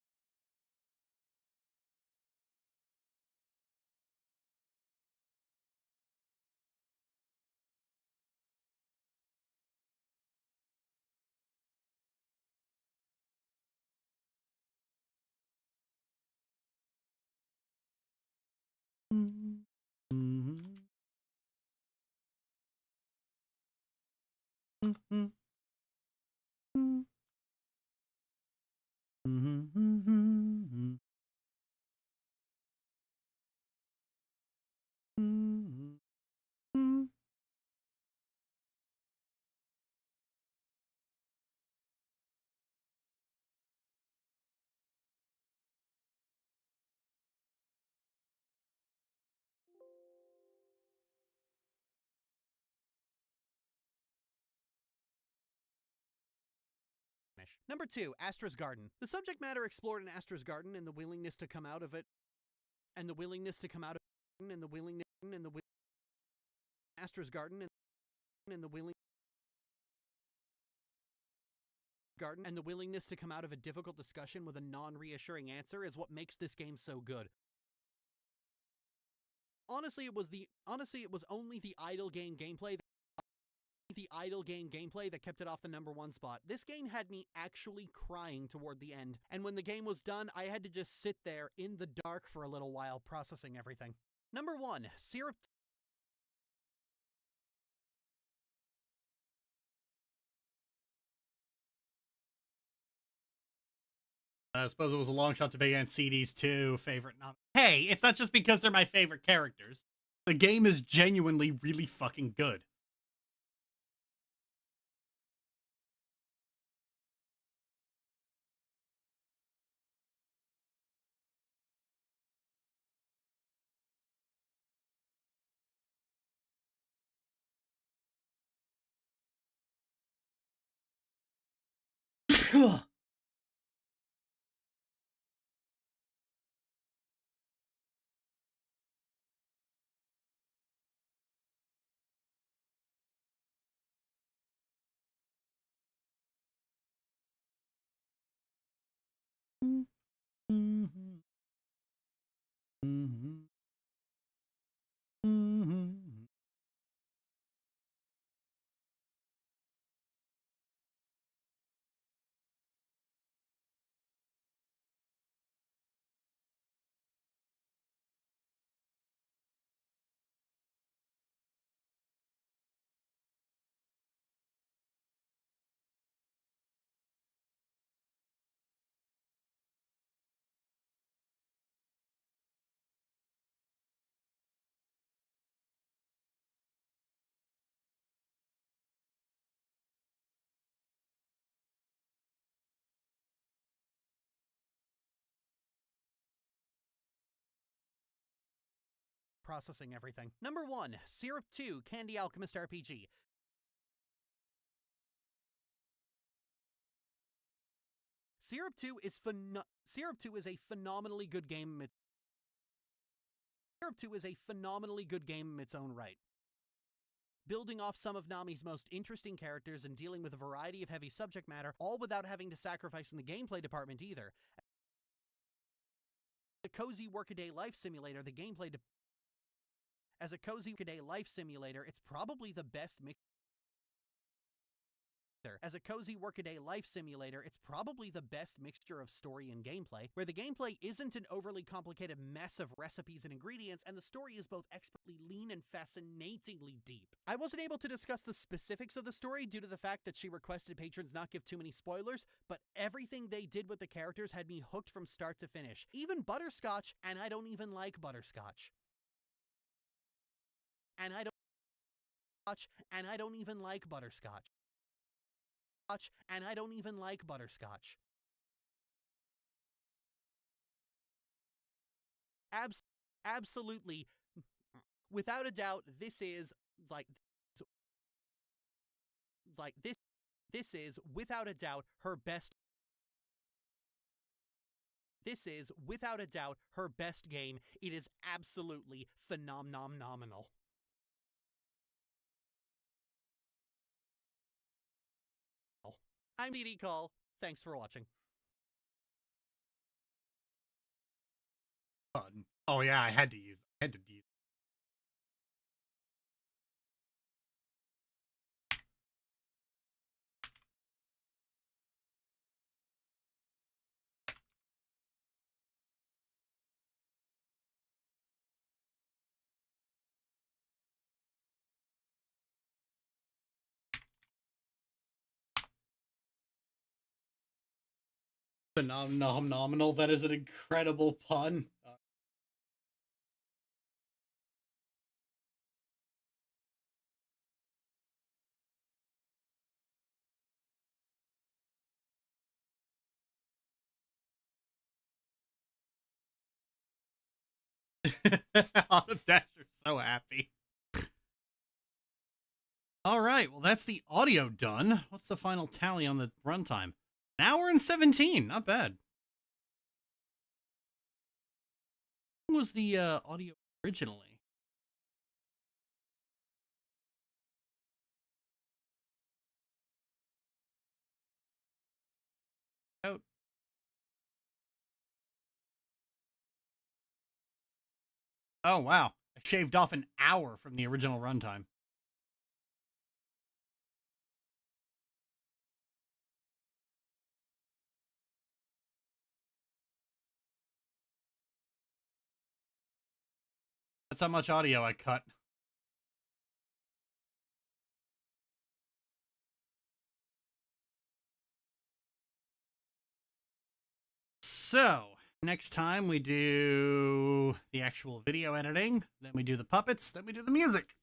Number 2, Astra's Garden. The subject matter explored in Astra's Garden and the willingness to come out of it, and the willingness to come out of it, and the willingness, and the Astra's Garden, and the willing garden, and the willingness to come out of a difficult discussion with a non-reassuring answer is what makes this game so good. Honestly, it was only the idle game gameplay that kept it off the number 1 spot. This game had me actually crying toward the end, and when the game was done, I had to just sit there in the dark for a little while processing everything. Number 1, Syrup. I suppose it was a long shot to be against CD's 2 favorite Hey, it's not just because they're my favorite characters. The game is genuinely really fucking good. Processing everything. Number 1, Syrup 2, Candy Alchemist RPG. Syrup 2 is a phenomenally good game. Syrup 2 is a phenomenally good game in its own right. Building off some of Nami's most interesting characters and dealing with a variety of heavy subject matter, all without having to sacrifice in the gameplay department either. The cozy workaday life simulator, As a cozy workaday life simulator, it's probably the best mix. As a cozy workaday life simulator, it's probably the best mixture of story and gameplay, where the gameplay isn't an overly complicated mess of recipes and ingredients, and the story is both expertly lean and fascinatingly deep. I wasn't able to discuss the specifics of the story due to the fact that she requested patrons not give too many spoilers, but everything they did with the characters had me hooked from start to finish. Even Butterscotch, and I don't even like Butterscotch. And I don't even like Butterscotch. And I don't even like Butterscotch. Absolutely, without a doubt, this is without a doubt her best. This is without a doubt her best game. It is absolutely phenomenal. I'm DD Call. Thanks for watching. Oh yeah, I had to use Phenomenal. That is an incredible pun. Autumn Dasher's so happy. All right, well, that's the audio done. What's the final tally on the runtime? An hour and 17. Not bad. What was the audio originally? Out. Oh, wow. I shaved off an hour from the original runtime. That's how much audio I cut. So, next time we do the actual video editing, then we do the puppets, then we do the music.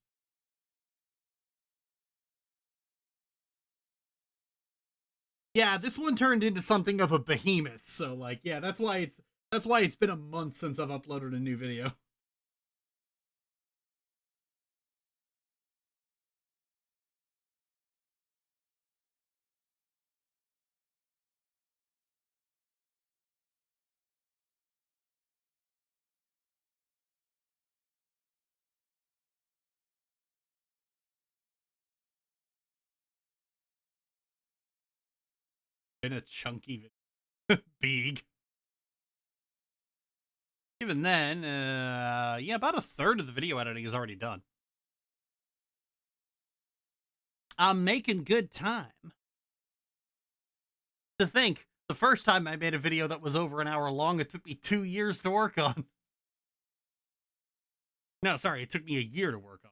Yeah, this one turned into something of a behemoth, so like, yeah, that's why it's been a month since I've uploaded a new video. Been a chunky video. Big. Even then, yeah, about a third of the video editing is already done. I'm making good time. To think, the first time I made a video that was over an hour long, it took me 2 years to work on. No, sorry, it took me a year to work on.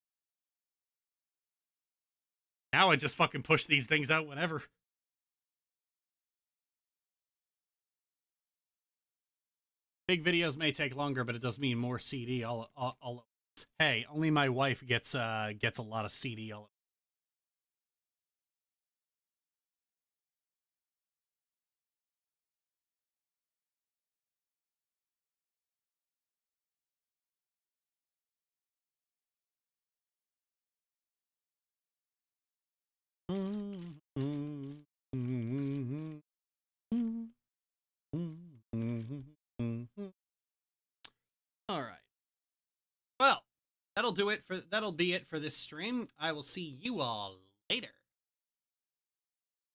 Now I just fucking push these things out whenever. Big videos may take longer, but it does mean more CD all hey, only my wife gets a lot of CD all All right. Well, that'll be it for this stream. I will see you all later.